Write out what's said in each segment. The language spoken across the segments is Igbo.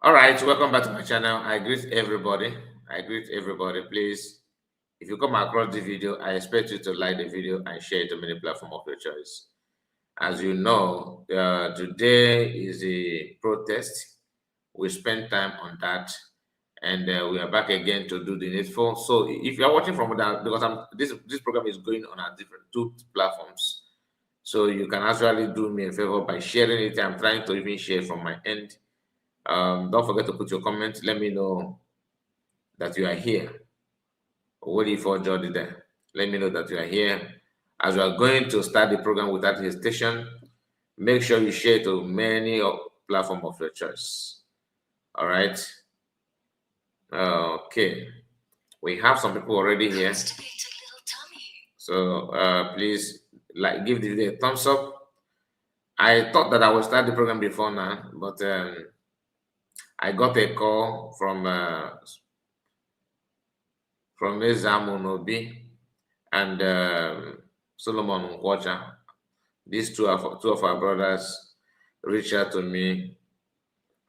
All right, welcome back to my channel. I greet everybody. Please, if you come across the video, I expect you to like the video and share it to many platforms of your choice. As you know, today is a protest. We spend time on that, and we are back again to do the needful. So, if you are watching from that, because this program is going on at different two platforms, so you can actually do me a favor by sharing it. I'm trying to even share from my end. Don't forget to put your comments. Let me know that you are here. Waiting for Jordi there. Let me know that you are here. As we are going to start the program without hesitation, make sure you share to many platforms of your choice. All right. Okay. We have some people already here. So please give the video a thumbs up. I thought that I would start the program before now, but I got a call from Ezamu Nobi and Solomon Nkwocha. These two of our brothers reached out to me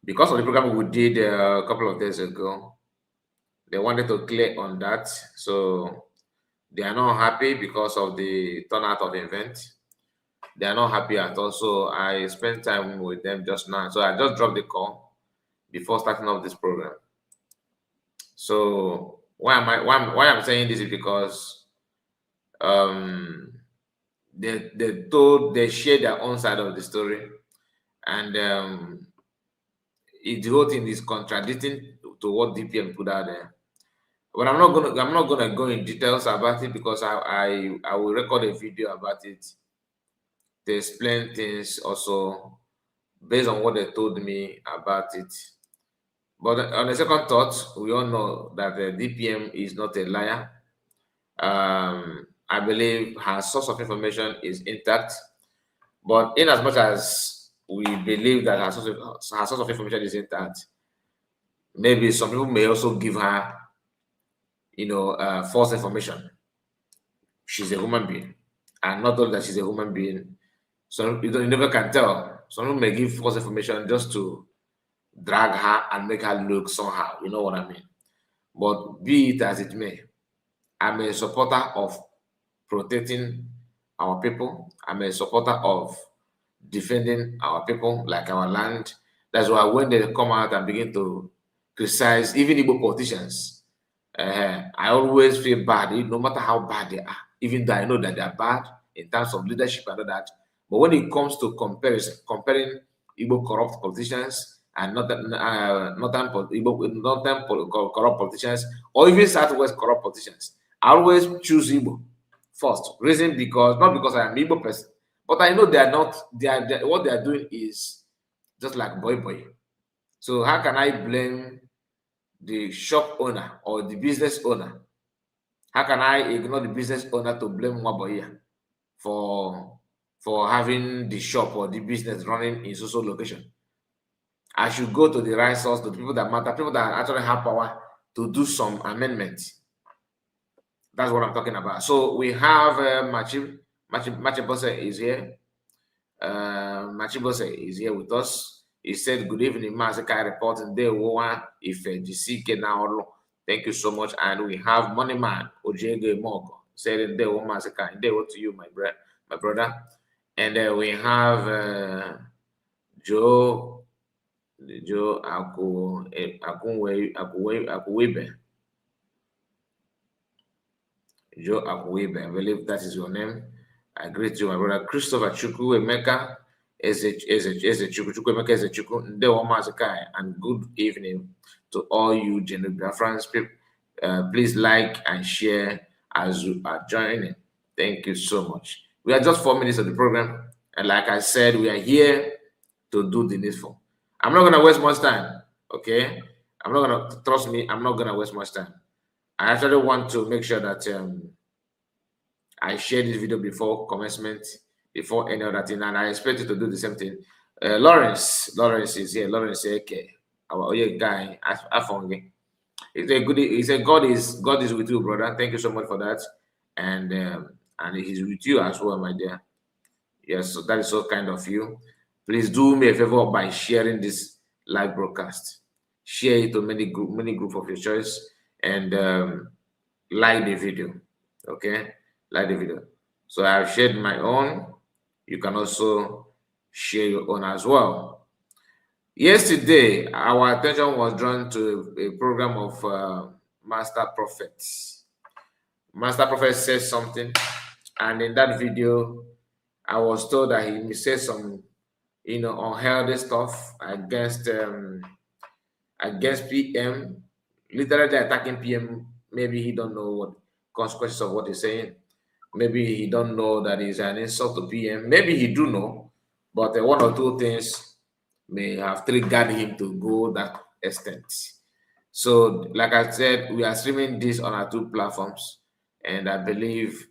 because of the program we did a couple of days ago. They wanted to clear on that, so they are not happy because of the turnout of the event. They are not happy at all. So I spent time with them just now. So I just dropped the call before starting off this program. So why I'm saying this is because they share their own side of the story, and the whole thing is contradicting to what DPM put out there. But I'm not gonna go in details about it because I will record a video about it to explain things also based on what they told me about it. But on the second thought, we all know that the DPM is not a liar. I believe her source of information is intact, but in as much as we believe that her source of information is intact, maybe some people may also give her, false information. She's a human being, and not only that she's a human being, so you never can tell. Some people may give false information just to drag her and make her look somehow. You know what I mean? But be it as it may, I'm a supporter of protecting our people. I'm a supporter of defending our people, like our land. That's why when they come out and begin to criticize even Igbo politicians, I always feel bad, no matter how bad they are, even though I know that they are bad in terms of leadership and all that. But when it comes to comparing Igbo corrupt politicians and northern corrupt politicians, or even Southwest corrupt politicians, I always choose Igbo first. Reason not because I am Igbo person, but I know they are not. What they are doing is just like boy. So how can I blame the shop owner or the business owner? How can I ignore the business owner to blame Waboya for having the shop or the business running in social location? I should go to the right source, to the people that matter, people that actually have power to do some amendments. That's what I'm talking about. So we have Machibose is here. Machibose is here with us. He said, "Good evening, Mazi reporting day one if GCK now." Thank you so much. And we have Moneyman Ojege Mogo said, "Day one Mazi day to you, my brother." And we have Joe Akuwebe. Joe Akuwebe, I believe that is your name. I greet you, my brother. Christopher Chukwu Emeka Chukwu Emeka Ezechukwu, Ndewo Mazikai, and good evening to all you Genuine friends. Please like and share as you are joining. Thank you so much. We are just 4 minutes of the program, and like I said, we are here to do the needful. I'm not gonna waste much time, okay? Trust me, I'm not gonna waste much time. I actually want to make sure that I share this video before commencement, before any other thing, and I expect you to do the same thing. Lawrence is here. Lawrence okay. Our guy, Afongi. He said God is with you, brother. Thank you so much for that, and He's with you as well, my dear. Yes, so that is so kind of you. Please do me a favor by sharing this live broadcast. share it to many group of your choice, and like the video. Okay, like the video. So I've shared my own. You can also share your own as well. Yesterday, our attention was drawn to a program of Master Prophets. Master Prophet says something, and in that video, I was told that he said some, unhealthy stuff against PM, literally attacking PM. Maybe he don't know what consequences of what he's saying. Maybe he don't know that it's an insult to PM. Maybe he do know, but one or two things may have triggered him to go that extent. So, like I said, we are streaming this on our two platforms, and I believe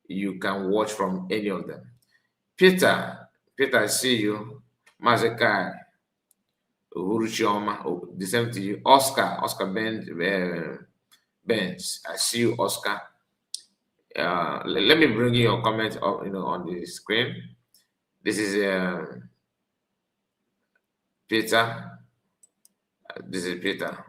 you can watch from any of them. Peter, I see you. Mazekai, Uruchioma, the same to you. Oscar, Benz, I see you, Oscar. Let me bring you your comment up, on the screen. This is Peter. This is Peter,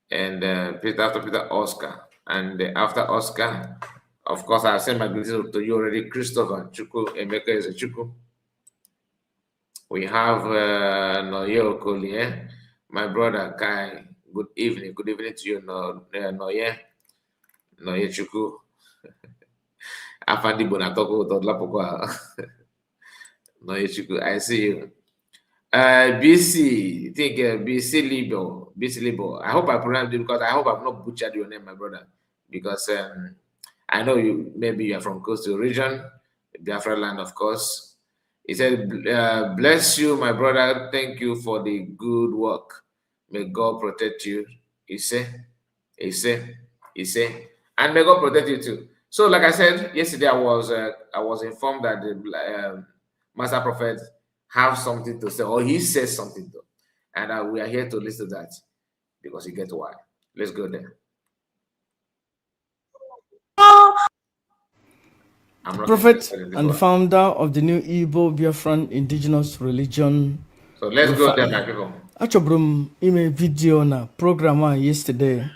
and Peter after Peter, Oscar, and after Oscar, of course, I sent my greetings to you already. Christopher Chuku Emeka is a Chuku. We have Noye Okolie, my brother Kai. Good evening. Good evening to you, Noye Chuku. Afandi Bonatoko Todlapokwa. Noye Chuku, I see you. BC, I think BC Libo. I hope I pronounced it, because I hope I've not butchered your name, my brother, because I know maybe you're from coastal region, Biafra land, of course. He said, bless you, my brother. Thank you for the good work. May God protect you. He said, and may God protect you too. So, like I said yesterday, I was informed that the Master Prophet have something to say, or he says something though, and we are here to listen to that, because you get why. Let's go there. Prophet and founder of the new Igbo Biafran indigenous religion. So let's go there, my people. Achobrum ime video na program yesterday,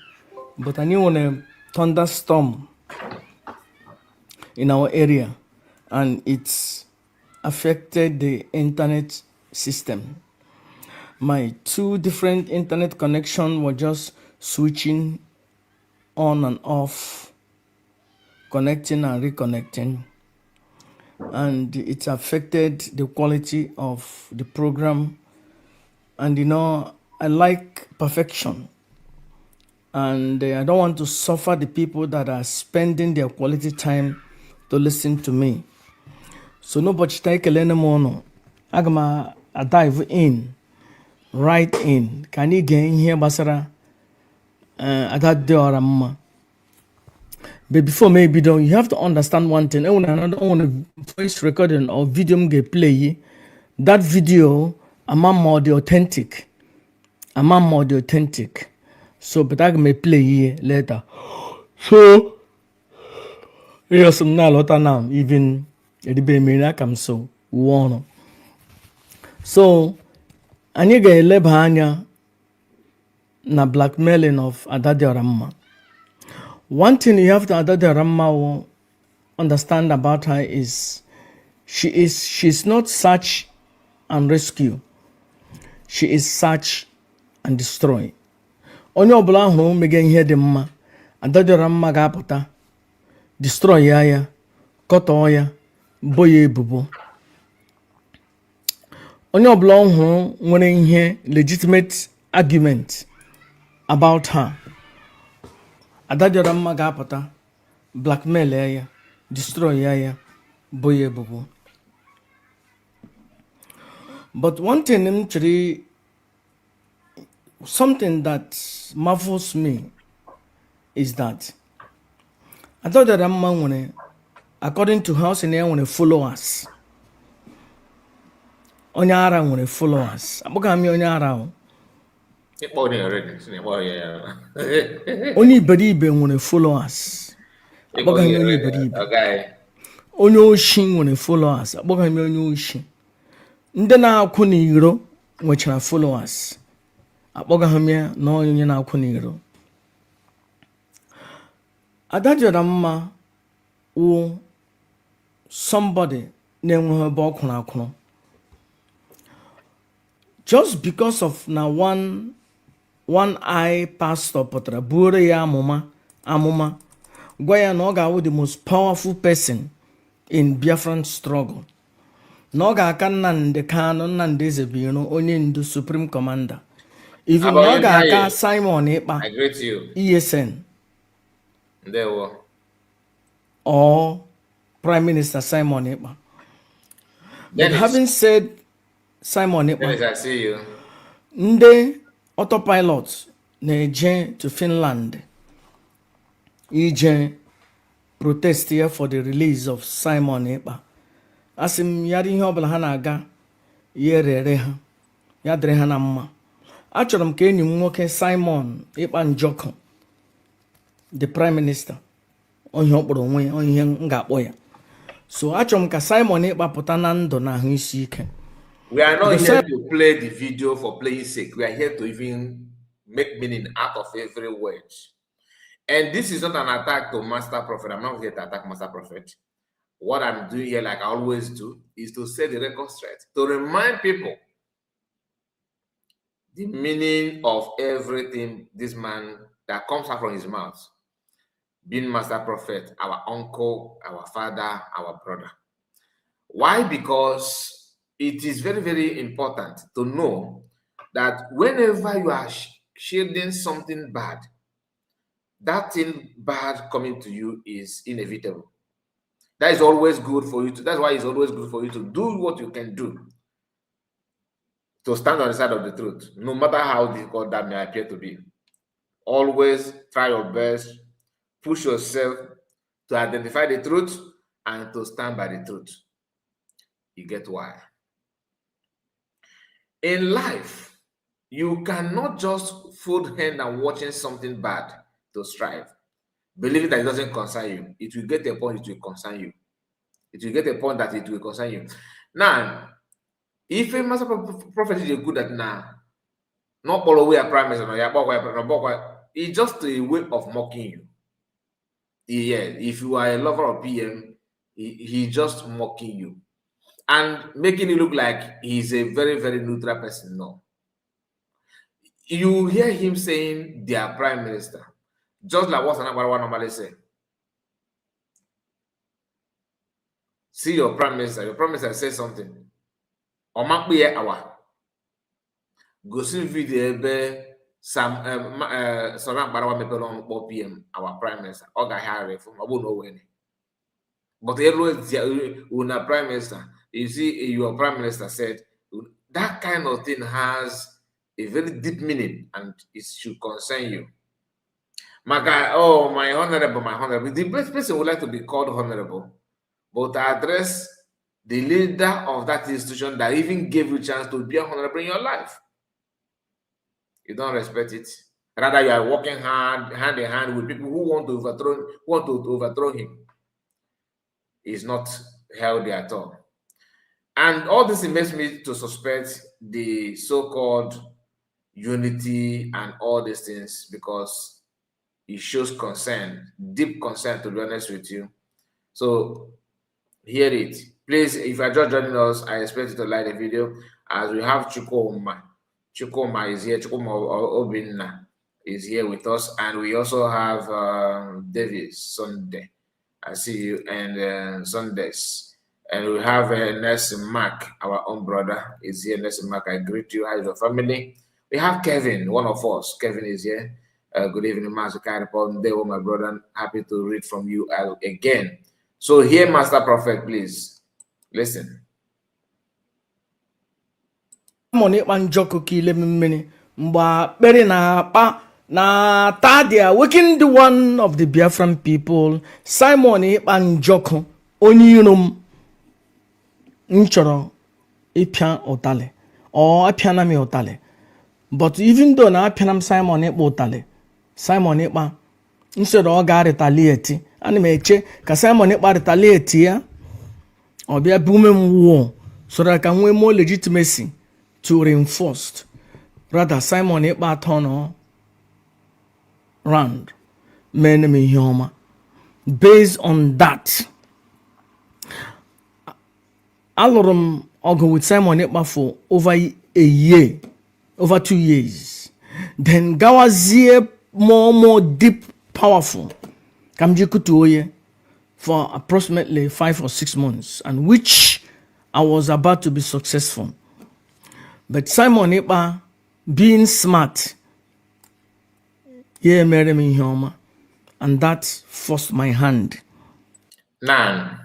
but I knew on a thunderstorm in our area, and it's affected the internet system. My two different internet connections were just switching on and off, connecting and reconnecting, and it affected the quality of the program. And I like perfection, and I don't want to suffer the people that are spending their quality time to listen to me. So nobody take a mono. Agama I dive in, right in. Can you get in here, Basara? I got the But before maybe though, you have to understand one thing. I don't want a voice recording or video get play. That video, I'm more the authentic. So, but I may play here later. So, here's some now, even the baby come so one. So, I need a lebanya na blackmailing of Adade Ramma. One thing you have to Adade Ramma understand about her is she's not search and rescue. She is search and destroy. Onye ọbụla ahụ mege ihe dị mma, Adadora mma ga-apụta, destroy ya, kọtọọ ya, bo ya ebubo. Onye ọbụla ọhụrụ nwere ihe legitimate argument about her, Adadora mma ga-apụta, blackmail ya, destroy ya, bo ya ebubo. But one thing actually, something that marvels me is that I thought that Ramma, according to House in there, followers. Onyara when followers. Abogami Onyara. Only Bedibe when followers. Abogami only Bedibe. Okay. Onyo Shin when followers. Abogami onyo Shin. Ndena Kuniro, which are followers. akpọgaghị m ya na onye na-akwụ n'iro. Ada dịọra mma wụ somebody na-enweghị ebe ọ kwụrụ akwụrụ. Just because of na one eye pastor pụtara buoro ya amụma gwa ya na ọ ga-awụ the most powerful person in Biafran struggle, na ọ ga-aka Nnamdi Kanu, Nnamdi Ezebiro, onye ndu supreme commander, even na ọ ga-aka Simon Ekpa, ESN, or Prime Minister Simon Ekpa. But having said Simon Ekpa, ndị autopilot na-eje to Finland ije protest here for the release of Simon Ekpa. Asị m yara ihe ọbụla ha na-aga ya rere ha, ya dịrị ha na mma. Achọrọ m ka enyi m nwoke Simon Ekpa Njoko, the prime minister, onye ọ kpọrọ onwe ya, onye m ga-akpọ ya. So achọrọ m ka Simon Ekpa pụta na ndụ na ahụ isi ike. We are not here to play the video for playing sake. We are here to even make meaning out of every word. And this is not an attack to Master Prophet. I'm not here to attack Master Prophet. What I'm doing here, like I always do, is to set the record straight, to remind people the meaning of everything this man that comes out from his mouth, being Master Prophet, our uncle, our father, our brother. Why? Because it is very, very important to know that whenever you are shielding something bad, that thing bad coming to you is inevitable. That is always good for you to, that's why it's always good for you to do what you can do to stand on the side of the truth, no matter how difficult that may appear to be. Always try your best, push yourself to identify the truth and to stand by the truth. You get why? In life, you cannot just fold hand and watching something bad to strive, believing that it doesn't concern you. It will get a point it will concern you. It will get a point that it will concern you. Now, if a Master Prophet is good at now, not follow away a prime minister, it's just a way of mocking you. Yeah, if you are a lover of PM, he's just mocking you and making it look like he's a very, very neutral person. No. You hear him saying their prime minister, just like what Akwa normally say. See your prime minister says something. Omakpiye awa. Go see video ebe some barawa mepelon or PM, our prime minister. Oga hire from abu no when. But una prime minister, you see your prime minister said that kind of thing has a very deep meaning and it should concern you. My guy, oh my honorable. The best person would like to be called honorable, but to address the leader of that institution that even gave you a chance to be a honorable in your life. You don't respect it. Rather, you are working hand in hand with people who want to overthrow him. It's not healthy at all. And all this makes me to suspect the so-called unity and all these things, because it shows concern, deep concern, to be honest with you. So hear it. Please, if you are just joining us, I expect you to like the video, as we have Chukoma. Chukoma is here. Chukoma Obinna is here with us, and we also have Davis Sunday. I see you, and Sundays, and we have Nelson Mark, our own brother, is here. Nelson Mark, I greet you. How is your family? We have Kevin, one of us. Kevin is here. Good evening, Master Karipon. They were my brother. Happy to read from you again. So here, Master Prophet, please listen. Money man joko kile mmeni mba beri na pa na tadia waking the one of the Biafran people Simon Ekpa Njoko onyirum nchoro ipia otale or apia na mi otale. But even though na apia nam Simon Ekpa otale, Simon Ekpa instead of ga retaliate and me eche ka Simon Ekpa retaliate ya obia bume mwo so that can we more legitimacy to reinforce rather Simon Ekpa turn round men me hioma. Based on that, Alorum Ogo with Simon Ekpa for over a year, over 2 years. Then Gawazie more deep, powerful. Kamjiku Tuoye for approximately 5 or 6 months, and which I was about to be successful. But Simon Ekpa, being smart, yeah, married me home, and that forced my hand. Now,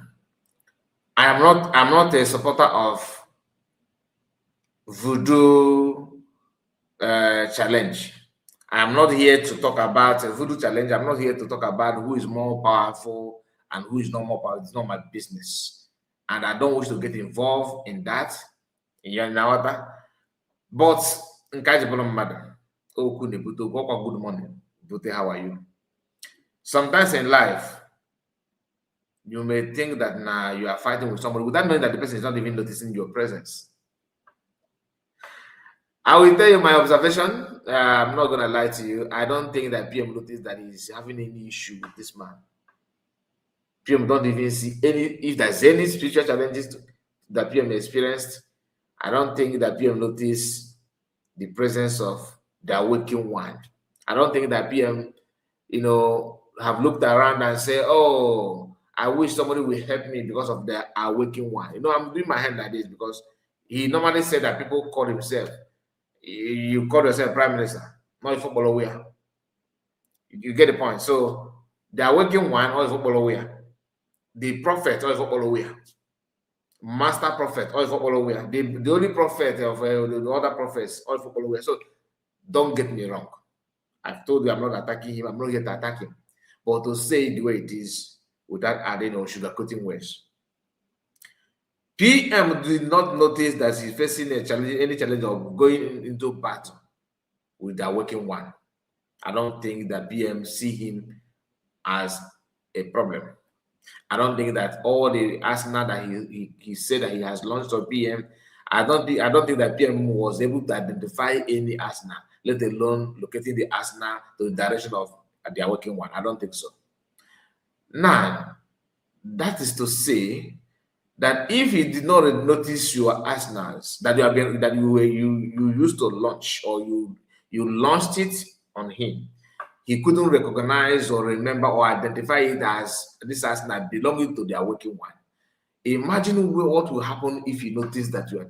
I'm not a supporter of voodoo challenge. I'm not here to talk about a voodoo challenge. I'm not here to talk about who is more powerful and who is not more powerful. It's not my business. And I don't wish to get involved in that. In Yanawata. But in Kajibolo Mother, oh, Kunibuto, good morning. Bute, how are you? Sometimes in life, you may think that now you are fighting with somebody without knowing that the person is not even noticing your presence. I will tell you my observation. I'm not gonna lie to you. I don't think that PM noticed that he's having any issue with this man. PM don't even see any, if there's any spiritual challenges that PM experienced. I don't think that PM noticed the presence of the awakened one. I don't think that PM, have looked around and say, "Oh, I wish somebody will help me because of the awakened one." I'm doing my hand like this because he normally said that people call himself. You call yourself prime minister, not a footballer. Where you get the point. So the awakened one, or a footballer. Where the prophet, or a footballer. Where master prophet, or a footballer. Where the only prophet of the other prophets, or a footballer. Where. So don't get me wrong. I've told you I'm not attacking him. I'm not here to attack him, but to say it the way it is without adding or sugarcoating words. PM did not notice that he's facing any challenge of going into battle with the working one. I don't think that PM see him as a problem. I don't think that all the arsenal that he said that he has launched on PM, I don't think that PM was able to identify any arsenal, let alone locating the arsenal to the direction of their working one. I don't think so. Now, that is to say that if he did not notice your arsenals that you used to launch, or you launched it on him, he couldn't recognize or remember or identify it as this arsenal belonging to the awakened one. Imagine what will happen if you notice that you are.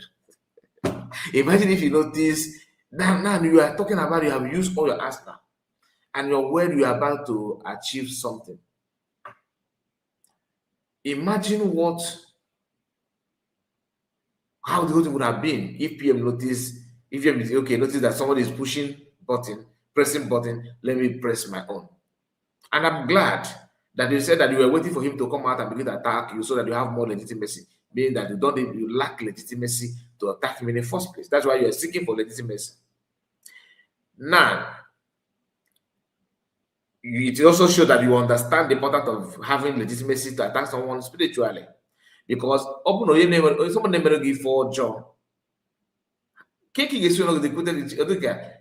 Imagine if you notice now you are talking about you have used all your arsenal and you're where you are about to achieve something. Imagine how the whole thing would have been if PM noticed, if PM is okay, notice that somebody is pressing button, let me press my own. And I'm glad that you said that you were waiting for him to come out and begin to attack you so that you have more legitimacy, meaning that you lack legitimacy to attack him in the first place. That's why you are seeking for legitimacy. Now, it also shows that you understand the importance of having legitimacy to attack someone spiritually. Because someone never give for job.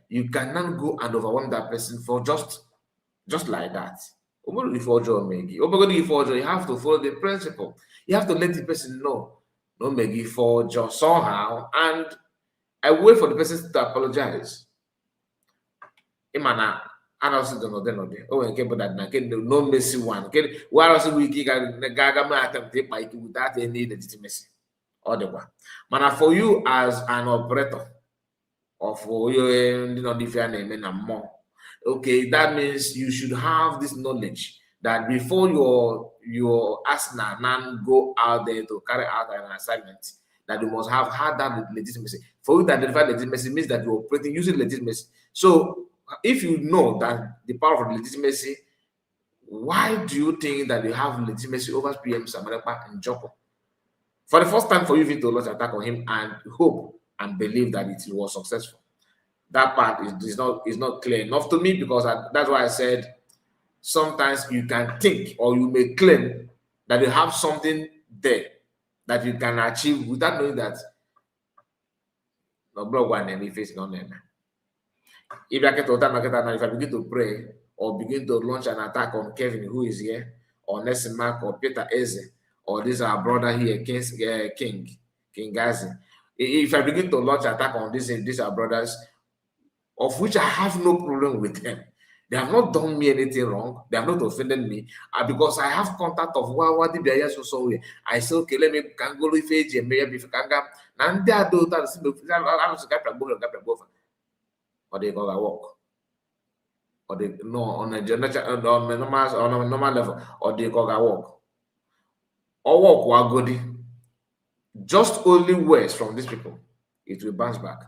You cannot go and overwhelm that person for just like that. You have to follow the principle. You have to let the person know. No make for just somehow, and I wait for the person to apologize. Imana, and also don't know. Oh, and keep that no messy one. Why also we gaga attempt without any legitimacy. Or the one. Mana for you as an operator, or for you, if you're naming more. Okay, that means you should have this knowledge that before your arsenal now go out there to carry out an assignment, that you must have had that legitimacy. For you to identify legitimacy means that you're operating using legitimacy. So if you know that the power of legitimacy, why do you think that you have legitimacy over PM Samarepa and Joko? For the first time for you to launch attack on him and hope and believe that it was successful. That part is not clear enough to me, because that's why I said sometimes you can think or you may claim that you have something there that you can achieve without knowing that no blog one any face no name. If I get to now, if I begin to pray or begin to launch an attack on Kevin, who is here, or Nelson Mark, or Peter Eze, or this our brother here, King Gazi. If I begin to launch attack on these our brothers, of which I have no problem with them. They have not done me anything wrong. They have not offended me. Because I have contact of what did they so I say, okay, let me can go with age and maybe if I can go. And they are those that or they go walk. Or they no on a normal level, or they go walk. Or walk wagodi. Just only words from these people, it will bounce back.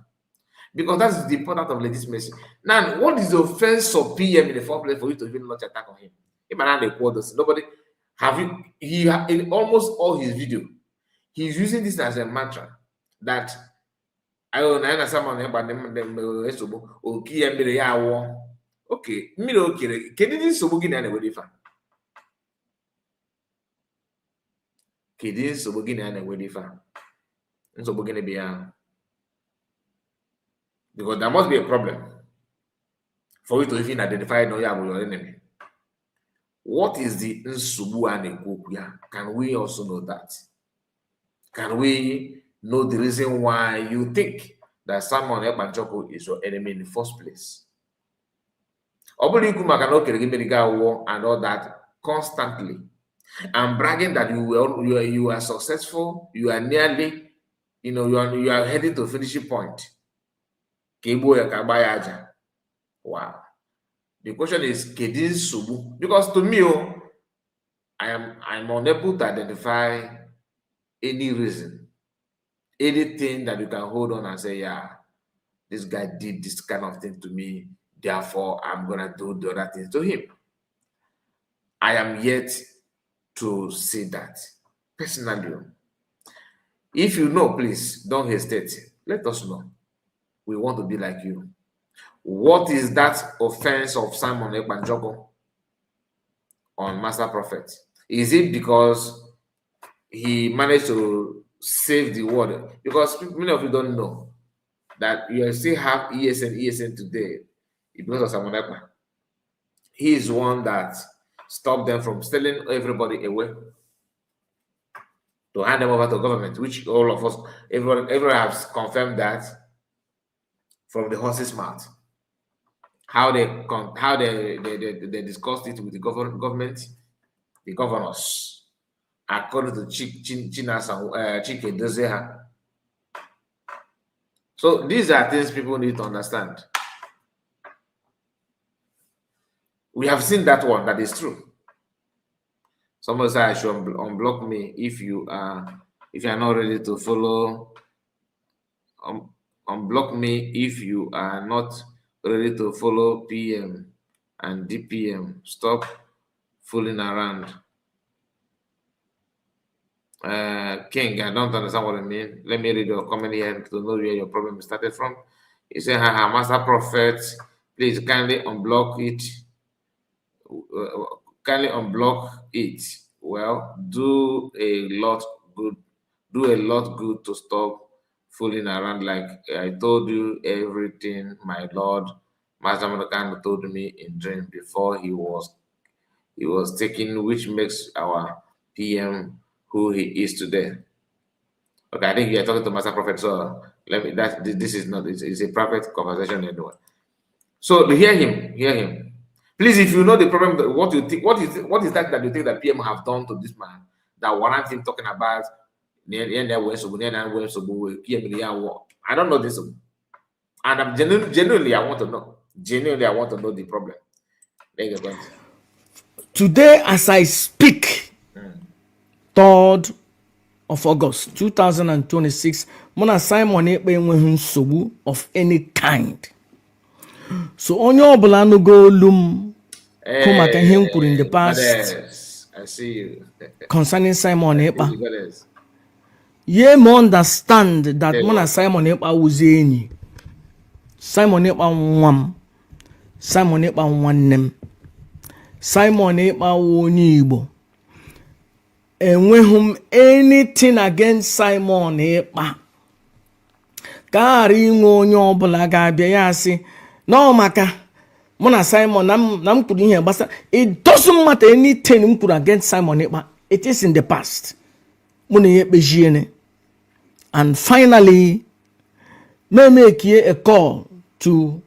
Because that's the important of legitimacy. Now, what is the offense of PM in the first place for you to even launch attack on him? Nobody have you in almost all his video, he's using this as a mantra that I don't know someone about them okay, okay, can you so begin anyway? Kidin so begin anyway, so begin be because there must be a problem for you to even identify no your enemy. What is the nsogbu a na-ekwu ya? Can we also know that? Can we know the reason why you think that Simon Ekpanchoko is your enemy in the first place? Obuli maka na okere gị medical war and all that constantly, and bragging that you are successful, you are nearly, you are heading to finishing point. Wow. The question is, Kedin Subu? Because to me, I'm unable to identify any reason, anything that you can hold on and say, yeah, this guy did this kind of thing to me, therefore I'm gonna do the other things to him. I am yet to see that personally. If you know, please don't hesitate. Let us know. We want to be like you. What is that offense of Simon Ekpanchoko on Master Prophet? Is it because he managed to save the world? Because many of you don't know that you still have ESN today because of Simon Ekpa. He is one that stopped them from stealing everybody away to hand them over to government, which all of us, everyone has confirmed that from the horse's mouth. How they discussed it with the government, the governors, according to Chike Dozeha. So these are things people need to understand. We have seen that one, that is true. Somebody said I should unblock me if you are not ready to follow. Unblock me if you are not ready to follow PM and DPM. Stop fooling around. King, I don't understand what I mean. Let me read your comment here to know where your problem started from. You say, haha, Master Prophet, please kindly unblock it. Kindly unblock it. Well, do a lot good to stop fooling around. Like I told you everything, my Lord. Master Monokan told me in dream before he was taken, which makes our PM who he is today. Okay, I think you are talking to Master Prophet, so this is not, it's a private conversation anyway. So hear him. Please, if you know the problem, what you think, what is that you think that PM have done to this man that warrant him talking about I don't know this. And I'm genuinely I want to know. Genuinely, I want to know the problem. Today, as I speak, 3rd of August 2026, Mona Simon Ekpe enweghị nsogbu of any kind. So onye ọbụla no lum maka ihe m kwuru in the past. I see you. Concerning Simon Ekpa. Ye me understand that Mona Simon Ekpa wuzi enyi. Simon Ekpa nwam. Simon Ekpa nwanne m. Simon Ekpa onye Igbo. Enweghị anything against Simon Ekpa. Ka ghara inwe onye ọbụla ga-abịa ya asị No maka muna Simon nam kwuru ihe gbasara. It doesn't matter anything m kwuru against Simon Ekpa. It is in the past. Muna ihe kpejiene. And finally, me make a call to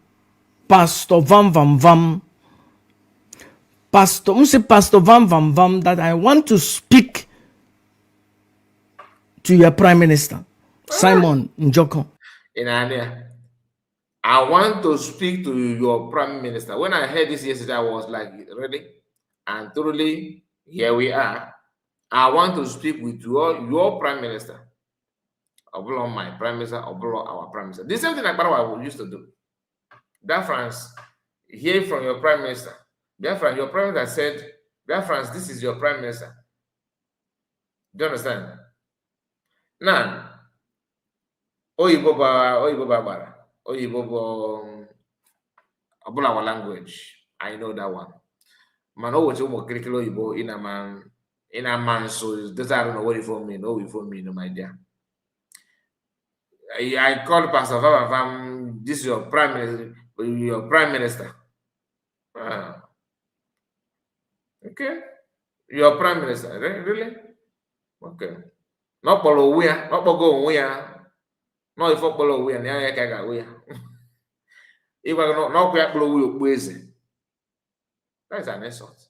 Pastor Vam Vam Vam. Pastor Vam Vam Vam that I want to speak to your Prime Minister, Simon Njoko. In Ania, I want to speak to your Prime Minister. When I heard this yesterday, I was like, really? And truly, here we are. I want to speak with your Prime Minister. Oblo my Prime Minister, Oblo our Prime Minister. The same thing like Barawa used to do. That France, hear from your Prime Minister. Biafran, your Prime Minister said, Biafran, this is your Prime Minister. Do you understand? Now, Oyibo Babara, Oyibo Abula language. I know that one. Man, always critical Oyibo in a man, so this I don't know what it for me, no, it for me, no, my dear. I called Pastor Vam, this is your Prime Minister. Okay. Your Prime Minister, really? Okay. Not follow we are, not go we are. No, if follow we are, yeah, I we are. If I not quite blow we that is an insult.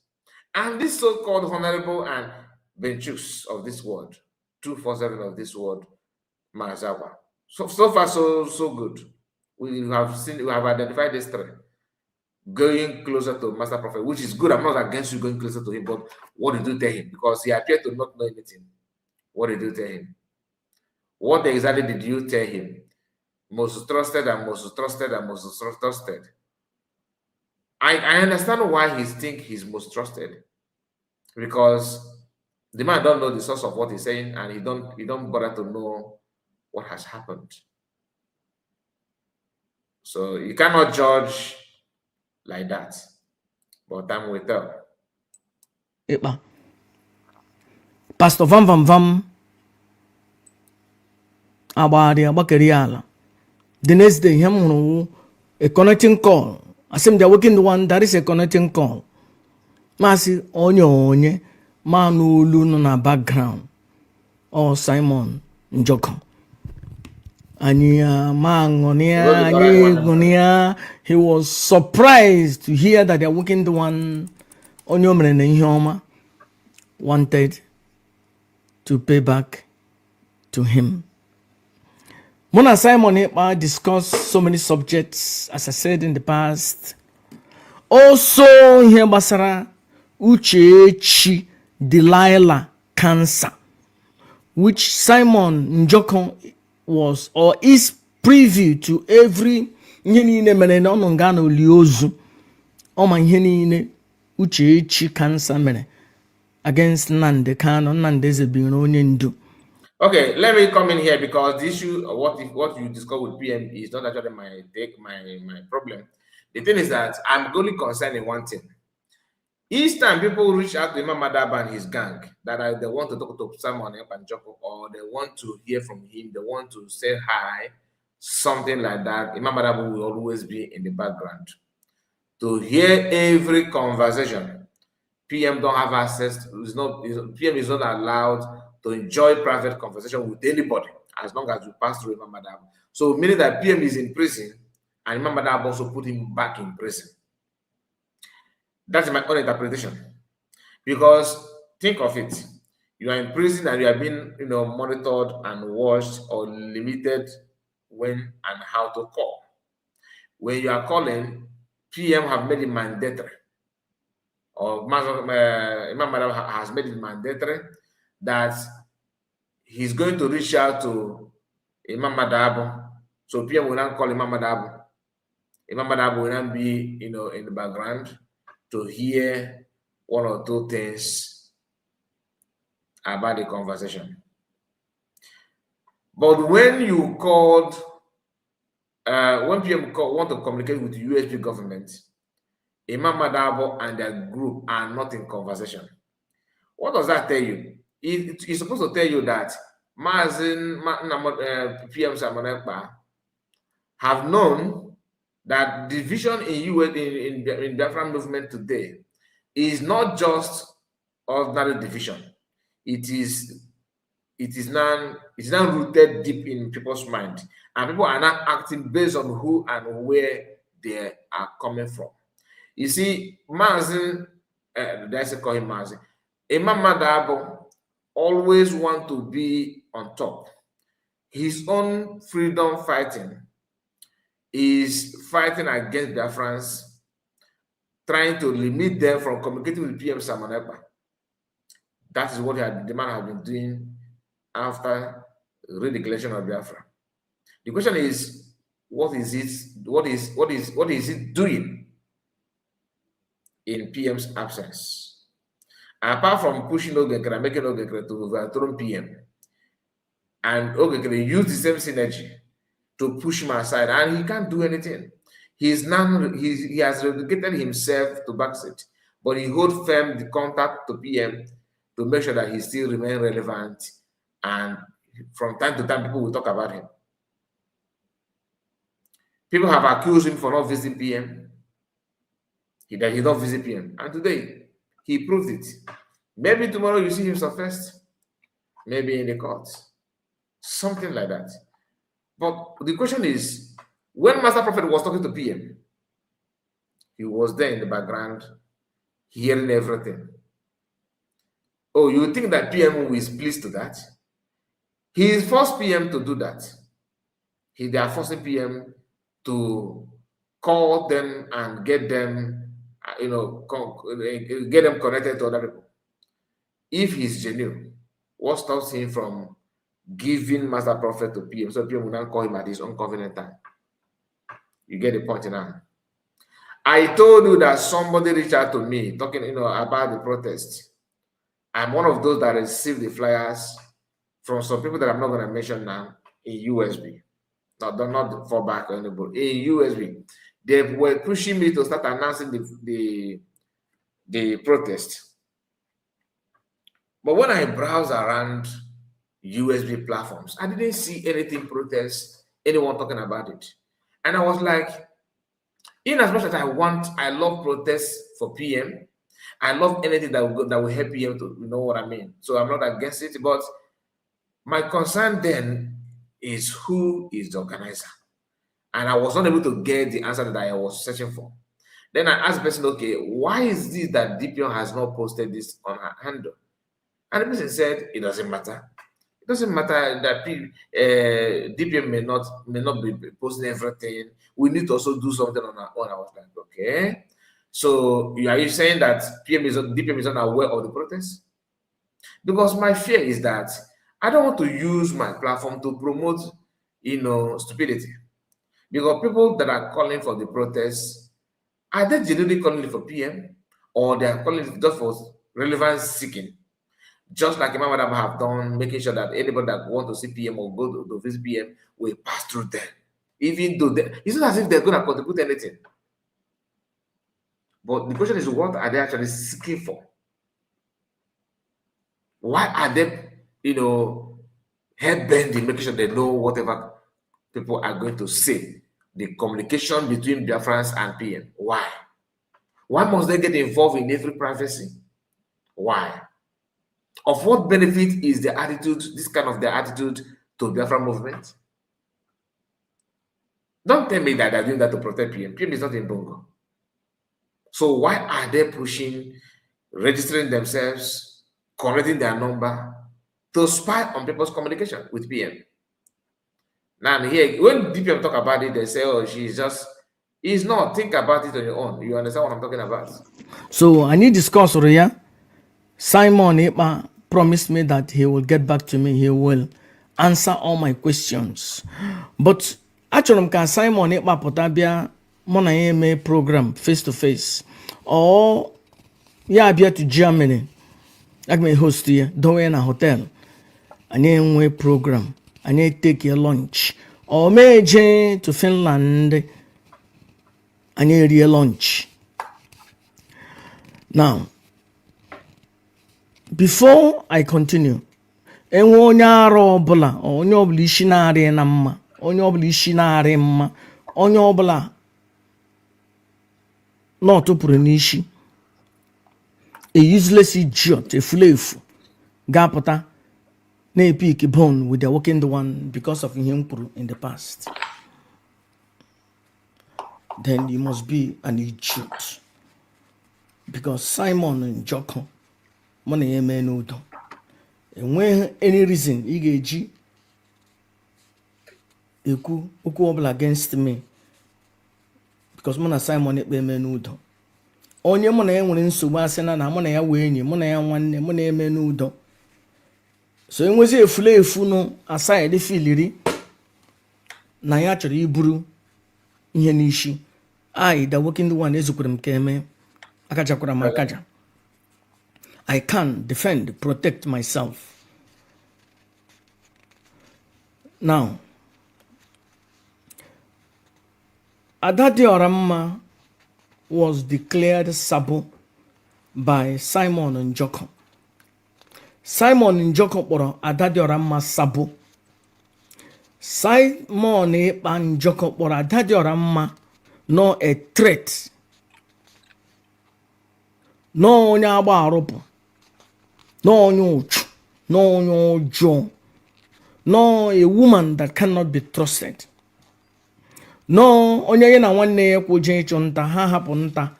And this so-called honorable and benchus of this world, 247 of this world, Mazawa. So far, so good. We have identified this three. Going closer to Master Prophet, which is good. I'm not against you going closer to him, but what did you tell him? Because he appeared to not know anything. What did you tell him? What exactly did you tell him? Most trusted and most trusted and most trusted. I understand why he thinks he's most trusted. Because the man don't know the source of what he's saying, and he don't bother to know what has happened. So you cannot judge like that. But time will tell. Pastor Vam Vam Vam agbakeri ala. The next day, a connecting call. I said they're working the one that is a connecting call. Mazi onye manulu na background. Or Simon Njoko. He was surprised to hear that they're working the one Onyo wanted to pay back to him. Mona Simon Ekpa discussed so many subjects, as I said in the past. Also, here Basara Uchechi Delilah cancer, which Simon Njoko was or is privy to every Uchechi cancer mere against Nande Kano Nandeze Binonyendu. Okay, let me come in here because the issue of what you discuss with PM is not actually my problem. The thing is that I'm only concerned in one thing. Each time people reach out to Imam Madaba and his gang that they want to talk to someone Panjoko, or they want to hear from him, they want to say hi, something like that, Imam Madaba will always be in the background to hear every conversation. PM don't have access. PM is not allowed to enjoy private conversation with anybody as long as you pass through Imam Madaba. So meaning that PM is in prison and Imam Madaba also put him back in prison. That's my own interpretation. Because think of it. You are in prison and you are being monitored and watched or limited when and how to call. When you are calling, PM have made it mandatory. Or Imam Madaba has made it mandatory that he's going to reach out to Imam Madaba. So PM will not call Imam Madaba. Imam Madaba will not be in the background to hear one or two things about the conversation. But when you called, when PM want to communicate with the USB government, Imam Madaba and their group are not in conversation. What does that tell you? It's supposed to tell you that Mazi PM Simon Ekpa have known that the vision in US in Biafran movement today is not just ordinary division. It is now rooted deep in people's mind, and people are now acting based on who and where they are coming from. You see, Mazi, let's call him Mazi, Imam Madabo always want to be on top. His own freedom fighting is fighting against Biafrans, trying to limit them from communicating with PM Samonepa. That is what the man has been doing after redeclaration of Biafra. The question is, what is it doing in PM's absence? Apart from pushing Ogekere, making Ogekere to overthrow PM, and Ogekere use the same synergy to push him aside, and he can't do anything. He has relegated himself to backseat, but he holds firm the contact to PM to make sure that he still remains relevant, and from time to time people will talk about him. People have accused him for not visiting PM. He did not visit PM, and today he proved it. Maybe tomorrow you see him surfaced, maybe in the courts, something like that. But the question is, when Master Prophet was talking to PM, he was there in the background, hearing everything. Oh, you think that PM is pleased to that? He is forced PM to do that. They are forcing PM to call them and get them, get them connected to other people. If he's genuine, what stops him from giving Master Prophet to PM so PM will not call him at his own convenient time? You get the point now. I told you that somebody reached out to me talking, about the protest. I'm one of those that received the flyers from some people that I'm not going to mention now in USB. Not for back or anybody. In USB. They were pushing me to start announcing the protest. But when I browse around USB platforms, I didn't see anything anyone talking about it. And I was like, in as much as I love protests for PM, I love anything that will help PM to know what I mean. So I'm not against it, but my concern then is who is the organizer. And I was not able to get the answer that I was searching for. Then I asked the person, okay, why is this that DPM has not posted this on her handle? And the person said, it doesn't matter. It doesn't matter that DPM may not be posting everything. We need to also do something on our own. I was like, okay. So are you saying that DPM is not aware of the protest? Because my fear is that I don't want to use my platform to promote, stupidity. Because people that are calling for the protests, are they genuinely calling for PM, or they are calling just for relevance seeking? Just like Imam Adam have done, making sure that anybody that want to see PM or go to visit PM will pass through them. Even though it's not as if they're going to contribute anything. But the question is, what are they actually seeking for? Why are they, head-bending, making sure they know whatever people are going to say? The communication between Biafrans and PM. Why? Why must they get involved in every privacy? Why? Of what benefit is the attitude, this kind of their attitude to Biafra movement? Don't tell me that they're doing that to protect PM. PM is not in Bongo. So why are they pushing, registering themselves, correcting their number to spy on people's communication with PM? Now here, when DPM talk about it, they say, oh, it's not. Think about it on your own. You understand what I'm talking about? So I need discuss, Ria. Simon Ekpa promised me that he will get back to me. He will answer all my questions. But actually, Simon Ekpa potabia mona eme program face to face. Or yeah, be to Germany. Like my host here, don't in a hotel. And then we program. And then take your lunch. Or maybe to Finland. And then your lunch. Now, before I continue, enwe onye arụ ọbụla, onye ọbụla isi na-arị na mma, onye ọbụla isi na-arị mma, onye ọbụla not pụrụ n'ishi, a useless idiot, a fulefu, ga-apụta na-epick bone with the working one because of ihe m kwuru in the past. Then you must be an idiot. Because Simon Njoko, mụ na ya eme n'udo. Enweghị any reason ị ga-eji ekwu okwu ọbụla against me. Because mụ na Simon ekpe eme n'udo. Onye mụ na ya nwere nsogbu asị na mụ na ya wee enyi, mụ na ya nwanne, mụ na ya eme n'udo. So enwezi efulefu nụ aside filiri na ya chọrọ iburu ihe n'isi. The working one ezukwere m ka eme. Akajakwara m akaja. I can defend, protect myself. Now, Adadiora Mma was declared Sabo by Simon Njoko. Simon Njoko kpọrọ Adadiora Mma Sabo. Simon Njoko kpọrọ Adadiora Mma no a threat. No onye agba arụpụ. No onye uchu. No onye ọjọọ. No a woman that cannot be trusted. No onye ya na nwanne ya kwụje ịchụ nta, ha hapụ nta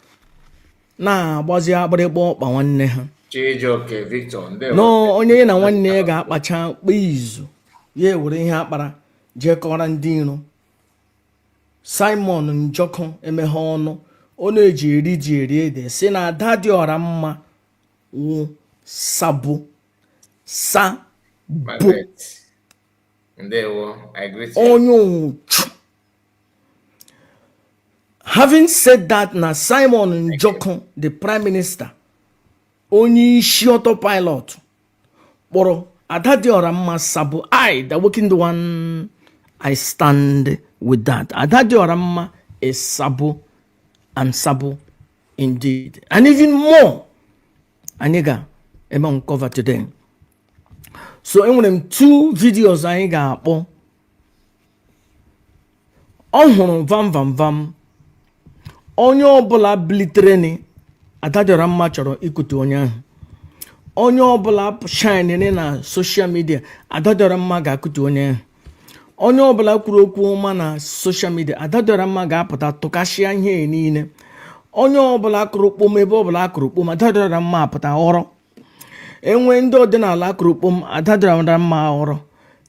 na-agbazi akpịrịkpa ọkpa nwanne ha. No onye ya na nwanne ya ga-akpacha kpa izu ya ewere ihe akpara jee kọrọ ndị iro. Simon Njoko emeghe ọnụ, ọ na-eji eri ji eri ede si na Adadiora Mma wụ Sabo. Sabo. Onye uchu. Having said that, na Simon Njoko, the prime minister, onye isi autopilot, kpọrọ Adadiora Mma Sabo. The working one, I stand with that. Adadiora Mma is Sabo, and Sabo indeed. And even more, anyị ga-uncover today. So enwere two videos anyị ga-akpọ. Ọ hụrụ vam. Onye ọbụla bilitere ni Adadiora Mma chọrọ ikute onye ahụ. Onye ọbụla shine na social media, Adadiora Mma ga-akute onye ahụ. Onye ọbụla kwuru okwu ọma na social media, Adadiora Mma ga-apụta tụkashịa ihe niile. Onye ọbụla kụrụ kpom ebe ọbụla akụrụ kpom, Adadiora Mma apụta ọrọ. Enwe ndị ọdịnala akụrụ kpom, Adadiora Mma ọrọ.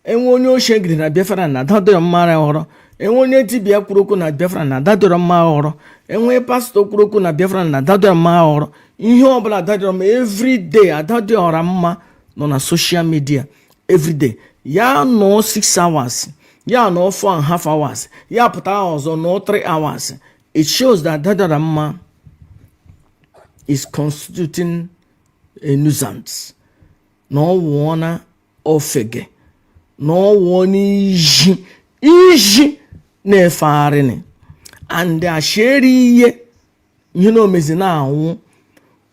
Enwe onye ochie gidi na Biafra na Adadiora Mma ọrọ. Enwe onye dibịa kwuru okwu na Biafra na Adadiora Mma ọrọ. Enwe pastọ kwuru okwu na Biafra na Adadiora Mma ọrọ. Ihe ọbụla Adadiora Mma, every day Adadiora Mma nọ na social media every day. Ya nọ 6 hours, ya nọ 4.5 hours, ya pụta ọzọ nọ 3 hours. It shows that Adadiora Mma is constituting a nuisance. No one ofege. No one iji na-efegharị. And asheri ihe na-omezi na-anwụ.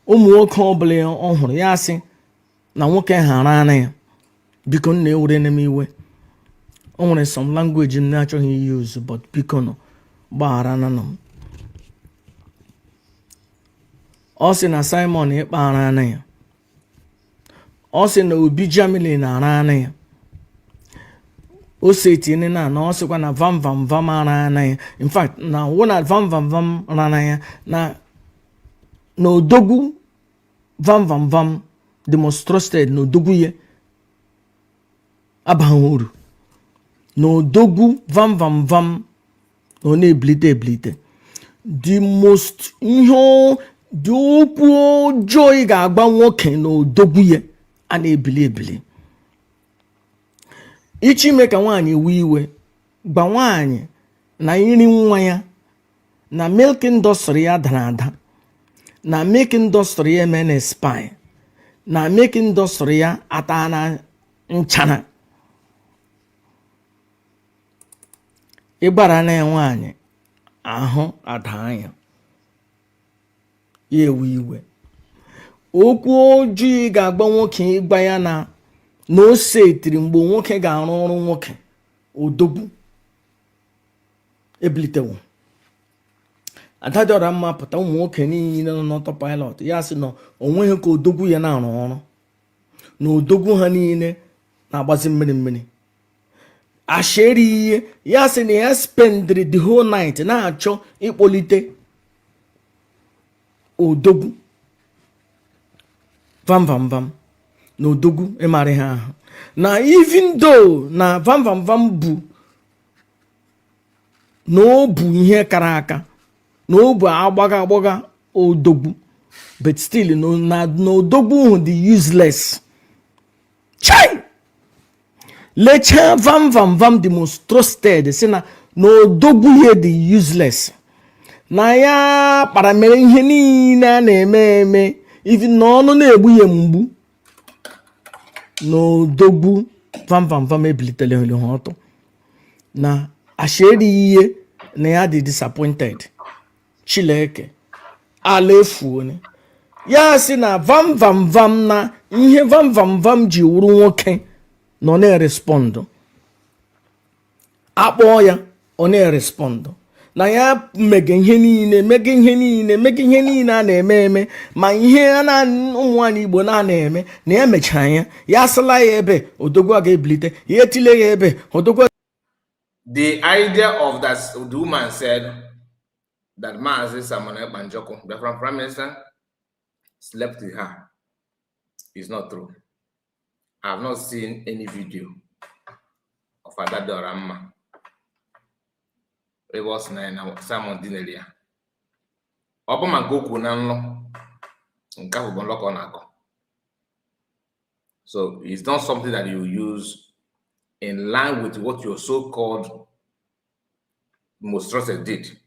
Ụmụ nwoke ọbụla ọhụrụ ya sị na nwoke hara anya ya. Biko na-ewere n'ime iwe. O nwere some language m na-achọghị use, but biko nọ gbaghara na nọ. Ọ sị na Simon ịkpara anya ya. Ọ sị na Obi Jamili na-ara anya ya. O setini na ọ sịkwa na vam ara anya ya. In fact, na wụ na vam ara ya na odogwu vam the most trusted na odogwu ye abaghị uru. Na odogwu vam ọ na-ebilite. The most ihe dị okwu ọjọọ ị ga-agba nwoke na odogwu ye a na-ebili. Ichi ime ka nwaanyị wee iwe, gba nwaanyị na iri nwa ya, na milk industry ya dara ada, na milk industry ya eme na spy, na milk industry ya ata na nchana. Ịgbara na nwaanyị ahụ ada anya, ya ewe iwe. Okwu ọjọọ ị ga-agba nwoke ịgba ya na o setiri mgbe nwoke ga-arụ ọrụ nwoke, odogwu ebilitewo. ada dị ọra mma pụta ụmụ nwoke niile nọ n'ọtọpilot ya sị na onweghị ka odogwu ya na-arụ ọrụ na odogwu ha niile na-agbazi mmiri mmiri asheri ihe ya sị na ya spendiri the whole night na-achọ ịkpọlite odogwu vam na odogwu ịmarị ha ahụ na even though na vam bụ na o bu ihe kara aka na o bu agbaga odogwu but still na odogwu hụ dị useless chai lechaa vam the most trusted si na odogwu ihe dị useless na ya kpara mere ihe niile a na-eme even na ọnụ na-egbu ya mgbu na odogwu vam ebilitere ha ọtọ na asheri ihe na ya dị disappointed chileke ala efuone ya si na vam na ihe vam ji wuru nwoke nọ na-erespondụ akpọọ ya ọ na-erespondụ na ya mege ihe niile a na-eme ma ihe a na ụmụ nwaanyị Igbo na-eme na ya mechara ya asịla ya ebe odogwu a ga-ebilite ya etile ya ebe odogwu. The idea of that the woman said that Mazi Banjoko, the Prime Minister, slept with her is not true. I have not seen any video of Adada Ramma. It was Simon Dinelia. Obama Goku Nanlo, Nkafu Bonloko Nako. So it's not something that you use in line with what your so-called most trusted did.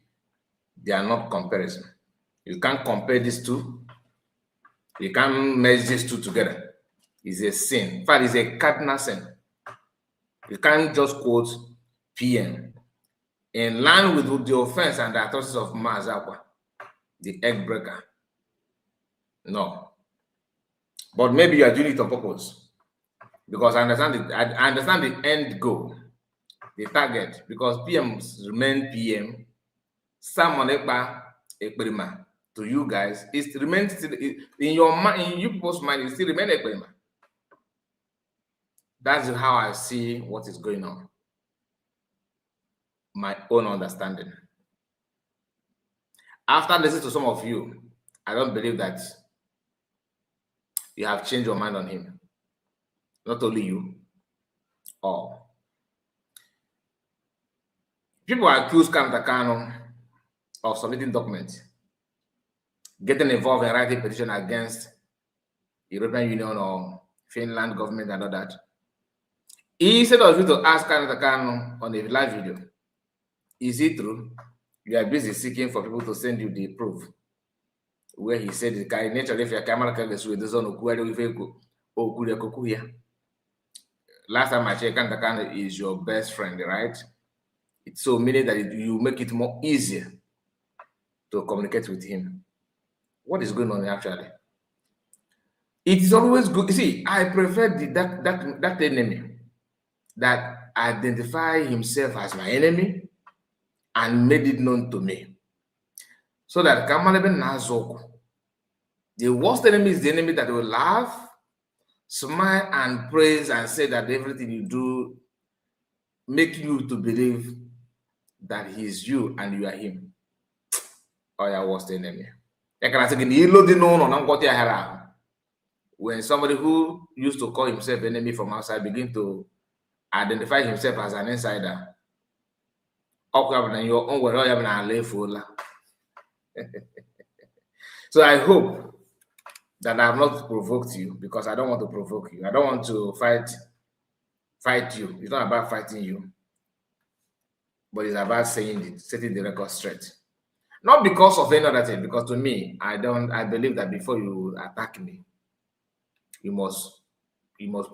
They are not comparison. You can't compare these two. You can't merge these two together. It's a sin. In fact, it's a cardinal sin. You can't just quote PM in line with the offense and the atrocities of Mazi, the egg breaker. No. But maybe you are doing it on purpose. Because I understand the end goal, the target, because PMs remain PM. Someone Ekperima to you guys, it remains still in your mind, in you people's mind, it still remains Ekperima. That's how I see what is going on. My own understanding. After listening to some of you, I don't believe that you have changed your mind on him. Not only you, all. People accuse Kantakano of submitting documents, getting involved in writing petition against European Union or Finland government and all that. Instead of you to ask Kantakano on a live video, is it true? You are busy seeking for people to send you the proof where he said the guy naturally if your camera can with the zone of here. Last time I checked, Kantakano is your best friend, right? It's so meaning that you make it more easier to communicate with him. What is going on actually? It is always good. You see, I prefer that enemy that identify himself as my enemy and made it known to me. So that the worst enemy is the enemy that will laugh, smile, and praise and say that everything you do make you to believe that he is you and you are him. Or your worst enemy. When somebody who used to call himself enemy from outside begin to identify himself as an insider, so I hope that I have not provoked you, because I don't want to provoke you. I don't want to fight you. It's not about fighting you, but it's about setting the record straight. Not because of any other thing, because to me, I believe that before you attack me, you must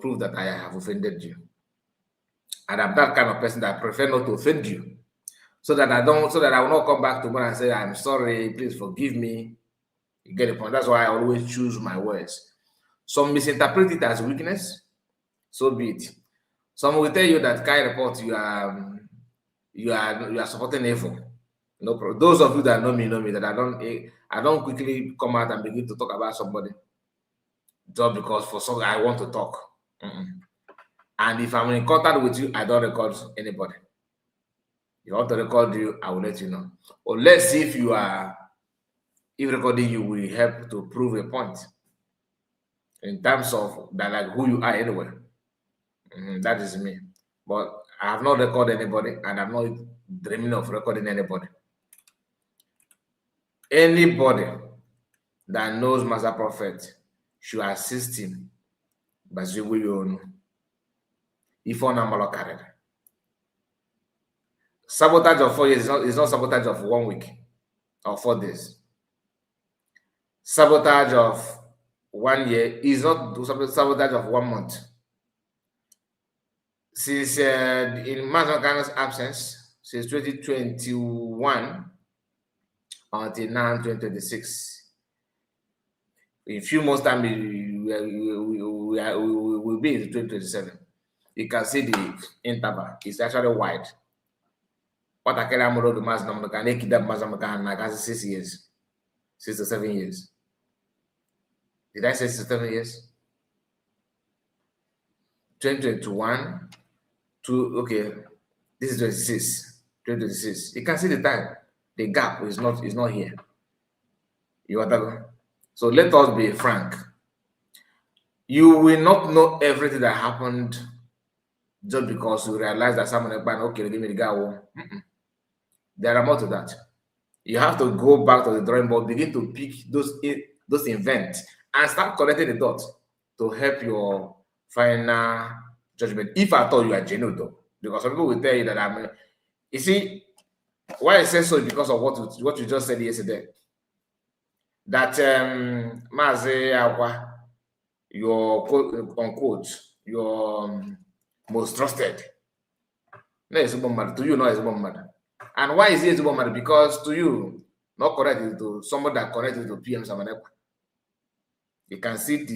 prove that I have offended you. And I'm that kind of person that I prefer not to offend you. So that I will not come back tomorrow and say, I'm sorry, please forgive me. You get the point. That's why I always choose my words. Some misinterpret it as weakness, so be it. Some will tell you that Kai report you are supporting evil. No problem. Those of you that know me, that I don't quickly come out and begin to talk about somebody just because for something I want to talk. Mm-mm. And if I'm in contact with you, I don't record anybody. If I want to record you, I will let you know. Or let's see if recording you will help to prove a point in terms of that, like who you are anyway. That is me. But I have not recorded anybody, and I'm not dreaming of recording anybody. Anybody that knows Master Prophet should assist him. But you will know. If on a carried. Sabotage of 4 years is not sabotage of 1 week or 4 days. Sabotage of 1 year is not sabotage of 1 month. Since in Mazakana's absence, since 2021 until now 2026, in a few months' time, we will be in 2027. You can see the interval. It's actually wide. What I can do the mass number can make that mass number can like 6 years, 6 to 7 years. Did I say 6 to 7 years? 2021 to okay, this is 26, 2026. You can see the time. The gap is not here. You understand? So let us be frank. You will not know everything that happened just because you realize that someone okay, give me the guy. There are more to that. You have to go back to the drawing board, begin to pick those events, and start connecting the dots to help your final judgment. If at all you are genuine, though, because some people will tell you that you see, why I say so is because of what you just said yesterday. That Mazi Akwa, your quote unquote, your most trusted. No, it's to you, no, it's matter. And why is it matter? Because to you, not connected to somebody that connected to PM Samanekwa. You can see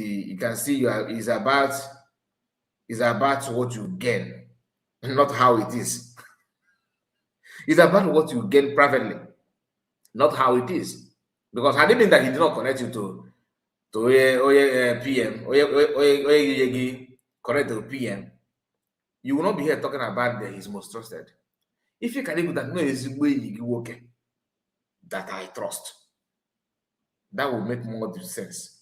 is about what you gain, not how it is. It's about what you gain privately, not how it is. Because had it been that he did not connect you to PM, connect to PM, you will not be here talking about his most trusted. If you can even that no is way you work that I trust, that will make more sense.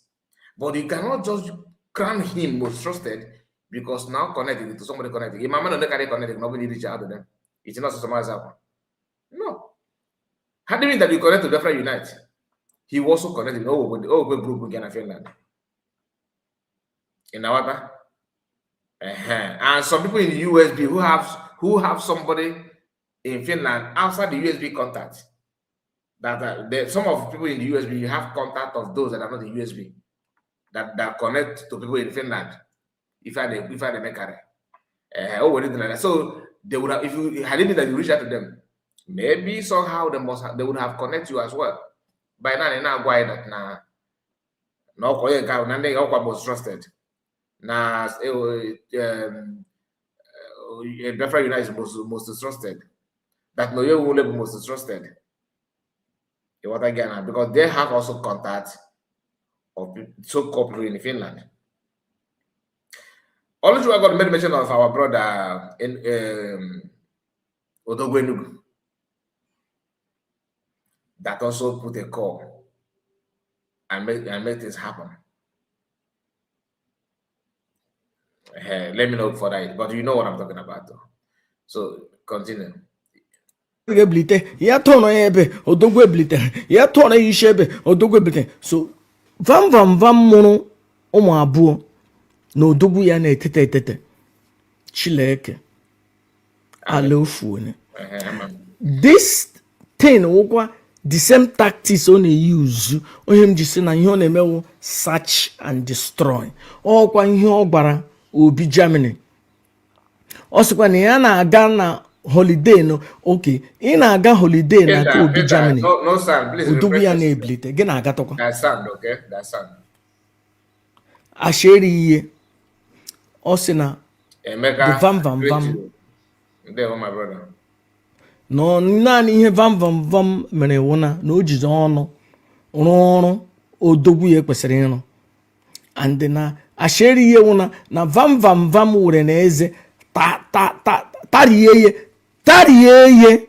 But you cannot just crown him most trusted because now connected to somebody connected. If my man don't connected, nobody reach out to them. It's not so much happen. No. Had it been that you connect to Biafra Unite, he was also connected. We group again in Finland. In Awata. And some people in the USB who have somebody in Finland outside the USB contact. That some of people in the USB you have contact of those that are not in USB that connect to people in Finland. If I make anything like that. So they would have, if you had anything that you reach out to them, maybe somehow they would have connected you as well. By now, they now why that no most trusted. Now Biafra United is most trusted. That no you will be most trusted. What again? Because they have also contact of so-called people in Finland. Also, I got made mention of our brother in Odogwenugu that also put a call and make things happen. Let me know for that, but you know what I'm talking about, though. So continue. ya tọrọ ya ebe odogwu ebilitere ya tọrọ ya isi ebe odogwu ebilitere so vam mụrụ ụmụ abụọ na odogwu ya na-etete etete Chileke ala ofuone. This thing wụkwa the same tactics ọ na-use onye m ji si na ihe ọ na-emewu search and destroy ọkwa ihe ọ gbara Obi Germany ọ sịkwa na ya na-aga na holiday no okay ị na-aga holiday na ka Obi Germany no sound please odogwu ya na-ebilite gị na-agatọkwa that sound okay that sound asheri ihe ọ sị na Emeka the vam there my brother No, naanị ihe vam mere wụ na o jizi ọnụ rụọ ọrụ odogwu ya kwesịrị ịrụ. And na asheri ihe wụ na vam were na eze tarie ihe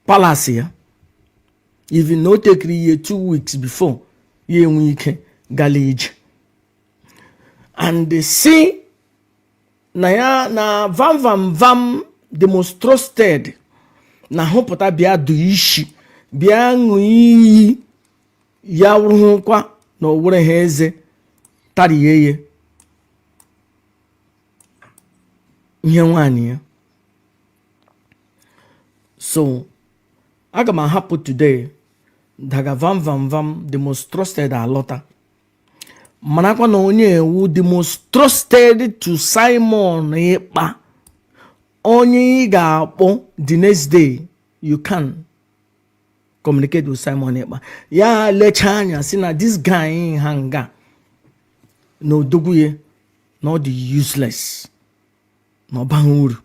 palasi ya. Even na o tekiri ihe 2 weeks before ya enwe ike gala ije. And si na ya na vam demonstrated na hụpụta bịa du ishi bịa ṅụ iyi ya wụrụkwa na o were ha eze tarie ya ihe nwaanyị ya. So aga m ahapụ today daga vam the most trusted alọta, marakwa na onye ewu the most trusted to Simon Ekpa, onye ị ga-akpọ the next day you can communicate with Simon Ekpa. Ya lecha anya si na this guy ha nga na odogwu ya na ọ dị useless, na ọbaghị uru,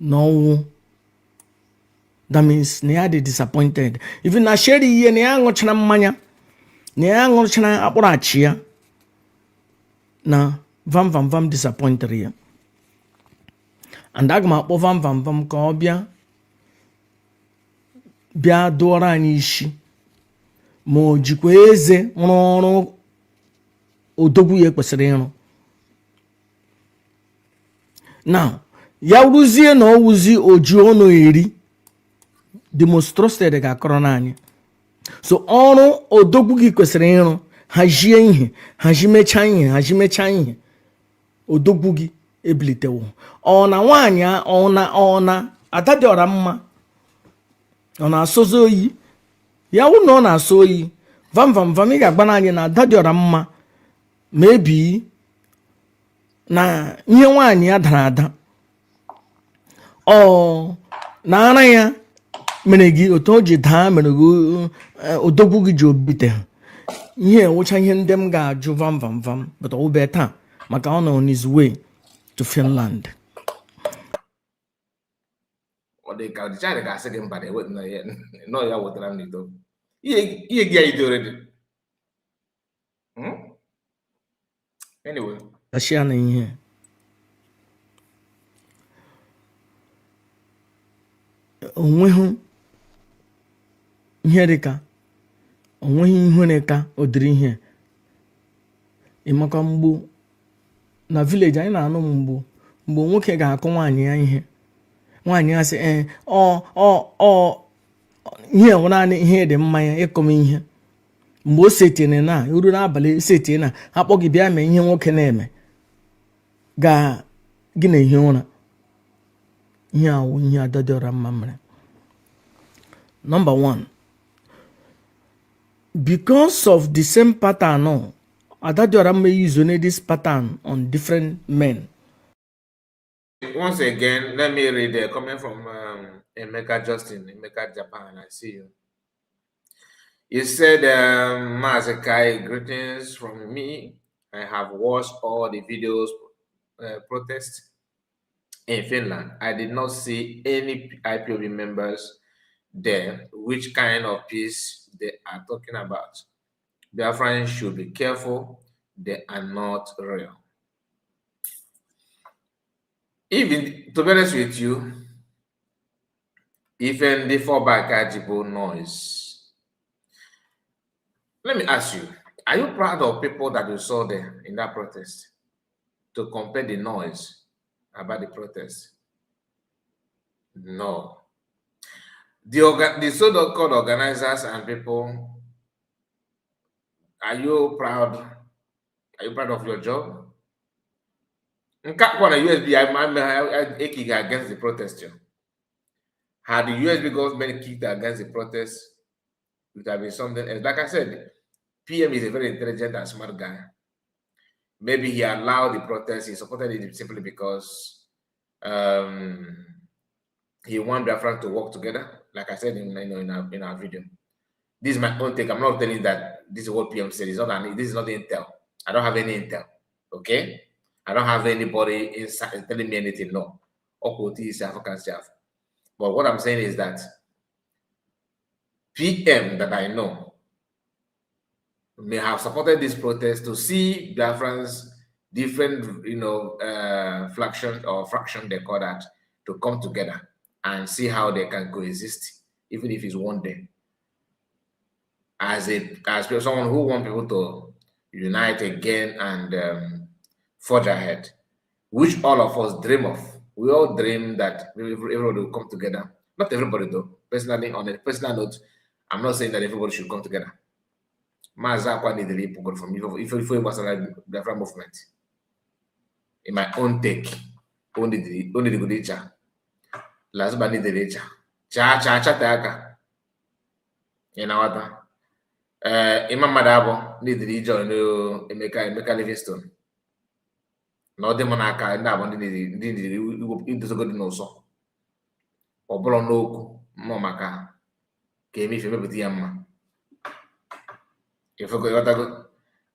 na ọnwụ. That means na ya dị disappointed. Even na sheri ihe na ya ṅụchara mmanya, na ya ṅụchara akpụrụachị ya, na vam disappointed ya. And aga m akpọ vam ka ọ bịa dụọrọ anyị isi ma o jikwa eze rụọ ọrụ odogwu ya kwesịrị ịrụ. Now ya wuzie na ọ wuzi oji ọnụ eri, the most trusted ga-akọrọ n'anyị. So ọrụ odogwu gị kwesịrị ịrụ, hazie ihe, hazimecha ihe, odogwu gị ebilitewo. Ọ na nwaanyị ọ na ada dị ọra mma, ọ na-asọzi oyi ya wụ na ọ na-asọ oyi vam ị ga-agba n'anyị na ada dị ọra mma, maybe na ihe nwaanyị ya dara ada, ọ na ara ya mere gị otu o ji daa, mere gị odogwu gị ji obite ha. Ihe enwecha ihe ndị m ga-ajụ vam but ọ bụ taa maka ọ nọ on his way to Finland. Ọ dị ka China ga-asị gị mba na eweta na ya nọ ya wetara m n'ito ihe gị anyị already. Anyway, Ashia na ihe onweghị ihe dịka onweghị ihere ka ụdịrị ihe. Ịmakwa mgbu na village anyị na-anụ mgbu nwoke ga-akụ nwaanyị ya ihe, nwaanyị ya sị ihe nwere naanị ihe dị mmanya ịkọm ihe. Mgbe o setịrị na uru n'abalị setịrị na akpọ gị bịa mee ihe nwoke na-eme ga gị na ihe ụra. Ihe awụ ihe ada dị ọra mma mere. Number 1, because of the same pattern, ada dị ọra mma use this pattern on different men. Once again, let me read a comment from Emeka Justin, Emeka Japan. I see you. You said, Mazi, greetings from me. I have watched all the videos protests in Finland. I did not see any IPOB members there. Which kind of peace they are talking about? Their friends should be careful. They are not real. Even, to be honest with you, even the fallback Ajibo noise. Let me ask you, are you proud of people that you saw there in that protest to compare the noise about the protest? No. The so-called organizers and people, are you proud? Are you proud of your job? Akwa na USB against the protest. Had the USB government kicked against the protest, it would have been something else. Like I said, PM is a very intelligent and smart guy. Maybe he allowed the protest, he supported it simply because he wanted Biafra to work together. Like I said in our video. This is my own take. I'm not telling you that this is what PM said. This is not intel. I don't have any intel. Okay? I don't have anybody inside telling me anything. No. But what I'm saying is that PM that I know may have supported this protest to see Biafrans different, faction or fraction they call that, to come together and see how they can coexist, even if it's one day. As someone who want people to unite again and forge ahead, which all of us dream of. We all dream that everybody will come together. Not everybody though. Personally, on a personal note, I'm not saying that everybody should come together. Mazi Akwa needed to go from if it was a Biafra movement. In my own take, only the good cha. Lasuba needed the cha. Cha taka. You know what? Imam Madabo needed to join Emeka Livingstone. Na ọ dị m n'aka ndị abụ ndị idozogodi n'ụsọ ọ bụrụ n'okwu mmụọ maka ka eme ife mepụta ya mma ịghọtago.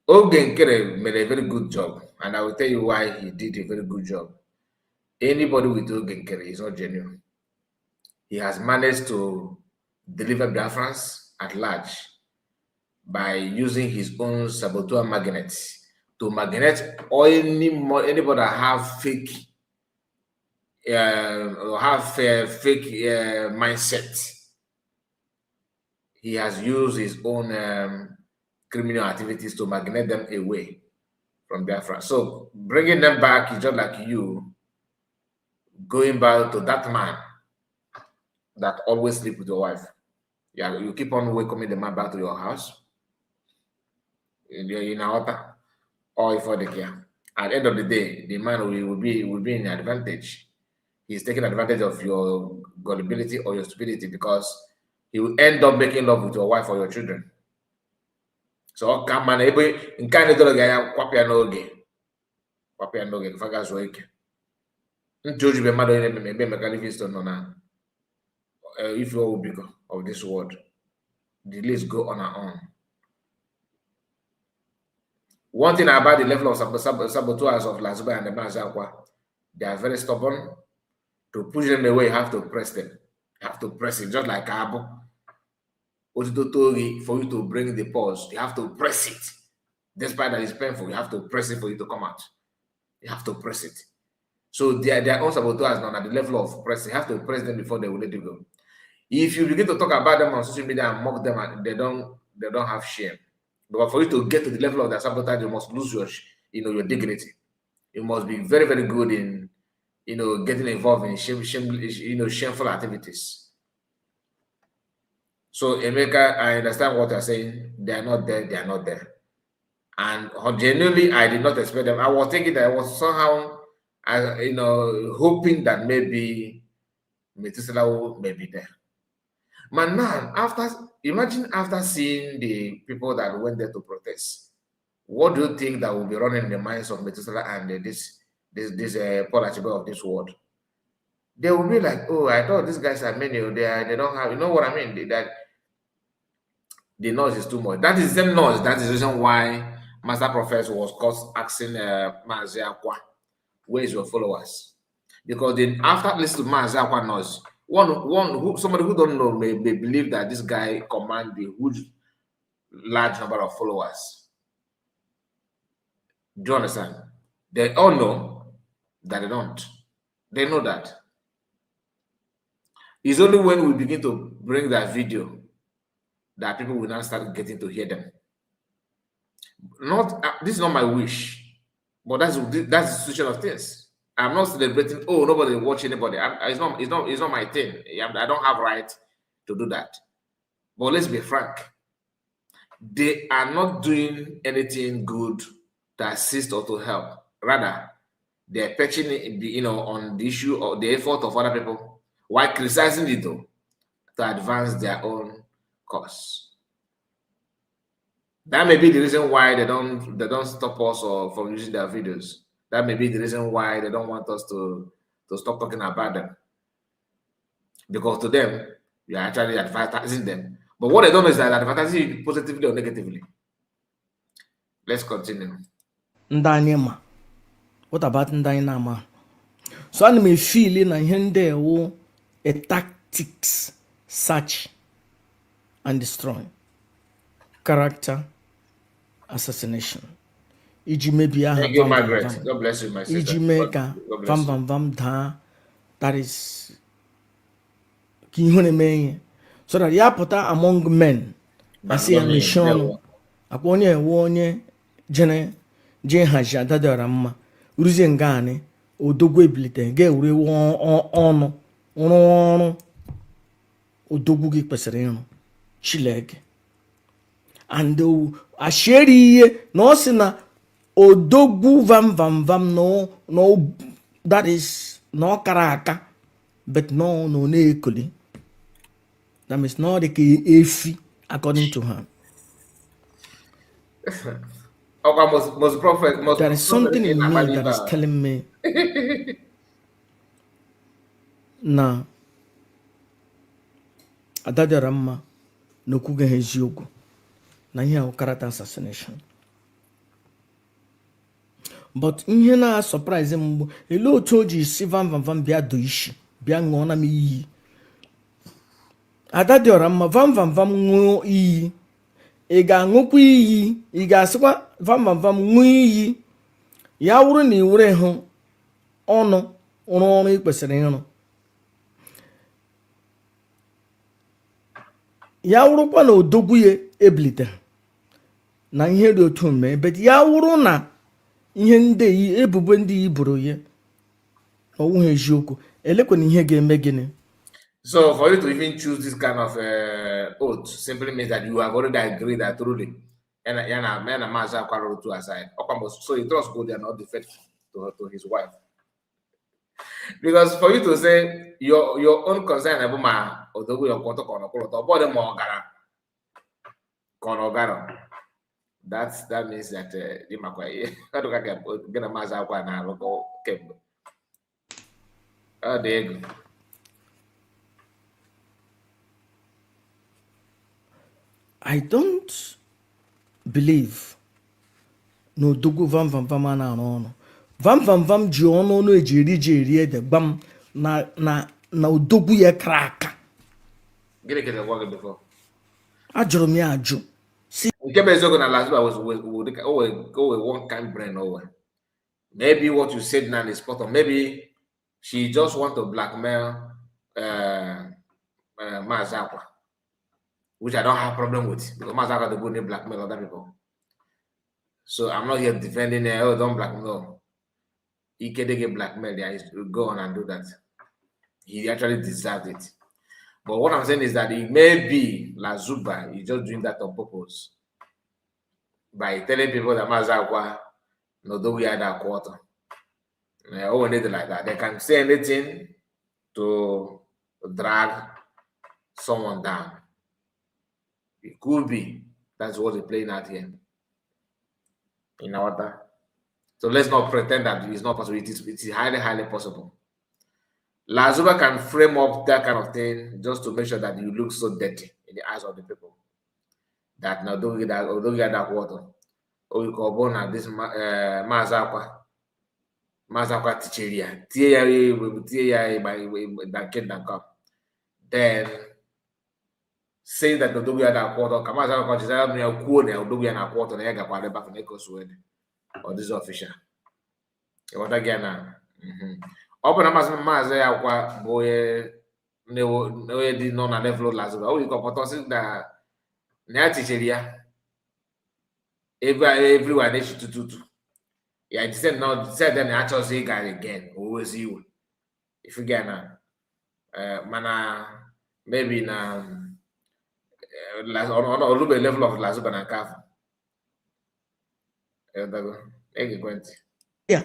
Oge Nkere made a very good job, and I will tell you why he did a very good job. Anybody with Oge Nkere is not genuine. He has managed to deliver Biafrans at large by using his own saboteur magnets to magnet anybody that have fake or have fake mindset. He has used his own criminal activities to magnet them away from Biafra. So bringing them back is just like you going back to that man that always sleep with your wife. Yeah, you keep on welcoming the man back to your house in Aota or for the care. At the end of the day, the man will be in advantage. He's taking advantage of your gullibility or your stupidity, because he will end up making love with your wife or your children. So come on, in kind of kwapia n'oge faga zuo ike. Ntoji be mmadụ onye ebe Emeka Livingstone nọ na if you will become of this world. The list go on and on. One thing about the level of saboteurs of Lasuba and the Mazi Akwa, they are very stubborn. To push them away, you have to press them. You have to press it, just like Abo. For you to bring the pause, you have to press it. Despite that it's painful, you have to press it for you to come out. You have to press it. So their own saboteurs now at the level of pressing. You have to press them before they will let you go. If you begin to talk about them on social media and mock them, and they don't have shame. But for you to get to the level of their sabotage, you must lose your dignity. You must be very, very good in getting involved in shameful activities. So Emeka, I understand what you're saying. They are not there. They are not there. And genuinely, I did not expect them. I was thinking that I was somehow, hoping that maybe Metisela may be there. Man, imagine after seeing the people that went there to protest, what do you think that will be running in the minds of Metisela and this Paul Achebe of this world? They will be like, oh, I thought these guys are many. They don't have, you know what I mean? That the noise is too much. That is the noise. That is the reason why Master Professor was asking Mazi Akwa, where is your followers? Because then after listening to Mazi Akwa noise, somebody who don't know may believe that this guy command a huge, large number of followers. Do you understand? They all know that they don't. They know that. It's only when we begin to bring that video that people will now start getting to hear them. This is not my wish, but that's the situation of things. I'm not celebrating. Oh, nobody watch anybody. It's not my thing. I don't have right to do that. But let's be frank. They are not doing anything good to assist or to help. Rather, they're patching on the issue or the effort of other people, while criticizing it though, to advance their own cause. That may be the reason why they don't stop us from using their videos. That may be the reason why they don't want us to stop talking about them. Because to them, we are actually advertising them. But what they don't know is that advertising positively or negatively. Let's continue. Ndanima. What about Ndainama? So ana m feel na ihe ndị ewu a tactics search and destroy, character assassination, iji mebie aha Thank you, vam vam Margaret. vam, God bless you, my sister. iji mee ka God vam bless you. vam vam daa. That is ka ihu na-eme ihe so that ya pụta among men asị ya mechie ọnụ akwa onye ewe onye jee hazi Ada dị ọra mma ruzie nga anị odogwu ebilite ga-ewere ọnụ rụọ ọrụ odogwu gị kwesịrị ịrụ chileke and ashieri ihe na ọ sị na odogwu vam vam vam no that is na ọ kara aka but no na-ekoli. That means not the efi according to her. Okay, most prophet, most There is something in me that is telling me na Ada dị ọra mma na okwughị eziokwu na ihe ahụ character assassination. But ihe na-surprise m bụ ele otu o ji si vam vam vam bịa do isi bịa ṅụọ na m iyi. Ada dị ọra mma vam vam vam ṅụọ iyi, ị ga-aṅụkwa iyi, ị ga-asịkwa vam vam vam ṅụọ iyi ya wụrụ na ị were hụ ọnụ rụọ ọrụ ị kwesịrị ịrụ, ya wụrụkwa na odogwu ya ebilitere na ihe dị otu mee, but ya wụrụ na ihe ndị ebubo ndị yi boro ya na ọwụghị eziokwu, elekwana ihe ga-eme gịnị. So for you to even choose this kind of oath simply means that you have already agreed that truly and Mazi Akwa wrote to aside. So he does go there not defend to his wife. Because for you to say your own concern about my odogo your koto kono more that means that the Makwa I don't get a Mazi Akwa na local kembo. Oh, there you go. I don't believe na odogwu vam vam vam a na-arụ ọnụ. Vam vam vam ji ọnụ eji eri ede gbam na odogwu ya kara aka. Ajụrụ m ya ajụ. Nke bụ eziokwu na Lasuba was one kind brain over. Maybe what you said now is spot on. Maybe she just want to blackmail Mazi Akwa, which I don't have a problem with because Mazi Akwa the good name blackmail other people. So I'm not here defending oh don't blackmail. He can get blackmail, yeah, go on and do that. He actually deserved it. But what I'm saying is that it may be Lasuba is just doing that on purpose by telling people that Mazi Akwa no do we had a quarter. Oh, anything like that. They can say anything to drag someone down. It could be that's what they're playing out here in order. So let's not pretend that it's not possible. It is highly, highly possible. Lasuba can frame up that kind of thing just to make sure that you look so dirty in the eyes of the people. That now don't get that water. Or you call born this Mazi Akwa teacher then saying that the Dogia that quarter, Mazi Akwa is a Dogia and a quarter, and I got back in Echo Sweden. Or this is official. What again? Open a Mazi Akwa boy no did not have level Lasuba. Oh, you got potential that Naticheria everywhere they should do. Yeah, it said no, said then actually say guy again. Always you. If you get mana maybe na on a little bit level of Lasuba and Kaf. Yeah.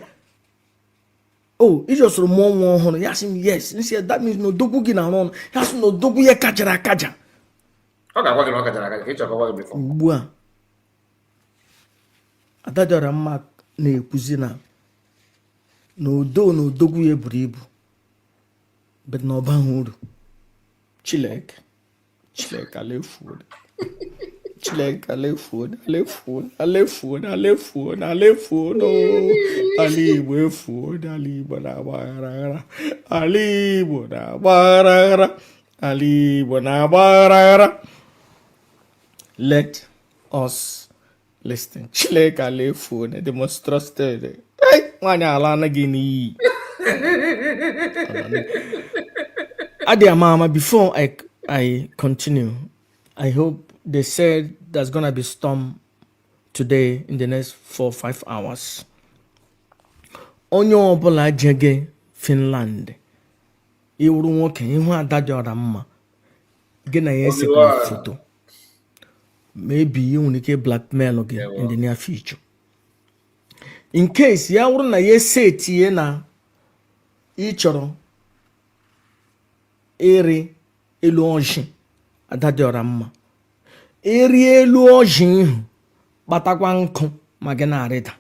Oh, it just more one. Yes, yes. That means no dogu gina on. Has no dogu ye kajara kaja. Okay, what can I get before? Bua. Ada dị ọra mma na-ekwuzi na odogwu ya buru ibu but na ọba uru Chileke alefu Chilek, Alefun, Alefun, Alefun, Alefun, Alefun, oh, Ali, Wefun, Ali, Bonabara, Ali, Bonabara, Ali, Bonabara. Let us listen. Chilek, Alefun, the most trusted. Hey, Manya Gini. Adia Mama, before I continue, I hope they said there's gonna be storm today in the next 4 or 5 hours. Onye ọbụla jege Finland, iwuru nwoke ihu ada dị ọra mma, gị na ya esekọrọ foto, maybe you nwere ike blackmail gị in the near future. In case ya wuru na ya esetie na ị chọrọ iri elu ọjị ada dị ọra mma, iri elu ọjị ihu kpatakwa nkụ ma gị na-arịda.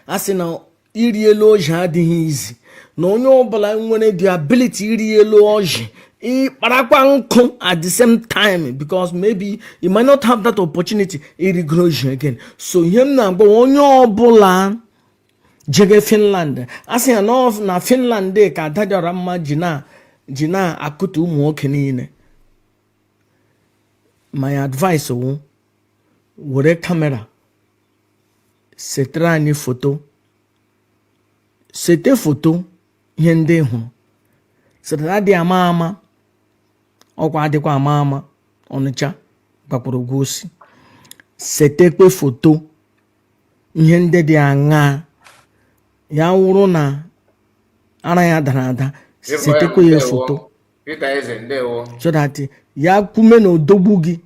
A sị na iri elu ọjị adịghị izi, na onye ọbụla nwere the ability iri elu ọjị ịkparakwa nkụ at the same time, because maybe you might not have that opportunity irigoro ọjị again. So ihe m na-agba onye ọbụla jege Finland, a sị na Finland ka ada dị ọra mma ji na-akụta ụmụ nwoke niile. My advice wụ were kamera setere anyị foto, sete foto ihe ndị hụrụ, sete adị ama ama, ọkwa adịkwa ama ama, Ọnịcha gbakwara ụgwọ osi, setekwe foto ihe ndị dị aṅa, ya wụrụ na ara ya dara ada, setekwe ya foto so that ya kwume na odogbu gị.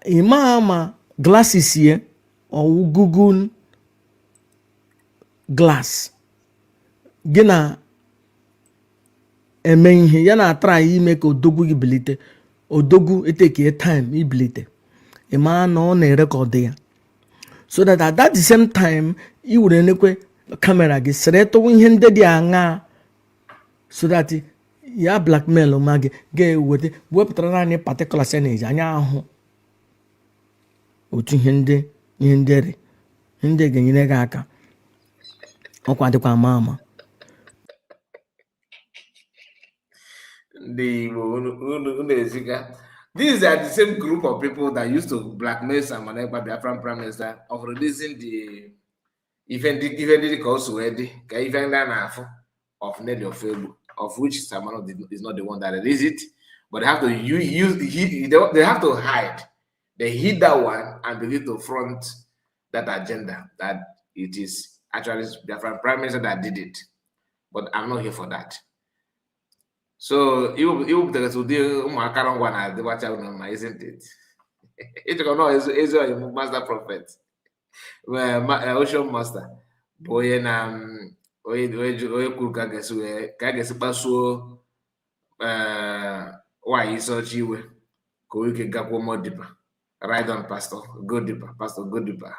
Ima ama glasses ye or Google glass gina eme ihe ya na try ime ka odogwu gị belite, odogwu eteke time ibilite, ima na ọ na-record ya, so that at that the same time i were nekwe kamera gị sere tụwa ihe ndị dị aṅa, so that ya blackmail ma gị ga-eweta wepụtara anyị particular percentage anya ahụ otu ihe ndị ga-enyere gị aka, ọkwa dịkwa ama ama. These are the same group of people that used to blackmail Simon Ekpa, Biafran Prime Minister, of releasing the event of Nelly of Facebook, of which Simon is not the one that released it, but they have to they have to hide. They hid that one and begin to front that agenda that it is actually the Prime Minister that did it. But I'm not here for that. So you the isn't it? It's a master prophet. Ocean master. Boy na why is so chiwe ko we can go more deeper. Right on, Pastor. Go deeper, Pastor. Go deeper.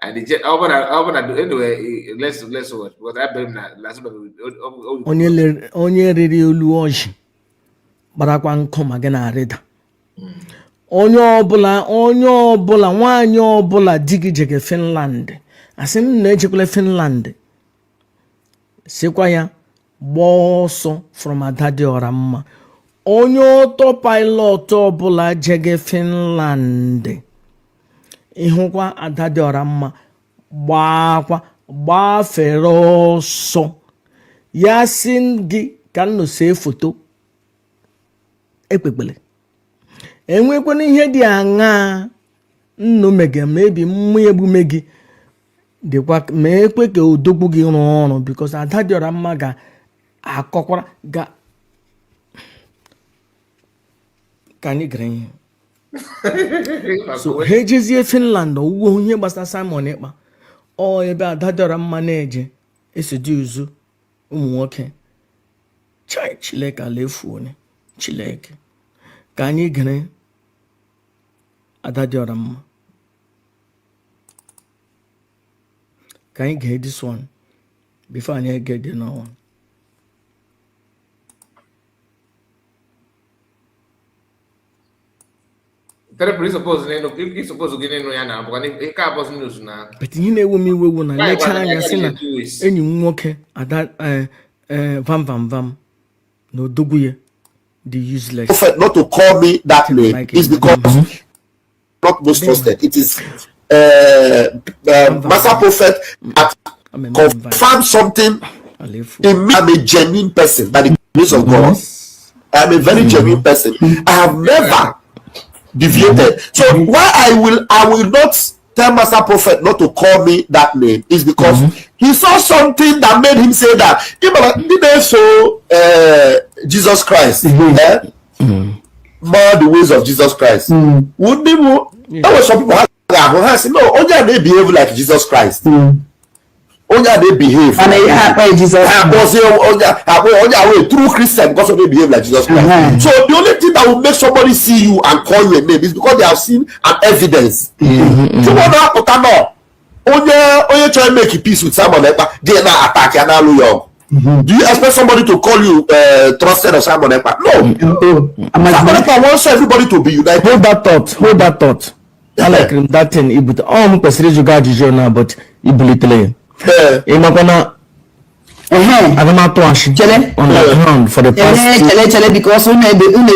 And anyway, let's watch. What happened last onye riri olu ọjị gbarakwa nkụ ma gị na-arịda. Onye ọbụla nwaanyị ọbụla di gị jege Finland, asị m na-ejekwala Finland, sikwa ya gbaa ọsọ from ada dị ọra mma. Onye ọtọ pilot ọbụla jege Finland, ịhụkwa ada dị ọra mma, gbafere ọsọ, ya sị gị ka nno see foto ekpekpele. Enwekwana ihe dị aṅa nno mege, maybe mmụ egbume gị dịkwa, ma ekwe ka odogwu gị rụọ ọrụ, because ada dị ọra mma ga-akọkwara ka anyị gara ihe. So ha ejezie Finland, owuwe ihe gbasara Simon Ekpa, ọ ebe ada dị ọra mma na-eje eseduzu ụmụ nwoke. Chineke alefu onye Chineke, ka anyị gara ada dị ọra mma, ka anyị gaa this one before anyị get the no one. Therefore, you suppose you suppose to get in now, but if car was news now. But you know when we were na Why lecture what ya I say na gotta do is enyi nwoke ada vam no doguye the useless prophet not to call me that name like is because not most trusted. It is master prophet that confirm something in me. I'm a genuine person by the grace of God. I'm a very genuine person. I have never deviated. So why I will not tell master prophet not to call me that name is because he saw something that made him say that. Did they show Jesus Christ? More the ways of Jesus Christ. Would be more? That was some people have said, no, only they behave like Jesus Christ. Only they behave. And they Jesus. Only true Christian because they behave like Jesus Christ. So the only thing that will make somebody see you and call you a name is because they have seen an evidence. You want to put on only try to make peace with someone like that. They now attack you now, Lord. Do you expect somebody to call you trusted or Simon Ekpa? No. Simon Ekpa wants everybody to be united. Hold that thought. I like that thing. But you got now, but you I don't know to ask Chele on the ground for the past. Chele because we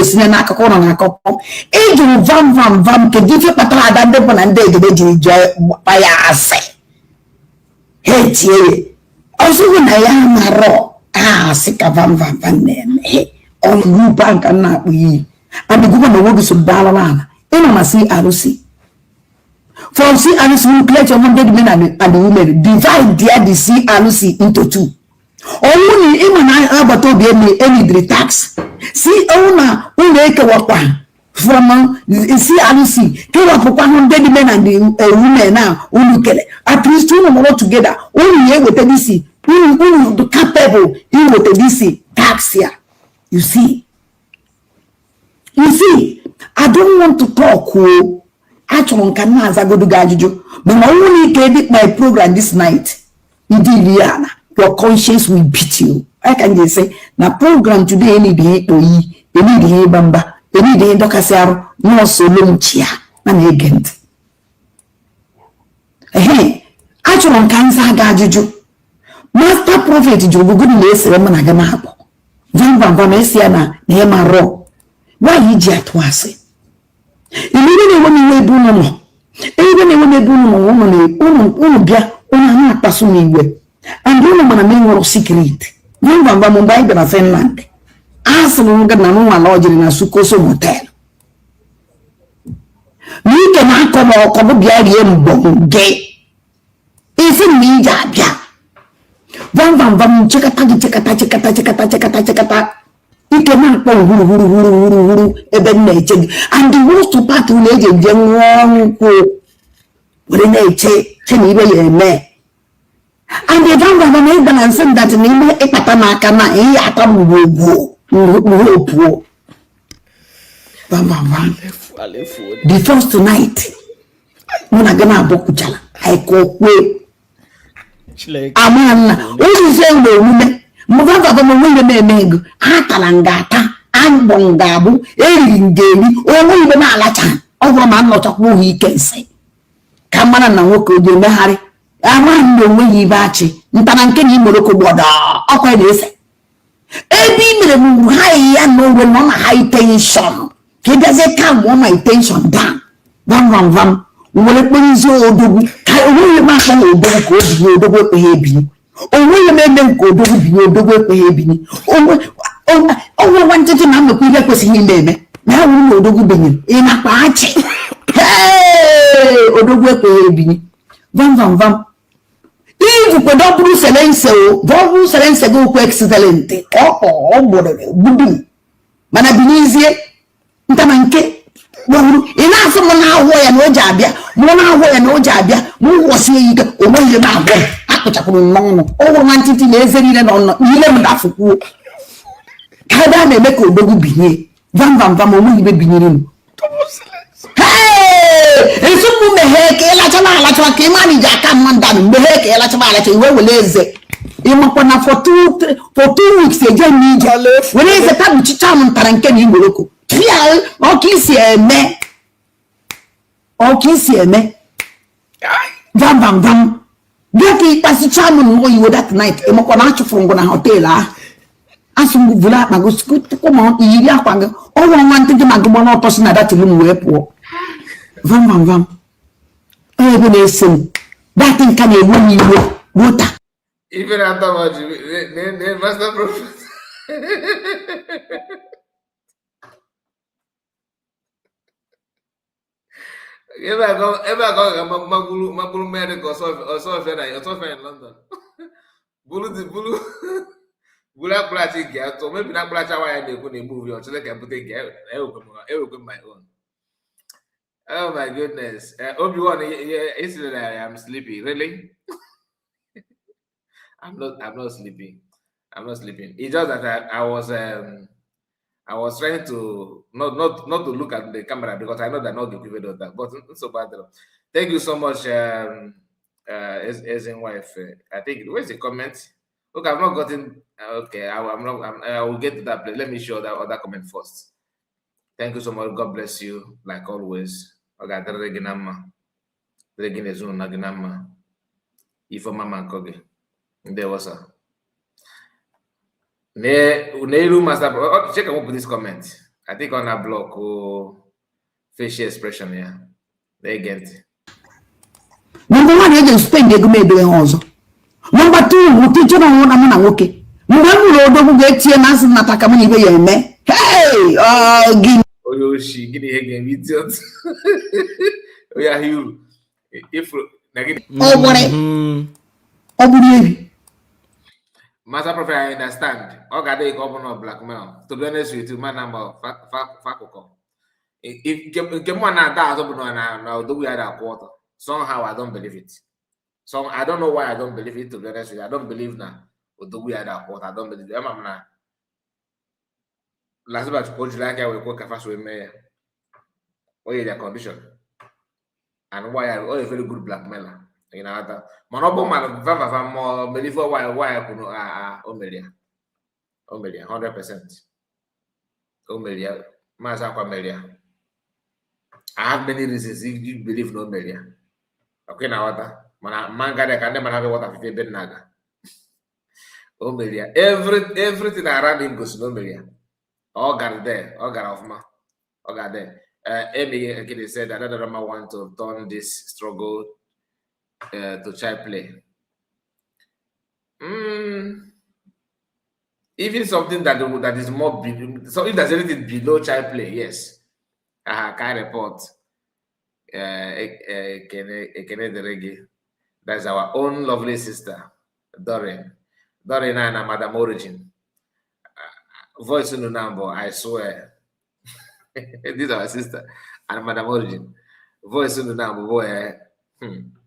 see na akoko na akoko. Eju vam ke dife patala da de bonande de joy pa ya ase. Hey tie. Also na ya maro. Sika vam ne. On you bank na we. And the government will so balana. Ina masi arusi. From C and C, we pledge 100 men and the women. Divide the C and C into two. Only him and I have to be any tax. See, owner, who make a walk from C and C. Came up 100 men and the women now. Who look at it. At least two more together. Only here with the DC. Who capable here with the DC tax here. You see, I don't want to talk. Actually, can I go to Gajuju? But I only edit my program this night. Indeed, your conscience will beat you. I can just say, now program today, any day to ye, any day bamba, any day docasaro, no so long chia, and agent. Hey, actually, can I Gajuju? Master prophet, you will go to the Seremanagamapo. Van Messiana, Nema Ro. Why you jet was it? Even when you were born, even when you born, woman, una passumi we. And you know, man, a secret. No one by Mumbai than a Finland. Ask no one lodging in a Sukoso motel. You cannot come or come be a gay. Isn't me, Jabia? Vam, check a you cannot go even nature. And the worst part of nature, young when nature can even me. And they don't have an evidence that name a patamacana, a atom will go. The first night, when I gonna book I go away. Aman, what is the woman? Muvanga kama mwile mengu atalangata ambongabu elingeni omwibe na alacha ogro man no takwu hikense kamana na nwoke ojeme hari amando mwe bachi ntana nke ni moroko boda okwa na-ese ebi mere mu high ya no we no high tension ke does calm on my tension down vam wole kwenzi odogwu ka onwe ma ka odogwu ko obi odogwu ko hebi onwe me ko odogwu bi odogwu ko hebi onwe wanted to na mekwu ile kwesighị ime na wu odogwu benye ina pa achi odogwu ko hebi vam if ko do buru selense o do selense go ko excellent o gboro budu mana binizie ntama nke wuru ina aso mo na awo ya no jabia mo na awo ya no jabia mo wosi yi ka o mo ile na awo akụchapụrụ nnọọ o wuru nwantiti na ezeri ile no ile m dafuku kada na eme ka odogwu binye vam o mo ibe binyere m eso mu mehe ka ila chama ka imani ja ka manda mehe ka ila chama iwe weleze imakwa na for 2 weeks eje ni je weleze tabu chicha m ntara nke ni igboroko ya o ki si eme Okay, see me. Vam vam vam. Gaki pasi chairman wo you that night. Emo kona chufungo na hotel asum vula mago skut ko mo yiri akwanga. O won wan tigi mago no to na that room we po. Vam vam vam. Eh be na sim. That thing can e won you water. Even afterwards, they must have prophet. Ever go, Magulu medic or so in London. Bulu, Bula Platic, so maybe not Placha why they couldn't move you, so they can put it my own. Oh my goodness. Obi-Wan, yesterday I am sleepy. Really? I'm not sleeping. I'm not sleeping. It's just that I was trying to not to look at the camera because I know that not the people of that, but it's so bad. Thank you so much, as in wife. I think where's the comment? Look, I've not gotten. Okay, I will get to that place. Let me show that other comment first. Thank you so much. God bless you, like always. Okay, Reginama, Reginezun Naginama, Ifo Mama Koge. There was a. Neiru master. Check out this comment. I think on a block or facial expression here. They get it. Number one, you spend the gume doing also. Number two, we teach you on one okay. Number one, get here na nataka mani be yeme. Hey, give. Oh, she give the again idiot. Oh yeah, you. If Oh, what? Master Prophet, I understand. Okay, they come on blackmail. To be honest with you, my number Fakoko. If Kemon that open now, do we had a quarter? Somehow I don't believe it. So I don't know why I don't believe it. To be honest with you, I don't believe now. Do we had a quarter? I don't believe it. I'm not. Lasuba to coach like I will go fast with me. Oh, yeah, their condition. And why I a very good blackmailer. You know that. Monobo man, Vava more believe why I could Omelia. 100%. Omelia. Maza Aquamelia. I have many reasons if you believe no Omelia. Okay, now what? Manga they can never have water if you naga. Omelia. Everything around him goes to Omelia. All got there, all got off ma. All got there. Amy again said that another Rama want to turn this struggle to child play. Even something that is more so if there's anything below child play, yes. Can report. That's our own lovely sister, Doreen. Doreen and Madam Origin. Voice in the number, I swear. This is our sister and Madam Origin. Voice in the number, boy.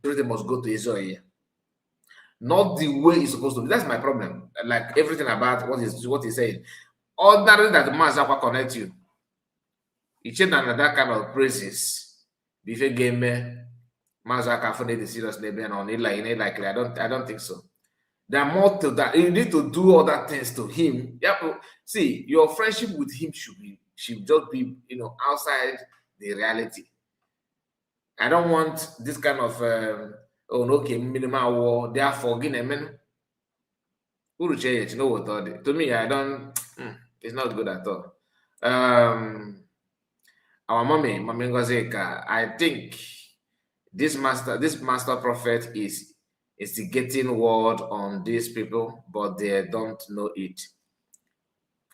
Everything must go to Israel. Not the way it's supposed to be. That's my problem. Like everything about what he's saying. Ordinary that the Mazi connect you. You change another kind of praises. Before game Mazi for the serious name on it like I don't think so. There are more to that. You need to do other things to him. Yeah, see, your friendship with him should just be outside the reality. I don't want this kind of okay, minimal war, therefore to me, I don't it's not good at all. Our mommy Ngozeka, I think this master prophet is instigating word on these people, but they don't know it.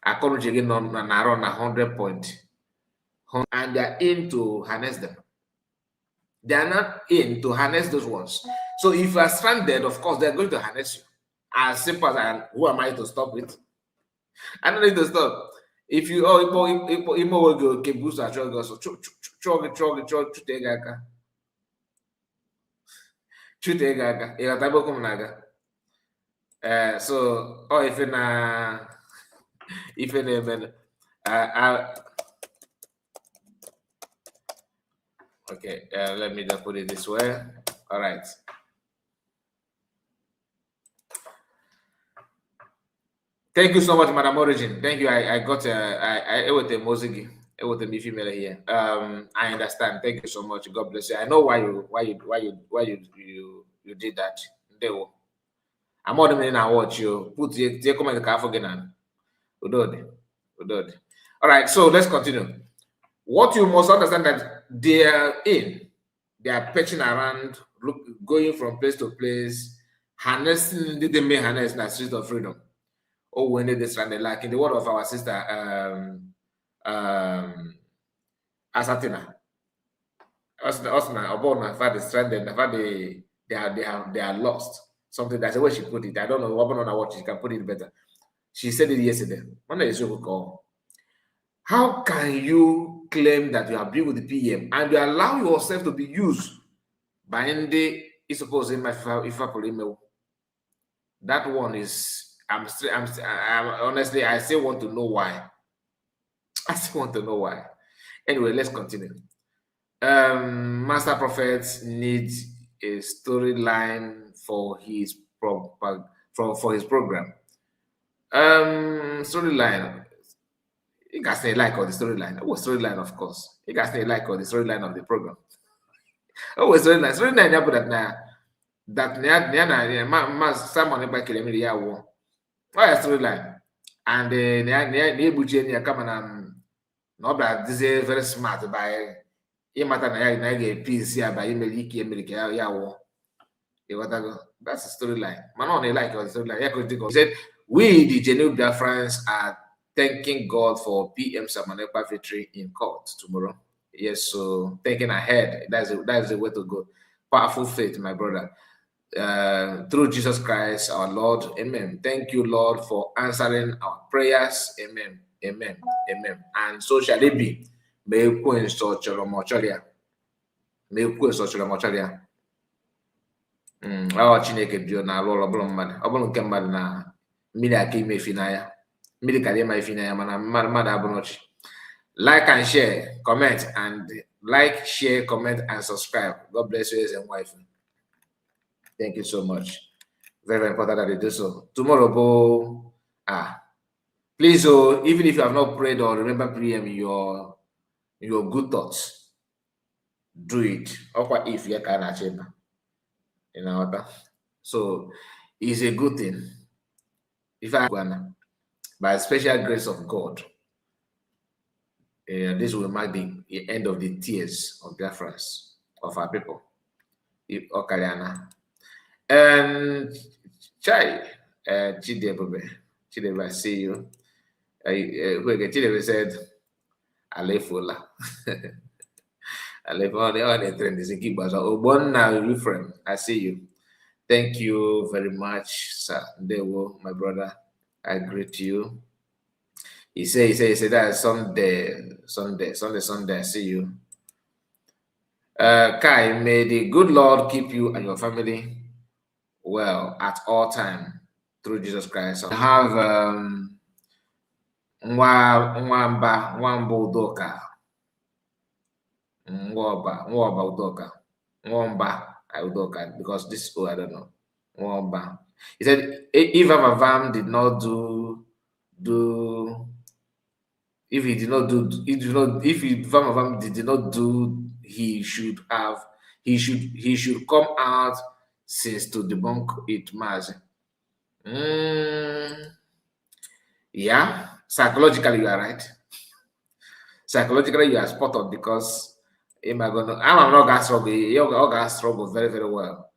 According to again on 100 point, and they're in to harness them. They are not in to harness those ones. So if you are stranded, of course, they're going to harness you. As simple as who am I to stop it? I don't need to stop. If you will go keep boost at so so okay, let me just put it this way. All right. Thank you so much, Madam Origin. Thank you. I got I with the Mozigi. with the female here. I understand. Thank you so much. God bless you. I know why you did that. I'm more than I watch you. Put your comment the car for again. Udode. All right, so let's continue. What you must understand that they are perching around, going from place to place, harnessing the main harness in the street of freedom. Oh, when they stranded, like in the word of our sister Asatina. Osna, about my father stranded, my father they are lost. Something that's the way she put it. I don't know what she can put it better. She said it yesterday. How can you claim that you have been with the PM and you allow yourself to be used by any suppose in my if that one is I'm honestly I still want to know why. I still want to know why. Anyway, let's continue. Master Prophet needs a storyline for his for his program. Storyline. You guys say like all the storyline. Oh, storyline, of course. You guys say like all the storyline of the program. Oh, storyline. Storyline ya that na someone by kilometer ya wo. Oh, yeah, storyline. And na ebuchi ni kama na obra this is very smart by mata na ya ga piece ya by ike ya wo. That's the storyline. Man on like all the storyline. He said we the genuine Biafrans are thanking God for PM Samanekpa victory in court tomorrow. Yes, so thinking ahead, that's the way to go. Powerful faith, my brother. Through Jesus Christ, our Lord. Amen. Thank you, Lord, for answering our prayers. Amen. Amen. Amen. And so shall it be. May you in social mortuaria. May you in social mortuaria. Chineke dio na alụ ọrụ ọbụrụ mmadụ. Ọ bụrụ nke mmadụ na mmiri aka ime efi na ya. Mmiri ka dị ma efi na ya mana mmadụ abụrụ ọchị. Like and share, comment, and like, share, comment, and subscribe. God bless you as and wife. Thank you so much. Very, very important that you do so. Tomorrow, please, even if you have not prayed or remember PM in your good thoughts, do it. Akwa if you can achieve, you know. So it's a good thing. If I by special grace of God. This will mark the end of the tears of Biafrans, of our people. Okariana. And Chai, Chidebe, I see you. Chidebe said, Alefola. Alefola, the trend is a keep us. Obonna Ephraim, I see you. Thank you very much, sir. Dewo, my brother. I greet you. He said that Sunday, I see you. Kai, may the good Lord keep you and your family well at all time through Jesus Christ. I have Nwamba Udoka. Nwamba Udoka, because this, I don't know. Nwamba. He said, if Avavam did not if he did not do, if Avavam did not do, he should come out since to debunk it, Mazi. Yeah, psychologically you are right. Psychologically you are spot on, because I'm not gonna struggle. You're gonna struggle very, very well.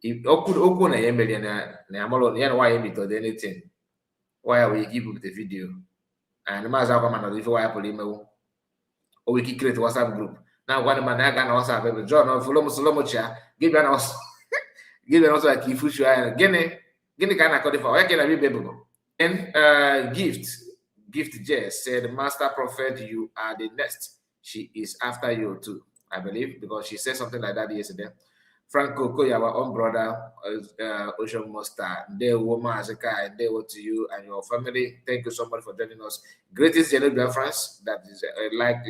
If Oku na Emily na why anything. Why are we give the video? And the Mazi Akwa man if why email. Or we can create a WhatsApp group. Now one man I got WhatsApp. John, follow Musolomocha. Give an also. Give an also a key future. Gene can I call it for? Where can I be baby? And Gift J said, Master Prophet, you are the next. She is after you too, I believe, because she said something like that yesterday. Franco Koya, our own brother, Ocean Monster, they woman as a guy, they were to you and your family. Thank you so much for joining us. Greatest General France, that is like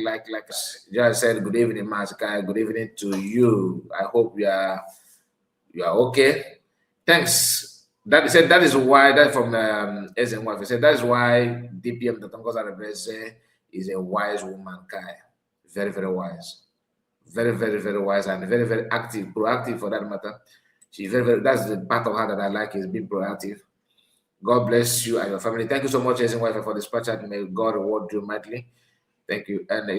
just said, good evening, Masaka. Good evening to you. I hope you are okay. Thanks. That is why that from SNY said that is why DPM the Tongoza represent is a wise woman, Kai. Very, very wise. Very, very, very wise and very, very active, proactive for that matter. She's very, very, that's the part of her that I like, is being proactive. God bless you and your family. Thank you so much, Jason Wife, for this chat. May God reward you mightily. Thank you. And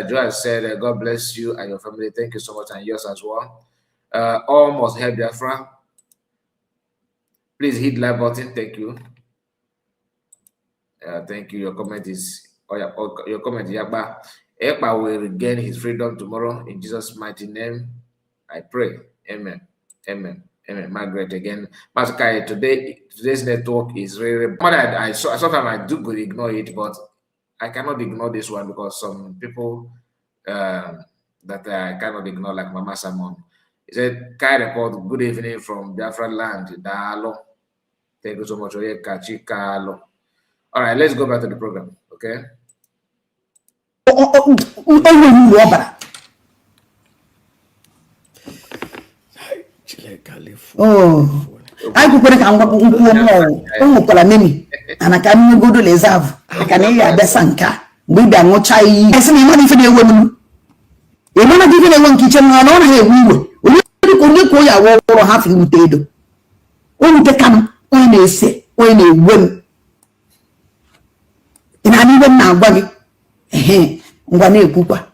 Joel said, God bless you and your family. Thank you so much, and yours as well. All must help Biafra. Please hit like button. Thank you. Thank you. Your comment is, your comment, Yakba. Ekpa will regain his freedom tomorrow in Jesus' mighty name. I pray. Amen. Amen. Amen. Margaret again. Pastor Kai, today's network is really. Sometimes I do good ignore it, but I cannot ignore this one because some people that I cannot ignore, like Mama Samon. He said, Kai report, good evening from Biafra land, Dalo. Thank you so much. All right, let's go back to the program, okay? I could put a mimi and I can't go to Lezav. I can hear the Sanka. We don't know chai. I send money for the woman. You're not giving a one kitchen alone here. We will go half you did. When they come, when they say, when they win. And I even now, buddy. Ngwane kupa.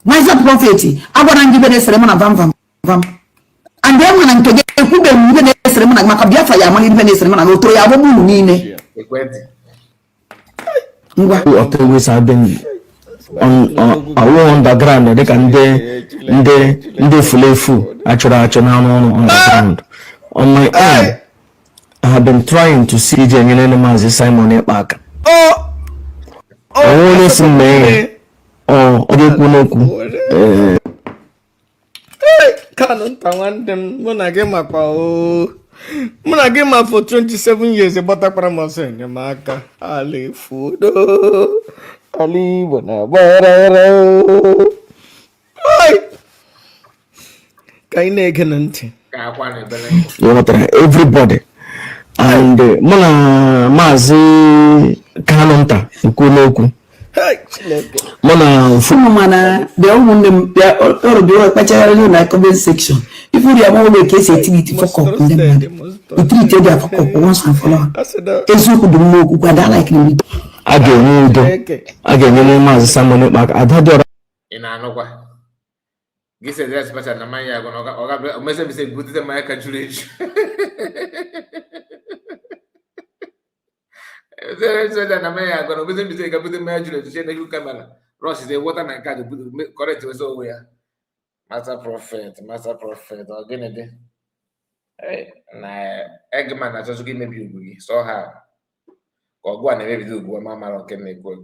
Mazi prophet, abona ngibe ne seremona vam. And then when I'm to get kube ngibe ne seremona makabia fa ya mani ne seremona no to ya bo mu ni ne. Ngwa always have been on underground. They can they full actually on the ground. On my own, I have been trying to see genuine Mazi Simon back. Listen, man. When I came up for 27 years, about a promotion, the marker, Ali food, Ali, everybody. And Mazi Kanonta, Ukunoku. Mona Fumana, the old them, they are like comment section. If we have all the case activity for coping them, we treated their for once and for all. As you could know, but I like me. Again, Mazi someone back. I thought in Anogua. This is the special Namaya or message say, put the my calculation. Ross is the water and can correct us over here. Master Prophet, or Kennedy. Hey, Eggman, I just give me beauty. So how? Or go and maybe do go, Mamma, can make work.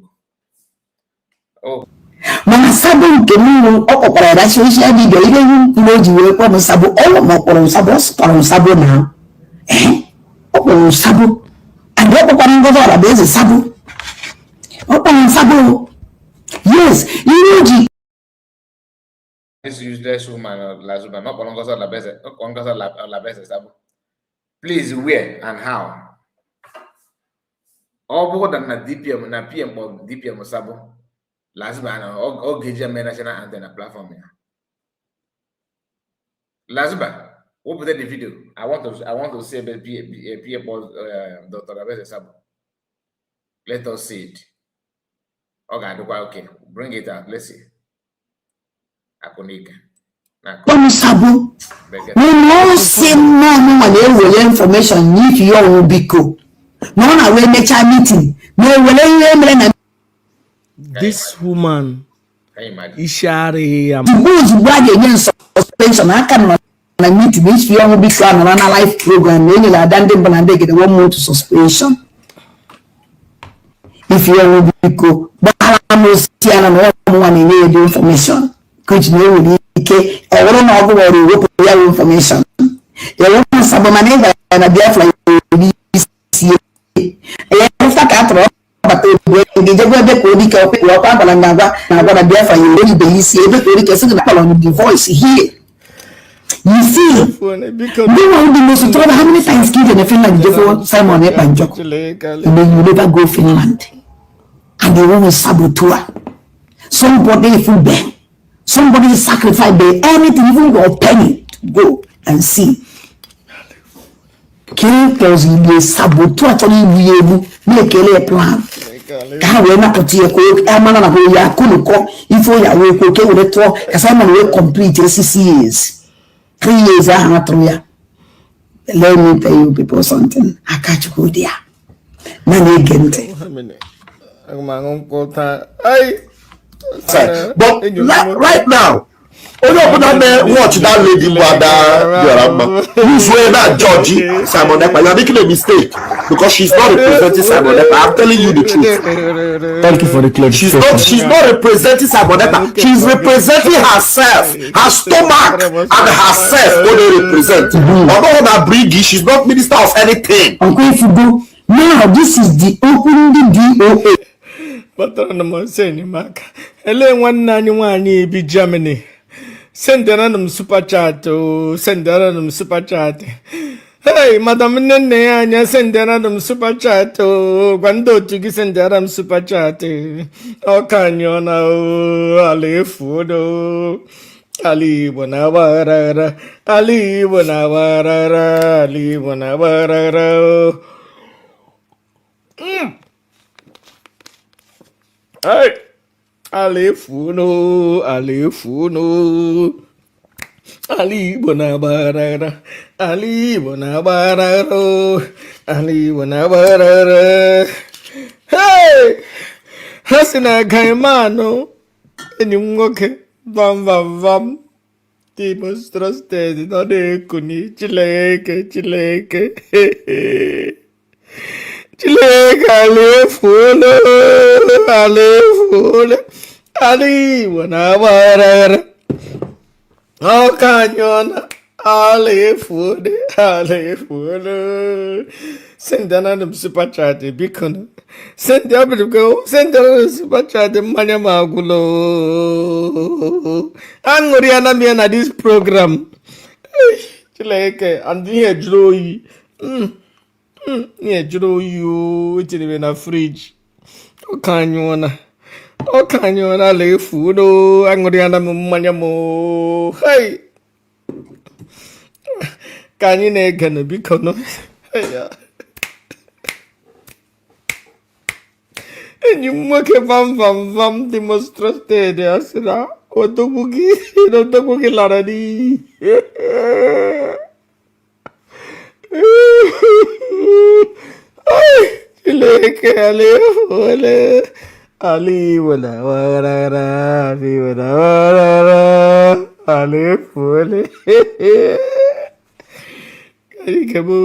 Oh. Mama Sabu Kemu opera social media even know you will Sabu all more Sabu now. Oh Sabu and what go for a base Sabu. Open Sabu. Yes, you know this useless woman Lasuba, not Colongosa la best Sabu. Please, where and how? All more than a DPM and a PM or DPM Sabu. Lasuba or Gija national antenna platform here. Lasuba, open the video. I want to see a PM Dr. Abese Sabu. Let us see it. Okay, bring it out. Let's see. Akonika. Sabu. We know same no information if you will be cool. No one will make a meeting. No will this woman is sharing. Suspension. I cannot meet this. You will be trying to run a live program. When you are done, they get 1 month suspension. If you will be cool, but I am not one in the information. Could you know I don't know what you will information. You want some money and a dear fly. But the voice here. You see, no one knows how many times given a Finland before Simon and Joko. And then you never go Finland. and they want to saboteur. Somebody if you beg, somebody sacrifice them, anything, even your penny to go and see. Killing thousand years saboteur actually make a plan. Kawe na kotie ko amana na ko ya kunuko ifo ya we ko ke we to kasama we complete 6 years 3 years ahana troya. Let me tell you people something. Akachu ko dia na ne gente but right now watch that lady who's wearing that Georgie Simon Ekpa. You're making a mistake because she's not representing Simon Ekpa. I'm telling you the truth. Thank you for the clarification. She's not representing Simon Ekpa. She's representing herself, her stomach, and herself. What they represent. Although on her brigi, she's not minister of anything. Uncle, if you go now, this is the opening DOA. But I'm saying, Mark, Ele one be Germany. Send them super chat to send them super chat. Hey, Madam Nene, send them super chat to Guando to send them super chat. Oh, can you know? Ali Fudo. Ali Bonavara, Ali Bonavara, Ali Bonavara. Hey, Alifuno, Alifuno, Ali Bonabara, Ali Bonabara, Ali Bonabara. Hey, Hasina Gaimano, and you okay, Vam Vam Vam. Timos trusted, not a kuni, chileke, chileke. Chileke, Alifuno, Alifuno, Ali Bonabara. Oh, canyon, Alifuno, Alifuno. Send them super chat, beacon. Send them to go, send them super chat, Manyamagulo. Angoriana Miana, this program. Chileke, and here, Joey. Yeah, Joe, you it's in a fridge. Oh, can you wanna lay food? Oh, I'm going to Manyamo. Hey, can you make a beacon? And you make a vam, the most trusted. I said, what the boogie? Don't the boogie, Larady. Chileke, Ali Bonavara, Ali Bonavara, Ali Fule. Kabu.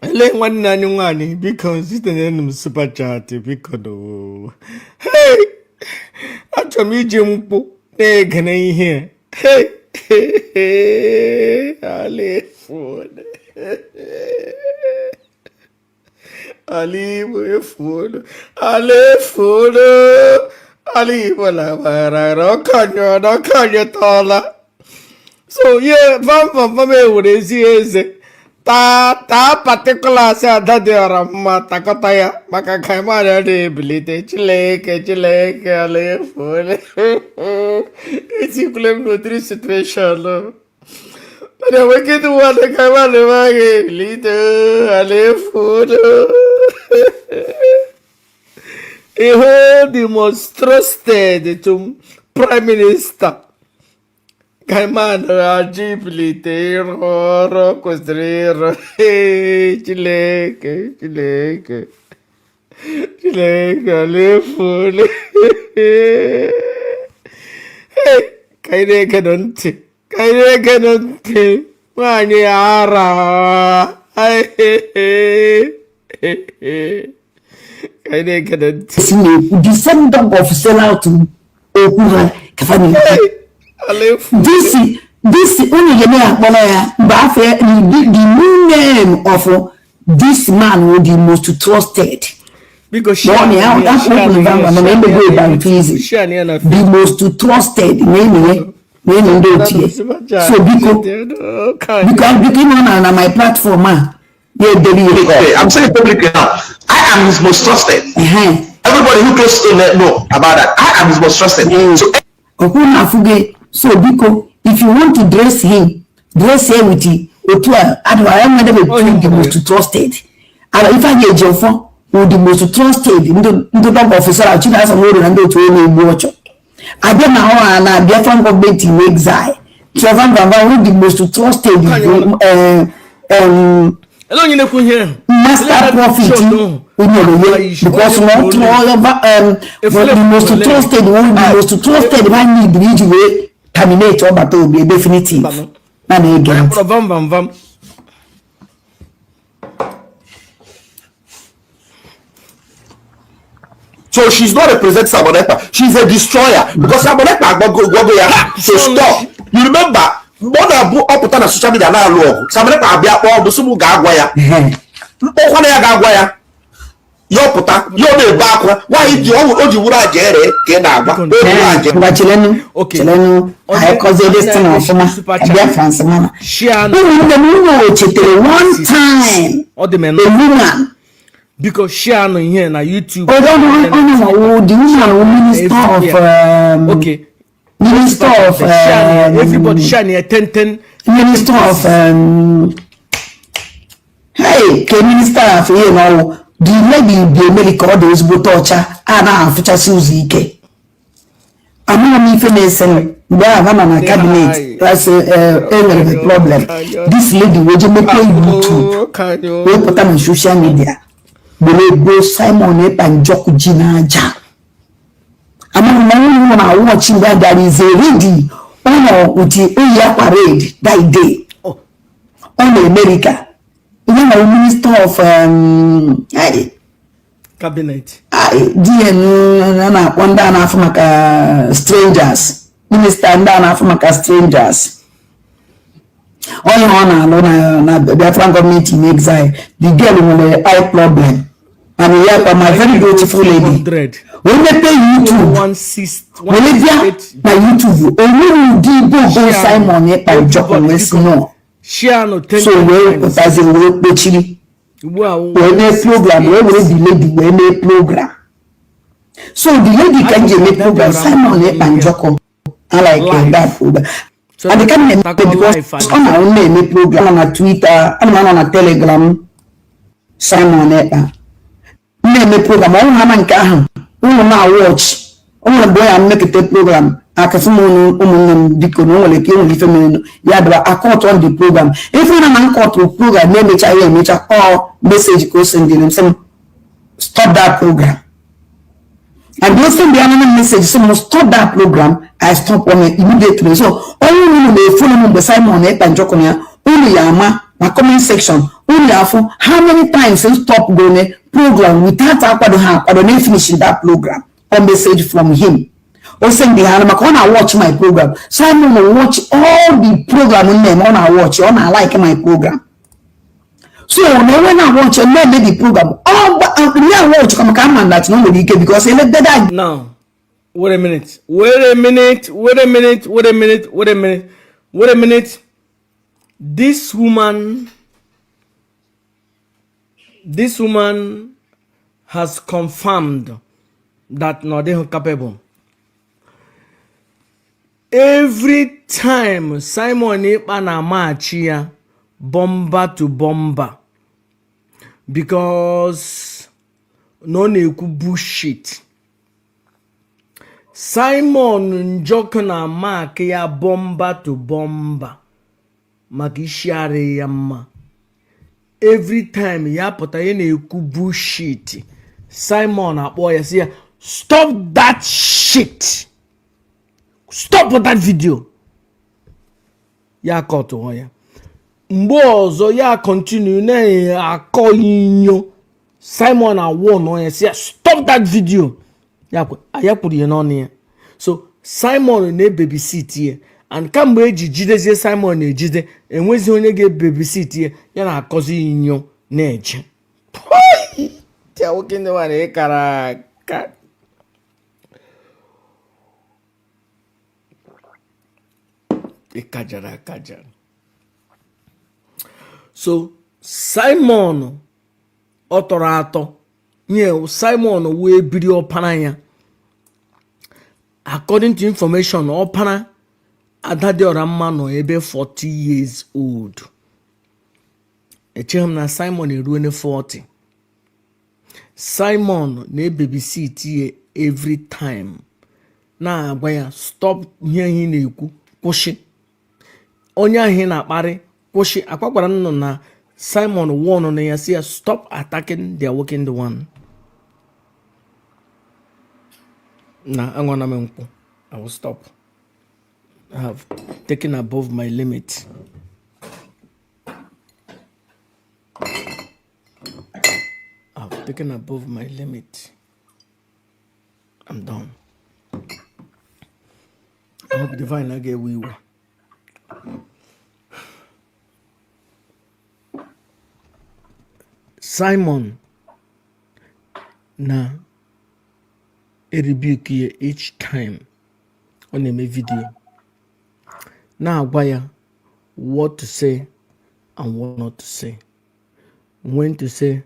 Ele one nanyungani because it's the name super chat because hey, acho mi jumpo ne gane here. Hey, Ali Fule. Ali Fudo, Ali Fudo, Ali Bonavara, Kanya Tola. So, yeah, Vamma would is ta particular said that there are Matakotaya, Makakama, de Bilite, Chileke, Ali Fudo. It's equal to this situation. But I will get to what I come out of my little Alifudo. He hold the most trusted to Prime Minister. Kaiman Rajib Roro Costrero. Chileke, Alifudo. Hey, Kaide Canonti. Kaya ganun te manyara ay kaya ganun te Descendant of sellout Okura Kafani. This only the new name of this man was the most trusted. because The most trusted name. So because on my platform, I'm saying publicly now. I am his most trusted. Ever everybody who close to know about that. I am his most trusted. So Okuna Fuge, so Biko, if you want to dress him with the Otua, I am not the most trusted. And if I get your phone, the most trusted into the officer, I should have some more than to any watch. I don't know how and I get from government in exile. Trevor Van the most trusted master prophet because not the most trusted one, the most trusted man need reach way terminate or but will be definitive. And again. So she's not representing Samonepa, she's a destroyer because Samonepa go so stop. You remember more than up on social media now law. Samonepa be up the sumu gagwaya. Okwana gagwaya. Yo puta, yo be back. Why you oji wura jere ke na agba. Okay. I cause this thing of my dear France mama. One time. All the men. A woman. Because she on here na YouTube. The woman minister of okay. Minister of everybody shine 10 Minister of hey, minister of you know the lady the America those botocha and future Suzy. I'm not even listening. We have a cabinet. That's a problem. This lady will make YouTube. We put them on social media. Go Simon and Joku Jinaja. Among many women watching that there is a lady with the Aya parade that day on America. Even a minister of cabinet. One down Africa strangers. Minister down Africa strangers. All on alone, the Afghan government in exile. The girl with the eye problem. And we have my very beautiful lady. When they pay YouTube, when they get my YouTube, only do go Simon yet by Japan West no. So we as a work actually. When they program, where will the lady when they program? So the lady can get a program Simon yet by Japan. I like that program. And they can make because on our own program on Twitter and on a Telegram Simon yet. Me program on Hamanka. We will now watch. Oh boy, I make it a program. I can because no like you feminine. Yeah, but I caught on the program. If you man caught to program, name it I call message go sending them some stop that program. And those things the another message, so must stop that program. I stop on it immediately. So only they follow me the Simon and Jokonia, only Yama, my comment section, only how many times you stop going program without I don't finish that program or message from him. Or send the hand I watch my program. Simon will watch all the program in them on I watch on I like my program. So now when I watch and then the program, oh but I watch come and that's nobody because they let that. Now wait a minute. This woman has confirmed that no they are capable. Every time Simon Ekpana machia bomber to bomber because no neku bullshit. Simon Njokona mark ya bomber to bomber makishare yamma. Every time ya pota ye neku bullshit. Simon boy say stop that shit. Stop that video. Ya koto hoya. Mbozo ya continue na akọ inyo. Simon won on say stop that video. Ya put ye on here. So Simon na babysit here and kamgbe ejideze Simon ejide enwezi onye ga babysit here ya na akọzi inyo na eje. Tia wokende wane kara ka. Kajara. So Simon otoro ato nye Simon wee biri ọpara ya. According to information, ọpara Adadiora mma nọ ebe 40 years old. Echeghị m na Simon eruo na 40. Simon na-babysit ya every time. Na-agwa ya stop ihe ị na-ekwu, kwụsị. Onye ahụ na-akparị, kwụsị. Akwa gwara nnụ na Simon warn na ya si ya stop attacking the awakened one. Na angwana m nkwụ. I will stop. I have taken above my limit. I've taken above my limit. I'm done. I hope divine I get we will. Simon na a rebuke here each time on a video. Now agwa what to say and what not to say, when to say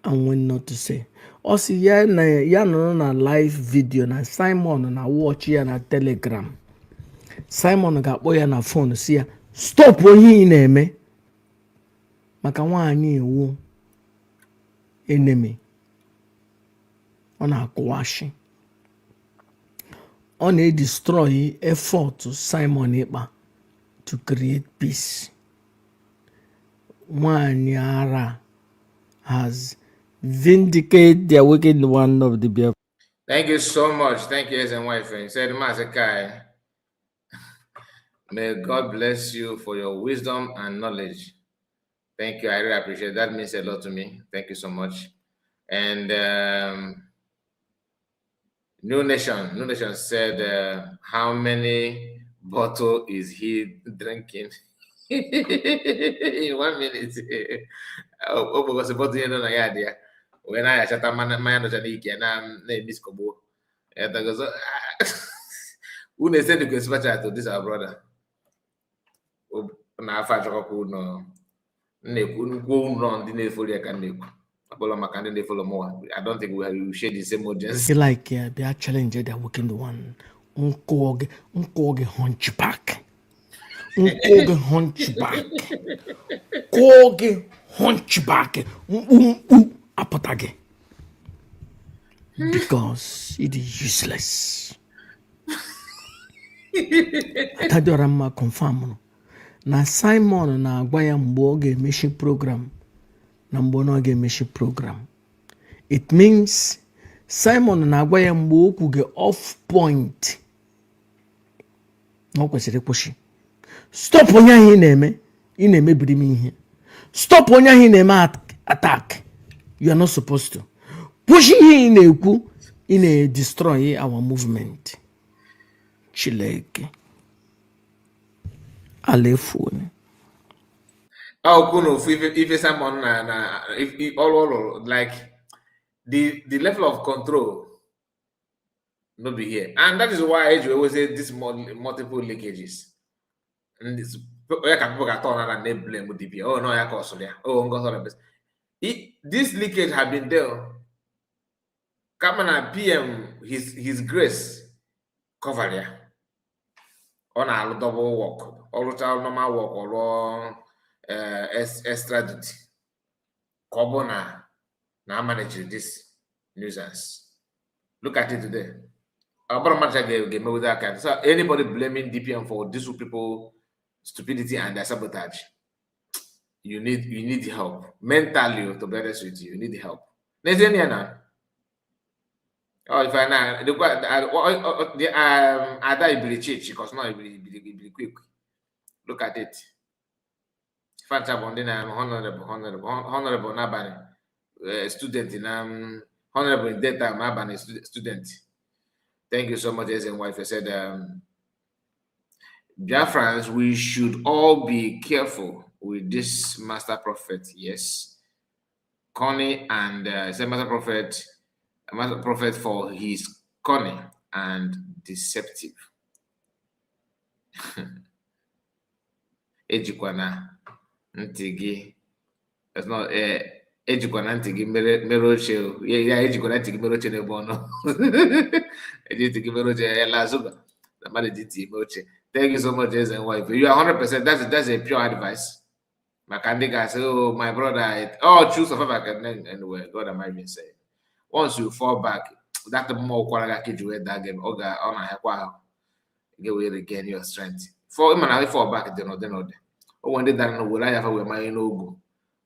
and when not to say. Also ya na live video na Simon na watch ya na Telegram. Simon ga-akpọ ya na phone si ya stop onye ị na-eme maka nwaanyị ewu enemy. Ọ na-akụwashi. Ọ na-destroy effort Simon ịkpa to create peace. Nwaanyị ara has vindicated the wicked one of the Biafra. Thank you so much. Thank you, wife. Said Mazakai. May God bless you for your wisdom and knowledge. Thank you. I really appreciate it. That means a lot to me. Thank you so much. And New Nation said, how many bottle is he drinking? In 1 minute. Oh, because the bottle no idea. When I shut up, my no chaniki and I'm Miss Kobo. And I goes, who they said to go special to this our brother. Na afa chọkọkwu no nnekwu nọ ndị na-efoli ya ka nnekwu akpọrọ maka ndị na-efolo mụwa. I don't think we will share the same audience. Like they are challenging the working one. Nkog hunchback. Nkog hunchback. Kog hunchback. Apotage. Because it is useless. Tadorama confirm. Na Simon na agwa ya mgbe ọ ga-emechi program na mgbe ọ ga-emechi program. It means Simon na agwa ya mgbe okwu gị off point na ọ kwesịrị kwụsị. Stop onye ahụ ị na-emebiri m ihe. Stop onye ahụ ị na-eme attack. You are not supposed to. Kwụsị ihe ị na-ekwu, ị na-destroy our movement. Chileke. Alefone. Oh, Kuno, if someone if all like the level of control not be here, and that is why you always say this multiple leakages. And this people can turn and they blame with DP. Oh no, I cause there. Oh, this leakage have been there. Come on, PM his grace cover there. On a double work. All normal work or extra duty. Kobo na manage this nuisance. Look at it today. About manager game with that kind. So anybody blaming DPM for these people stupidity and their sabotage, you need help mentally. To be honest with you need help. Oh, if I know the Ada Ibilichich, because now Ibili quick. Look at it. Fanta Bondina, honorable Nabani, student in honorable in data, Mabani student. Thank you so much, as and wife. I said, Biafrans, we should all be careful with this master prophet. Yes, Connie and master prophet for his cunning and deceptive. Ejikwana ntigi. It's not ejikwa na ntị gị mere oche ya ejikwa na ntị gị mere oche n'ebe ọ nọ eji ntị gị mere oche ya Lasuba na mmadụ ji ntị ime oche. Thank you so much, Eze wife. You are 100%. That's a pure advice. Makandi guys, oh my brother, true survivor can anyway. God am I even saying. Once you fall back, that more quality you that game. Oga on a Akwa, get way regain your strength. For him and I fall back, they know. Oh, when they done will I have a my no go.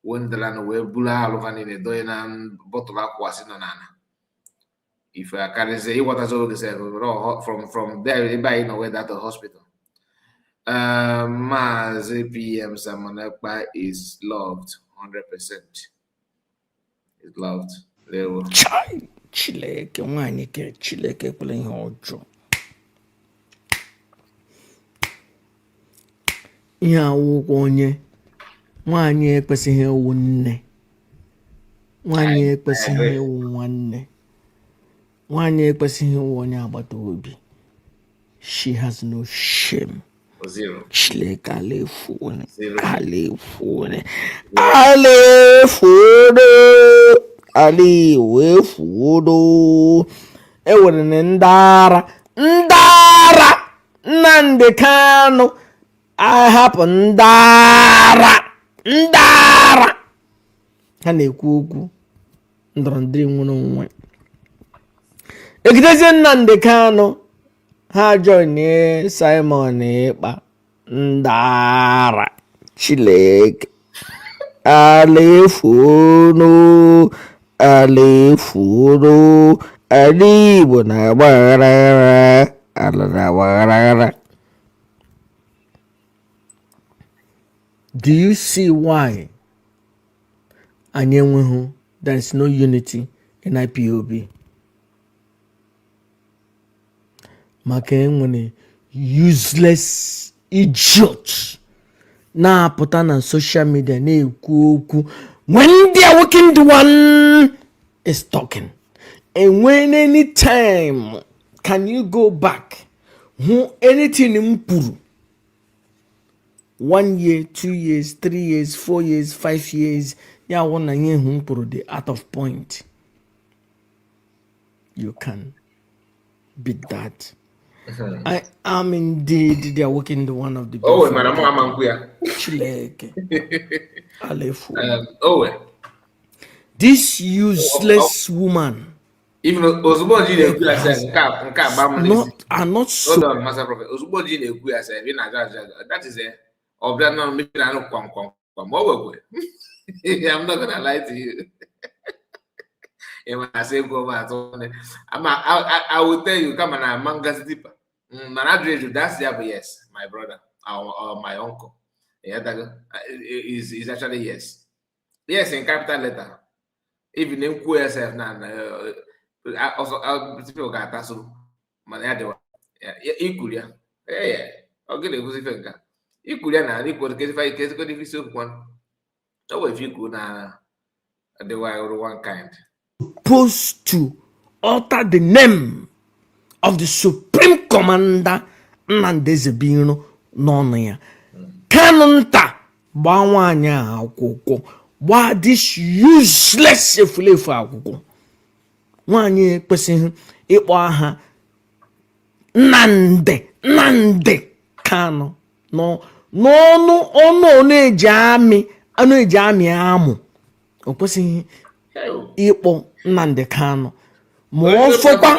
When the land away bula over in the doing and bottle of Akwa in nana. If I can say what has always said from there, anybody know where that the hospital. Mazi PM Samonekpa is loved 100%. Is loved. Lewo. Chai Chileke nwanyị ke Chileke kwere ihe ọjọọ. Ihe awụkwọ onye nwanyị ekwesịghị ewu nne. Nwanyị ekwesịghị ewu nwanne. Nwanyị ekwesịghị ewu onye agbata obi. She has no shame. Zero. Chileke alefune. Zero. Alefune. Ewere ndara Nnamdi Kanu ahapụ ndara ha na-ekwu okwu ndọrọndọrọ nwere onwe egidezie Nnamdi Kanu ha join Simon Ekpa ndara Chileke alefunu ala Igbo na-agbaghara ala na-agbaghara. Do you see why anyị enweghị there is no unity in IPOB? Maka enwere useless idiots na-apụta na social media na-ekwu okwu when they are working, the one is talking. And when any time can you go back who anything impuru 1 year, 2 years, 3 years, 4 years, 5 years, ya wana nye impuru the out of point. You can beat that. I am indeed they are working the one of the Oh, madam, Chileke. Alefu. This useless woman. Even Ozuboji na-ekwu ya sef nke a gbam n'isi. Not so. Hold on, Master Prophet. Ozuboji na-ekwu ya sef that is a ọbịa nọ maybe na anụ kwam. I'm not gonna lie to you. I will tell you, come on, mangas deeper. That's the yes, my brother or my uncle. Yeah, that is actually yes. Yes, in capital letter. Even in QSF now, also people got that so. Man, equal, yeah. Okay, they go see finger. Equal, na equal. If I case go if you one. So if you go na, they were one kind. Supposed to alter the name of the supreme commander Nnamdi Ezebiro n'ọnụ ya. Kanu nta gbaa nwaanyị akwụkwọ gbaa this useless efulefu akwụkwọ. Nwaanyị ekwesịghị ịkpọ aha Nnamdi Kanu n'ọnụ na-eji amị amụ. O kwesịghị ịkpọ Nnamdi Kanu ma ọ fọkwa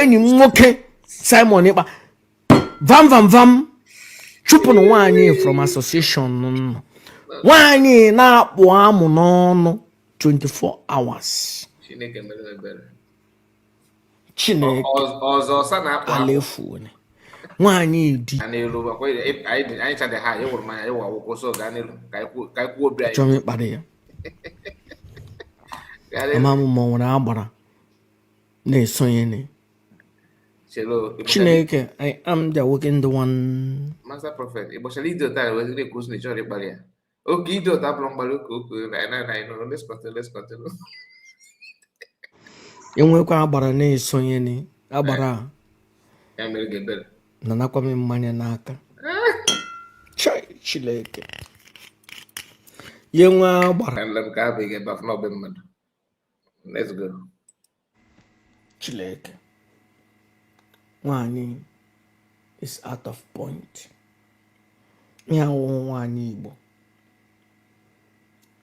enyi m nwoke Simon Ekpa vam chụpụrụ nwaanyị from association nwaanyị na-akpụ amụ n'ọnụ 24 hours. Chineke alefu nwaanyị di chọrọ ịkpara ya amamu ma nwere agbara na-esonye. Chineke, I am the working the one. Master Prophet, it was a little time when they could not show barrier. Okay, don't have long let's continue. Enwekwa agbara na-esonye agbara na nakwa m mmanya n'aka. Chineke. Ye nwa gbara And let me go get back no be mad. Let's go. Chileke. Nwanyị is out of point. Ihe awụ nwanyị Igbo.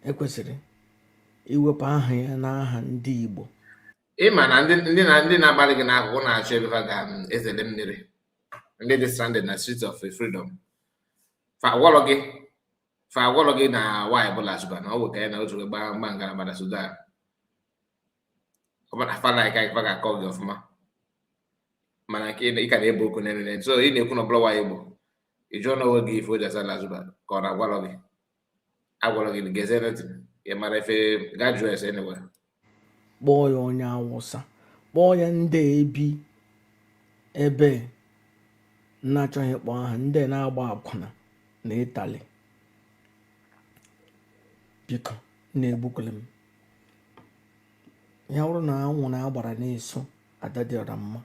Ekwesịrị iwepụ aha ya n'aha ndị Igbo. Ịma na ndị na-agbalị gị n'akwụkwọ na-achọ ebe ha ga-ezere mmiri. Ndị dị stranded na street of freedom. Fa agwọrọ gị na nwaanyị bụ Lasuba na ọ bụ ka ya na otu gba ngalaba na Sudan. Ọ bụ na fa like fa ga-akọ gị ọfụma. Mana ị ka na-ebe okwu n'elu so ị na-ekwu na ọ bụla nwaanyị Igbo. Ị jụọ n'onwe gị ife o ji asa Lasuba ka ọ na-agwọrọ gị. Agwọrọ gị gezi anything. Ị mara ife gaa jụọ ese anywhere. Kpọọ ya onye Awụsa, kpọọ ya ndị ebi ebe na-achọghị ịkpọ aha ndị na-agba akwụna na Itali. Biko na-egbukwele m. Ya bụrụ na anwụ na agbara na-eso ada dị ọra mma,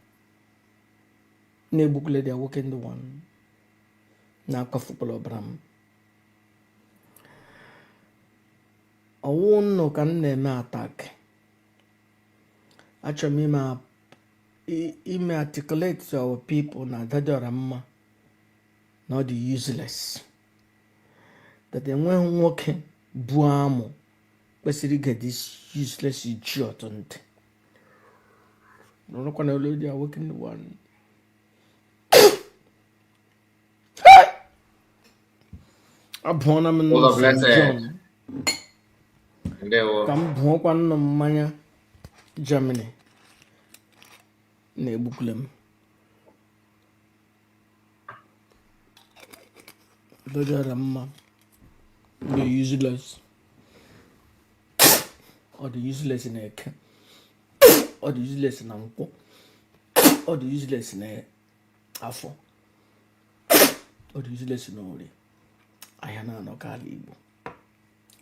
na-egbukwele dị nwoke ndị nwa na-akọfukpọrọ ọbara m. Ọwụ nnụ ka m na-eme atak. Achọrọ m ime articulate to our people na dadọra mma na ọ dị useless. That enweghị nwoke bụ amụ kwesịrị ige this useless idiot ntị. Nọrọkwa na olu dị nwoke ndị nwa. Abụọna m nnọọ St. John. Ka m bụọkwa nnọọ mmanya Germany. Na-egbukwule m. Dọjara mma. The useless. Or the useless in Eke. Or the useless in Akwa. Or the useless in Afọ. Or the useless in Ori. Ayana no kala Igbo.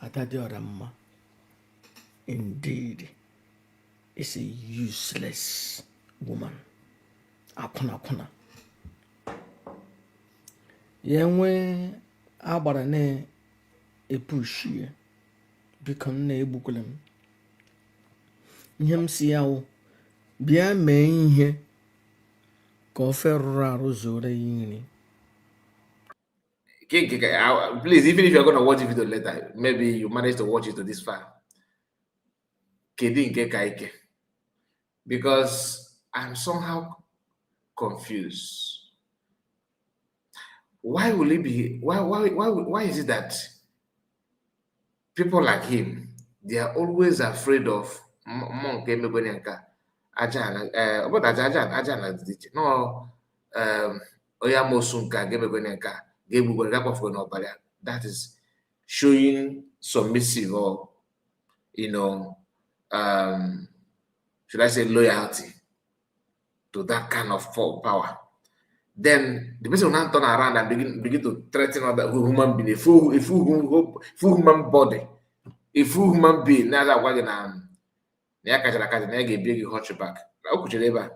Adadọra mma. Indeed. Is a useless woman. Akwụna. Ya enwe agbara na-epushi ya. Biko m na-egbukwele m. Ihe m si ya wụ, bịa mee ihe ka ofe rụrụ arụ zoro ya nri. Please, even if you're going to watch the video later, maybe you manage to watch it to this far. Kedu nke ka ike? Because I'm somehow confused. Why will it be? Why is it that people like him, they are always afraid of monk that is showing submissive or should I say loyalty to that kind of power. Then the person will now turn around and begin to threaten other human being, a full human body, a full human being. Now that we're gonna get big hunchback. I could never.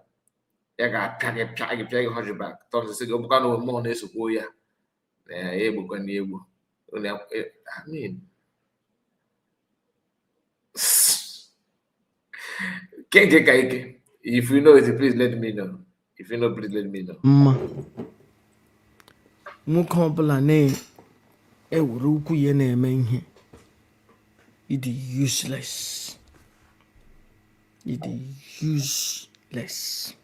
I got peg hunchback. Tom said, "Oh, no more news of ya." I mean, if you know it, please let me know. If you know, please let me know. Nwoke ọbụla na-ewere ukwu ya na-eme ihe. It is useless. It is useless.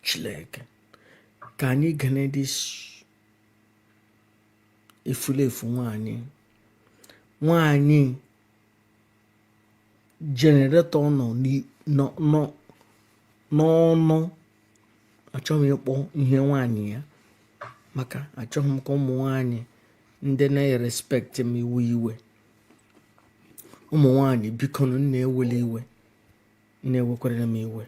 Chileke. Ka anyị gane this efulefu nwanyị generator nọ n'ọnụ. Achọghị m ịkpọ ihe nwanyị ya maka achọghị m ka ụmụ nwanyị ndị na-respect m iwe. Ụmụ nwanyị biko na-ewele iwe, na-ewekwara m iwe.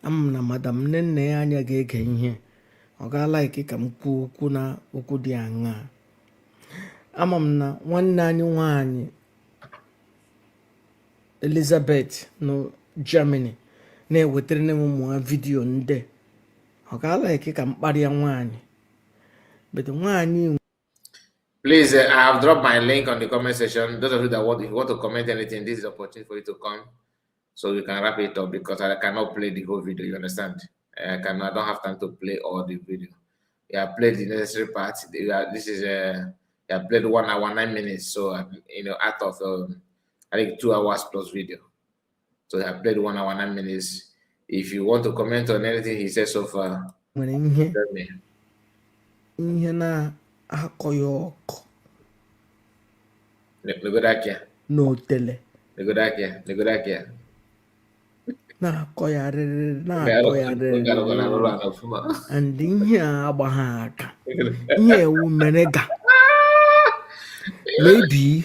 Ama m na madam nne ya anya ga-ege ihe, ọ ga-like ka m kwuo okwu na okwu dị aṅaa. Ama m na nwanne anyị nwanyị Elizabeth no Germany na-ewetara m ụmụ ha vidiyo ndị, ọ ga-like ka m kparịa nwanyị. But nwanyị, Please, I have dropped my link on the comment section. Those of you that want, if you want to comment anything, this is the opportunity for you to come, so we can wrap it up because I cannot play the whole video. You understand? I don't have time to play all the video. You have played the necessary parts. This is you have played 1 hour 9 minutes. So out of I think 2 hours plus video. So I have played 1 hour 9 minutes. If you want to comment on anything he said so far, tell me. Ihe na-akọ ya ọkụ n'otele na-akọ ya rịrị and ihe a agbaghị aka ihe ewu mere ga maybe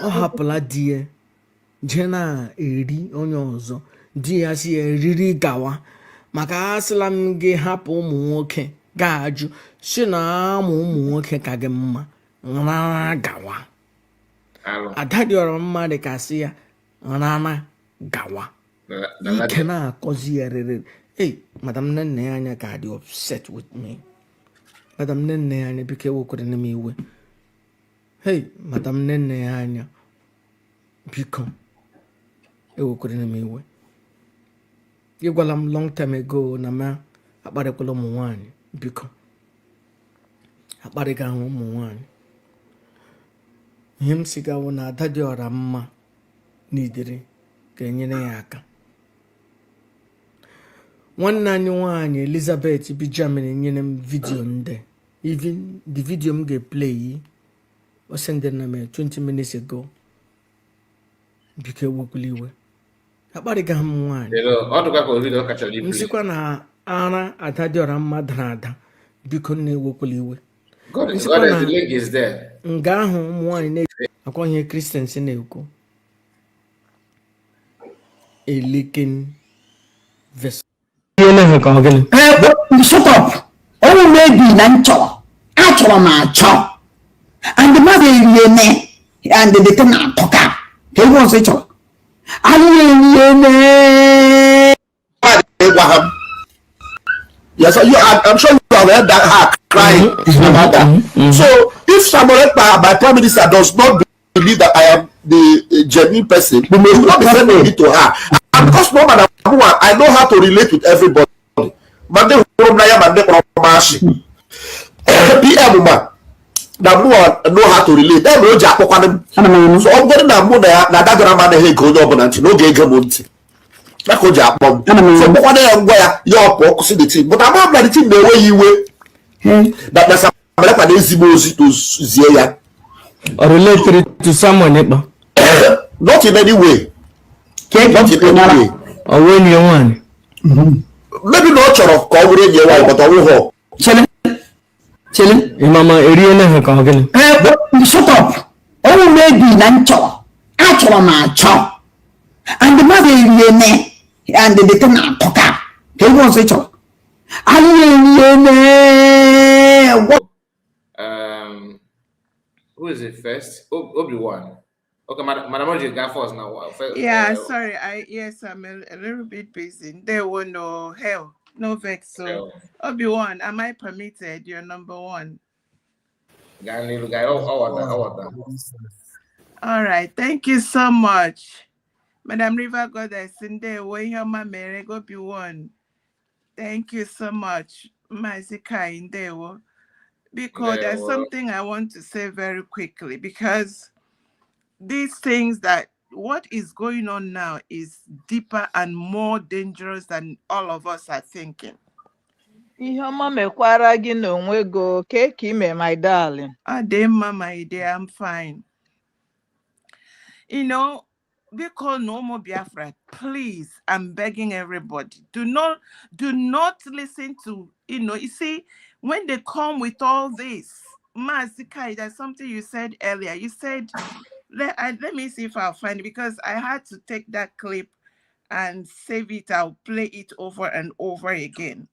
ọ hapụla di ya jee na-eri onye ọzọ di ya si ya eriri gawa maka asịla m gị hapụ ụmụ nwoke ga-ajụ si na ụmụ nwoke ka gị mma rara gawa ada dị ọrọ mma dị ka sị ya rara gawa ike na-akọzi ya rere. Hey, madam nne ya anya ka dị upset with me. Madam nne ya anya biko ewekwere na m iwe. Hey, madam nne ya anya biko ewekwere na m iwe. Ị gwala m long time ago na m akparịkwala ụmụ nwaanyị biko akparịga ahụ ụmụ nwaanyị. Ihe m si gawo na ada dị ọra mma n'idiri ga-enyere ya aka. Nwanne anyị nwaanyị Elizabeth bi Germany nyere m vidio nde. Even the video m ga-play o sendere na m 20 minutes ago. Biko ewekwala iwe akparịga m nwaanyị. M sikwa na ara ada dị ọra mma dara ada biko na-ewekwala iwe. Nga ahụ ụmụ nwaanyị na-akwa ihe Christians na-ekwu eleken verse. Shut up. Oh, maybe nancho. Achọrọ m achọ. And the mother eriene and the thing atoka. Ka ewu ọzọ ịchọrọ. Anyị eriene. Abraham. Yes, I'm sure you have heard that her crying about that. So if Samuel my prime minister does not believe that I am the genuine person, we will not be sending it to her. And because no matter what, I know how to relate with everybody. Mande from Naya, Mande from Mashi. PM man. Now know how to relate. Then no jack for them. So I'm going to move there. Now that grandma they go up and no get money. That go jack bomb. So what they are where your pork see the team. But I'm not the team the way you way. That that's a like an easy music to Zia. Or related to someone, not in any way. Not in any way. Or when you want. Maybe not of covering your wife, but I will. Chilling, Mama, Ariana Hakogan. Shut up. Oh, maybe nancho. Achọrọ m achọ. And the mother eriene and the thing atoka. Ka ewu ọzọ ịchọrọ. Anyị eriene. What? Who is it first? Obi-Wan. Okay, Madam Oji got first now. Yeah, sorry. Yes, I'm a little bit busy. There were no hell, no vex. So, Obi-Wan, am I permitted? You're number one. All right. Thank you so much, Madam River Goddess. In there, where your mama Obi-Wan. Thank you so much, Mazi in there. Because there's something I want to say very quickly, because these things that what is going on now is deeper and more dangerous than all of us are thinking. Ihe ọma mekwara gị n'onwe go ka ime, my darling. Ademma, my dear, I'm fine. You know, we call no more Biafra. Please, I'm begging everybody. Do not listen to, you see, when they come with all this, Mazikai, there's something you said earlier. You said, let me see if I'll find it, because I had to take that clip and save it. I'll play it over and over again.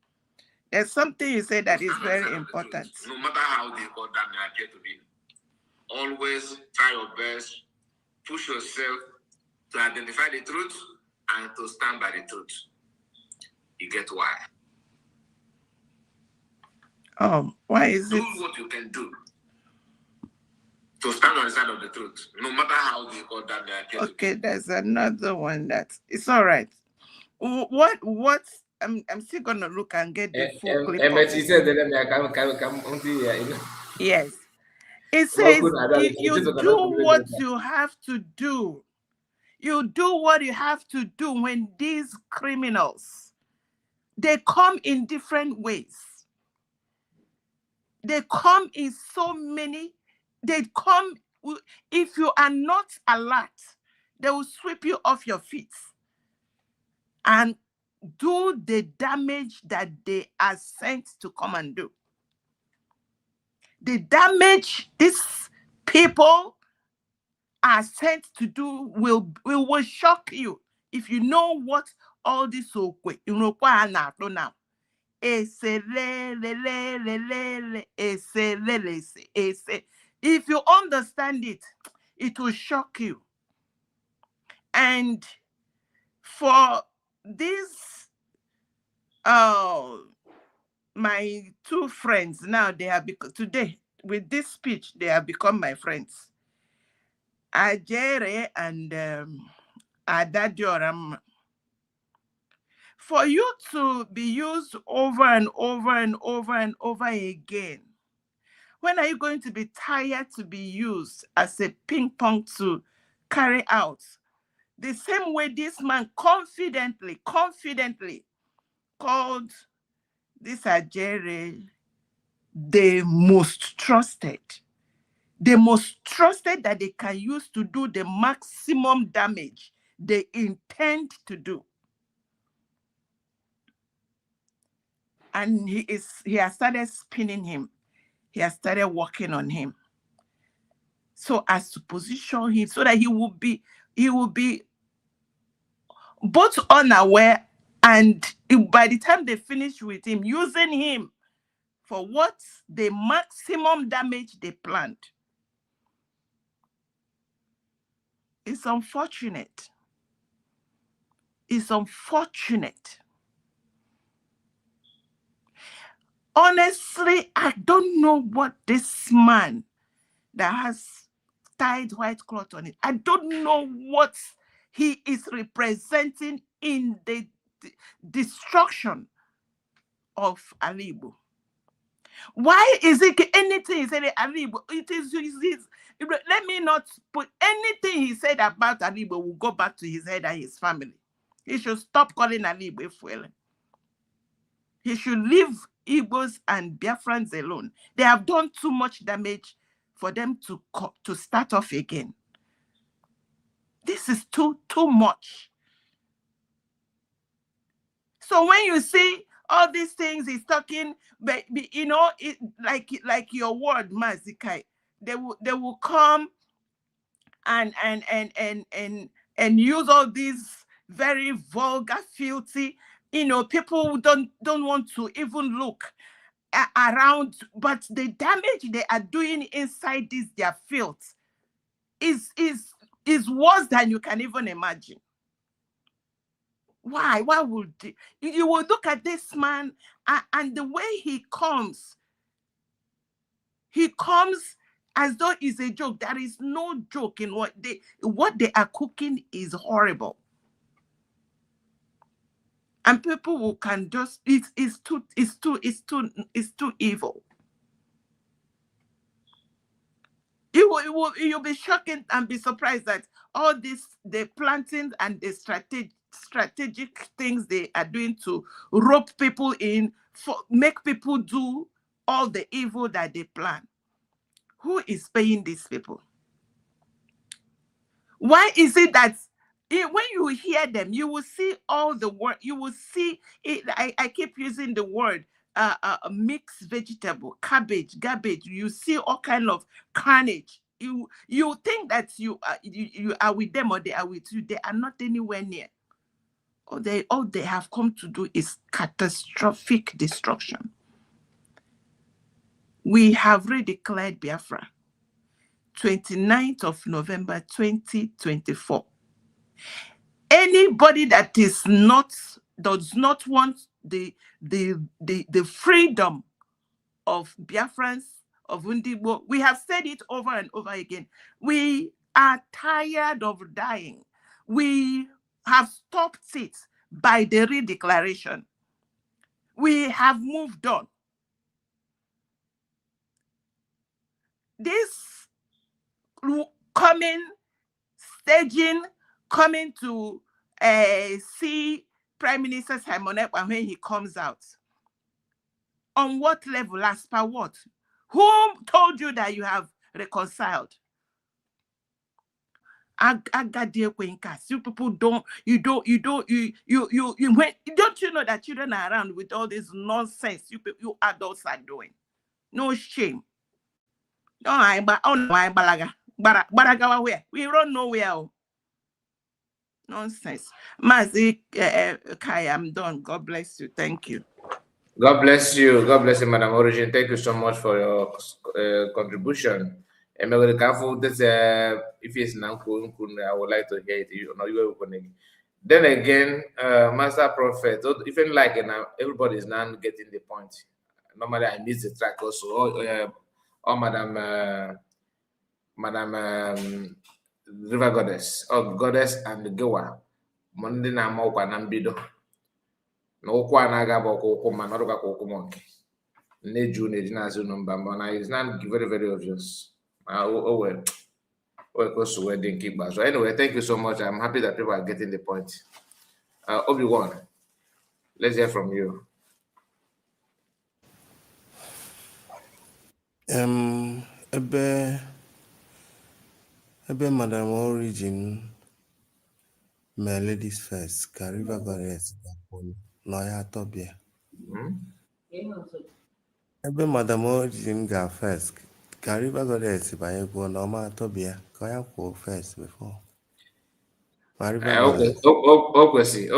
There's something you said that is very important. No matter how difficult that may appear to be, always try your best, push yourself to identify the truth and to stand by the truth. You get why. Why is it? Do what you can do to stand on the side of the truth, no matter how difficult that they are. Okay, there's another one that it's all right. What? I'm still gonna look and get the full clip. She said that Yes. It says you do what you have to do. You do what you have to do when these criminals, they come in different ways. They come in so many, they come, if you are not alert, they will sweep you off your feet and do the damage that they are sent to come and do. The damage these people are sent to do will shock you if you know what all this now. If you understand it, it will shock you. And for this, my two friends now, they have become, today with this speech, they have become my friends. Ajere and Adadioram. For you to be used over and over and over and over again, when are you going to be tired to be used as a ping pong to carry out? The same way this man confidently called this Ajere the most trusted that they can use to do the maximum damage they intend to do. And he has started spinning him. He has started working on him, so as to position him so that he will be both unaware, and by the time they finish with him, using him for what the maximum damage they planned. It's unfortunate. It's unfortunate. Honestly, I don't know what this man that has tied white cloth on it, I don't know what he is representing in the destruction of Alibo. Why is it anything he said Alibo? It is let me not put anything he said about Alibo will go back to his head and his family. He should stop calling Alibo fuel. He should leave Igbos and Biafrans alone. They have done too much damage for them to start off again. This is too much. So when you see all these things he's talking, but you know, it like your word, Mazi, they will come and use all these very vulgar, filthy, you know, people who don't want to even look around, but the damage they are doing inside this their filth is worse than you can even imagine. Why would you will look at this man and the way he comes as though it's a joke. There is no joke in what they are cooking is horrible. And people who can just it's too evil. You'll be shocked and be surprised that all this the planting and the strategic things they are doing to rope people in, make people do all the evil that they plan. Who is paying these people? Why is it that when you hear them, you will see all the word, you will see it. I keep using the word mixed vegetable, cabbage, garbage. You see all kind of carnage. You think that you are with them or they are with you. They are not anywhere near. All they have come to do is catastrophic destruction. We have redeclared Biafra, 29th of November 2024. Anybody that does not want the freedom of Biafrans, of Undigbo. We have said it over and over again. We are tired of dying. We have stopped it by the redeclaration. We have moved on. This staging, coming to see Prime Minister Simon Ekpa when he comes out. On what level, as per what? Who told you that you have reconciled? You people don't you know that children are around with all this nonsense you adults are doing? No shame. No, balaga where? We run nowhere. Nonsense. Mazi, Kai, I'm done. God bless you. Thank you. God bless you. God bless you, Madam Origin. Thank you so much for your contribution. And if it's I would like to hear it. Then again, Master Prophet, even like everybody is now getting the point. Normally, I miss the track also. Madam River Goddess, Goddess and the Goa. Monday na mokwa na mbido. Na ụkwụ a na-aga bụ ụkwụ ma nọrọ ka ụkwụ monkey. Nne ju na ejina azụ number but it's not very very obvious. Well, close to wedding keep back. So anyway, thank you so much. I'm happy that people are getting the point. Obi-Wan, let's hear from you. Ebe Madam Origin my ladies first, Kariva Goddess Noya Tobia. Ebe Madam Origin ga first, Kariva Goddess by Ego Norma Tobia, Kaya go first before. Okwesi.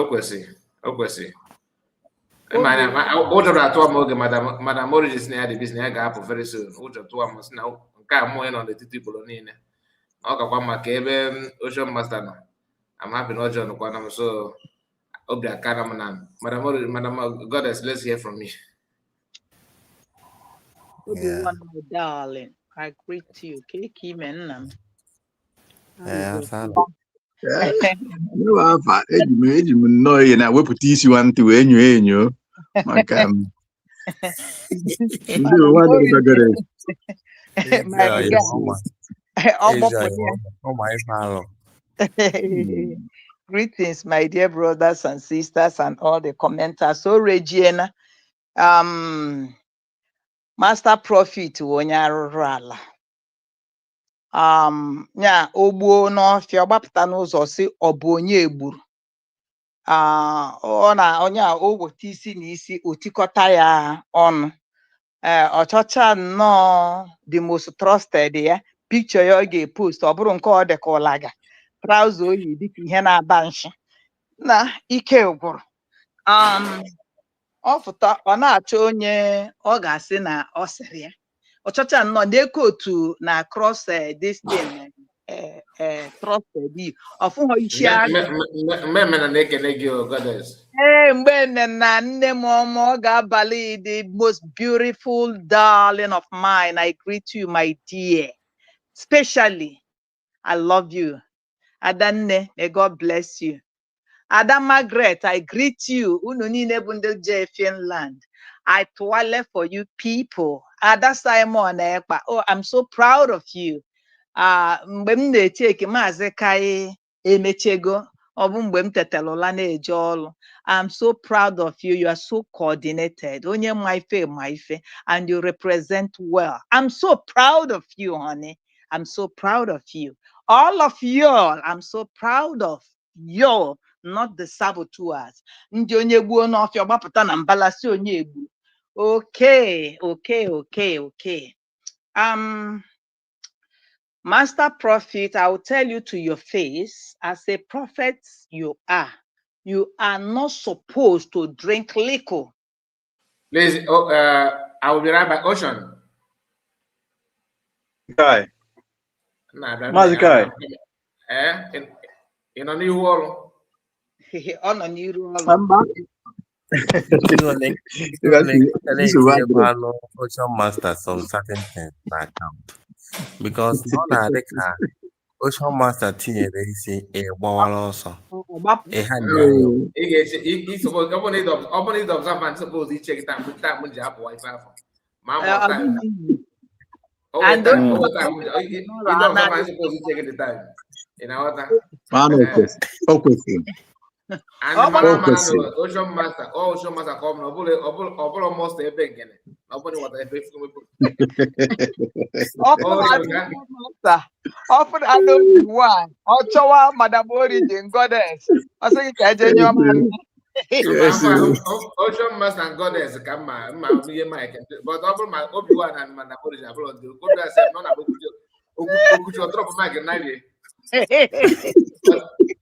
Madam Origin na the business ga happen very soon. Ujo to am na nke a mo on the titipolo niile. Ọ gakwa maka ebe Ocean Master nọ. I'm happy not John Kwanam, so Obia Kanam. Madam Goddess, let's hear from you. Yeah. My darling, I greet you. Kiki men. Eji m nnọọ ihe na-wepụta isi nwantị wee enyo maka ndị ụwa dịrịbagoro. Greetings, my dear brothers and sisters and all the commenters. So Regina, Master Prophet Wonyaruru ala. Nya ogbuo n'ọfịa gbapụta n'ụzọ si ọ bụ onye egburu. Ọ na onye a o weta isi na isi otikọta ya ọnụ. Ọchọcha nnọọ the most trusted ya. Picture ya ọ ga-epost ọ bụrụ nke ọ dịka ụlaga. Trouser oyi dịka ihe na-aba nshi. Na ike gwụrụ. Ọ fụta ọ na-achọ onye ọ ga-asị na ọ sịrị ya. Ọchọcha nnọọ na-eke otu na cross this thing trusted you. Ọfụghọ isi agụ. Mgbe na nne m ọma ọ ga-abalị the most beautiful darling of mine. I greet you, my dear. Especially, I love you. Adanne, may God bless you. Ada Margaret, I greet you. Unu niile bụ ndị je Finland. I toilet for you people. Ada Simon Ekpa. Oh, I'm so proud of you. Mgbe m na-echeki Mazi Kai emechego, ọ bụ mgbe m tetelụla na-eje ọlụ. I'm so proud of you. You are so coordinated. Onye ma ife, and you represent well. I'm so proud of you, honey. I'm so proud of you. All of y'all, I'm so proud of you. Not the saboteurs. Ndị onye gbuo n'ọfịa gbapụta na mbalasi onye egbu. Okay. Master Prophet, I will tell you to your face, as a prophet you are not supposed to drink liquor. Please, I will be right back. Ocean. Kai. Mazi Kai. In a new world. On a new I'm back. This is what Ocean Master some certain things na account because ọ na-adị ka Ocean Master tinyere isi ịgbawara ọsọ ịha nyayo. He supposed open it observant suppose he check time ji apụ wifi afọ. Ma more time. And Over time he observant suppose he check the time. In our time. And the Ocean Master, Ocean Master come no almost ebe ngene. Nobody what ebe often I know one. Ochoa Madam Origin Goddess. I say your man. Ocean Master and Goddess come my mic. But my Obi-Wan and Madam Origin are the Goddess none about Okucho drop mic and night.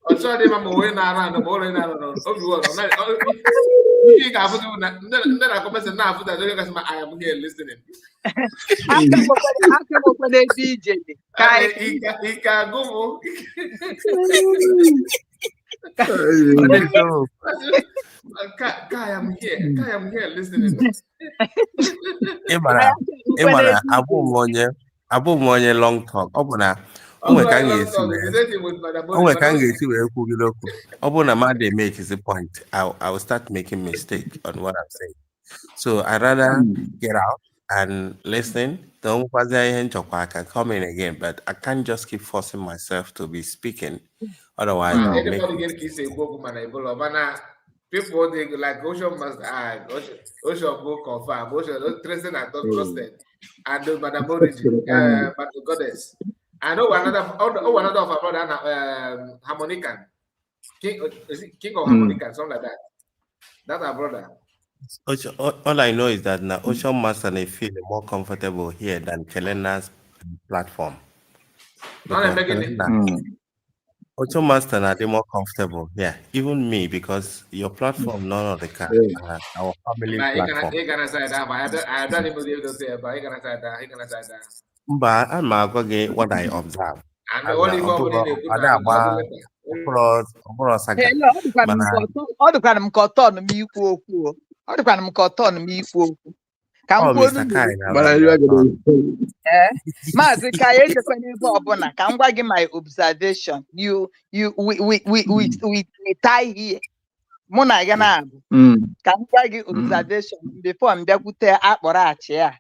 Ocho de mama we na ara no bole na no Obi-Wan no you can put then I come say na after that I am here listening. I can open a DJ. Ika go. Kai, I'm here listening. Ịmara abụ m onye long talk. Ọ bụ na o nwere ka m ga-esi wee kwugide okwu. Ọ bụ na mmadụ make his point, I will start making mistake on what I'm saying. So I rather get out and listen. Don't I can come in again, but I can't just keep forcing myself to be speaking. Otherwise, people they like Ocean Master, Ocean go confirm, Ocean tracing and not trusted, and Madam Origin, but the Goddess. I know another of our brother, Harmonican, King of Harmonican, something like that. That's our brother. All I know is that now Ocean Master they feel more comfortable here than Kelena's platform. Ocean Master are they more comfortable? Yeah, even me because your platform none of the car our family platform. I don't even able to say about he gonna say that. But I'm going what I observe. And only ọ dịkwana m ka ọ tọn m ikwu okwu. Ọ dịkwana m ka ọ tọn m ikwu okwu. Ka m kwuo Mazi ka ya ejekwa n'ebe ọbụla ka m gwa gị my observation. We tie here. Mụ na ya na-abụ. Ka m gwa gị observation before m bịakwute akpọrọ achị a.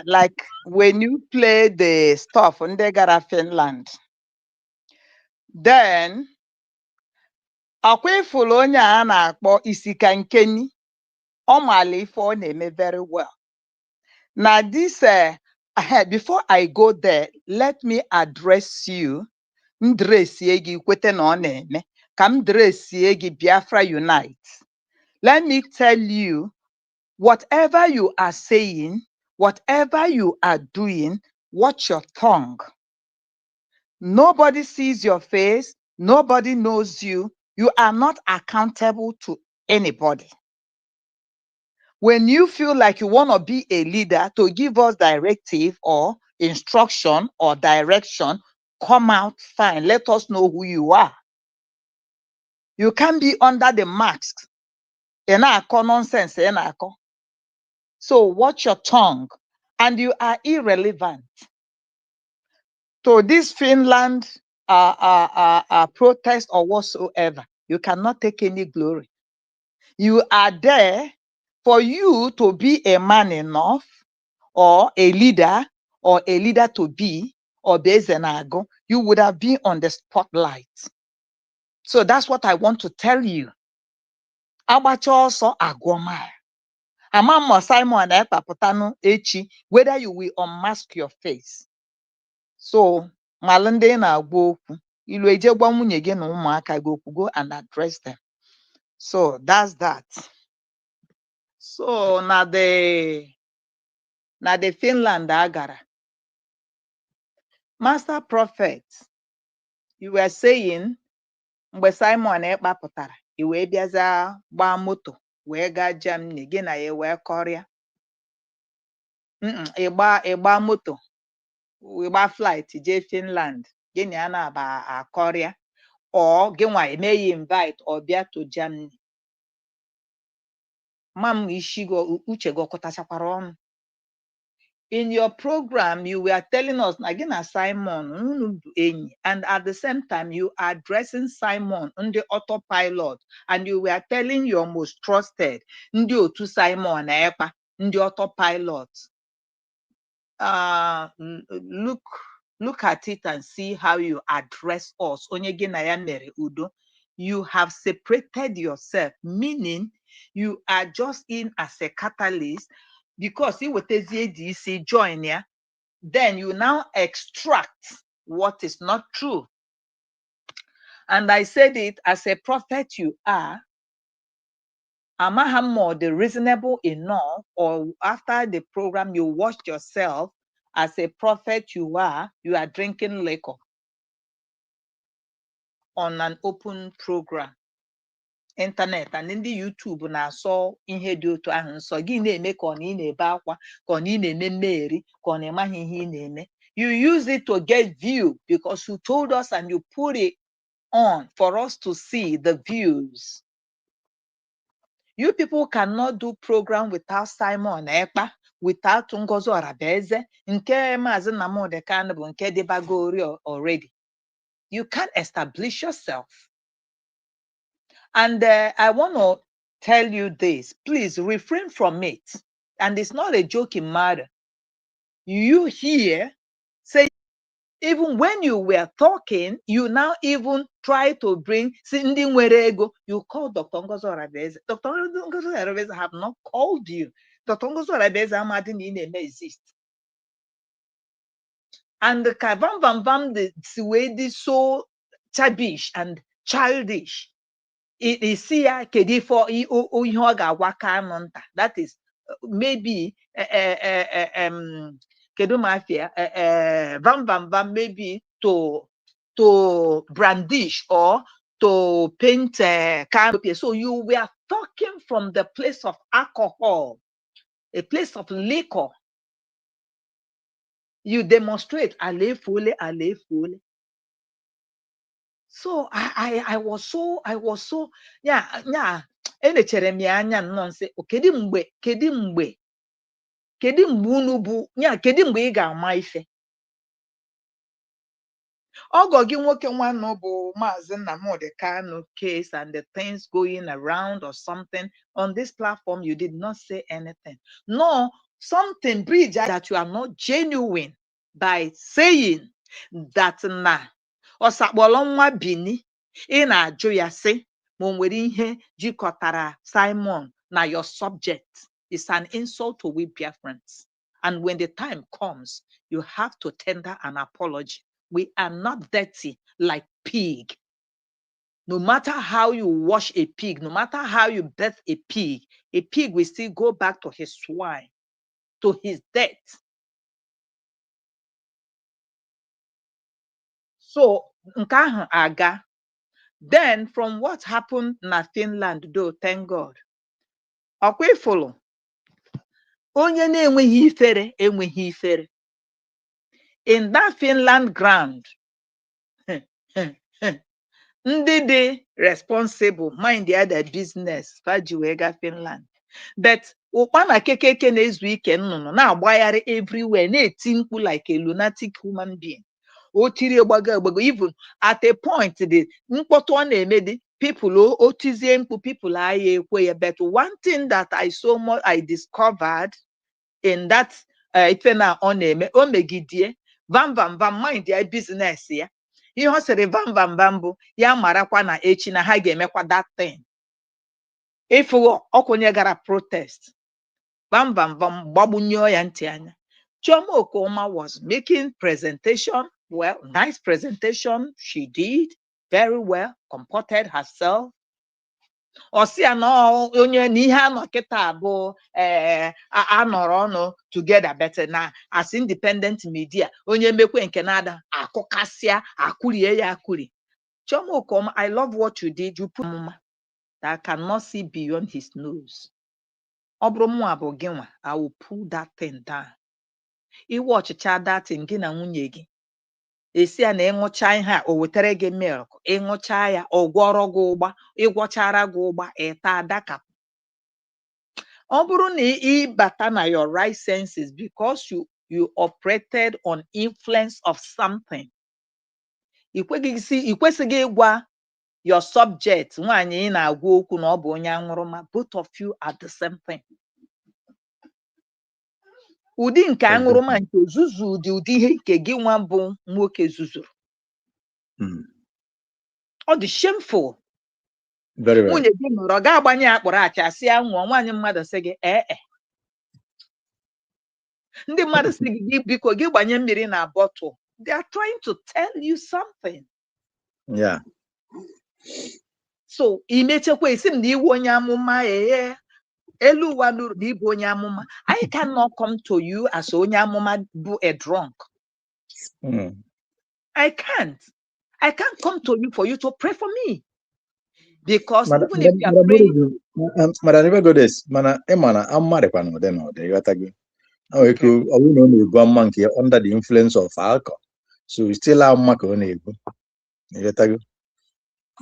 Like when you play the stuff in the gara Finland, then Akwa onye a na-akpọ Isika Nkeni ọmali ife ọ na-eme very well. Now this before I go there, let me address you. Ndresie gị kwete na ọ na-eme ka m dresie gị Biafra Unite. Let me tell you, whatever you are saying, whatever you are doing, watch your tongue. Nobody sees your face. Nobody knows you. You are not accountable to anybody. When you feel like you want to be a leader to give us directive or instruction or direction, come out fine. Let us know who you are. You can't be under the mask. Nonsense. So watch your tongue, and you are irrelevant to this Finland protest or whatsoever. You cannot take any glory. You are there for you to be a man enough, or a leader to be, or Bezenago. You would have been on the spotlight. So that's what I want to tell you. Abacho agoma. Amamo Simon Epapotano echi, whether you will unmask your face. So malande na go ilu eje gwa nwunye gị na ụmụaka go and address them. So that's that. So na the Finland agara. Master Prophet, you were saying mgbe Simon Ekpapụtara, i wee bịaza gbaa moto wee gaa Germany gị na ya wee kọrịa. Ịgba moto, ịgba flight jee Finland gị na ya na-aba akọrịa. or gịnwa may invite or bịa to Germany. Mam ishigo uche go kotachakwara ọnụ. In your program, you were telling us again as Simon, and at the same time, you are addressing Simon on the autopilot, and you were telling your most trusted, Ndi otu Simon, Ndi autopilot. Look at it and see how you address us. Udo. You have separated yourself, meaning you are just in as a catalyst because it was DC join, yeah. Then you now extract what is not true. And I said it, as a prophet you are, am I more the reasonable enough, or after the program you watched yourself, as a prophet you are drinking liquor on an open program, internet, and in the YouTube na saw ihe dị otu ahụ nsọ gị na-eme ka ọ na ị na-ebe akwa ka ọ na ị na-eme mmeri ka ọ na-emaghị ihe ị na-eme. You use it to get view because you told us and you put it on for us to see the views. You people cannot do program without Simon Ekpa, without Ngozi Orabeze, nke Mazi Nnamdi Kanu bụ nke dịbagori already. You can't establish yourself. And I want to tell you this, please refrain from it. And it's not a joking matter. You here say, even when you were talking, you now even try to bring Cindy Werego. You call Dr. Ngozi Orabeze. Dr. Ngozi Orabeze have not called you. Dr. Ngozi Orabeze Amadini may exist. And the Kavam Vam Vam, the Swedi so childish and childish. It is here kedi for that is maybe kedu mafia vam vam vam maybe to brandish or to paint canopy. So you were talking from the place of alcohol, a place of liquor. You demonstrate alefule. So I was so yeah enechere m ya anya nnọọ nsị kedu mgbe unu bụ ya kedu mgbe ị ga-ama ife ọgọ gị nwoke nwanne bụ Mazi Nnamdi Kanu case and the things going around or something on this platform. You did not say anything. No, something bridge that you are not genuine by saying that na ọsakpọrọ nwa Bini ị na-ajụ ya sị ma o nwere ihe jikọtara Simon na your subject. Is an insult to we Biafrans. And when the time comes, you have to tender an apology. We are not dirty like pig. No matter how you wash a pig, no matter how you birth a pig will still go back to his swine, to his death. So, nke ahụ aga. Then, from what happened in Finland, though, thank God. Ọkwa ifulu, onye na-enweghị ifere enweghị ifere. In that Finland ground, ndị dị responsible mind the other business faji wee ga Finland. But ụkpana kekeke na-ezu ike nnụnụ na-agbagharị everywhere na-eti mkpu like a lunatic human being. O tiri gbago even at a point the mkpọtụ ọ na-eme dị people o tizie mkpu people aya ekwe ya. But one thing that I discovered in that ife na ọ na-eme o megidie vam vam vam mind ya business ya. Ihe ọ sịrị vam vam vam bụ ya marakwa na echi na ha ga-emekwa that thing. Ịfụ ọkụnye gara protest vam vam vam gbagbunye ya ntị anya. Chioma Okoma was making presentation. Well, nice presentation. She did very well, comported herself. Osia no onye na ihe anọ kịta bụ anọrọ ọnụ together better na as independent media onye mekwe nke na-ada akụkasịa akụrie ya akụri. Chioma Okoma, I love what you did. You put mama that cannot see beyond his nose. Ọ bụrụ mụ abụ gị nwa, I will pull that thing down. Iwe ọchịcha that thing gị na nwunye gị esi ya na ịṅụcha ihe a o wetere gị milk, ịṅụcha ya ọ gwọrọ gị ụgba, ịgwọchara gị ụgba ịta adaka. Ọ bụrụ na ịbata na your right senses because you operated on influence of something, ikwesịghị ịgwa your subject nwaanyị ị na-agwa okwu na ọ bụ onye aṅụrụma. Both of you are the same thing. Ụdị nke aṅụrụma nke ozuzu dị ụdị ihe nke gị nwa bụ nwoke zuzuru. Ọ dị shameful. Nwunye gị nọrọ ga-agbanye akpụrụ acha si ya nwụọ, nwaanyị mmadụ sị gị ndị mmadụ sị gị biko gị gbanye mmiri na bottle. They are trying to tell you something. Yeah. So imechekwa isi m na iwu onye amụma elu ụwa nụrụ na ịbụ onye amụma. I cannot come to you as onye amụma bụ a drunk. I can't come to you for you to pray for me. Because even if you are praying, Madam, never go this. Mana, emana, I'm married. No, then no, they got again. Oh, I will know go monkey under the influence of alcohol. So we still have macaroni. You got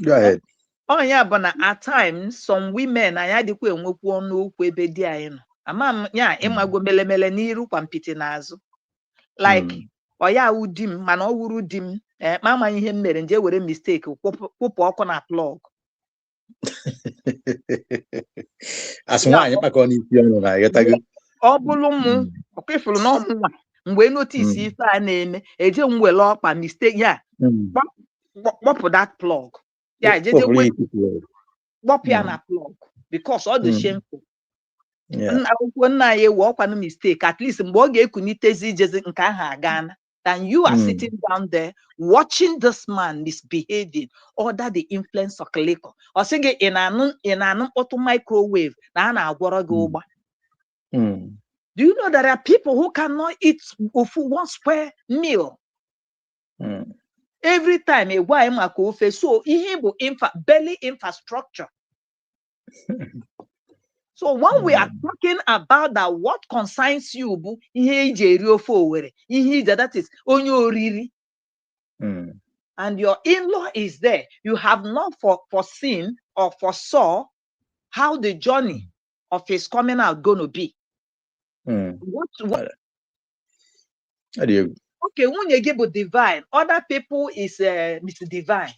go ahead. Oh yeah, but at times some women I had dịkwa enwekwu ọnụ okwu ebe di anyị nọ. Ama m ya ịmagwo melemele n'iru kwa mpịtị n'azụ. Like ọ ya wụ di m mana ọ wụrụ di m mama ihe m mere nje were mistake kwụpụ ọkụ na plug. As nwaanyị kpakọ n'isi ọnụ na ịghọtago. Ọ bụrụ m ọkụfụrụ n'ọmụnwa mgbe notice ife a na-eme eje m were ọkpa mistake ya kpọpụ that plug. Yeah, gbọpụ ya na plug because all the shameful. Akwụkwọ nna anyị ewu ọkwanụ mistake at least mgbe ọ ga-ekunitezi ijezi nke ahụ agana. Then you are sitting down there watching this man misbehaving under the influence of liquor. Ọ sị gị ị na-anụ mkpọtụ microwave na a na-agwọrọ gị ụgba. Do you know there are people who cannot eat one square meal? Every time a gwa maka ofe, so ihe bụ belly infrastructure. So when we are talking about that, what concerns you bụ ihe iji eri ofe Owerri, ihe ije that is onye oriri. And your in-law is there. You have not foreseen or foresaw how the journey of his coming out going to be. What? Okay, nwunye gị bụ divine. Other people is Mr. Divine.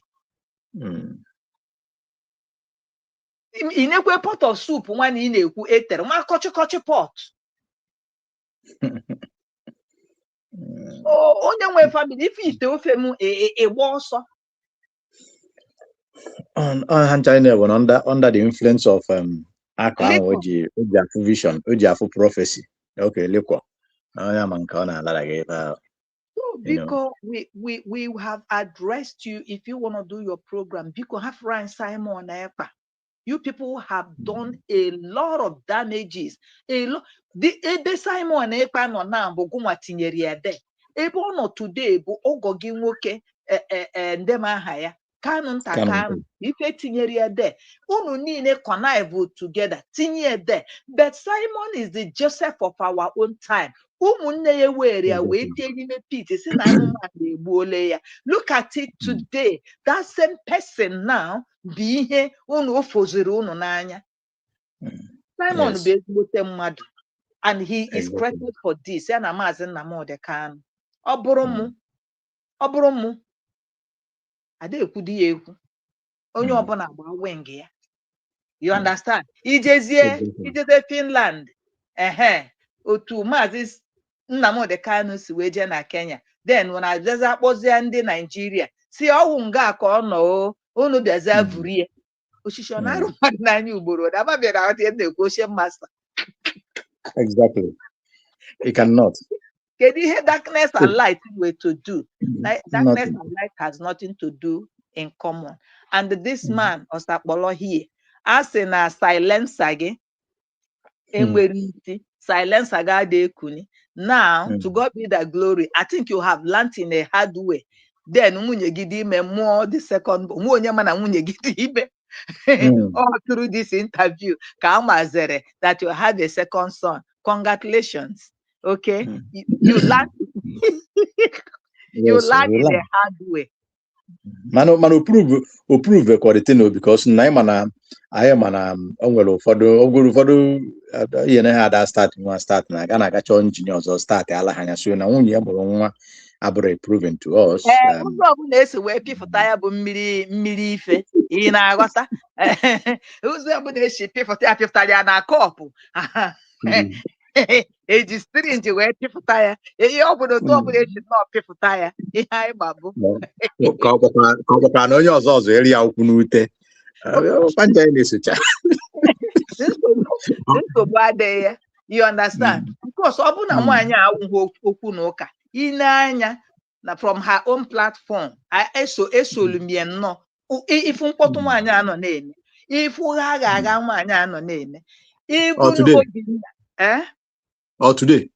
Inekwe pot of soup nwanne ị na-ekwu etere ma kọchị pot. Onye nwe family ife ite ofe m egbo ọsọ. On China under the influence of Akwa oji afu vision, oji afu prophecy. Okay, lekwa. Ya man ka na ala ga because we have addressed you. If you want to do your program, because have Ryan Simon Ekpa. You people have done a lot of damages. The ebe Simon Ekpa no na mbogu nwatinyere ya de. Ebe ono today bụ ogo gị nwoke ndem aha ya. Kanu nta kanu. Ife tinyere ya de. Unu niile connive together. Tinye de. But Simon is the Joseph of our own time. Ụmụnne ya were ya wee tie n'ime pit si na anụmanụ egbuole ya. Look at it today. That same person now bụ ihe unu ofoziri unu n'anya. Simon bụ ezigbote mmadụ and he is credited for this. Ya na Mazi Nnamdi Kanu. Ọ bụrụ mụ ada ekwudi ya ekwu. Onye ọbụla gba wing ya. You understand? Ijeze Finland. Otu Mazi Nnamdi Kanu si wee jee na Kenya. Then when I just akpọzie ndị Nigeria, si ọwụ nga ka ọ nọ unu bịazie vurie. Oshishi ọ na-arụ mmadụ n'anya ugboro na ama bịara ọtị na-ekwu ocean master. Exactly. It cannot. Kedu ihe darkness and light were to do? Darkness and light has nothing to do in common. And this man Osakpolo here, as in a silencer gị enwere isi. Silence agade kuni. Now, to God be the glory. I think you have learned in a hard way. Then munye gidi me more the second munye mana munye gidi be all through this interview. Kamazere that you have a second son. Congratulations. Okay. You learned You Yes, learn we in the learn. hard way. mana o prove kwalite because na anyị mana o nwere ụfọdụ ihe na ha ada start nwa start na aga na-aga chọọ injinia ọzọ start ala ha anya so na nwunye ya mụrụ nwa abụrụ proven to us. Ụzọ ọbụla esi wee pịpụta ya bụ mmiri ife ị na-aghọta ụzọ ọbụla esi pịpụta ya pịpụtara ya na kọpụ eji stringi wee pịpụta ya ihe ọbụla otu ọbụla esi nọọ pịpụta ya ihe anyị gbabụ ka ọkpọkwa na onye ọzọ eri ya ụkwụ n'ute panja anyị na-esocha nsogbu adịghị ya, you understand, because ọ bụrụ na nwaanyị a awụghị okwu na ụka ị na-anya na from her own platform esolumie nnọọ ifu mkpọtụ nwaanyị a nọ na-eme, ifu ha agha nwaanyị a nọ na-eme ibunu Obinna today.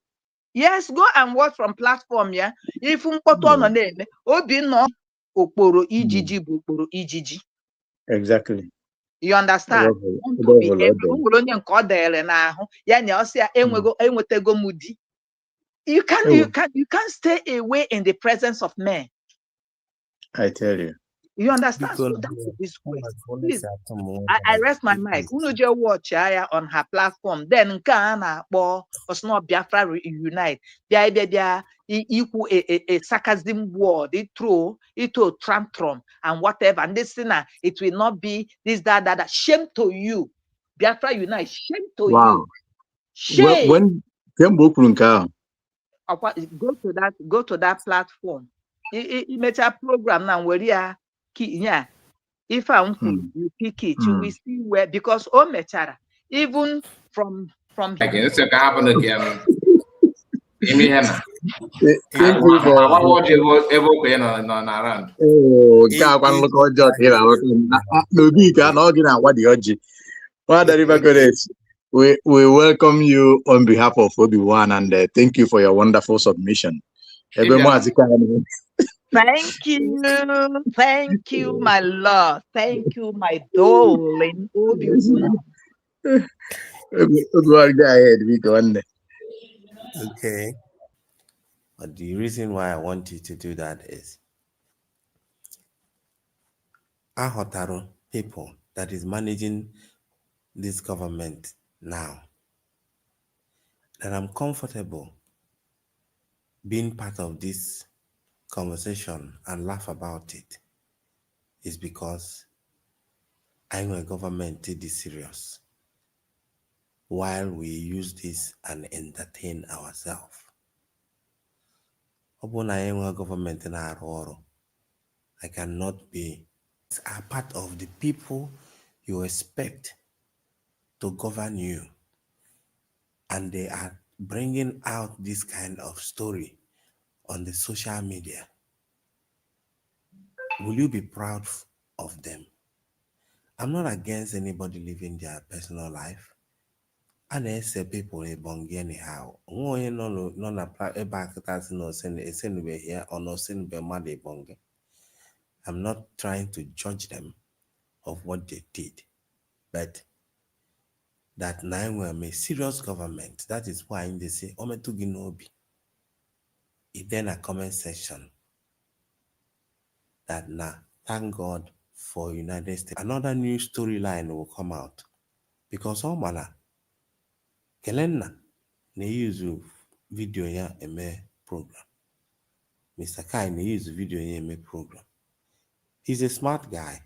Yes, go and watch from platform ya ifu mkpọtụ ọ nọ na-eme Obinna okporo ijiji bụ okporo ijiji. Exactly. You understand? Nwere onye nke ọ dere n'ahụ ya na ọsị ya enwetego m di. You can't stay away in the presence of men. I tell you. You understand? So that is disgrace. Please, I rest my mic. Unu je watch ya on her platform. Then nke a na-akpọ Osno Biafra Unite. Bịa ikwu a sarcasm word, it tantrum and whatever. And this thing, it will not be this, that. Shame to you. Biafra Unite. Shame to you. Shame. When go to that platform. Imecha program na where ya yeah. If I'm you pick it, you will see where, because mechara even from again, it's gonna happen again. Thank you for around. Oh, we welcome you on behalf of Obi-Wan and thank you for your wonderful submission. Thank you, my love. Thank you, my darling. Okay. But the reason why I want you to do that is Ahotaro people that is managing this government now, that I'm comfortable being part of this conversation and laugh about it, is because I'm a government to be serious while we use this and entertain ourselves. Government in our I cannot be a part of the people you expect to govern you, and they are bringing out this kind of story on the social media. Will you be proud of them? I'm not against anybody living their personal life. And I say people a bongi anyhow. No here or no send be mad bongi. I'm not trying to judge them of what they did, but that now we're a serious government. That is why they say Ometuginobi. It then a comment section that thank God for United States. Another new storyline will come out because all manner Kelena ne use video ya eme program. Mr. Kai ne use video ya eme program. He's a smart guy.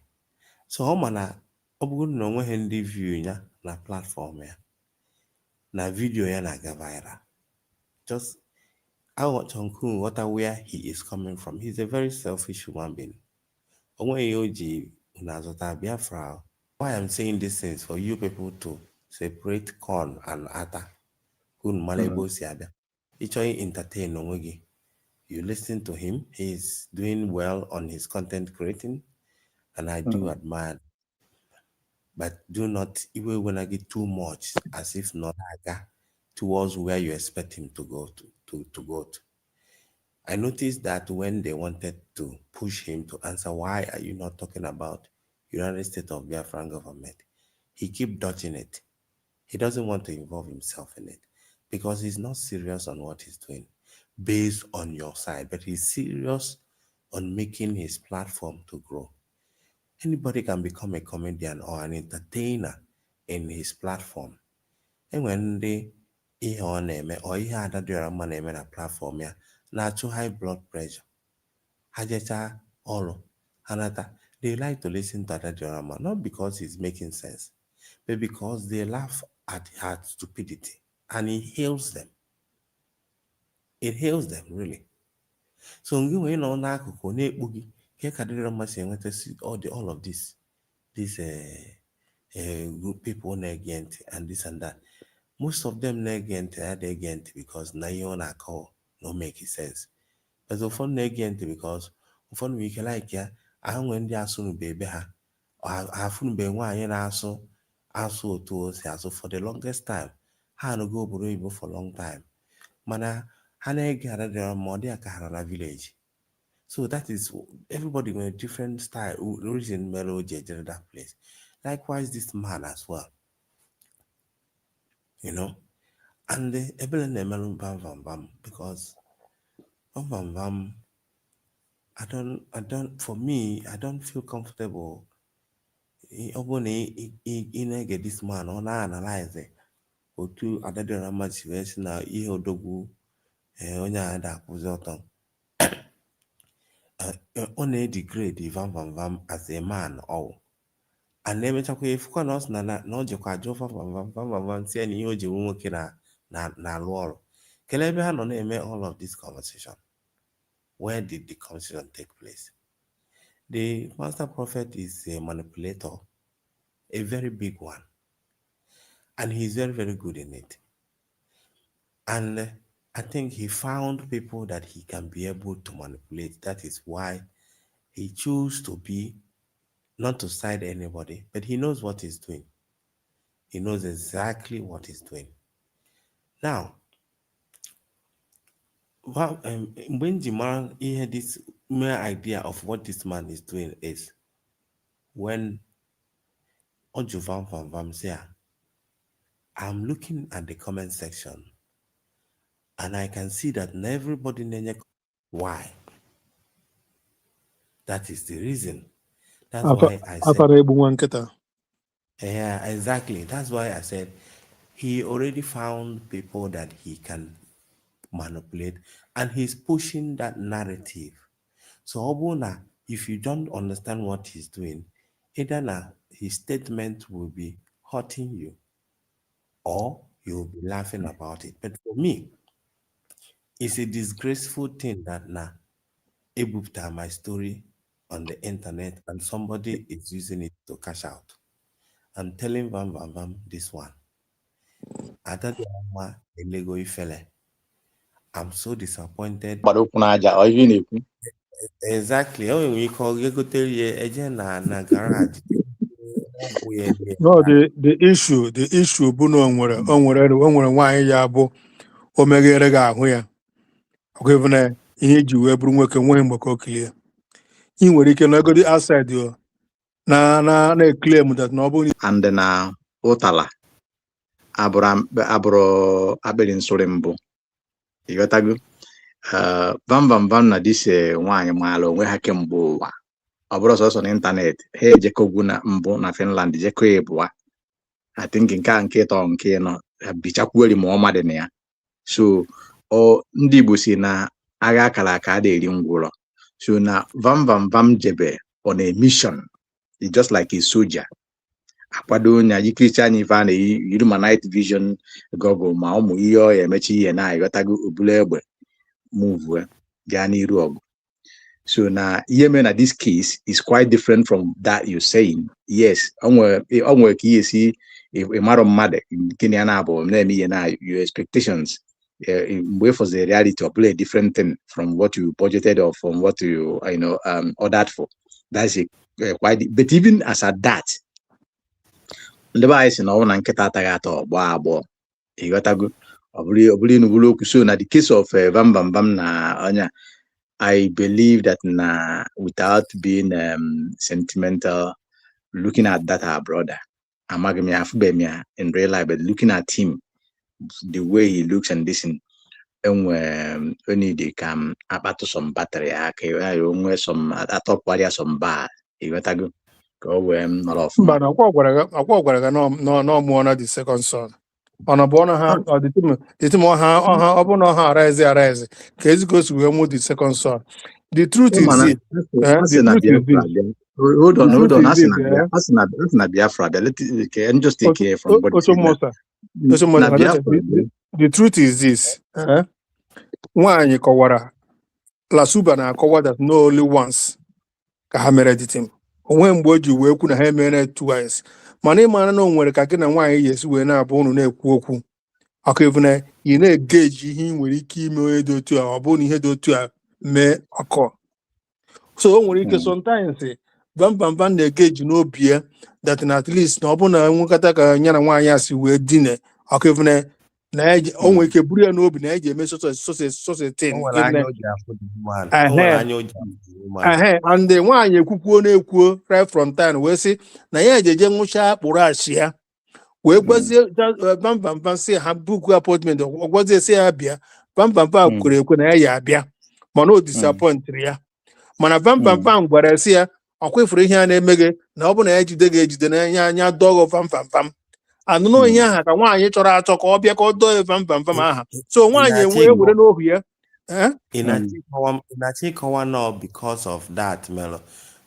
So all manner obugo no nwe ndị view ya na platform ya. Na video ya na ga viral. Just I want to what where he is coming from. He's a very selfish human being. Why I'm saying these things for you people to separate corn and ata. Each entertain. You listen to him, he's doing well on his content creating, and I do admire. But do not even when I get too much, as if not towards where you expect him to go to go to. I noticed that when they wanted to push him to answer, why are you not talking about United States of Biafran government? He keep dodging it. He doesn't want to involve himself in it because he's not serious on what he's doing. based on your side, but he's serious on making his platform to grow. Anybody can become a comedian or an entertainer in his platform. And when they ihe ọ na-eme or ihe Ada Diora Mma na-eme na platform ya na-achụ high blood pressure, ha jechaa ọrụ hanata, they like to listen to Ada Diora Mma, not because he's making sense, but because they laugh at her stupidity and it heals them. It heals them, really. So gị wee nọ n'akụkụ na-ekpu gị ka Ada Diora Mma si enweta all of this group people na-ege ntị and this and that. Most of them na-ege ntị adịghị ntị because na ihe ọ na-akọ no make sense. But ụfọdụ na-ege ntị because ụfọdụ nwere ike like ya, ahụ nwere ndị asụnụbe ebe ha afụnụbe nwaanyị na-asụ otu o si asụ for the longest time. Ha anọgo obodo oyibo for long time, mana ha na-ege Ada Diora Mma ọ dị ka ha nọ na village. So that is, everybody with a different style, reason melody that place. Likewise, this man as well, you know. And the Ebelen Melon Bam Bam Bam, because Bam Bam Bam, for me, I don't feel comfortable. I get this man on analyze it. Or two Ada Diora Mma situation now, odogwu onya ada kuzoton. On degrade Vam Vam Vam as a man or and then if us no jokwa jofa Vam Vam Vam see any oji nwoke na alụ. Kelebe ha nọ na-eme all of this conversation. Where did the conversation take place? The master prophet is a manipulator, a very big one, and he's very, very good in it. And I think he found people that he can be able to manipulate. That is why he chose to be, not to side anybody, but he knows what he's doing. He knows exactly what he's doing. Now, when Jiman hear this mere idea of what this man is doing is when Ojo Vam Vam Vam say, I'm looking at the comment section and I can see that everybody nenye why. That is the reason. That's why I said, yeah, exactly. That's why I said he already found people that he can manipulate and he's pushing that narrative. So Obuna, if you don't understand what he's doing, either his statement will be hurting you or you'll be laughing about it. But for me, it's a disgraceful thing that ebupta my story on the internet and somebody is using it to cash out. I'm telling Vam Vam Vam this one. Ada Diora Mma elego ifele. I'm so disappointed. Exactly. Oh, we call eje na garage. No, the issue bụ na o nwere nwaanyị ya bụ o meghere gị ahụ ya ọkụ na ihe eji wee bụrụ nwoke nweghị mgbe ka o kilie ị nwere ike na egodi outside na-claim that na ọ bụrụ and na ụtala abụrụ akpịrị nsụrị mbụ ịghọtago. Vam Vam Vam na dise nwaanyị maala onwe ha kemgbe ụwa, ọ bụrụ sọsọ n'ịntanetị. Ha ejekọgwu na mbụ na Finland jekọ ebụa, I think nke ịtọ nke ịnọ bichakwueri ma ọma dị na ya. So ndị Igbo si na agha akara aka adịghị ngwụrọ. So na Vam Vam Vam jebe on a mission, it's just like a soldier. Akwado nya yikiricha anyị ife a na-eyiri ma night vision goggle ma ụmụ ihe ọ ya emechi ihe na-aghọtago obulu egbe move gaa n'iru ọgụ. So na ihe mere na this case is quite different from that you're saying. Yes, onwere ka ihe si ịmarụ mmadụ gịnị ya na-abụ na-eme ihe na your expectations mgbe for the reality of a different thing from what you budgeted or from what you ordered for. That's quite, but even as at that, ndị be anyị si na ọ bụ na nkịta ataghị atọ ọgbọ agbọ ịghọtago ọ bụrụ n'ubulu okwu. So na the case of Vam Vam Vam na ọnya, I believe that without being sentimental, looking at that our brother Amagami Afubemia in real life, but looking at him, the way he looks and this, only they come about to some battery, onwe some atọpụgharịa some bar, ịghọtago ka o wee nọrọ ọfụma. Mba na Akwa gwara ga no more na the second son. Ona bụ ọnụ ha ọ the team ọha ọ bụ na ọha arise ka ezigbo si wee mụ the second son. The truth is this. Hold on. As na Biafra, just take care from what the truth is this. Nwaanyị kọwara Lasuba na-akọwa that no only once ka ha mere the team. Onwe mgbe o ji wee kwu na ha emere twice. Mana ịmara na o nwere ka gị na nwaanyị yesi wee na-abụ unu na-ekwu okwu. Aka evune ị na-egeji ihe ị nwere ike ime onye dị otu a ọ bụ na ihe dị otu a mee ọkọ. So o nwere ike sometimes bam na-egeji n'obi ya that at least na ọ bụ na nwekọta ka ya na nwaanyị a si wee dine aka evune na o nwere ike buru ya n'obi na eji eme sosetin and nwaanyị ekwukwuo na-ekwuo right from time wee sị na ya ejeje nwụcha akpụrụ achị ya wee gwazie bam si ha buku appointment ọgwazie si ya bịa bam kwere ekwe na ya abịa mana o disappointri ya mana bam gwara si ya ọkwefuru ihe a na-eme gị na ọ bụ na ya ejide ga-ejide na anya dọgọ pam anụnụ ihe aha ka nwaanyị chọrọ achọ ka ọ bịa ka ọ dọọ pam aha so nwaanyị enwee were n'ohu ya Inachi ịkọwa nọ because of that melo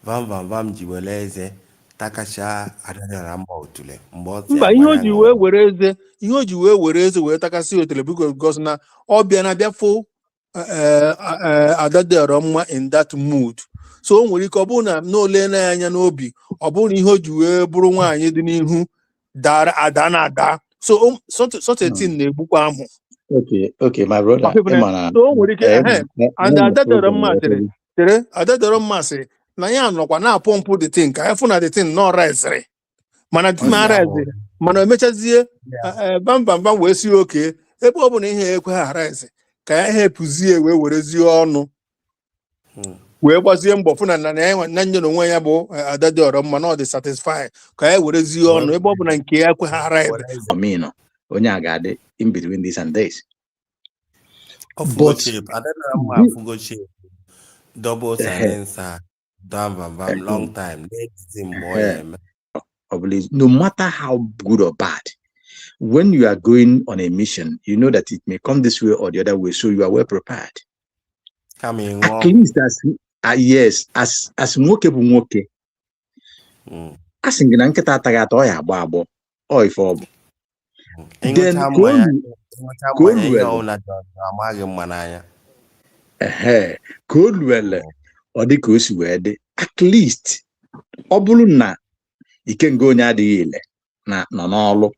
vam ji were eze takasha adadara mba otule mba ihe o ji wee were eze wee takasị otule because na ọ bịa na bịa fụ adadara mma in that mood so o nwere ike ọ bụrụ na n'ole na anya n'obi ọ bụrụ na ihe o ji wee bụrụ nwaanyị dị n'ihu dara ada na ada so such a thing na-egbukwa amụ. Okay, my brother. So nwere ike and adadoro mmasị na ya nọkwa na-apọmpụ the thing ka ya fụ na the thing nọ resịrị mana di ma resịrị mana emechazie bam wee si oke ebe ọ bụ na ihe ekwe ha resị ka ya hepụzie wee werezie ọnụ wee gbazie mbọ fụ na nye na onwe ya bụ adadoro mma na ọ dị satisfy ka ya werezie ọnụ ebe ọ bụ na nke ya ekwe ha resị onye a ga-adị in between this and this. But double silencer, bam, long time. No matter how good or bad, when you are going on a mission, you know that it may come this way or the other way, so you are well prepared. Coming at least as nwoke bụ nwoke. A sị gị na nkịta ataghị atọ ya agba agbọ ọ ife ọ bụ. Then ka o luele ọ dị ka o si wee dị at least ọ bụrụ na ikenga onye adịghị ile na nọ n'ọlụ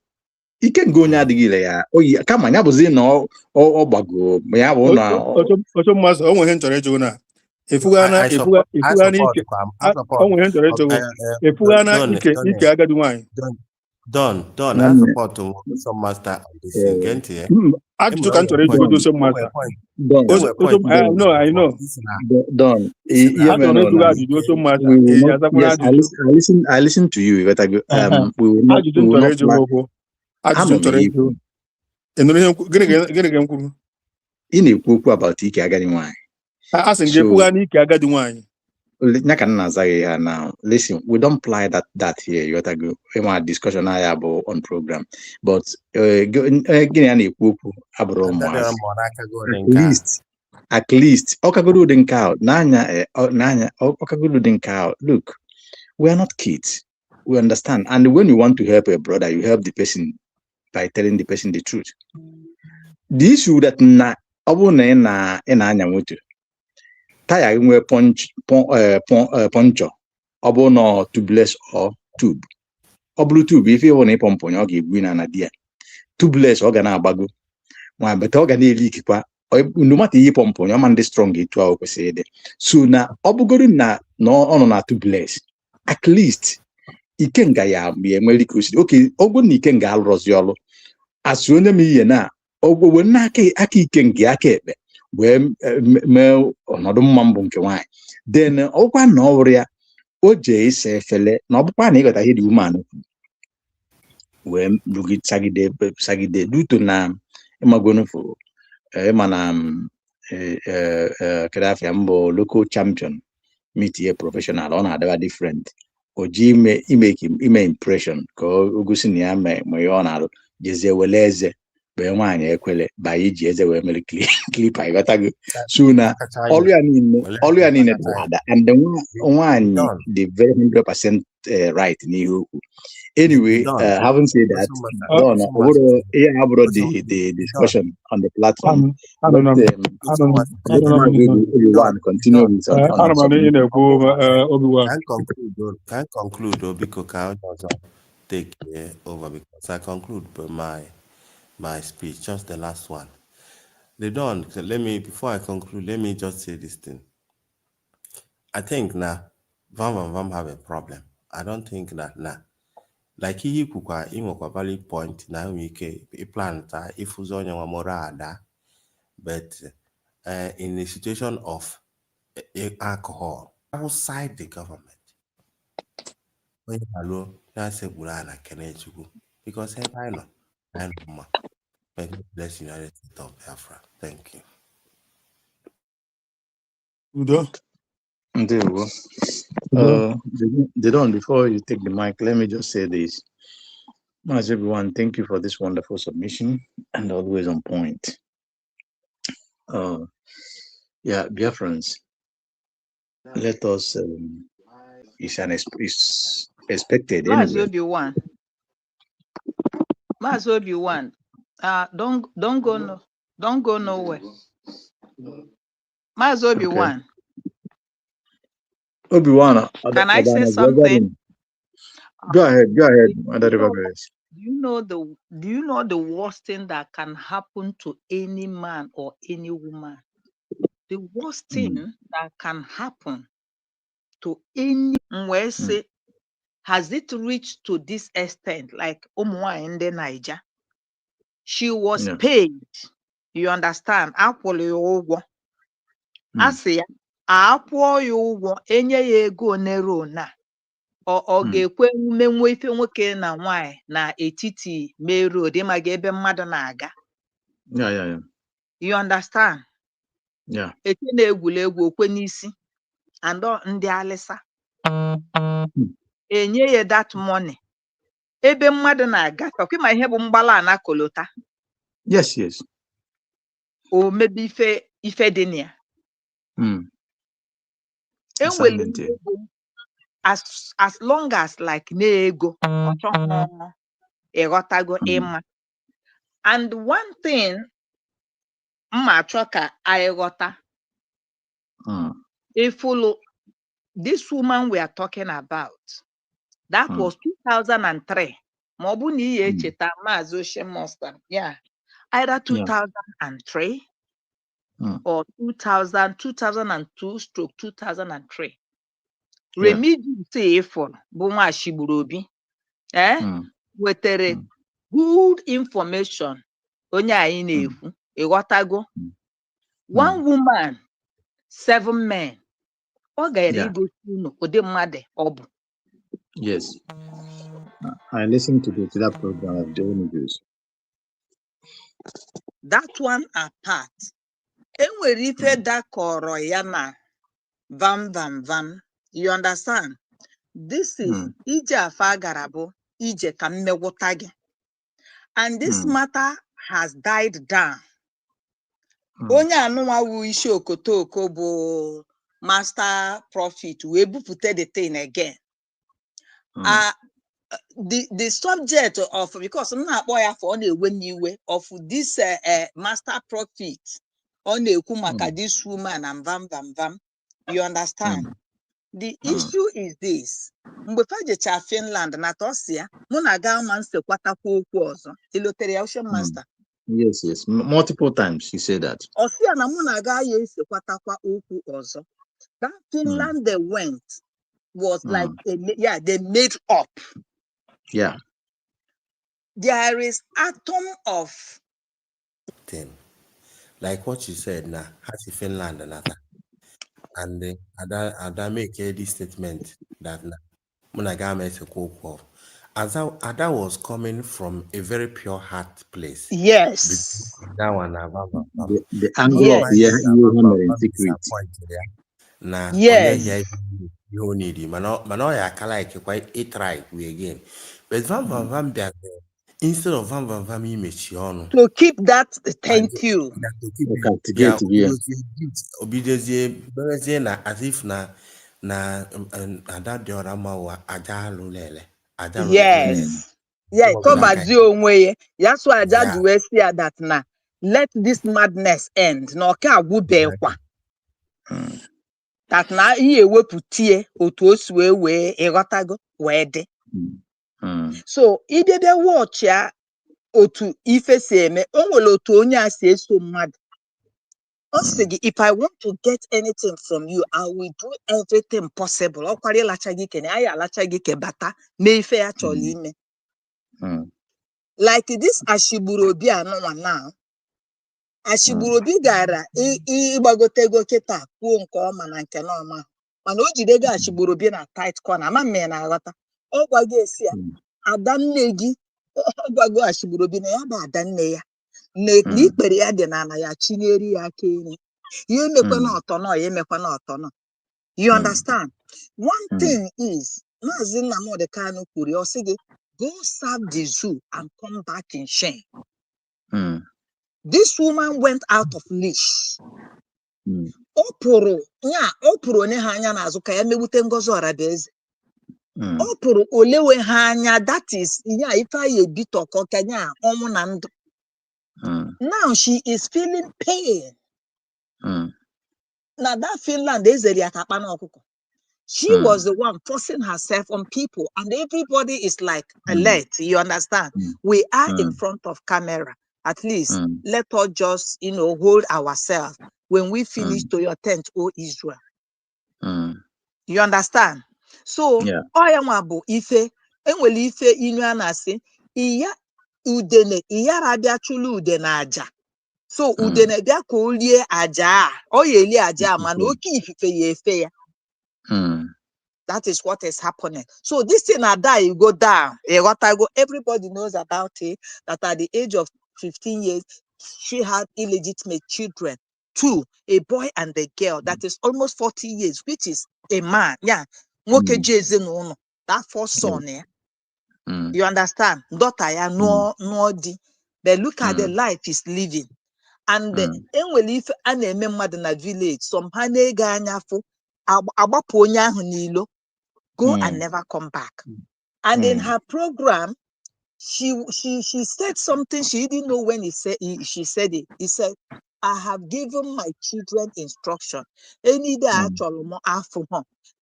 ikenga onye adịghị ile ya oyi kama ya bụzi na ọ gbago ya bụ na otu mmasị o nwere nchọrọ ịjụ na efugana ike o nwere nchọrọ ịjụ efugana ike agadi nwaanyị Don, I support some master on this again here. Actually, can't read the some master. No, I know. Don, I listen to you, but we will not. In a book about Ike Agadi wine. Now, listen, we don't apply that here. You have to go in discussion I have on program, but at least look, we are not kids. We understand, and when you want to help a brother, you help the person by telling the person the truth. The issue that taya inwe poncho ọ bụ na tubeless or tube ọ bụrụ tube ife ịhụ na ịpọmpụ ya ọ ga-egbu na dia tubeless ọ ga na-agbago ma beta ọ ga na-eli ikikwa no matter ihe pọmpụ ya ma ndị strong etu ahụ kwesịrị ịdị so na ọ bụgoro na ọ nọ na tubeless at least ikenga ya enwere ike osiri oke ọgwụ na ikenga alụrọzi ọlụ asị onye m ihe na ogwogwe na aka ikenga aka ekpe wee mee ọnọdụ mma mbụ nke nwaanyị then ọkwa na ọrụ ya o jee ise efele na ọbụkwa na ịghọta ihe dị umeanụ wee sagide duto na ịmagonu fụ mana kedafia mbụ local champion meet a professional ọ na-adịba different o ji ime impression ka o gosi na ya ma ihe ọ na-arụ jezie wele eze bee nwaanyị ekwele ba iji eze wee mere klipa ịghọtago so na ọrụ ya niile dara ada and nwaanyị dị very 100% right n'ihe okwu. Anyway, having said that, the discussion on the platform. Continue with can conclude because I take over because I conclude my speech, just the last one. Before I conclude, let me just say this thing. I think now, Vam have a problem. I don't think that now. Like he kukwa imokwa valid point na wike planta ifuzo onye nwa mora ada, but in the situation of alcohol outside the government, when hello that's a bulana kenechuku because I know bless United States of Biafra. Thank you. Udo. Before you take the mic, let me just say this. Mazi, everyone, thank you for this wonderful submission and always on point. Dear friends, let us. It's expected anyway. Mazi Obi-Wan, don't go nowhere. Mazi Obi-Wan. Obi-Wan, can I say something? Go ahead. Do you know the worst thing that can happen to any man or any woman? The worst thing that can happen to any where say has it reached to this extent, like Umwa in the Niger? She was paid. You understand? Akwụọ ya ụgwọ enye ya ego nero na ọ ga-ekwe emume nwa ife nwoke na nwaanyị na etiti main road ịmaga ebe mmadụ na-aga. You understand? Eke na-egwuregwu okwe n'isi and ndị alịsa enye ya that money ebe mmadụ na-aga ka ma ihe bụ mgbala na kolota. Yes. O mebi ife dị na ya. Enwere as long as like na-ego ịghọtago ịma. And one thing mma achọ ka anyị ghọta, ifulu this woman we are talking about, that was 2003. Ma ọ bụ na ihe echeta Mazi Oshemosta, either 2003 or 2002/2003. Remedies ifuru bụ nwa Ashigburu Obi wetere good information onye anyị na-ekwu ịghọtago. One woman 7 men ọ gara igosi unu ụdị mmadụ ọ bụ. Yes, I listened to that program of the news. That one apart, enwere ife dakọrọ ya na vam. You understand? This is ije afa gara bụ ije ka mmegwụta gị. And this matter has died down. Onye anụnwa wu isi okotoko bụ Master Prophet wee bupute the thing again. The subject of, because m na-akpọ ya for ọ na-ewe n'iwe of this Master Prophet ọ na-ekwu maka this woman and vam. You understand? The issue is this. Mgbe fajecha Finland na Tosia, mụ na ga ama nsekwatakwa okwu ọzọ. Ilotere ya Ocean Master. Yes. Multiple times he said that. Osia na mụ na ga ya esekwatakwa okwu ọzọ. That Finland they went was like they made up. Yeah. There is atom of thing. Like what you said now, has Finland another. And I make this statement that Munagama is a cook of. Ada was coming from a very pure heart place. Yes. That one, the angle of Yes. disappointed. Na onye Yes. here you need him. Man, I can like quite a try we again. But Van Biak, instead of Van image, To keep that, thank you. captivate here. Obedience na as if na that the other ma ajalu lele. Yes. Yeah, Tobazi onwe. That's why I just Yeah. do see that now. Let this madness end. No ka agwụbekwa. That na ihe ewepụtie otu o si wee ịghọtago wee dị. So idebe watch ya otu ife si eme o nwere otu onye a si eso mmadụ. Ọ sị gị, if I want to get anything from you, I will do everything possible. Ọ kwara ịlacha gị ike na anyị alacha gị ike bata mee ife ya chọrọ ime. Like this Ashigburu Obi anụnwa now. Ashigburu Obi gara ịgbagotego kịta kwuo nke ọma na nke na ọma. Mana o jidego Ashigburu Obi na tight corner. Ama mme na aghọta. Ọ gwago esi ya, ada nne gị, ọ gwago Ashigburu Obi na ya bụ ada nne ya. Na ikpere ya dị n'ala ya chinyere ya aka elu. Ya emekwana ọtọnọ, ya emekwana ọtọnọ. You understand? One thing is, Mazi Nnamdi Kanu kwuru, ọ sị gị, go serve the zoo and come back in shame. This woman went out of leash. Ọ pụrụ onye ha anya n'azụ ka ya megbute Ngozi Orabieze. Ọ pụrụ olewe ha anya, that is ya ife anyị ebitọkọ ka nya ọnwụ na ndụ. Now she is feeling pain. Now that Finland ezeri ya ka akpa n'ọkụkọ. She was the one forcing herself on people, and everybody is like alert. You understand? We are in front of camera. At least let us just, hold ourselves when we finish to your tent, O Israel. You understand? So, Oyamabu ife, enwele ife inu anasi, iya udene, iya rabia chulu udene aja. So, udene bia ko olie aja, oyeli aja, man, oki ife ye fe ya. That is what is happening. So this thing you go down. Everybody knows about it. That at the age of 15 years, she had illegitimate children. 2, a boy and a girl. That is almost 40 years, which is a man. Yeah. That first son. Yeah. You understand? Daughter, yeah, no. But look at the life he's living. And if an mother in a village, some honey ganyafu, abapu onye ahụ n'ilo, go and never come back. And in her program, she said something she didn't know when she said it. He said, I have given my children instruction. Any day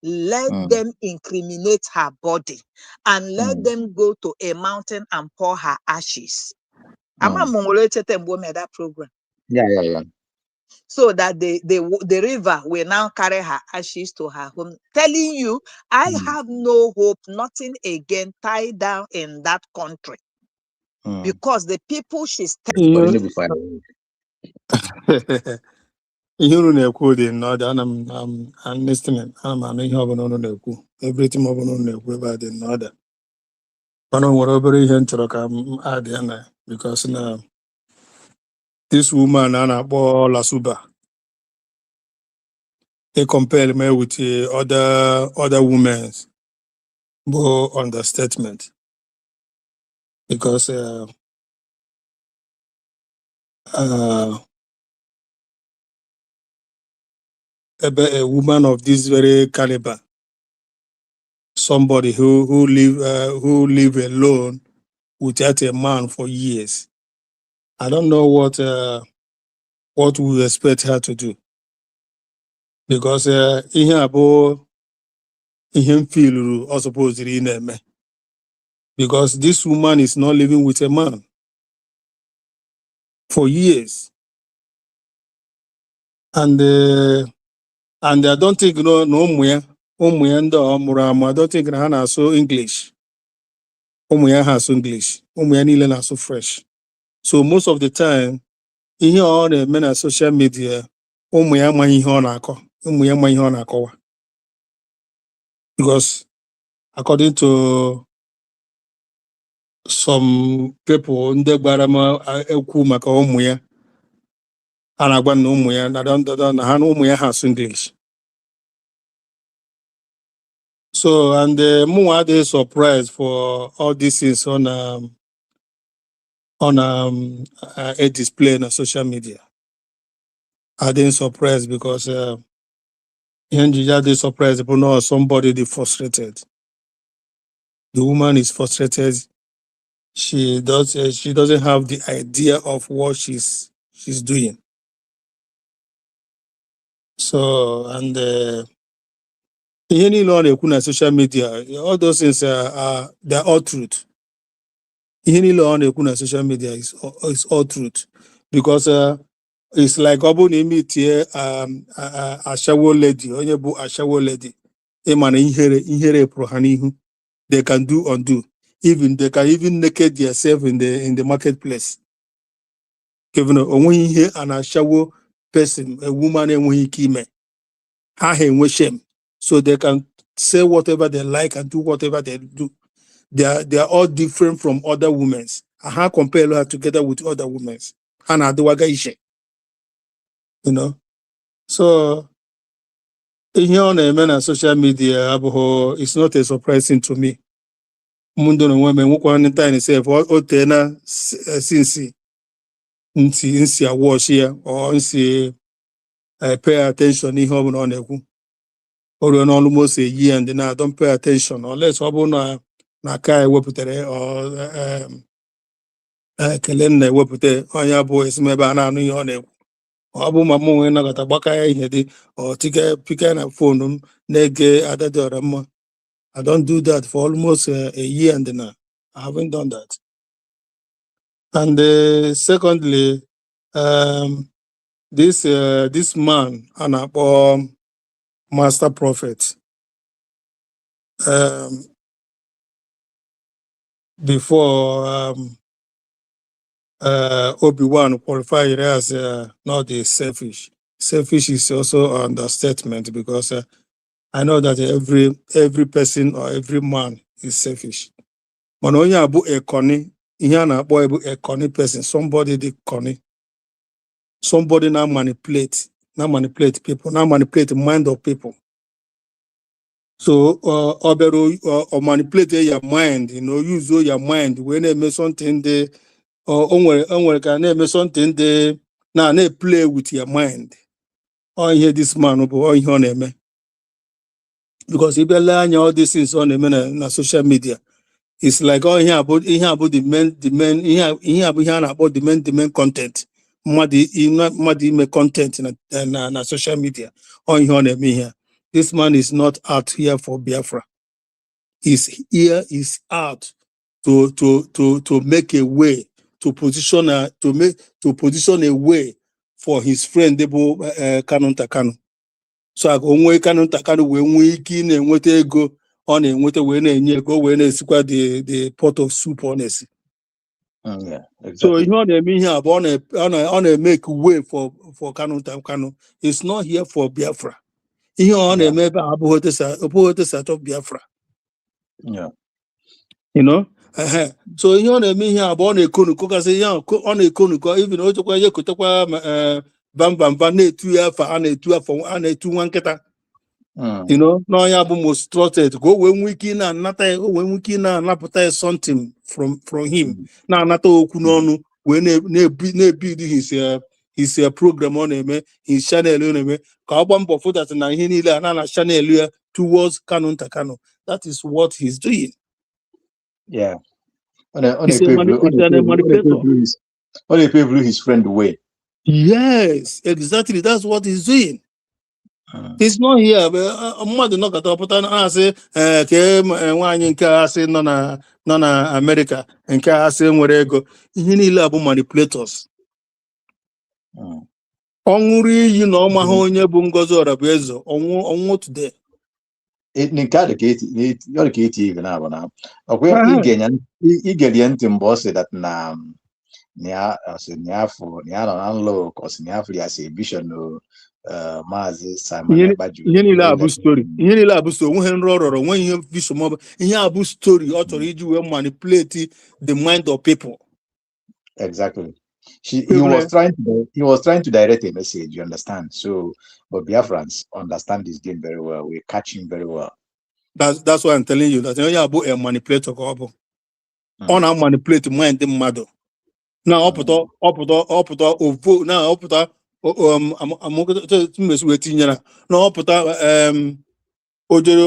let them incriminate her body and let them go to a mountain and pour her ashes. I'm a that program. Yeah. So that the river will now carry her ashes to her home. Telling you, I have no hope, nothing again tied down in that country. Because the people she's ihe unu na-ekwu dị nnọọ I'm listening. Ana m ihe ọbụla unu na-ekwu. Everything ọbụla unu na-ekwu ebe a dị nnọọ. Mana o nwere obere ihe m chọrọ ka m add ya na because na this woman a na-akpọ Lasuba, they compare me with other women, but understatement. Because a woman of this very caliber, somebody who live alone without a man for years, I don't know what we expect her to do. Because ihe abụọ ihe m feel or supposed to because this woman is not living with a man for years, and I don't think no ụmụ ya ndị ọmụrụ amụ, I don't think na ha na-asụ English. Ụmụ ya ha asụ English, ụmụ ya niile na-asụ fresh. So most of the time ihe ọ na-eme na social media, ụmụ ya amaghị ihe ọ na-akọ, ụmụ ya amaghị ihe ọ na-akọwa. Because according to some people ndị gbara m ekwu maka ụmụ ya a na-agwa na ụmụ ya na ha na ụmụ ya ha asụ English. So and mụnwa adịghị surprised for all these things on a display on social media. I didn't surprised because they surprised people know somebody they frustrated. The woman is frustrated. She doesn't have the idea of what she's doing. So and any law on social media, all those things they're all truth. Any law on social media is all truth because it's like Obu meet here a shower lady, onye bu a shower lady. Emana ihere prohanihu. They can do undo. Even they can even naked themselves in the marketplace. Even onwe ihe an a shower person, a woman enwe kime. Ha enwe shame. So they can say whatever they like and do whatever they do. They are all different from other women. How compare her together with other women? And you know. So here on a social media, it's not a surprising to me. Mundo no women who can time say for otena since nsi a watch here or nsi pay attention in home on eku. Or almost a year and then I don't pay attention unless obuna na kai weputere or kelen wepute onya boys meba na anu ihe na obu mamu nwe na gata gbaka ya ihe dị or tika pika na phone na-ege adadora mma. I don't do that for almost a year and then I haven't done that. And secondly, this man an master prophet before Obi-Wan qualified as not the selfish. Selfish is also an understatement because I know that every person or every man is selfish. But only abu a conny, a conny person, somebody the conny. Somebody now manipulate people, now manipulate the mind of people. So or manipulate your mind, use your mind when they make something they or can name something they now they play with your mind. Or hear this man or your name. Because if you learn all these things on the social media, it's like about the main content. Madi make content in social media on here. This man is not out here for Biafra. Is out to make a way to position a way for his friend Debo Kanu Takanu. So I go onwe Kanu Takanu we nwee ike na-enweta ego ọ na-enweta wee na-enye ego wee na-esikwa the pot of soup ọ na-esi. Yeah, exactly. So ihe ọ na-eme ihe a bụ ọ na-make way for Kanu Takanu. It's not here for Biafra. Ihe ọ na-eme ebe a abụghị otu of Biafra. Yeah. You know? So ihe ọ na-eme ihe a bụ ọ na-ekonuko kasị ya ọ na-ekonuko even o chekwa ihe kotekwa bambamba na-etu ya afa a na-etu nwa nkịta. You know, no ya bụ most trusted go wee nwee ike na-anapụta something from him na-anata okwu n'ọnụ wee na-ebuild his program ọ na-eme his channel ọ na-eme ka ọ gba mbọ fụtat na ihe niile a na channel ya towards Kanu Takanu. That is what he's doing. Yeah. He's a manipulator. His friend way. Yes, exactly. That's what he's doing. He's not here. Mmadụ nọkọta ọpụta na-asị ke nwaanyị nke asị nọ na America nke asị nwere ego. Ihe niile abụ manipulators. Ọ ṅụrụ iyi na ọ maha onye bụ Ngozi Orabuezo ọnwụ today. Nke a dị ka eti igwe na-abụ na ọkwa igenya ntị mgbe ọ sị that unlock or as a vision Mazi Simon Ebaju. Ihe niile abụ story. Ihe niile abụ story. Nwe nrọ ọrọrọ, nwe ihe vision maọbụ ihe abụ story ọ chọrọ iji wee manipulate the mind of people. Exactly. He was trying to direct a message, you understand? So, but Biafrans understand this game very well. We catch him very well. That's why I'm telling you that onye abụ a manipulator ka ọ bụ. Ọ na-manipulate mind mmadụ. Na ọpụta ovo na ọpụta mmesu wee tinyere na ọpụta ojere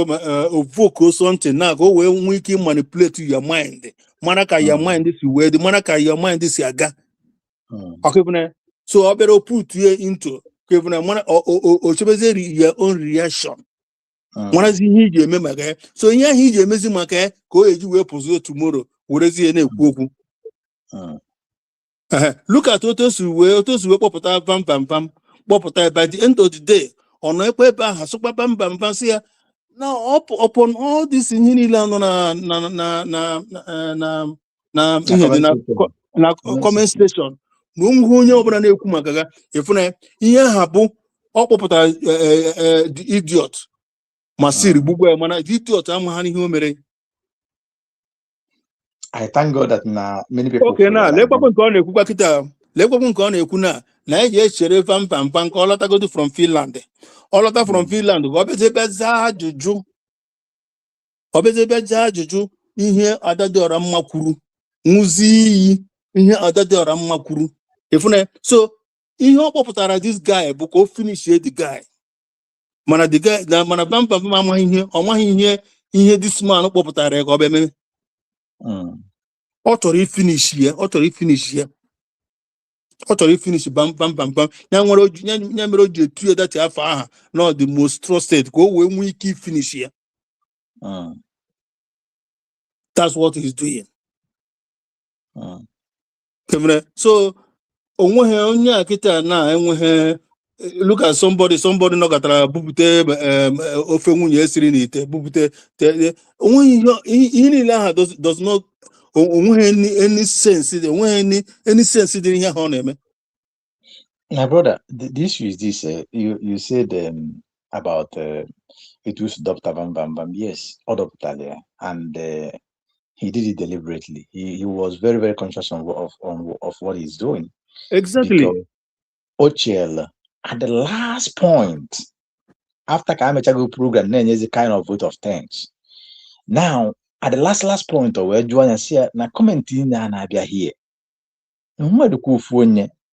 ovoke something na ka o wee nwee ike manipulate your mind. Mara ka your mind si wee dị, mara ka your mind si aga. Okay, so I better put you into o chebeze your own reaction. Mana zi ihe iji eme maka ya. So ihe ahụ iji emezi maka ya ka o eji wee pụzie tomorrow werezi ya na-ekwu okwu. Look at otosu wee kpọpụta pam kpọpụta by the end of the day ọ nọ ekwe ebe ahụ sụkpa pam si ya now upon all this ihe niile anọ na ihe dị na comment section na onye ọbụla na-ekwu maka ya efu na ihe ha bụ ọ kpọpụtara the idiot ma siri gbugbo ya mana the idiot amaghị ihe o mere. I thank God that many people. Okay, now lekwakwu nke ọ na-ekwukwa kịta lekwakwu nke ọ na-ekwu na eji echere pam ka ọ lọtagodu from Finland. Ọ lọta from Finland ka ọ bịa zaa ajụjụ ihe Adadịọra mma kwuru nwụzi iyi ihe Adadịọra mma kwuru efuna so ihe ọ kpọpụtara this guy bụ ka o finish the guy mana the guy na mana pam amaghị ihe this man kpọpụtara ya ka ọ bịa mee. Ọ chọrọ ifinish bam ya mere o ji etu ya dati afọ aha na the most trusted ka o wee nwee ike ifinish ya. That's what he's doing. So onweghị onye akịta na enweghị look at somebody nọgatara bupute ofe nwunye esiri n'ite bupute onweghị ihe niile aha does not onweghị any sense dị ihe ha ọ na-eme. My brother, the issue is this. You said about it was Dr. Bam. Yes, Dr. and he did it deliberately. He was very, very conscious of what he's doing. Exactly. Because Ochiel, at the last point, after Kamachago program, then there's a kind of vote of thanks. Now, at the last point, where Joanna said, "Na commenting and I be here."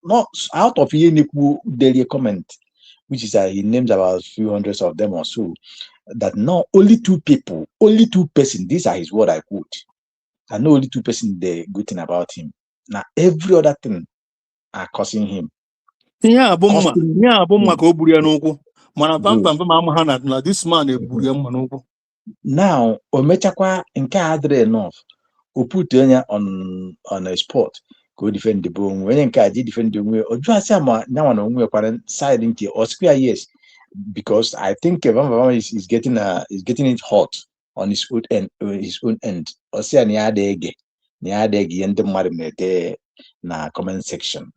Not out of any daily comment, which is he names about a few hundreds of them or so. That not only two persons. These are his word I quote. I know only two persons the good thing about him. Now every other thing are causing him. Yeah, abụmma ka o buru ya n'ụkwụ. Mana pam amaha na this man eburu ya mma n'ụkwụ. Now, omechakwa nke adịrị enough. O put on a spot. Go defend the bone. When you can defend the way, or just now on we side into or square yes, because I think Evan is getting it hot on his own end. Or say near the egg and the marinate na comment section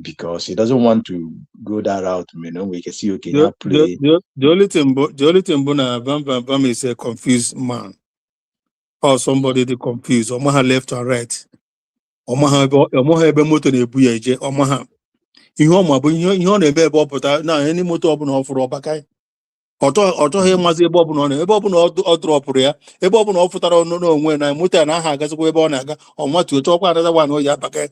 because he doesn't want to go that route. You know, we can see okay now play. The only thing Bona Bam is a confused man or somebody they confused or maha left or right. Ọmaha ebe moto na-ebu ya eje ọmaha ihe ọma bụ ihe ọ na-eme ebe ọ pụta na any moto ọbụla ọ fụrụ ọbaka ọchọghị ịmazi ebe ọbụla ọ na ebe ọbụla ọ drọpụrụ ya ebe ọbụla ọ fụtara n'onwe na moto ya na aha agazikwa ebe ọ na-aga ọmatu chọkwa another one o ji abaka.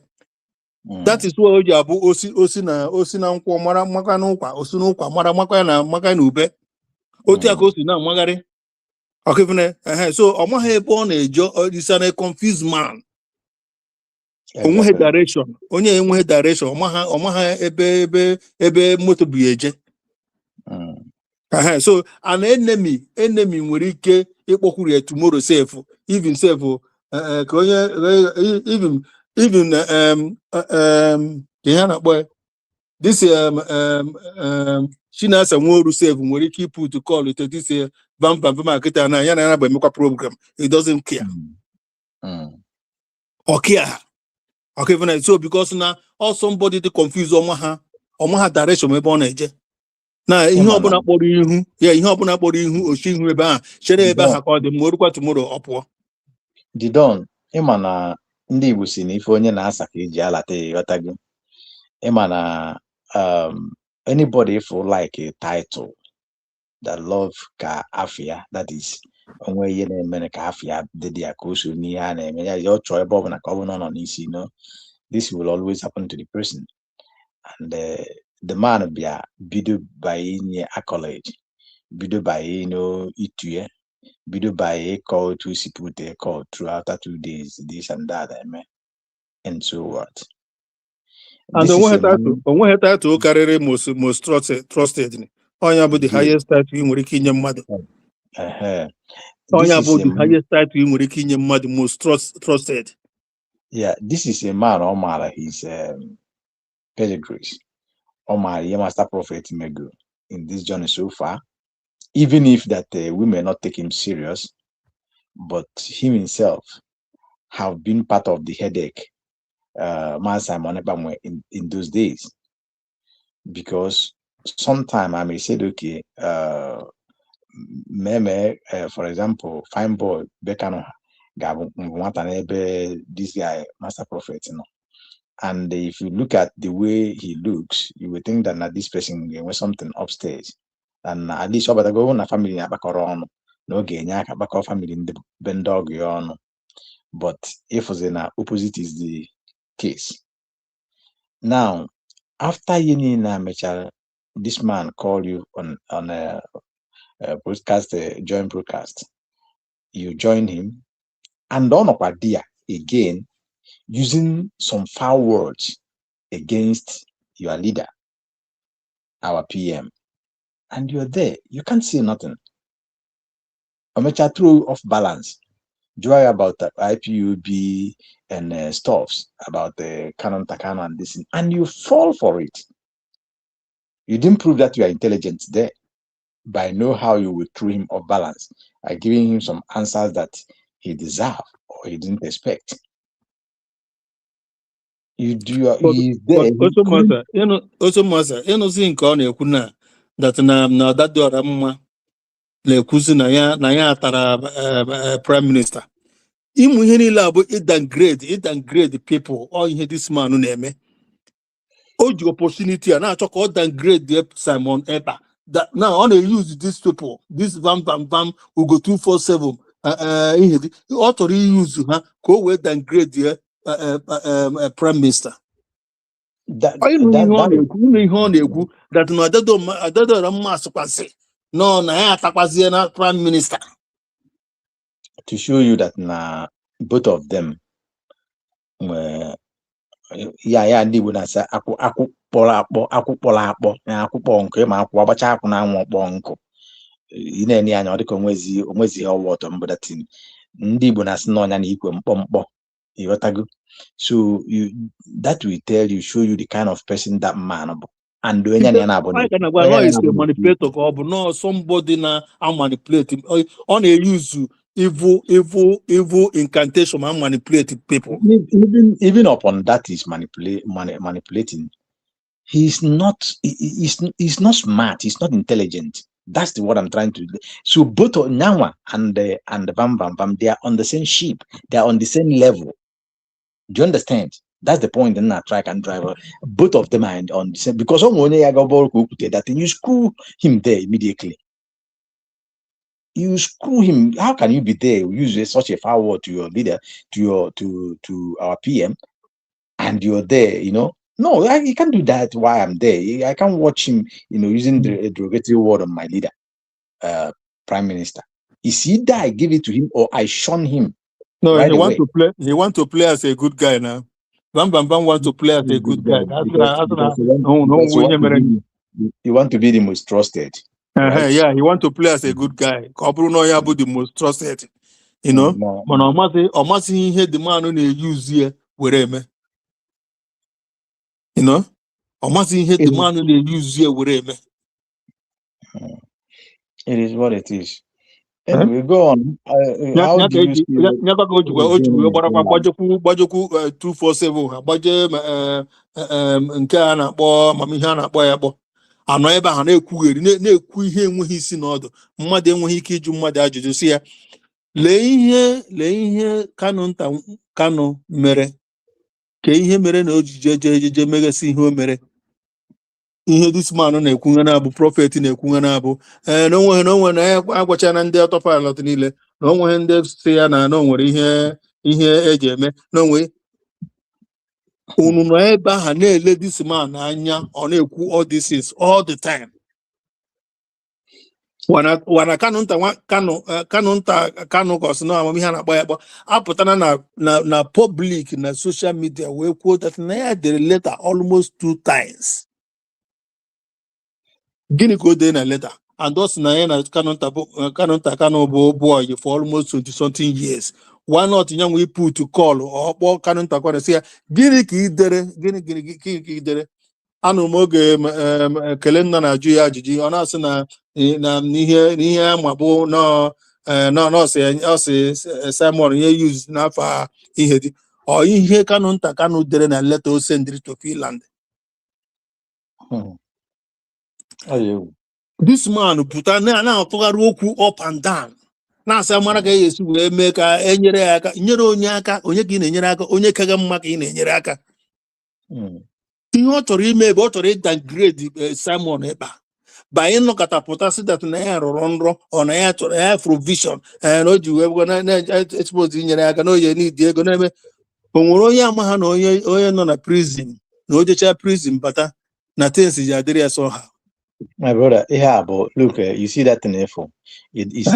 That is why o ji abụ osi na nkwụ mara maka n'ụkwa osi n'ụkwa mara maka na ube otu ya ka o si na amagharị ọkịfune so ọmaha ebe ọ na-eje is na confused man. Onweghị direction onye enweghị direction ọmaha ebe moto bụ eje. So an enemy nwere ike ịkpọkwuru ya tomorrow safe even ka onye even ihe na-akpọ this Chinasa Nworu safe nwere ike ịpụ to call to this bam akịta na ya na emekwa program he doesn't care. Okay. Okay, even so because now all somebody to confuse ha direction ebe ọ na-eje. Na ihe ọbụla kpọrọ ihu, ihe ọbụla kpọrọ ihu oshi ihu ebe ahụ, chere ebe ahụ ka ọ dị mma orukwa tomorrow ọ pụọ. Didon, ịma na ndị Igbo si na ife onye na-asa ka eji alata ya, ịghọtago. Ịma na anybody if like a title that love ka afia, that is onwe ihe na-eme ka afia dị ya ka o so n'ihe a na-eme ya ọ chọọ ebe ọbụla ka ọ bụla nọ n'isi, this will always happen to the person. And the man bịa bido by inye accolade, bido by itue, bido by call to sipute call throughout 2 days, this and that, and so what. And onwe ha title karịrị most trusted onye bụ the highest title ị nwere ike inye mmadụ. Onye bụ the highest title ị nwere ike inye mmadụ, most trusted. Yeah, this is a man Omar, his pedigrees. Omar, he master prophet Mego in this journey so far. Even if that we may not take him serious, but him himself have been part of the headache, man Simon in those days. Because sometime I may say, okay, for example, fine boy, Bekano, this guy, master prophet, And if you look at the way he looks, you would think that this person was something upstairs. And at least over the go on a family on no gain back family in the bendog on. But if was in opposite is the case. Now, after this man called you on a broadcast, joint broadcast, you join him, and on Okwadia again, using some foul words against your leader, our PM, and you're there, you can't see nothing. Omecha threw off balance, joy about the IPUB and stuffs about the Canon Takano and this, and you fall for it. You didn't prove that you are intelligent there by know how you will throw him off balance by giving him some answers that he deserved or he didn't expect. Also, Master, see nke ọ na-ekwu na that na dadora mma na-ekwuzi na ya atara prime minister. Ịmụ ihe niile abụ downgrade people, all ihe this man na-eme. O ji opportunity a na-achọ ka ọ downgrade Simon Ekpa. That now on use these people, this vam will go 247. Ọ chọrọ use ha ka o wee downgrade prime minister. That no na prime minister. To show you that both of them were ndị Igbo na-asa akwụ kpọrọ akpọ nke ma akwụ agbacha akwụ na anwụ ọkpọ nkụ ị na-enye anya ọ dịka onwezi ọwa ọtọ mbụdatin ndị Igbo na-asị n'ọnya na ikwe mkpọmkpọ ịghọtago. So that will show you the kind of person that man bụ. And is a manipulator or no somebody na manipulate him. On a use evil incantation and manipulate people. Even upon that is manipulating. He's not smart, he's not intelligent. That's what I'm trying to do. So both Nyawa and the Bam, they are on the same ship, they are on the same level. Do you understand? That's the point in that track and driver. Both of them are on the same, because that you screw him there immediately. You screw him. How can you be there? Use such a foul word to your leader, to our PM, and you're there, No, you can't do that while I'm there. I can't watch him, using the derogatory word on my leader, Prime Minister. Is either I give it to him or I shun him. No, right he want to play as a good guy now. Bam want to play as a good guy. He want to be the most trusted. Right? Yeah, he want to play as a good guy. Bruno Yabu the most trusted. But Omasi here the man on use here wherever. Omasi here the man on use here wherever. It is what it is. Anyway, go on. How do you see it? nyaka ka o ji wee gbarakwa gbajekwu 247 ha gbaje nke a na-akpọ amamihe a na-akpọ ya akpọ anọ ebe ahụ na-ekwugheri na-ekwu ihe enweghị isi na ọdụ mmadụ enweghị ike ịjụ mmadụ ajụjụ si ya lee ihe Kanu mere ka ihe mere na o ji jeje meghesi ihe o mere ihe this man na-ekwunye na-abụ prọfet na-ekwunye na-abụ na onwe na ya agwacha na ndị ọtọpilọt niile na onweghị ndị si ya na o nwere ihe eji eme na onwe unu nọ ebe ahụ na-ele this man anya ọ na-ekwu all this is all the time wana Kanu gosi na amamihe a na-akpọ ya akpọ apụtara na public na social media wee kwuo that na ya dere letter almost 2 times. Gịnị ka o dee na leta and ọ sị na ya na Kanu bụ boy for almost 20 something years. Why not ya nwe put to call ọkpọ Kanu kwana sị ya gịnị ka ị dere gịnị ka ị dere anụrụ m oge kele nna na-ajụ ya ajụjụ ọ na-asị na ihe ama bụ nọọsị Simon ihe use n'afọ ihe dị ọ ihe Kanu dere na leta o sendiri to Finland. This man pụta na-atụgharị okwu up and down na-asị amara ka esi wee mee ka enyere ya aka nyere onye aka onye ka ị na-enyere aka onye kaga mma ka ị na-enyere aka ihe ọ chọrọ ime ebe ọ chọrọ ịdowngrade Simon Ekpa banye nnọkọta pụta si dat na ya rụrụ nrọ ọ na ya chọrọ ya provision na o ji wee na-expose inyere aka na oye n'idi ego na-eme o nwere onye ama ha na onye nọ na prison na o jecha prison bata na things ji adịrị ya so ha. My brother, yeah, but look, you see that in info. It's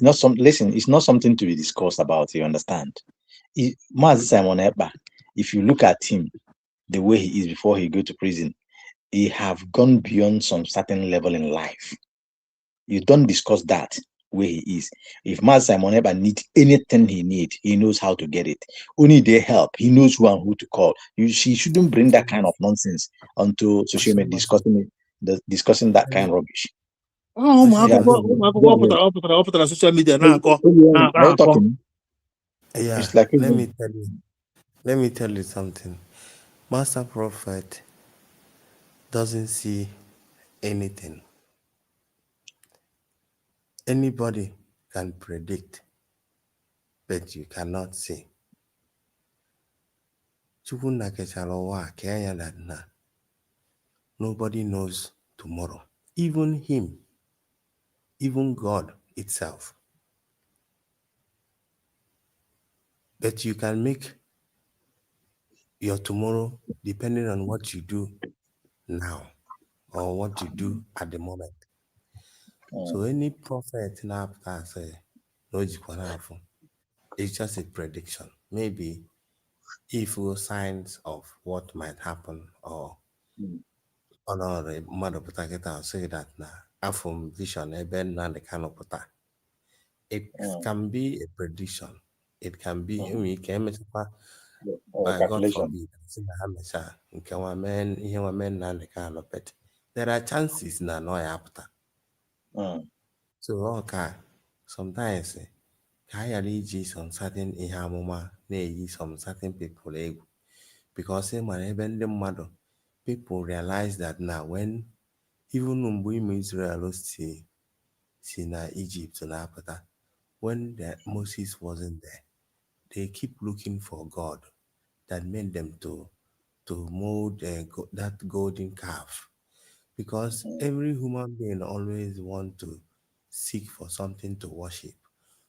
not something to be discussed about. You understand? Mazi Simon Ekpa, if you look at him, the way he is before he go to prison, he have gone beyond some certain level in life. You don't discuss that where he is. If Mazi Simon Ekpa needs anything he knows how to get it. Only they help. He knows who and who to call. She shouldn't bring that kind of nonsense onto social media discussing that kind of rubbish. Ọ pụtara social media na-akọ. Yeah, It's like let me tell you something. Master Prophet doesn't see anything. Anybody can predict, but you cannot see. Nobody knows tomorrow. Even him, even God itself. But you can make your tomorrow depending on what you do now or what you do at the moment. So any prophet now say no, it's just a prediction. Maybe evil signs of what might happen or another mother say that now from vision the kind of put. It can be a prediction. It can be God forbid. But there are chances na no after. So okay, sometimes some certain ihamuma some certain people because people realize that now when even Israel see na Egypt na when Moses wasn't there, they keep looking for God that made them to mold that golden calf, because every human being always want to seek for something to worship.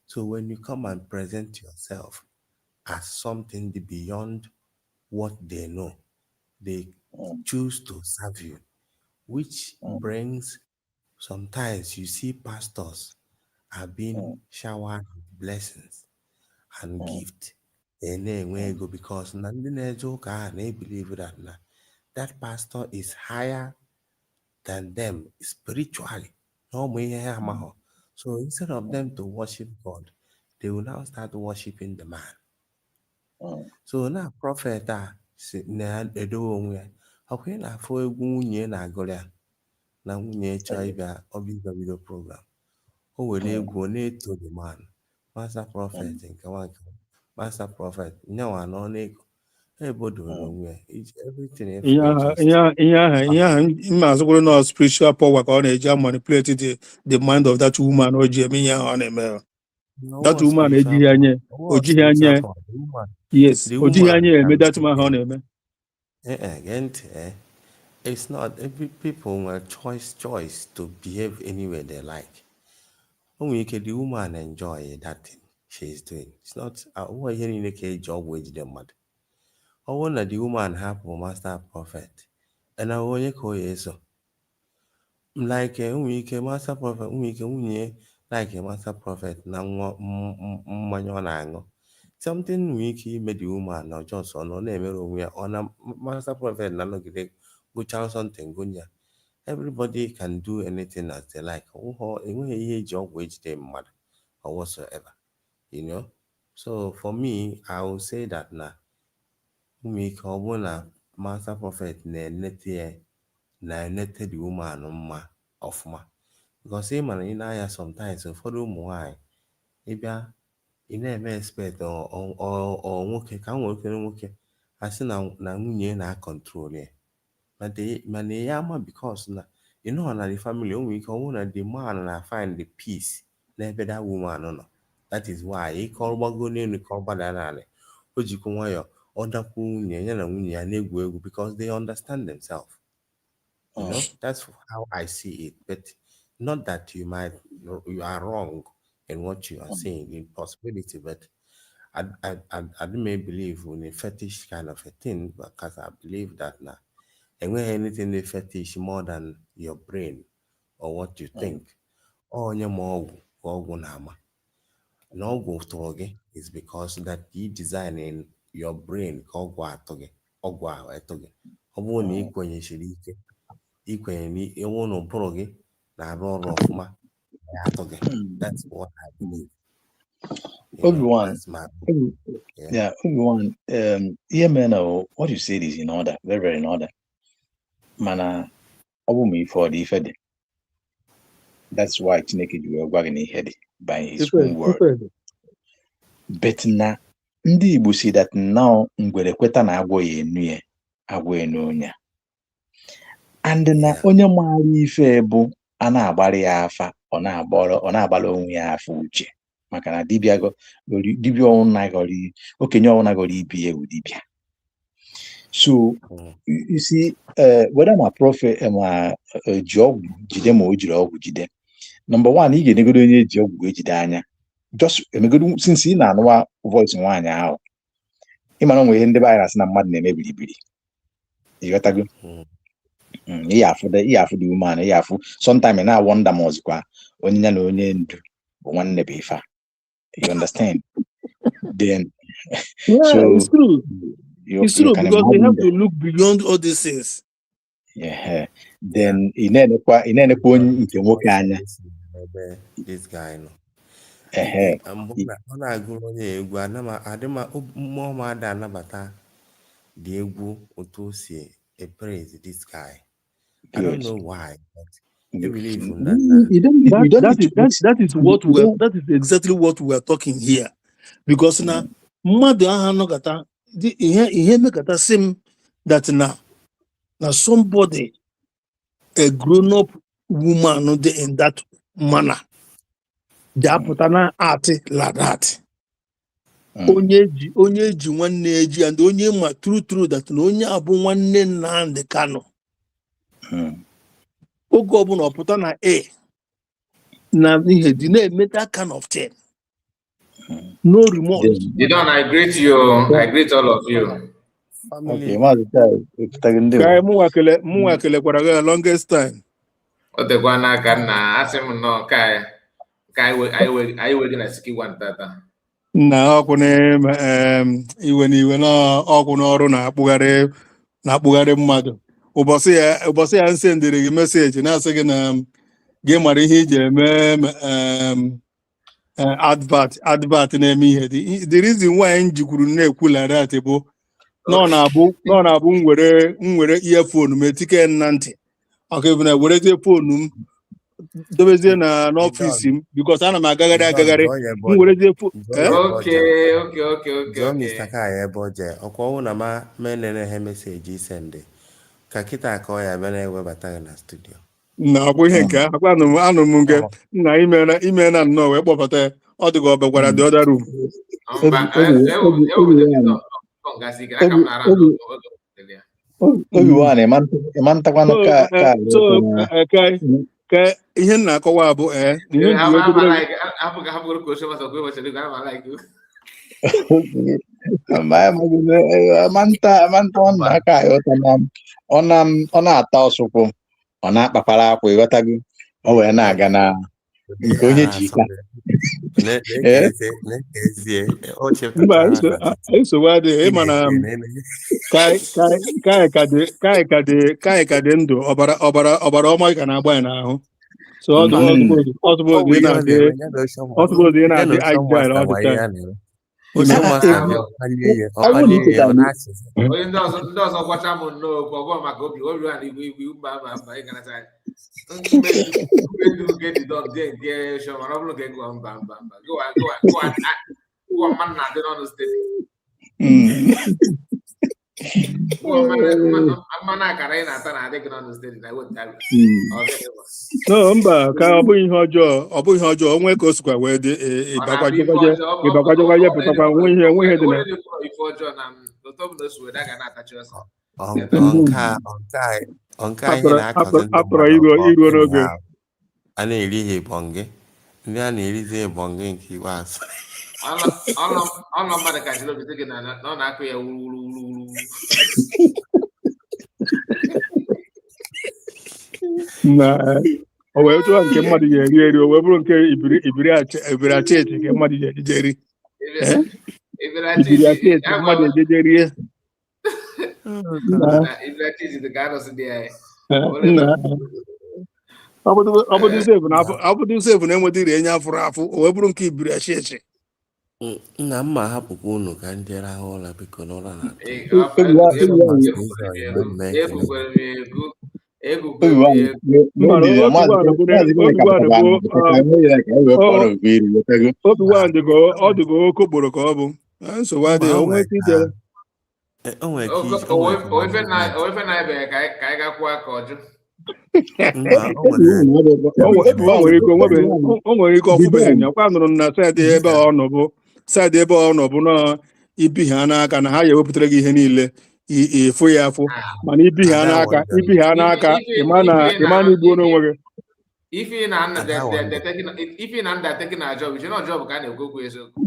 So when you come and present yourself as something beyond what they know, they choose to serve you, which brings, sometimes you see pastors are being showered with blessings and gifts. Go because they believe that that pastor is higher than them spiritually. So instead of them to worship God, they will now start worshiping the man. So now prophet na edo onwe akwe na afọ egwu nwunye na agụrịa na nwunye chọọ ịbịa ọbịa video program O were egwu na-eto the man. Master prophet nke nwa nke master prophet nyawa nọ n'ego. Ebodoro onwe everything ihe aha mma azụkwara na spiritual power ka ọ na-eji manipulate the mind of that woman o ji eme ihe ahụ ọ na-eme. That woman ejighị anya ojighị anya yes ojighị anya eme that man ọ na-eme. It's not every people with choice to behave any way they like. Only the woman enjoy that thing she's doing. It's not what you need a job wage them mad. I want the woman have a master prophet. And I want you call so. Like a master prophet, like a master prophet, something weak made the woman or just on a master prophet, go chance something good. Everybody can do anything as they like. Any job wage them mad or whatsoever. You know? So for me, I will say that now. Master prophet na-enete the woman mma ọfụma because ị mara ị na-anya sometimes ụfọdụ ụmụ nwanyị ịbịa ị na-eme expect ọ nwoke ka nwoke asị na nwunye na-control ya mana ya ama because na na the family o nwere ike ọ na the man na find the peace n'ebe that woman nọ. That is why ike ọgbago n'elu ka ọ gbada n'ala o jikwa nwayọ ọ dakwu nwunye ya na nwunye ya na-egwu egwu because they understand themselves. You know, that's how I see it. But not that you are wrong in what you are saying, in possibility, but I may believe in a fetish kind of a thing because I believe that now, and when anything is fetish more than your brain or what you think, your more no is because that you design in your brain ikwenye iwu na ụbụrụ gị na-arụ ọrụ ọfụma ya atụ gị. That's what I believe. Obi-Wan, Obi-Wan, ihe mere na what you said is in order, very, very in order. Mana ọ bụ ma ife ọ dị ife dị. That's why Chineke ji wee gwa gị na ihe dị by his own word. But na ndị Igbo si that now ngwere kweta na agwọ ya enu ya agwọ enu onye. And na onye maara ife bụ a na-agbara ya afa ọ na-agbara onwe ya afa uche maka na dibịa ọnwụ gọrọ okenye ọnwụ gọrọ ibi ewu dibịa. So you see whether my prophet ma ji ọgwụ jide ma o jiri ọgwụ jide, number one ị ga-enegodo onye ji ọgwụ ejide anya just emegodo since ị na-anụwa voice nwaanyị ahụ ịmara onwe ihe ndị be anyị na-asị na mmadụ na-eme biribiri ịghọtago. Ịyafụ the woman ịyafụ sometime na wonder ma ọzịkwa onye ya na onye ndu bụ nwanne bụ ife. You understand? Then so it's true. It's true because we have to look beyond all these things. Yeah. Then ị na-enekwa onye nke nwoke anya. This guy no. Ọ na-agụrụ onye egwu adịma mmụọ m ada anabata dị egwu otu o si praise this guy. I don't know why, but I believe in that is exactly what we are talking here. Because now mmadụ aha nọkata ihe mekata sim that now somebody a grown up woman in that manner apụta na art like that. Onye ji nwanne eji and onye ma true that na onye abụ nwanne Nnamdi Kanu. Oge ọbụla ọpụta na na ihe dị na-eme that kind of thing. No remorse. I greet you. I greet all of you. Okay, Mazi, mụ kelekwara gị longest time. O tekwa n'aka nna asị m nọ ka anyị wegị na siki gwa ntata. Na ọkwụ iwe na ọkwụ n'ọrụ na-akpụgharị mmadụ. Ụbọchị ya nsendịrị gị meseji na-asị gị na gị mara ihe iji eme advert na-eme ihe dị. The reason why m jikwuru na-ekwu that bụ nọ na-abụ nwere earphone m etike na ntị ọka ebu na werezie fonu m dobezie na n'ọfịs m because ana m agagharị agagharị m werezie Jụọ Mr. Kai ebe o jee ọkwa ọnwụ na ma nene meseji isende ka kịta ka ọ ya bịa na-ewebata gị na studio na ọbụ ihe nke akwa anụ m nke nna ime na nnọọ wee kpọpụta ya ọ dịka ọ bịakwara the other room ka ihe m na-akọwa bụ ihe ọ na-ata ọsụkwụ ọ na-akpakwara akwa ịghọtago o wee na-aga na nke onye ji ka nsogbu adịghị ịma na ka dị ndụ ọbara ọma ka na-agba ya n'ahụ so ọtụbọdụ ị na-adị agile all the time. Onye ndị ọzọ gwacha m nnọọ okwu ọbụla maka obi ha na igwe mba ị ganata nke shọ mana ọ bụrụ ka gụọ mba gụọ mmanụ na-adị n'ọnụ steeti mmanụ akara ị na-ata na-adị gị n'ọnụ steeti na no mba ka ọ bụghị ihe ọjọọ onwe ka o sikwa wee dị ịbakwajewaje pụtakwa nwe ihe dị na atọrọ iruo n'oge a na-eri ihe bọngị ndị a na-erizi bọngị nke ikpeazụ ọnụ mmadụ ka jiri obi gị na ọ na-akụ ya wuruwuruwuru na o wee tụọ nke mmadụ ga-eri o wee bụrụ nke ibiriachi eti nke mmadụ ga-ejije ibiriachi mmadụ ejeje rie ọbụdụ sefu na-enweta iri enye afụrụ afụ o wee bụrụ nke ibiriachi echi nna m ma hapụkwa unu ka ndị rahụ ụra biko n'ụra na ọ dịgo okokporo ka ọ bụ nsogbu adịghị onwe ike ijere o nwere ike ọfụbeghị ya kwa nụrụ na saịdị ebe ọ nọbụ na ibi ha n'aka na ha ya ewepụtara gị ihe niile ịfụ ya afụ mana ibi ha n'aka ịma na igbuo n'onwe gị ife na nda teki na job iche na job ka a na-ekwu eziokwu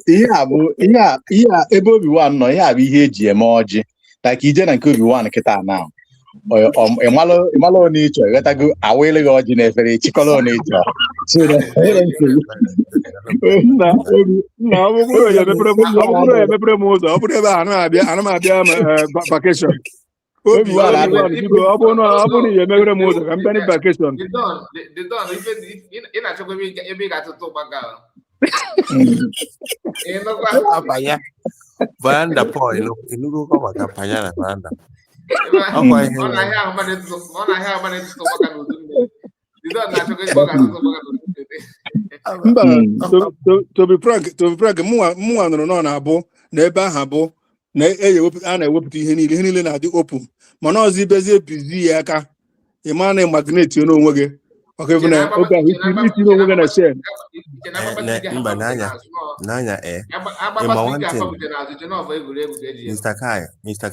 ihe a ebe Obi-Wan nọ ihe a bụ ihe eji eme ọjị like ije na nke Obi-Wan kịta na ịmalụ ọ na-ịchọ ịghọtago awịlị gị ọjị na efere chịkọrọ ọ na-ịchọ ọ bụrụ ya mepere m ụzọ ọ bụrụ ebe a ana m abịa vakeshọn Obi-Wan ọ bụrụ na ihe emeghere m ụzọ ka m bịa vakeshọn ị na-achọkwa ebe ị ga-atụtụ ụgbaka Veranda pọ inugo kwa maka panya na veranda. Ọ na-ahịa ahụ mmadụ ịtụtụ ụgbaka n'udu mmiri. Na-achọkwa ebe ọ ga-atụtụ ụgbaka n'udu mmiri. Mba, to be frank mụnwa nụrụ nọ na-abụ na ebe ahụ abụ na a na-ewepụta ihe niile na-adị open mana ọzọ ibezie bizi ya aka ịma na magneti n'onwe gị oge ahụ itinye onwe gị na shell mba n'anya Mr.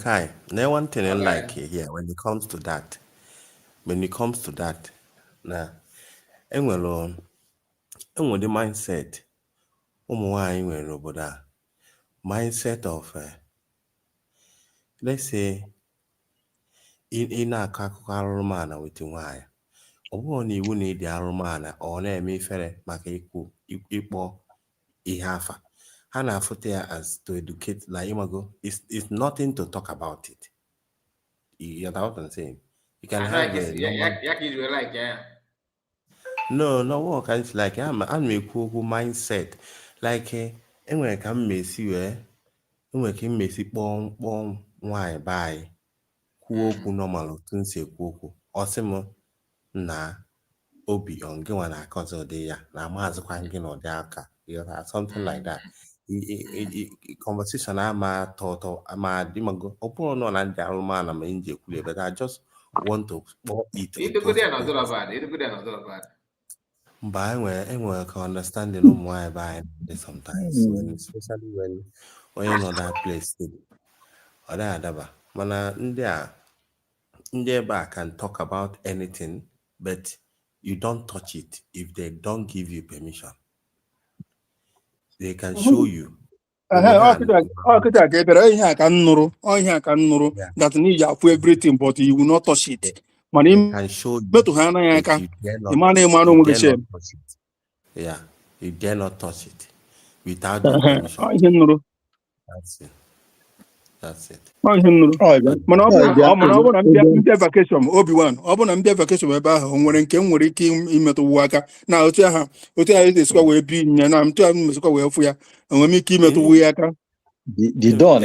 Kai na one thing I like here when it comes to that na enwere mindset ụmụ nwaanyị nwere n'obodo a mindset of let's say ị na-akọ akụkọ arụrụmala wete nwaanyị ọ bụrụ na iwu na ịdị arụrụmala ọ na-eme ifere maka ịkpọ ihe afa ha na-afụta ya as to educate like imago it's nothing to talk about it. You know what I'm saying? You can have no work and it's like I'm ekwu mindset like enwere ka mmesi wee enwere ka mmesi kpọọ nwaanyị be anyị kwuo okwu normal otu m si ekwu okwu ọ sị m na obi gị nwa na-akọzi ụdị ya na maazịkwa gị na ụdị aka something like that. Conversation ama atọ ụtọ ama dị mago ọ bụrụ nọ na ndị alụmana ma nji ekwuli but I just want to kpọọ it mgbe enwere ka understanding ụmụ nwaanyị be anyị dị sometimes especially when onye nọ that place ọ dịghị adaba mana ndị ebe a can talk about anything but you don't touch it if they don't give you permission. They can show you. Ọkịta ka ebere ihe a ka m nụrụ that need you everything but you will not touch it. Mana metụ ha anaghị aka ịmara onwe gị shame. Yeah, you dare not touch it without the permission. Ihe nụrụ. That's it. Ihe nụrụ. Mana ọ bụ na mbịa vacation Obi-Wan ọ bụ na mbịa vacation ebe ahụ o nwere nke m nwere ike imetụ ụwa aka na otu ahụ esikwa wee bi nya na otu ahụ mesikwa wee fụ ya enwere m ike imetụ ụwa ya aka. The dawn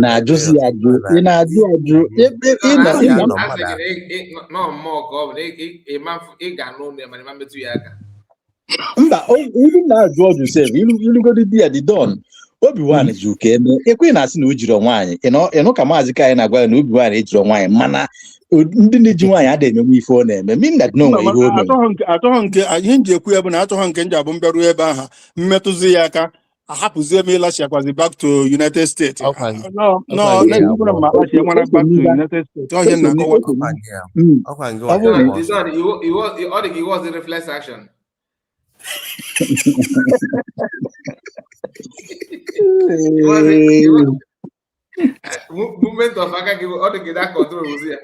na-ajụzi ajụ ị na-ajụ mba ilu na-ajụ ọjụ sef ilugodi di ya the dawn Obi-Wan ji ka eme ekwe na-asị na o jiri nwaanyị ịnụ ka maazị ka anyị na-agwa ya na Obi-Wan ejiri nwaanyị mana ndị na-eji nwaanyị adịghị emenwe ife ọ na-eme minna dị n'onwe ihe o mere atọghọ nke ihe nji ekwu ya bụ na atọghọ nke nji abụ mbịaruo ebe ahụ mmetụzi ya aka ahapụzie m ịlachakwazi back to United States back to United States ọhịa na movement of aka gị ọ dị gị that control ozi ya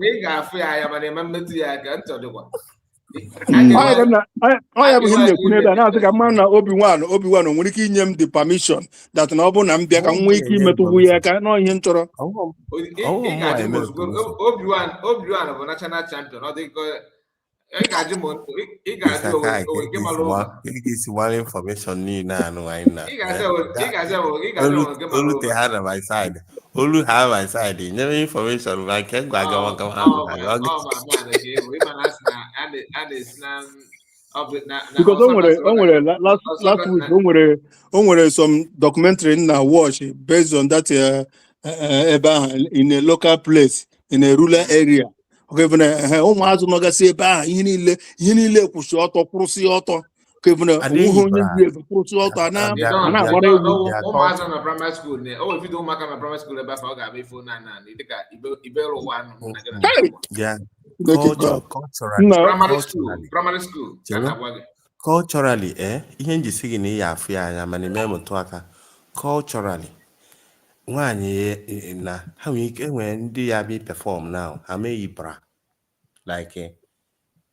ị ga-afụ ya mana eme mmetụ ya aka nchọdịkwa ya bụ ihe m na-ekwu n'ebe a na-asị ka mma na Obi-Wan nwere ike inye m the permission that na ọ bụ na m bịa ka m nwee ike imetụgbu ya aka nọ ihe m chọrọ. Obi-Wan bụ national champion ọ dịgo one information niile anụ anyị na olute ha na my side olu ha my side nyere information na nke gwa because o nwere last week o nwere some documentary na watch based on that ebe ahụ in a local place in a rural area. Ụmụazụ nọgasị ebe ahụ ihe niile kwụsị ọtọ kwụrụsị ọtọ onye ji kwụrụsị ọtọ a na-agbara egwu ụmụazụ na primary school vidio ụmụaka na primary school ebe afọ ọ ga-ama ifo na dịka ibere ụwa primary school culturally ihe njisi gị na ihe afụ ya anya mana ime mụtụ aka culturally nwaanyị na ha nwere ike enwere ndị ya bi perform now ha meghị bra like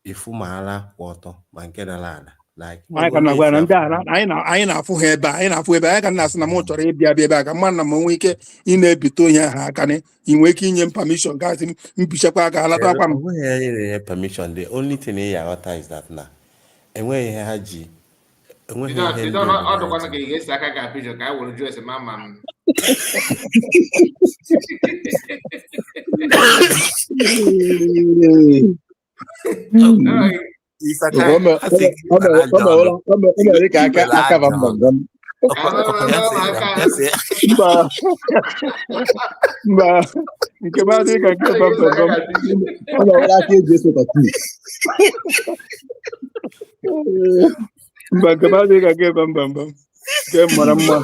ifu maala kwụ ọtọ ma nke dara ada like anyị na-afụ ha ebe anyị ka na-asị na m chọrọ ịbịa ebe a ka mma na m nwee ike ị na-ebite onye ha aka ị nwee ike inye m permission gasị m mbichakwa aka alata akwa m permission. The only thing ị aghọta is that na enweghị ihe ha ji enweghị ihe ọ dụkwana ka ị ga-esi aka ga apịjọ ka anyị were jụ ese ma m nke maazị ka nke mba nke maazị ka nke bambambam nke mara mma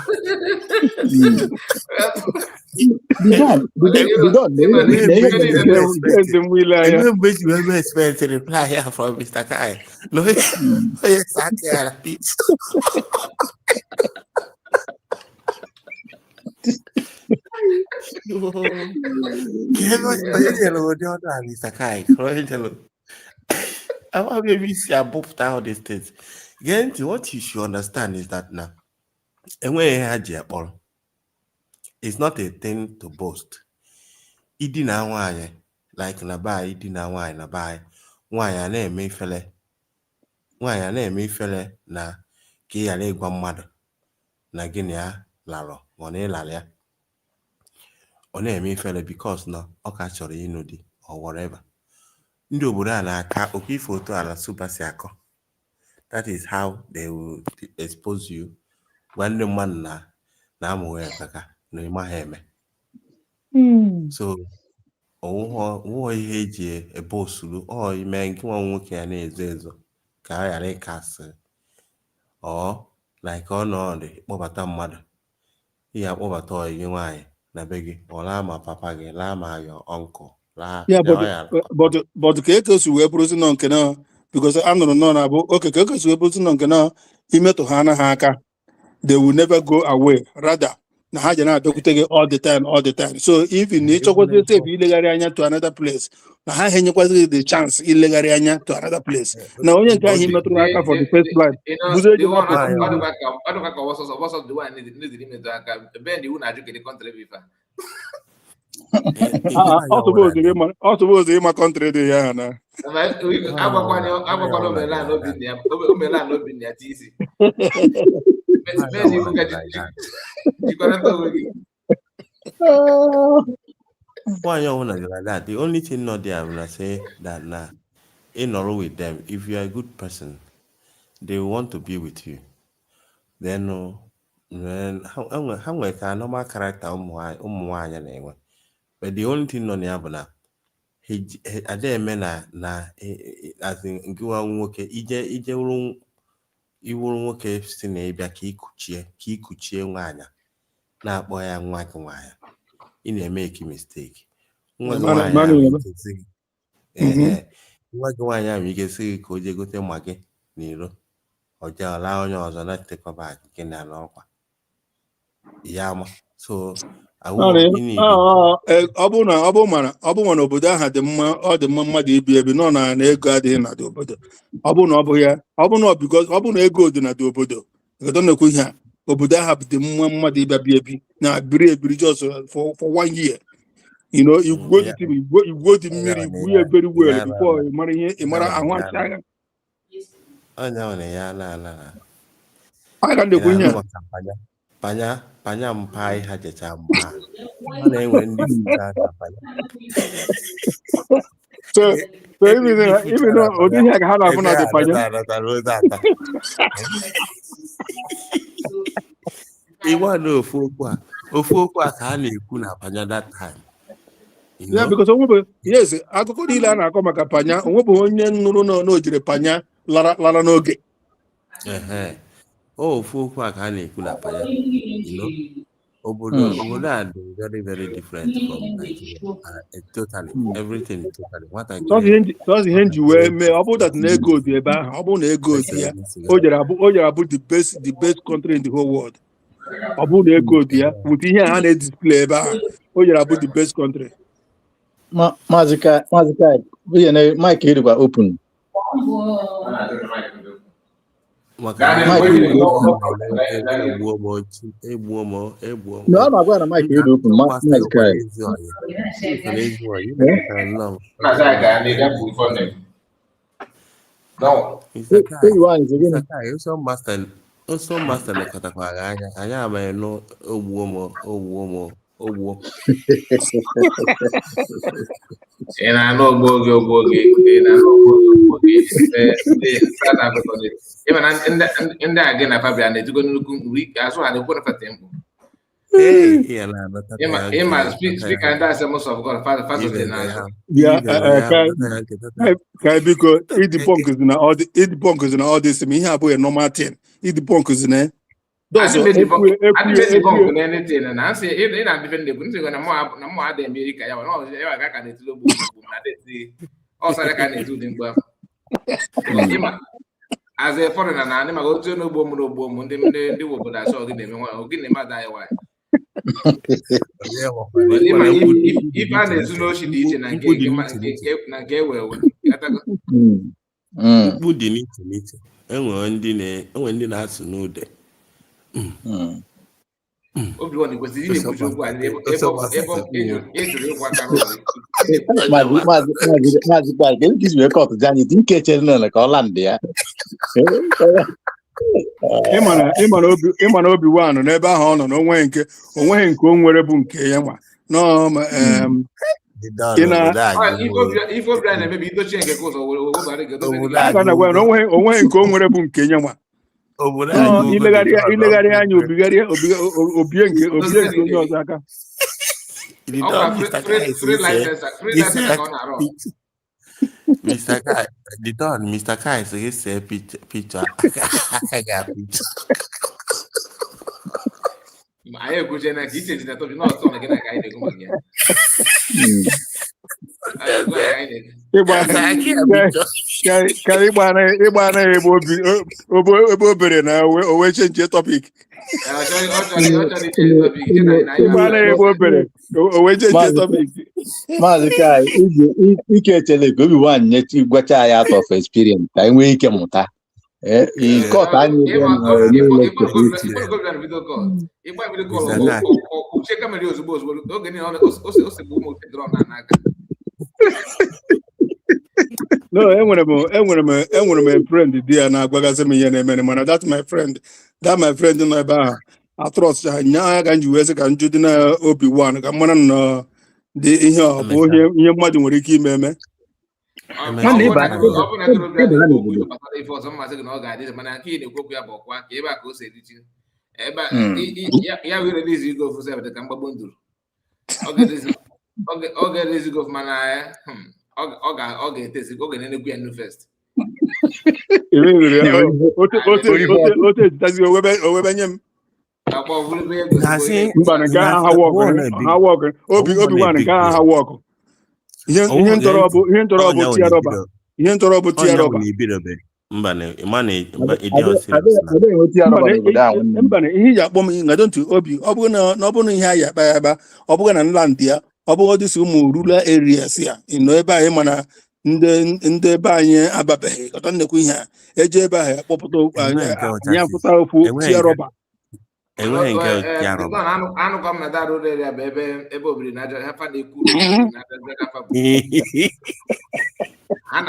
what you should understand is that now it's not a thing to boast. Idina nwanyị like na bai idina nwanyị na bai nwanyị na-eme ifele na ka ị ghara ịgwa mmadụ na gịnị ya lalụ ọ na ịlalị ya ọ na-eme ifele because na ọ ka chọrọ ịnụ di or whatever. Ndị obodo a na-aka oke ife otu ala Lasuba si akọ. That is how they will expose you. Gwa ndị mmadụ na amụghị ekaka na ịma ha eme. So ọwụghọ ihe eji ebe osuru ọ ime nke nwa nwoke ya na-ezo ezo ka a ghara ịkasị ọ like ọnọdụ kpọbata mmadụ ihe akpọbata ọyị nwaanyị na be gị ọ laa ma papa gị laa ma your uncle laa Yeah, but ka ekesu wee bụrụzi nọ nke na because anụrụ nọ na bụ oke ka ekesu wee bụrụzi nọ nke na imetụ ha anaghị aka they will never go away, rather na ha ji na-abịakwute gị all the time. So if in ịchọkwazi safe ilegharị anya to another place na ha enyekwazi the chance ilegharị anya to another place na onye nke ahụ metụrụ aka for the first place buzo eji ọtụbụzụ ịma kọntrị dị ya na like that. The only thing not there, I will say that now, in or with them, if you are a good person, they want to be with you. Then, how like a normal character, but the only thing not there, he na as in nwoke ije iwuru nwoke si na ịbịa ka ikuchie nwaanyị na-akpọ ya nwa gị nwaanyị ị na-eme mistake. Nwa gị nwaanyị ahụ ike sị ka o jee gote ma gị n'iro ọjọọ laa onye ọzọ na-etekwaba gị na n'ọkwa ya ma so ọ bụ na obodo ahụ dị mma ọ dị mma mmadụ ibi ebi nọ na ego adịghị na dị obodo ọ bụ na ọ bụ ya ọ bụ na ego dị na dị obodo na-ekwu ihe a obodo ahụ dị mma mmadụ ịbịa bi ebi na biri just for 1 year. You know, you go to mmiri igwu ya very well before ị mara ahụ acha agha ya na a ga ndekwu ihe panya mpa ha jecha mba ọ na-enwe ndị so even ụdị ihe ka ha na-afụ na dị panya ịgwa na ofu okwu a ka a na-ekwu na panya that time. Yeah, because yes, akụkọ niile a na-akọ maka panya onwebụ onye nụrụ na o jiri panya lara n'oge. Ofu okwu a ka a na-ekwu na panya. Obodo a dị very very different from Nigeria. Totally everything totally. So ihe nji wee mee ọ bụrụ that na ego dị ebe ahụ ọ bụrụ na ego dị ya o jere abụ the best country in the whole world. Ọ bụrụ na ego dị ya with ihe a na-edisplay ebe ahụ o jere abụ the best country. Mazi Kai, Mike Hirba open. No, I'm not going to Mike Hirba open. Mazi Kai. No, also master na katakwaga anya ama no ogbuo ina no ogboge sana akụkọ dị ịma na ndị a gị na Fabia na-etugo nnukwu mkpuri asụ ha na-ekwu na fatempo ịma speaker ndị Assemblies of God Father na Kai biko ịdị punk is na all this ihe abụghị normal thing ịdị punk is na as a foreigner na ndị maka otu n'ogbo m ndị obodo asọ gị na-eme nwa gị na-eme ada ya nwanyị ife a na-ezu n'ochi dị iche na nke ewewe mkpu dị n'iche enwere ndị na-asụ n'ude Obi kwesịrị ị na-ekwuchi okwu a ebe ịjụrụ ịkwa aka Mazi Kai, ka nke isi wee kọtụ dị anyị dị nke echere nọ ka ọ la ndị ya ịma na obi wanụ n'ebe ahụ ọ nọ na onweghị nke o nwere bụ nke ya nwa no The done over there. if Brian maybe you change the course or aka na gwa na onwe nke o nwere bụ nke nye nwa ilegharị anya obigharị obie nke onye ọzọ aka Mr. Kai, the don, Mr. Kai is a say picture. I got picture. I go to the kitchen that you not going to get a guy to come again. Ịgbana ebe obere na owe chenji topic ịgbana ebe obere owe chenji topic Maazị Kai ike echele ka obi nwaanyị nye gwacha ya out of experience ka anyị nwee ike mụta ịkọta anyị no enwere m a friend di ya na-agwagasị m ihe na-eme mana that my friend nọ ebe ahụ atrọst ha nye anya ka m ji wee sị ka m jụ dị na obi wan ka mara na dị ihe ọ bụ ihe mmadụ nwere ike ime ọ ga-etezi oge na-enegwu ya nu first otu ejitazi owebe nye m mba na nke ha wọkụ obi nwa nke ha wọkụ ihe ntọrọ bụ tiarọba ihe ntọrọ bụ tiarọba mba na ihe ji akpọ m ngadontu obi ọ bụrụ na ihe anyị akpa ya aba ọ bụrụ na nlandị ya ọ bụrụ dịsị ụmụ rural areas ya nọ ebe anyị mana ndị ebe anyị ababeghị kọta nnekwu ihe a eje ebe ahụ akpọpụta ya pụta ofu tiarọba enweghị nke tiarọba anụkọ m na darụ ya bụ ebe obiri na aja ha na-ekwu a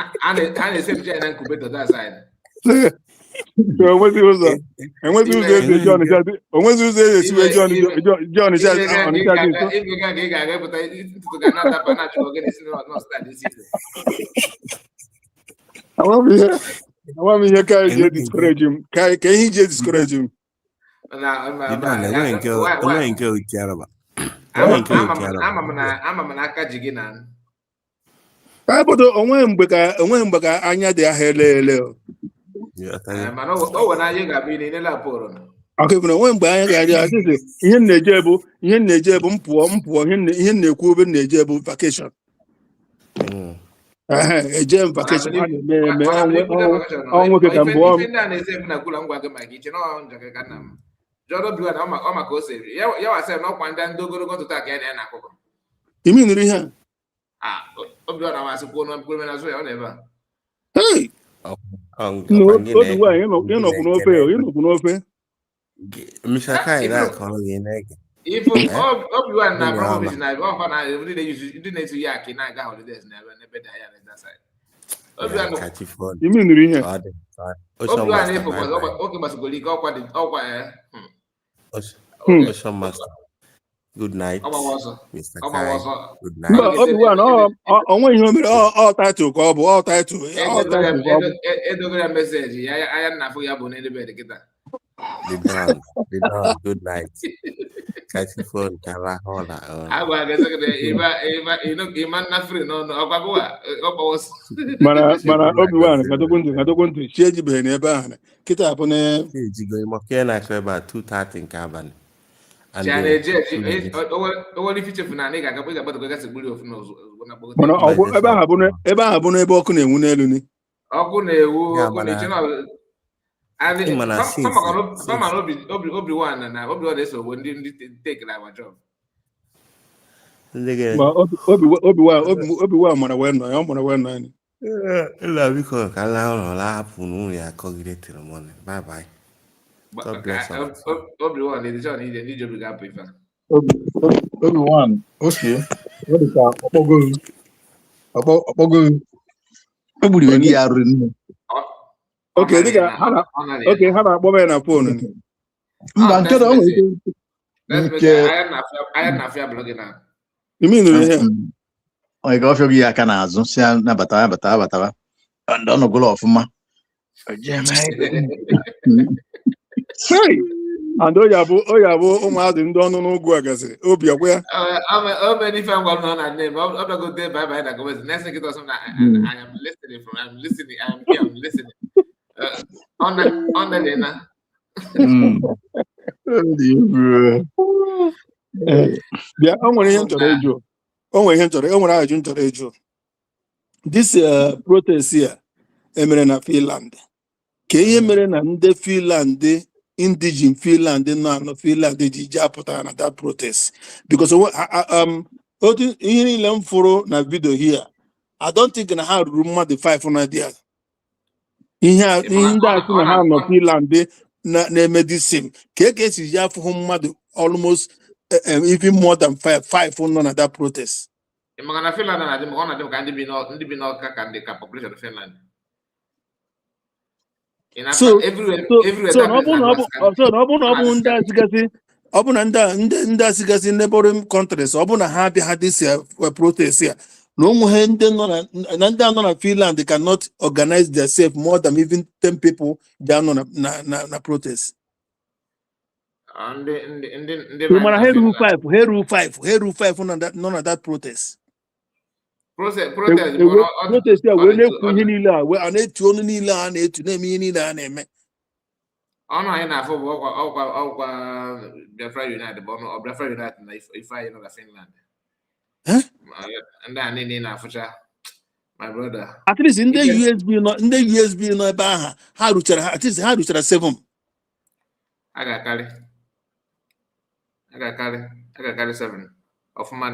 na-esepụcha ya na nkubeto that side onwezi ụzọ esi wee ji Ọnịcha dị nso awa m ihe ka ji discourage m ka ihe iji discourage m enweghị nke tiarọba ama m na aka ji gị na obodo onweghị mgbe ka anya dị ahụ ele ọkụbụna onwe mgbe anya ga-adị asịsị ihe m na-eje bụ mpụọ ihe na-ekwu obe na-eje bụ vakeshọn eje m vakeshọn a na-eme ọnwoke ka mbụ imi nụrụ ihe a obi ịnọkwu n'ofe Obi-Wan na promise na ọkwa na ndị na-ezu ya akị na-aga holidays n'ebe dị anya na side. Obi-Wan imi nụrụ ihe Obi-Wan na-efokwa oge gbasogoro ike ọkwa Good night, Mr. Kai. Good night. Obi-Wan onwe ihe o mere ọ title ka ọ bụ ọ title edogara meseji ya nna afọ ya bụ n'ebe kịta. The dawn. Good night. Catch you phone, Kala Hola. Agwa na free no mana Obi-Wan kadokwuntu chi ejibeghị n'ebe ahụ kịta bụ na ejigo ime na akụ ebe a 2:30 nke abalị. Mana ebe ahụ bụ n'ebe ọkụ na-enwu n'elu ni ọkụ na-ewu Obi-Wan na Obi-Wan esogbo ndị take na our job. Obi-Wan mara wee nọ ya ọ mara wee nọ anyị ụlọ biko ka nla ụlọ lahapụ n'ụlọ ya kọgide tiri mọnụ. Bye bye. God bless all. Obi-Wan ndị chọrọ ndị job ga-apụ ife. Obi-Wan oke ọ dị ka ọkpọgo o gburu iwe gị ya ruru nne oke dịka ha na-akpọ ya na fonu mba nke na o nwere ike nke anya na-afịa blọgị na You mean here? Onye ka ọfịa gị aka n'azụ si nabata ndị ọnụgụlụ ọfụma. Hey! And Oyabo ụmụazị ndị ọnụ n'ugwu agazi obi ọkwa ya. How many fam got on that name? I'm not going there bye the comments. Next thing it was something I am listening from. I'm listening. I'm here. I'm listening. On the dinner. Bịa, o nwere ihe nchọrọ ịjụ. O nwere ajụ nchọrọ ịjụ. This protest here emere na Finland. Ka ihe mere na ndị Finland indigene Finland nọ Finland ji apụtara na that protest because otu ihe niile m fụrụ na video here I don't think na ha ruru mmadụ 500 there. Ihe ndị a sị na ha nọ Finland na-eme the same ka esi ji afụhụ mmadụ almost even more than 5 nọ na that protest. Imagine Finland na dem ona dem ka ndị bi n'ọka ka ndị ka population of Finland. So ọ bụ na ndị asịgasị neighboring countries ọ bụ na ha abịa ha this protest ya na onwe ndị anọ na Finland cannot organize themselves more than even 10 people they are na protest. Mana ha eru 5 nọ na that protest. Protest ya wee na-ekwu ihe niile a na-eti ọnụ niile a na-etu na-eme ihe niile a na-eme. Ọnụ anyị na-afụ bụ ọkwa Biafra United bụ ọnụ Biafra United na ife anyị nọ na Finland. Ndị a niile na-afụcha my brother. At least ndị USB nọ ebe ahụ ha rụchara at least ha rụchara 7. A ga-akarị 7 ọfụma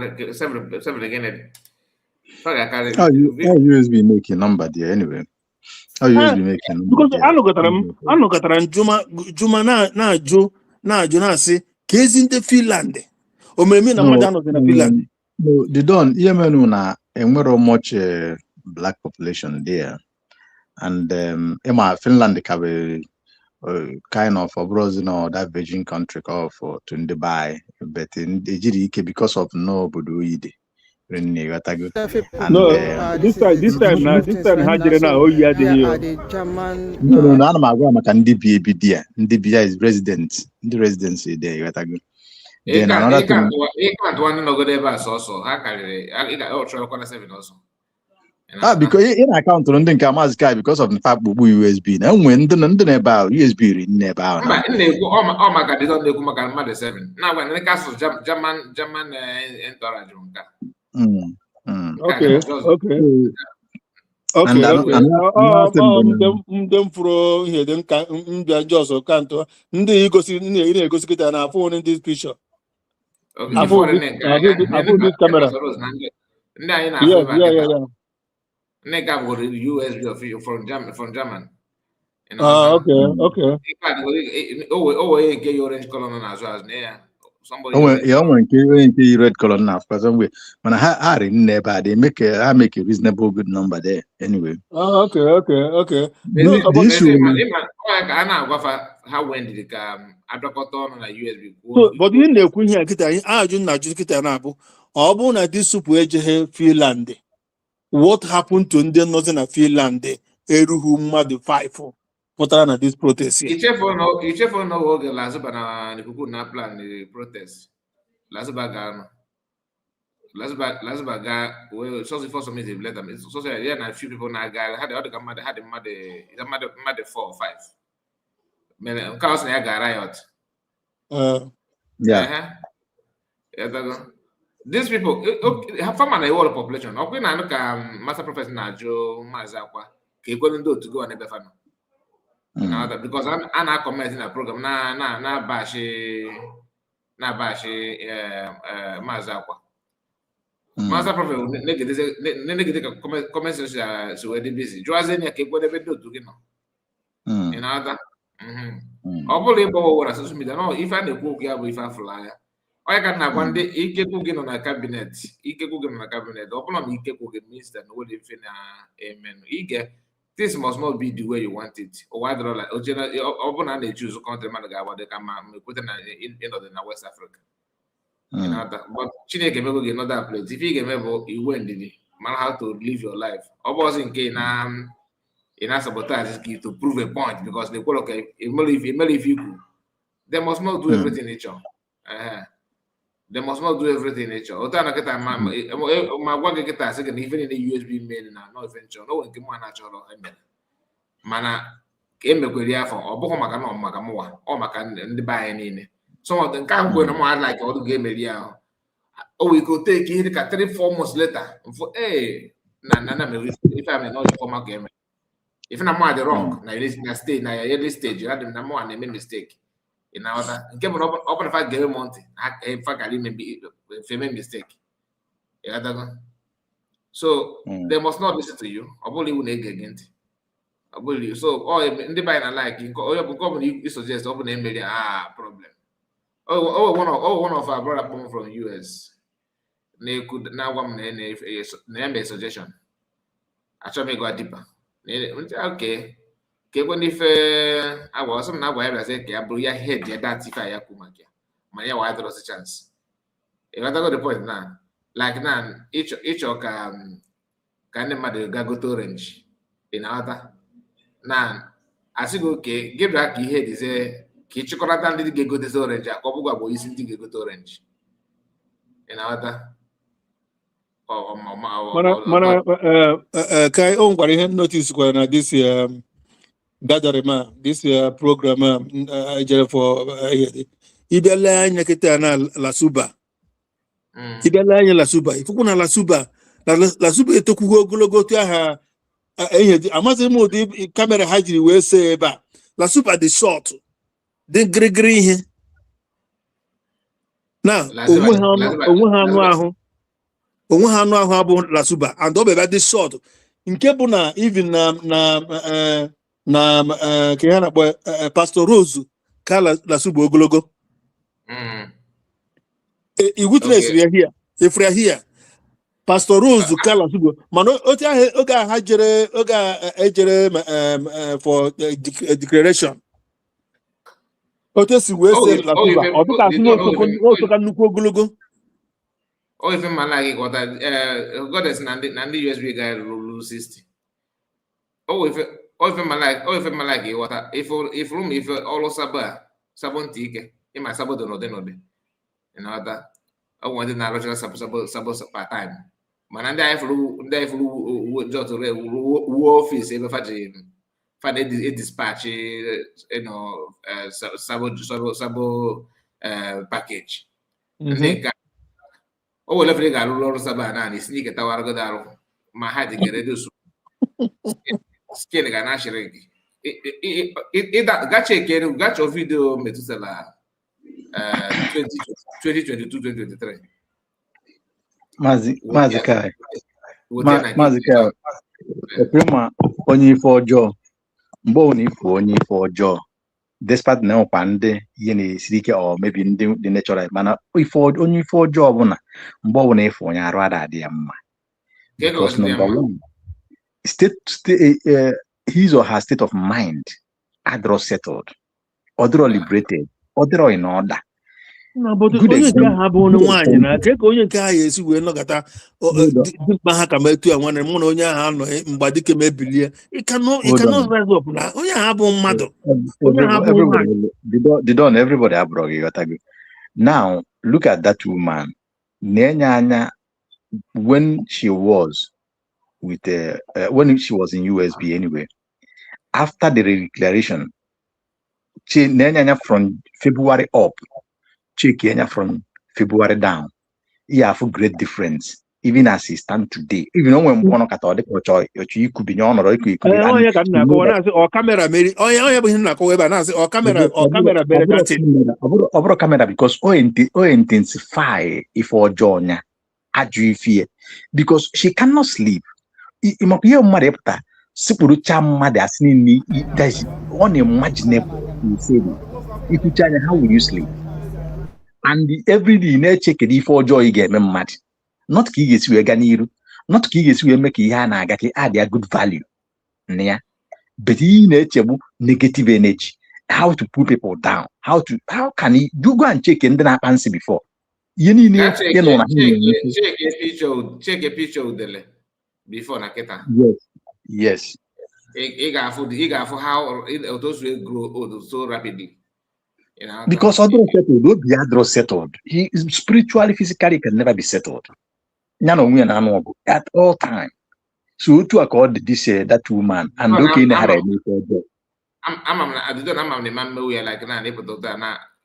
7 again. How USB make a number there anyway? How USB make a number? Because anọgatara Juma na-ajụ na-asị ka ezi ndị Finland o mere na mmadụ anọghị na Finland. No, they don't. Yemen na enwero much black population there, and Finland can be kind of abroad, that Virgin country called for to Dubai, but in Ejirike because of no Buduide. No, this time Hajire na oh yeah the German. No, I'm agwa maka ndị bi there. Ndị bi is resident. The residency there, you got to go. Then another thing. You can't one no go there also. How carry? I got try to 7 also. Because in account on ndị Mazi Kai because of the fact bubu USB. Na when ndị na-ebe USB ri na-ebe ahụ. Mba na-ekwu ọ maka dị na-ekwu maka mmadụ 7. Na when ndị kasụ German entourage nka. Okay. Them for here them can just can't ndị na-egosi kita na phone in this picture. Okay. I put this camera. Ndị anyị na-afụ Yeah. Nigga would USB from German. Okay. Oh, get your orange color as well as there. Somebody. Nke red color now because when I never they make a reasonable good number there anyway. Okay. The issue. How when did it come? On a USB. So, but in the Queen here, kita na bụ ọ bụ na this soup eje Finland. What happened to ndị Northern Finland erughị mmadụ 5 pụtara na this protest here? Ichefu no oge Lasuba na n'ikuku na plan the protest. Lasuba ga we so for some let them so yeah na few people na ga had the other mad 4 or 5. Men chaos na ga riot. Yeah. These people have farm and world population. Okay, na look master professor na Joe Mazi Akwa. Ka ekwelu ndị otu go na ebe fano. Because I na comment in a program na bashi Mazi Akwa. Master professor negede comment section so we dey busy. Joazen ya ka ekwelu ebe ndị otu gị nọ. You know that. Ọ bụrụ ịgba ọwụwa na social media no ife a na-ekwu okwu ya bụ ife afụla ya. I can have one day ikekwu gị nọ na cabinet ọ bụla na ikekwu gị minister na wole ife na amen ige this must not be the way you want it or why like ọ bụla na choose country man ga-agba dị ka ma ekweta na ịnọdụ na West Africa You know that, but Chineke mego gị another place. If you get you win the man how to live your life. Obviously, in a sabotage is to prove a point because they call okay, if you could, they must not do everything in nature. They must not do everything in nature. Otana kita ma gwa gị kita second even in the USB main na no eventual no nke mụ na chọrọ eme. Mana ka emekwere ya afọ ọ bụghị maka na ọ maka mụwa ọ maka ndị be anyị niile. Some of them can't go no more like all the game area. Oh, we could take it 3-4 months later. For hey, if I'm not the former game. If I'm at the wrong, now you stage, now early stage, you had them number one, they made mistake. In our game open if I get a month, in fact, I maybe if you make mistake. Yeah, so they must not listen to you. I believe when they get again. I believe so. Oh, in the buying like you suggest open email problem. One of our brother come from US. They could now one name a suggestion. Actually, go deeper. Okay. When if I was some now I say, I blew your head, your dad, if I akumakia. My wife was a chance. If I got the point now, like now, each of kind of mother go to orange in other. Now, I said, okay, give that key head is a chocolate and did go this orange. I go is into go to orange. In other. Mana kai on gwara ihe notice kwara na this gathering this program jere for ibele anya kita na Lasuba. Ibele anya Lasuba. Ifuku na Lasuba. Lasuba etokugo ogologo tu aha amazi m ụdị kamera ha jiri wee see ebe a. Lasuba dị short dị gịrịgịrị ihe na onwe ha anụ ahụ abụ Lasuba and ọ bịara dị short nke bụ na even na ka ha na-akpọ Pastor Rose ka Lasuba ogologo i witness ya here if we are here Pastor Rose ka Lasuba mana otu ahụ oge ha jere for declaration otu si wee save Lasuba ọ dịka asị n'otu ka nnukwu ogologo. Oh, if I'm like what God is Nandi USB guy rule 60. Oh, if I'm like what if all sabon tike in my sabo no de. You know that I wanted na logical sabo part time. Man and I flew just office ever for the dispatch you know sabo package. Oh, well, if they got a lot of sabana, sneak at our godaro, my head to get reduced. Skin can actually it got your video, Metusela 2022-2023. Mazi kai. Prima onye ife ọjọọ. Mgbe ọ na-efu onye ife ọjọọ. Despite na ọkwa ndị ihe na-esiri ike or maybe ndị natural mana onye ife ọjọọ ọbụla mgbe ọbụla efu onye arụ adị ya mma because number one his or her state of mind adro settled odro liberated odro in order. Onye nke ha bụ onye nwaanyị na ka onye nke ha esi wee nọgata mkpa ha ka metu ya nwanne mụ na onye ahụ anọ mgbe dike mebilie ịkanọ rise up na onye ahụ bụ mmadụ everybody abroad you now look at that woman anya when she was with when she was in USB anyway after the declaration she anya from February up check Kenya from February down. You have a great difference, even as he stand today. Even when one of the you could be on or you could be or camera, or camera better camera because intensify if or join fear because she cannot sleep. Imapia Marepta, Sipuru Cham as ni that's unimaginable. If you tell how will you sleep? And every day na check the for joy game mad. Not ki gets we ganiru, not ki gets we make yana gaki add their good value. Nia. But he nature negative energy. How to put people down. How can he do go and check and then fancy before? ihe niile That check ị nọ na ha na-enwe ike. check a picture udele before na kita. Yes. Ị ga-afụ how those will grow old so rapidly. You know, Because other settled, obi adro settled. He spiritually, physically can never be settled. At all time. So to accord this that woman and okay in her I'm the man we are like na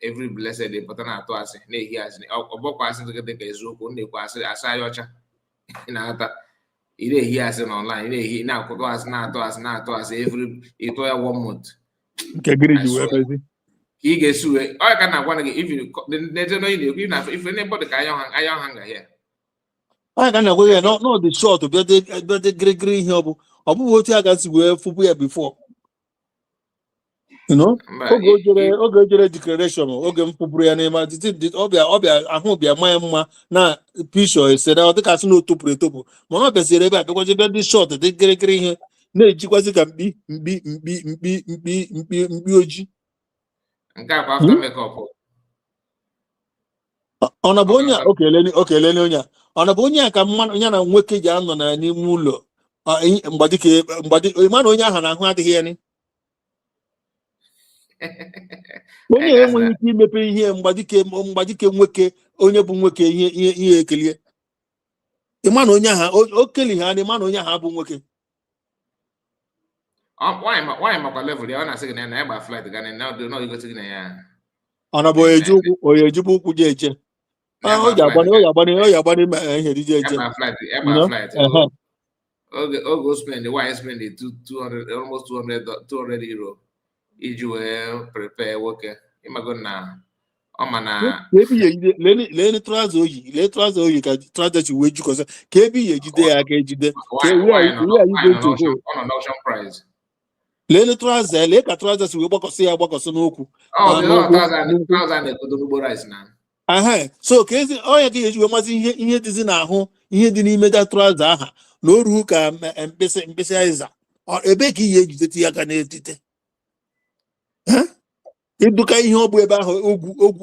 every blessed day, but na to us na ehi as obokwa as nke dị ka eziokwu na-ekwu asa ya ọcha na-ata ire ehi as online ire ehi na-akwụkwọ as na-atọ as every ito ya 1 month nke gịrị ji wee bezi ị ga-esu ọ ka na-agwa gị if you na-ekwu if anybody ka ayon hanga here I can go here, not the short, but the green here. What I got to wear for before. You know, go to declaration, okay, for Brian, did Obia, I hope your my now, Pisho said, I think I know to put it up. Mona Bessereba, because you bet this short, the green here. No, it was can be after makeup. On a bonya, okay, Lenny, on a bonya, come one yana wicked yan on a new mulo. But man, Yana, who had to hear any. When you keep me here, Mbadike weke, only Bumweke, here, clear. The man on Yaha, okay, the man on Yaha Bumweke. Why am I level? They are not saying an air flight again, and now do not go to the On a boy, or your Jubu Kujeje. Oh, yeah, buddy, flight. Go spend the why spend the 200 almost 200 euro. If you prepare worker, you might go now. Maybe Lenny Trazo, let Trazo, you can try that you wait because KB, you did, I get you there. Where are you going to go? On an auction price. Lenny Trazo, let a Trazo, we walk or say, I walk or Sonoku. Oh, 1,000 rice now. So case oh you must ihe dizi na ahụ ihe dị n'ime that trouser aha na oru ka mkpesa or ebe ka ihe ejidete ya ka na-etite iduka ihe ọ bụ ebe ahụ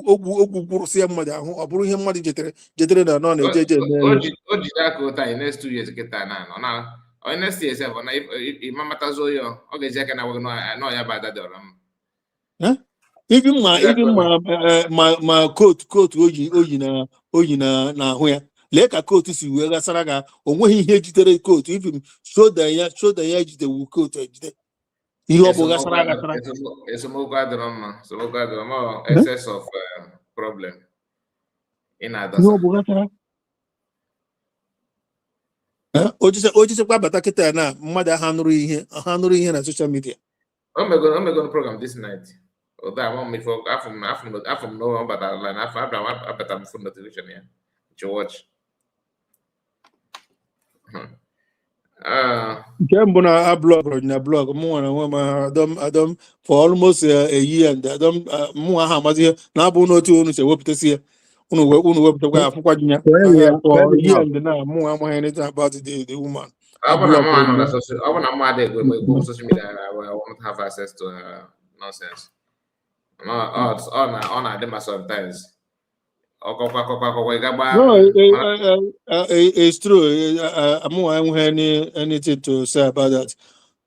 ogwu gwụrụsị ya mmadụ ahụ ọ bụrụ ihe mmadụ jetere na nọ na-ejeje o jide aka ụta next 2 years kịta na next year sef na ịmamatazo ya ọ ga-eji aka na nọ ya bada dị ọra mma even my coat oyi na ahụ ya lee ka coat si wee gasara ga onweghị ihe jitere coat even shoulder ya jidewu coat ejide ihe ọ bụ gasara esomokwu adịrọ mma excess of problem ị na-adọsa ihe ọ bụ gasara ojisekwa bata kịta na mmadụ ha nụrụ ihe na social media o megoro program this night. Although I want me for from no one but I'm full notification here to watch. Nke mbụ na blog mụ na nwe ma Adam for almost a year and Adam mụ aha amazi ihe na abụ n'otu unu si ewepụtasị ya unu wepụtakwa afụkwa ji ya for a year and na mụ amaghị anything about the woman. I want to mad go social media. I won't have access to nonsense. On them sometimes. No, it's true. I don't have anything to say about that.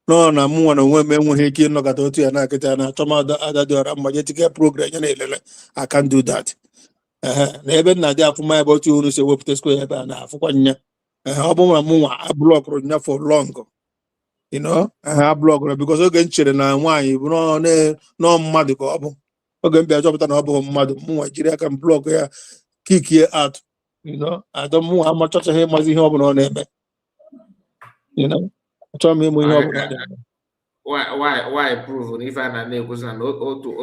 No, na mu na nwe enweghị ike ịnọkọta otu ya na akịta na achọm ada dị ọra mgbe jetike program ya na-elele. I can't do that. Na ebe na dị afụma ebe otu unu si wepụta square ebe a na-afụkwa nya. Ọ bụ na mụ nwa blọkụrụ nya for long. You know, I blọkụrụ because oge nchere na nwaanyị bụ nọ mmadụ ka ọ bụ. Oge mbịa chọpụta na ọ bụ mmadụ mụ nwa jiri aka m blọk ya kick ye out. You know, adọ mụ amachachaghị ịmazi ihe ọ bụla ọ na-eme. You know, achọrọ m ịmụ ihe ọ bụla ọ na-eme. Why prove if I na-ekwu na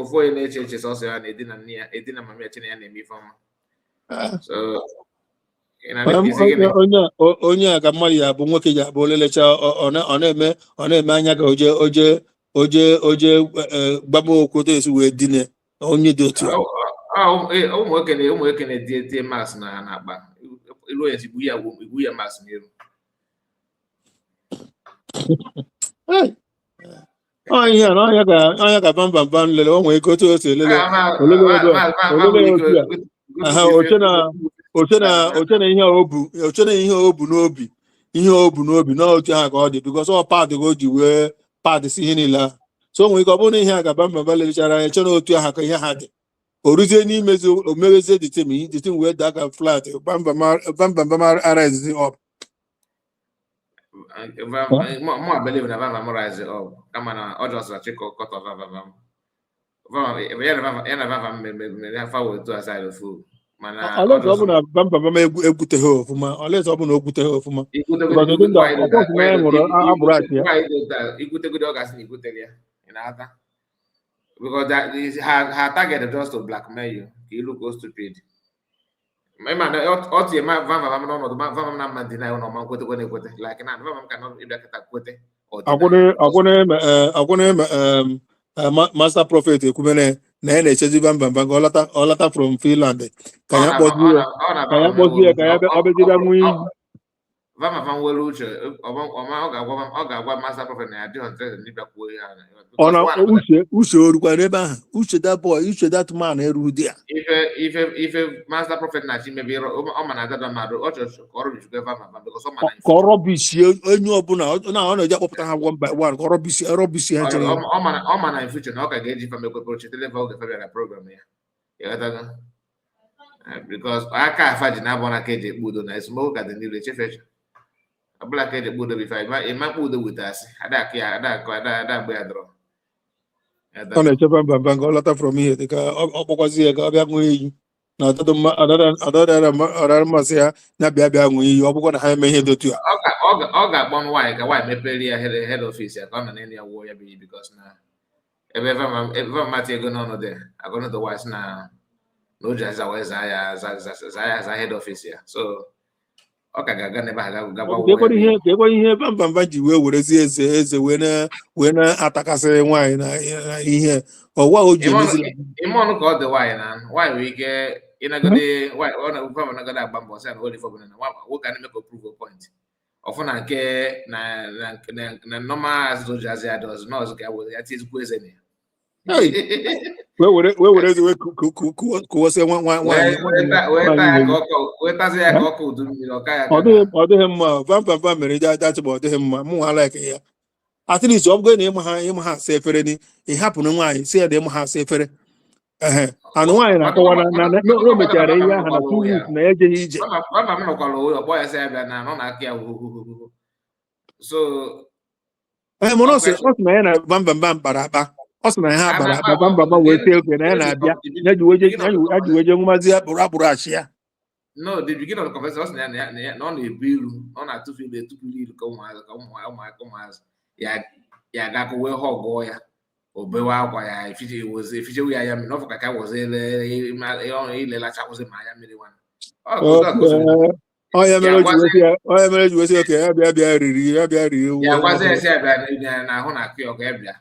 ofu onye na-eche eche sọsọ ya na-edina mami ya Chineke na-eme ife ọma. So onye a ka mmadụ ya bụ nwoke ya bụ olelecha ọ na-eme anya ka oje gbaba okwoto esi wee dine onye dị otu ụmụ nwoke na-eti mas na akpa ilu onye si igbu ya mas n'iru onye ka bambam lele o nwere ike otu o si elele ochena ihe obu n'obi na otu ha ka ọ dị because ọ pad ka o ji wee pad si ihe niile ahụ so o nwere ike ọ bụrụ na ihe a ga Bamba lechara anya chena otu aha ka ihe ha dị o ruzie n'imezi o mewezie the wee daa ka flat Bamba arise up. More believe in Vava Morais up. Come on, or just a chick or cut of Vava. Vava forward to a side of food. Unless ọ bụ na Bamba egwuteghị ọfụma ọfụma because that is her target is just to blackmail you. You look so stupid. My man, all the man, Vava, no, Vava, man, deny on man, quote, like, and Vava cannot be like a quote. Master Prophet Kumene na ene chezi Bamba olata from Finland kaya kaya obezira mwi Vama van Weluche oga Master Prophet na adi hundred ni bakwo ya ona uche orukwa n'ebe ahụ uche that boy uche that man eru dia if Master Prophet na chi maybe o mana that man o church ọrụ bi go Vama because o mana korobisi onye ọbụla na ọ na-eji akpọpụta ha one by one korobisi ha chere o mana in future na ọ ka ga-eji fam ekwe chetele fa oge fabia program ya ya because aka afa ji na abona ka eji ekpudo na esmo ka dị niile chefecha abụla ka eji ekpudo bifo ịma kpudo with us ada agba ya dọrọ ọ na-echebe Bamba ọ lọta from ihe dịka ọ kpọkwazi ya ka ọ bịa ṅụọ iyi na ọdara mmasị ya na-abịa ṅụọ iyi ọ bụkwa na ha eme ihe dị otu a ọ ga-akpọ nwaanyị ka nwaanyị mepere ya head office ya ka ọ nọ n'elu ya wuo ya bụ iyi because na ebe mmatị ego n'ọnụ dị agụnụ the wise na o ji za head office ya so ọ ka ga-aga n'ebe ha ga-ekwe ihe Bamba ji wee werezie eze wee na-atakasị nwaanyị na ihe ọwa o ji ime ọnụ ka ọ dị nwaanyị na nwaanyị nwere ike ịnagode ọ na-agode agba mbọ sị na o difọbụla na nwoke a na-eme ka prove point ọfụ na nke na normal azụ ji azị ya dozi nọọsụ ka ya tizikwa eze na ya wee were kụwasị wetazi ya ka ọkụ udu mmiri ọka ya ọ dịghị mma Bamba mere dachịba ọ dịghị mma mụ nwa like ya at least ọ bụgo na ịma ha asa efere ni ị hapụ na nwaanyị si ya na ịma ha asa efere anụ nwaanyị na-akọwa na o mechara ihe ahụ na 2 weeks na ya ejeghị ije Bamba m nọkwara owe ọkpọ ya sị ya bịa na ọ na-aka ya so mana ọ sị na ya na Bamba kpara akpa ọ sị na ha kpara akpa Bamba wee tee oke na ya na-abịa ya ji weje nwụmazi ya kpụrụ akpụrụ achị ya no the beginning of the conversation na ọ na-ebu ilu ọ na-atụfu ilu ka ụmụazị ya ga wee ha ọgụọ ya obewe akwa ya efichewu ya mmiri ọfụ ka wozie ilelachakwụzi ma ya mmiri onye mere ji wesi oke ya bịa riri ya gwazi esi abịa na ahụ na akụ ya ọka ya bịa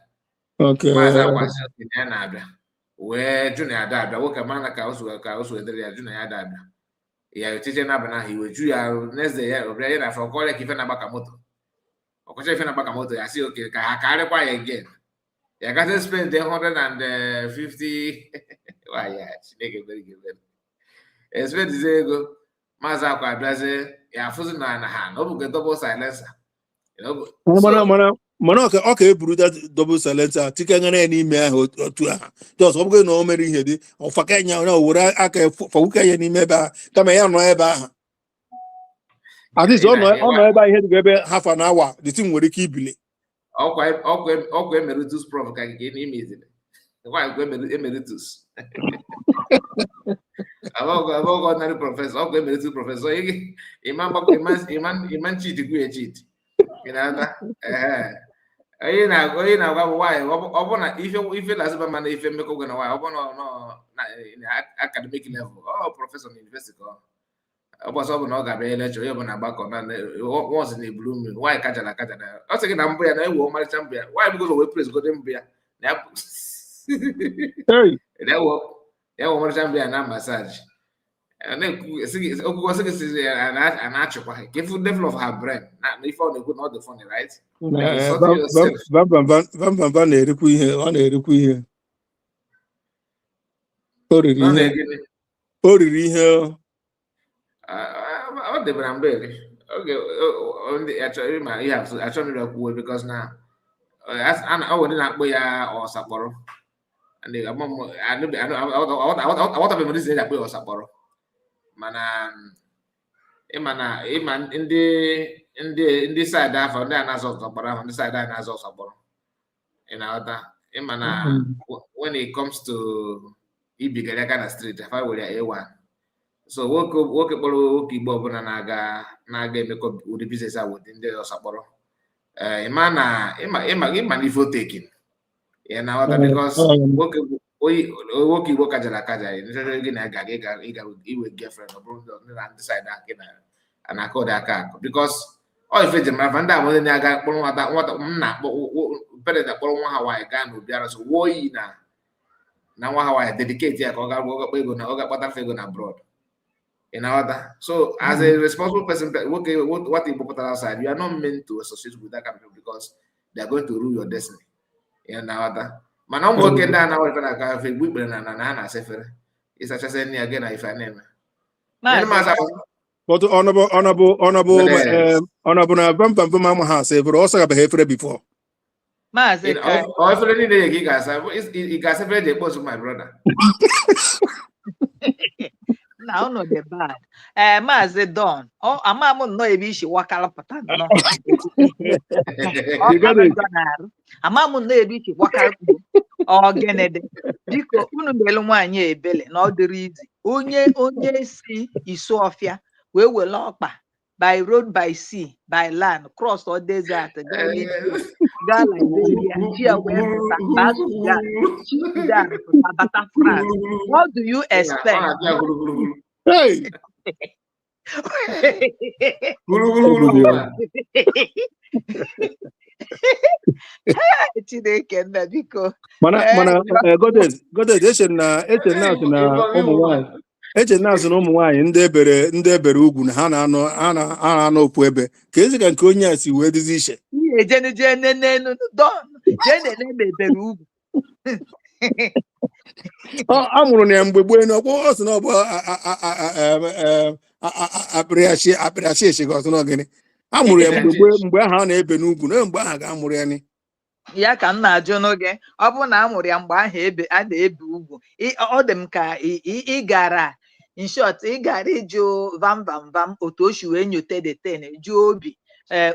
maazị akwasị okenye ya na-abịa wee jụ na ya ada abịa nwoke mana ka o so edere ya jụ na ya ada abịa ya echiche na-aba na iwe ju ya n'eze ya ọbịa ya na afọ ọkọrịa ka ife na-agbaka moto ọkọcha ife na-agbaka moto ya si oke ka ha karịkwa ya again ya gasị spend 150 ya Chineke spend ego maazị akwa abịazi ya afụzi na ha na ọ bụge double silencer mana ọ ka eburu double silencer tikengana ya n'ime ahụ otu aha jos ọ bụghị na o mere ihe dị ọfaka nya na were aka fawuka ya n'ime ebe ahụ kama ya nọ ebe ahụ at least ọ nọ ebe ahụ ihe dịga ebe half an hour the thing nwere ike ibili ọkwa emeritus prof ka nke n'ime izile emeritus abụghị ordinary professor ọkwa emeritus professor ịma nchiti gwu chiti onye na-agwa bụ nwaanyị ọ bụ na ife Lasuba mana ife mmekọ gwe na nwaanyị ọ bụ na academic level ọ prọfesọ na university ụbọchị ọ bụ na ọ ga-abịa elekchọ onye bụ na agbakọ nwaọzi na ebulu mmiri nwaanyị kajara ọ sị gị na mbụ ya na ewe ọmarịcha mbụ ya nwaanyị bụgo wee presgode mbụ ya ya wee ọmarịcha mbụ ya na masaji okwukwo sị gị a na-achịkwa ka ifu level of her brain na ife ọ na-ekwu na ọ dị funny right Bamba na-erikwu ihe ọ na-erikwu ihe o riri ihe ọ dịbara mgbe oge ndị achọrọ ma ihe achọrọ m kwuo because na ọ were na-akpọ ya ọsakpọrọ aghọtabeghị m reason eji akpọ ya ọsakpọrọ mana ịma ndị saịdị afọ ndị a na-azọ ọsakpọrọ ahụ ndị saịdị a na-azọ ọsakpọrọ ị na-aghọta ịma na when it comes to ibigara aka na street afa were ya A1 so nwoke kpọrọ nwoke Igbo ọbụla na-aga emekọ ụdị biznes a wụdị ndị ọsakpọrọ ịma na ife otekin ya na ọta because nwoke Igbo kajara akaja gị na ịga iwe girlfriend ọ bụrụ ndị na ndị side gị na aka ụdị aka akụ because ọ ife ji mara ndị abụọ na-aga kpọrọ nwata m na-akpọ parent akpọrọ nwa ha nwaanyị gaa n'obi ara so wuo iyi na nwa ha nwaanyị dedicate ya ka ọ ga-akpa ego na ọ ga-akpata ego na abroad. You know that? So, as a responsible person, what you put outside, you are not meant to associate with that kind of people because they are going to rule your destiny. You know that? Man, I'm working down now. If I have a week, and sefer, it's such as any again. If I name, but honorable, na bam mama has ever also have behaved before. Mazi, or if any day he got several days with my brother. Now no the bad. Mazi Don. Oh, amamu no ebi she wakala pata no. You got it. Amamu no ebi she wakala o genede. Diko unu belu nwanye ebele na ọ dịrị izi. Onye si Isuofia we wele ọkpa by road, by sea, by land, cross all desert, go Liberia, France. What do you expect? Hey! Eche na-asụ na ụmụ nwaanyị ndị ebere ugwu na ha na-anọ okwu ebe ka ezi ka nke onye a si wee dịzi iche a mụrụ na ya mgbe gboo n'ọkpọ ọ sị na ọ bụ apịrịachi echi ga ọsụ n'ogene a mụrụ ya mgbe gboo mgbe ahụ a na-ebe n'ugwu na mgbe ahụ ga-amụrụ ya ni ya ka m na-ajụ n'oge ọ bụrụ na a mụrụ ya mgbe ahụ a na-ebe ugwu ọ dị m ka ị gara in short ị gara ịjụ vam otu o si wee nyote the ten jụọ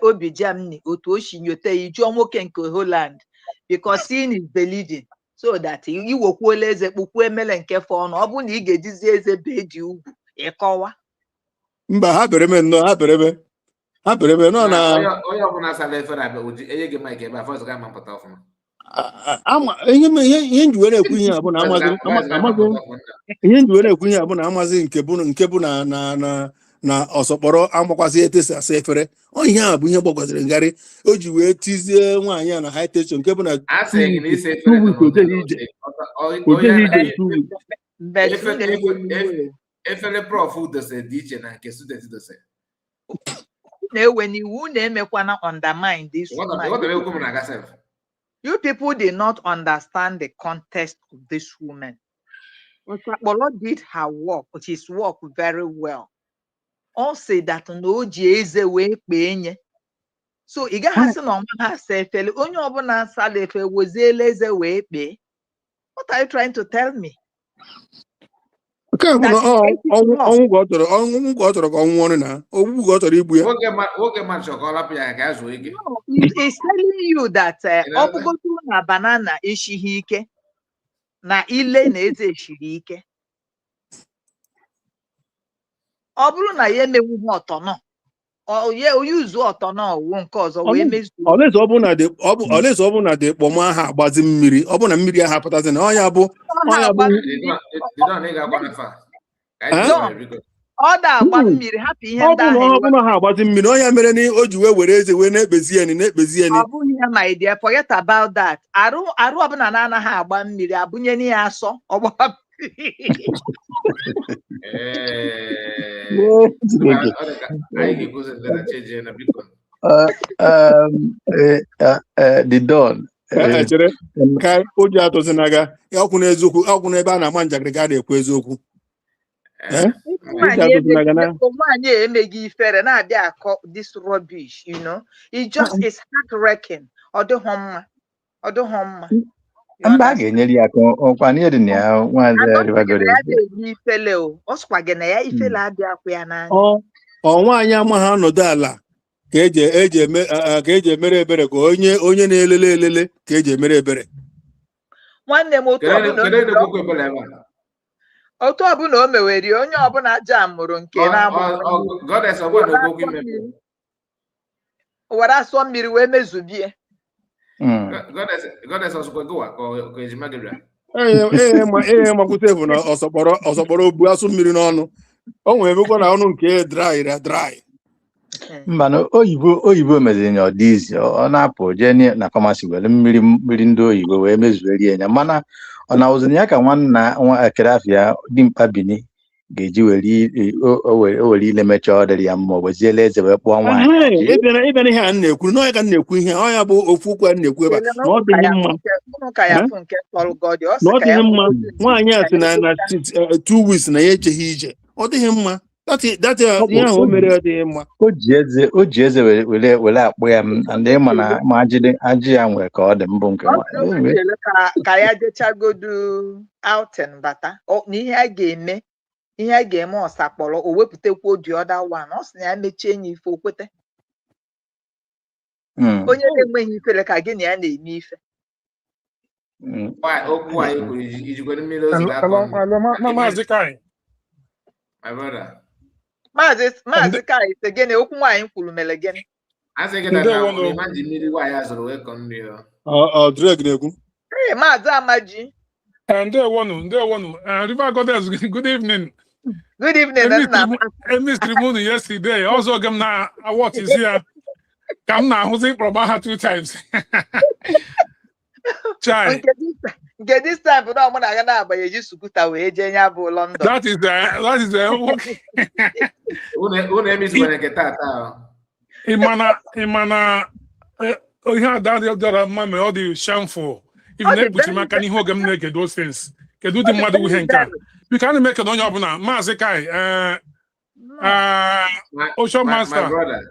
obi Germany otu o si nyote ya jụọ nwoke nke Holland because seeing is believing so that iwekwuola eze kpukwu emele nke fọ ọnụ ọ bụrụ na ị ga-ejizi eze bee dị ugwu ịkọwa mba ha bere nnọọ ha bere nọ na onye ọbụla sala efere abịa oji enye gị maịk ebe afọ ga mapụta ọfụma ihe nji were ekwu ihe a bụ na amazi nke bụ na ọsọkpọrọ amakwasị etesi asa efere ọ ihe a bụ ihe gbagwaziri ngarị o ji wee tizie nwaanyị a na high tension nke bụ na efere prof dose dị iche na nke student dose na-ewe n'iwu na-emekwana undermine this woman. You people did not understand the context of this woman. Osakpolo did his work very well. All say that no eze wee kpenye. So ị gaghị asị na ọma ha asa efele onye ọbụla asala efe weziele eze wee kpee. What are you trying to tell me? Okay, ọnwụ ka ọ chọrọ ka ọ nwụọ na ogbu ka ọ chọrọ igbu ya. It's telling you that ọ bụgodu na banana eshighị ike na ile na eze eshiri ike. Ọ bụrụ na ya emewu ha ọtọ onye uzu ọtọ na ọwụ nke ọzọ wee mezuo. Olese ọ bụ na dị kpọm aha agbazi mmiri ọ bụ na mmiri ahụ apụtazi na ọnya bụ ọ da-agba mmiri hapụ ihe ndị ahụ ọ bụ na ha agbazi mmiri ọnya mere na o ji wee were eze wee na-ekpezi ya ọ bụghị ya my dear, forget about that. Arụ ọbụla na-anaghị agba mmiri abụnye na ya asọ ọgba the Don ka o ji atụzi n'aga ọkwụ n'eziokwu ọkwụ n'ebe a na-ama njakịrị ga na-ekwu eziokwu Nwaanyị emeghị ifere na-abịa akọ this rubbish, you know. It just is heart-wrecking. Ọ dịghọ mma. Ọ dịghọ mma. Mba a ga-enyere ya aka ọkwa n'ihe dị na ya nwaazị ribagoro. Ifele o. Ọ sịkwa gị na ya ifele abịakwa ya n'anya. Ọ nwaanyị amaghị ọnọdụ ala ka eji emere ebere ka onye na-elele elele ka eji emere ebere. Nwanne m otu ọbụla o mewere onye ọbụla aja mụrụ nke were asọ mmiri wee mezubie. Makwute bụ na ọsọkpọrọ obu asụ mmiri n'ọnụ. O nwere ebekwa na ọnụ nke dry. Mba na oyibo meziri ya ọ dị izi, ọ na-apụ jee na famasi were mmiri ndị oyibo wee mezuerie ya, mana ọ na-awụziri ya ka nwa ekerafia dimkpa Bini ga-eji were ile mechaa ọ dịrị ya mma, ọ gweziela eze wee kpụọ nwaanyị. Ịbịa n'ihe a na-ekwu n'ọya ka na-ekwu ihe ọ ya bụ ofu okwu a na-ekwu ebe na ọ dịghị mma. Na ọ dịghị mma nwaanyị a sị na 2 weeks na ya echeghị ije, ọ dịghị mma. Ihe ahụ o mere ọ dịghị mma. O ji eze were akpụ ya ndị ma ajị ya nwere ka ọ dị mbụ nke nwaanyị. Ka ya jechagodu outing bata n'ihe a ga-eme ọsakpọrọ o wepụtakwa the other one. Ọ sị na ya mechie enyi ife okwete. Onye na-enweghị ifere ka gị na ya na-eme ife. Maazị Kai sị gịnị okwu nwaanyị kwuru mere gịnị? Maazị Amaji. Ndewonu. River Goddess, good evening. Good evening. I missed Tribune yesterday. Also, what is here? Come now, who's in Probaha 2 times? Chai. Get this time, but I'm not gonna buy you Sukuta way, Jenya London. That is the Who name is when I get that? Imana, oh, yeah, that the other mammy, all the shameful. Even if you can hold them naked, those things. Can do the mother with Henka. You can't make it on your own. Mazi Kai, Ocean Master, my brother.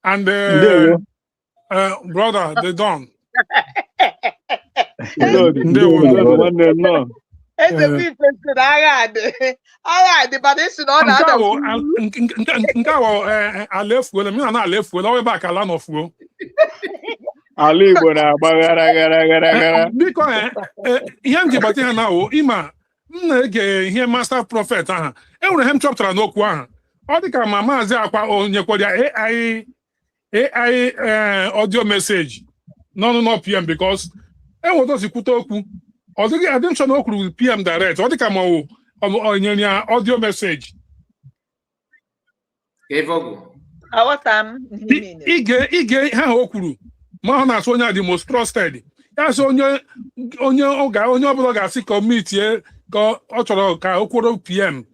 And brother, the Don. But it's not I left well, I mean, I left well, I'll be back a lot of well. Ali gara. Because young Jibati now, Ima, here master prophet, Abraham chapter no qua. All the time, Mazi Akwa on your AI audio message. No PM because I was to Kutoku. Or the attention with PM direct, or the come on your audio message. Our time, Ige, how okuru. Mahana Sonia the most trusted. That's on your blog, I commit here, go Otoro PM.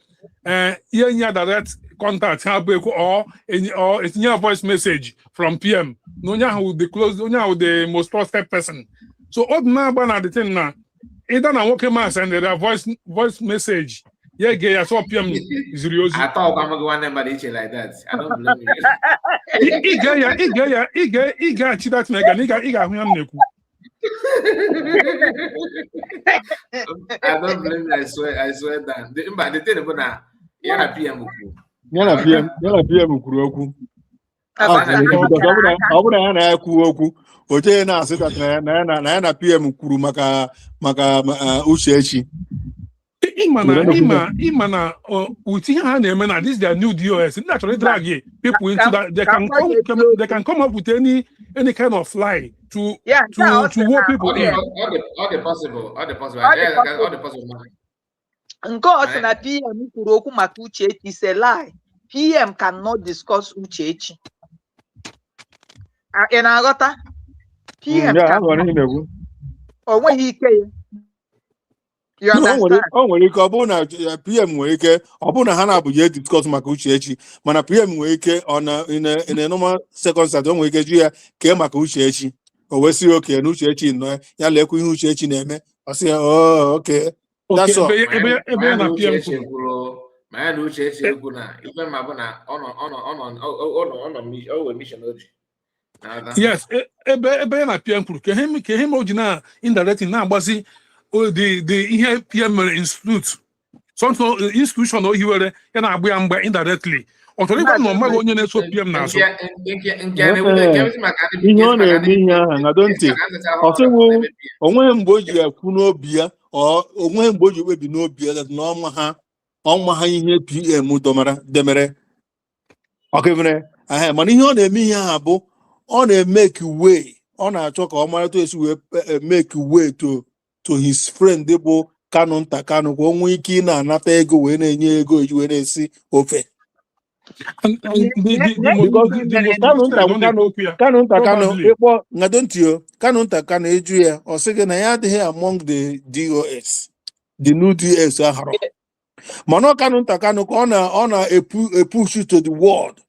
Yenya direct contact, or it's your voice message from PM. No, who the close, no, the most trusted person. So, odd man, the thing now. Either I walk a mass and their voice message. Yeah, gay, I saw PM is real. I thought I'm going to like that. I don't blame you. Iga, that mega nigga, I don't blame you, I swear that. But the thing about that, yeah, PM. PM Kuroku. Ọ bụrụ ya na-ekwu okwu oche na-asị na PM kwuru maka Uchechi. Imana with ha na-eme na this their new DOS naturally drag people into that they can come up with any kind of lie to woo people in. All the possible. Nke ọsị na PM kwuru okwu maka Uchechi is a lie. PM cannot discuss Uchechi. Ị na-aghọta? PM o nweghị ike ya. O nwere ike ọ bụrụ na PM nwere ike ọ bụrụ na ha na-abụghị discuss maka Uchechi mana PM nwere ike in a normal circumstance o nwere ike ju ya kee maka Uchechi o wee sị oke na Uchechi nọ ya lekwa ihe Uchechi na-eme ọ sị okay that's all. Ebe na PM Ma no uche na even mabuna on mission oji. Yes, ebe na PM kwuru ka ihe o ji na indirectly na-agbazi the ihe PM mere institute something institution o hiwere ya na-agba ya mgbe indirectly ọ chọrọ ịgwa m na ọ maghị onye na-eso PM n'azụ ihe ọ na-eme ihe ahụ ngado ntị ọ sịwụ onweghị mgbe o ji ekwu n'obi ya onweghị mgbe o ji ekpebi n'obi ya na ọnwa ha ihe PM demere ọkevere mana ihe ọ na-eme ihe ahụ bụ ọ na-emeke way ọ na-achọ ka ọ marịta esi wee make way to his friend bụ Kanu nta Kanu ka o nwee ike ị na-anata ego wee na-enye ego eji wee na-esi ofe Kanu nta Kanu ịkpọ ngado ntị Kanu nta Kanu eju ya ọ sị gị na ya adịghị among the DOS the new DOS ahụrụ mana ọ Kanu nta Kanu ka ọ na-epush to the world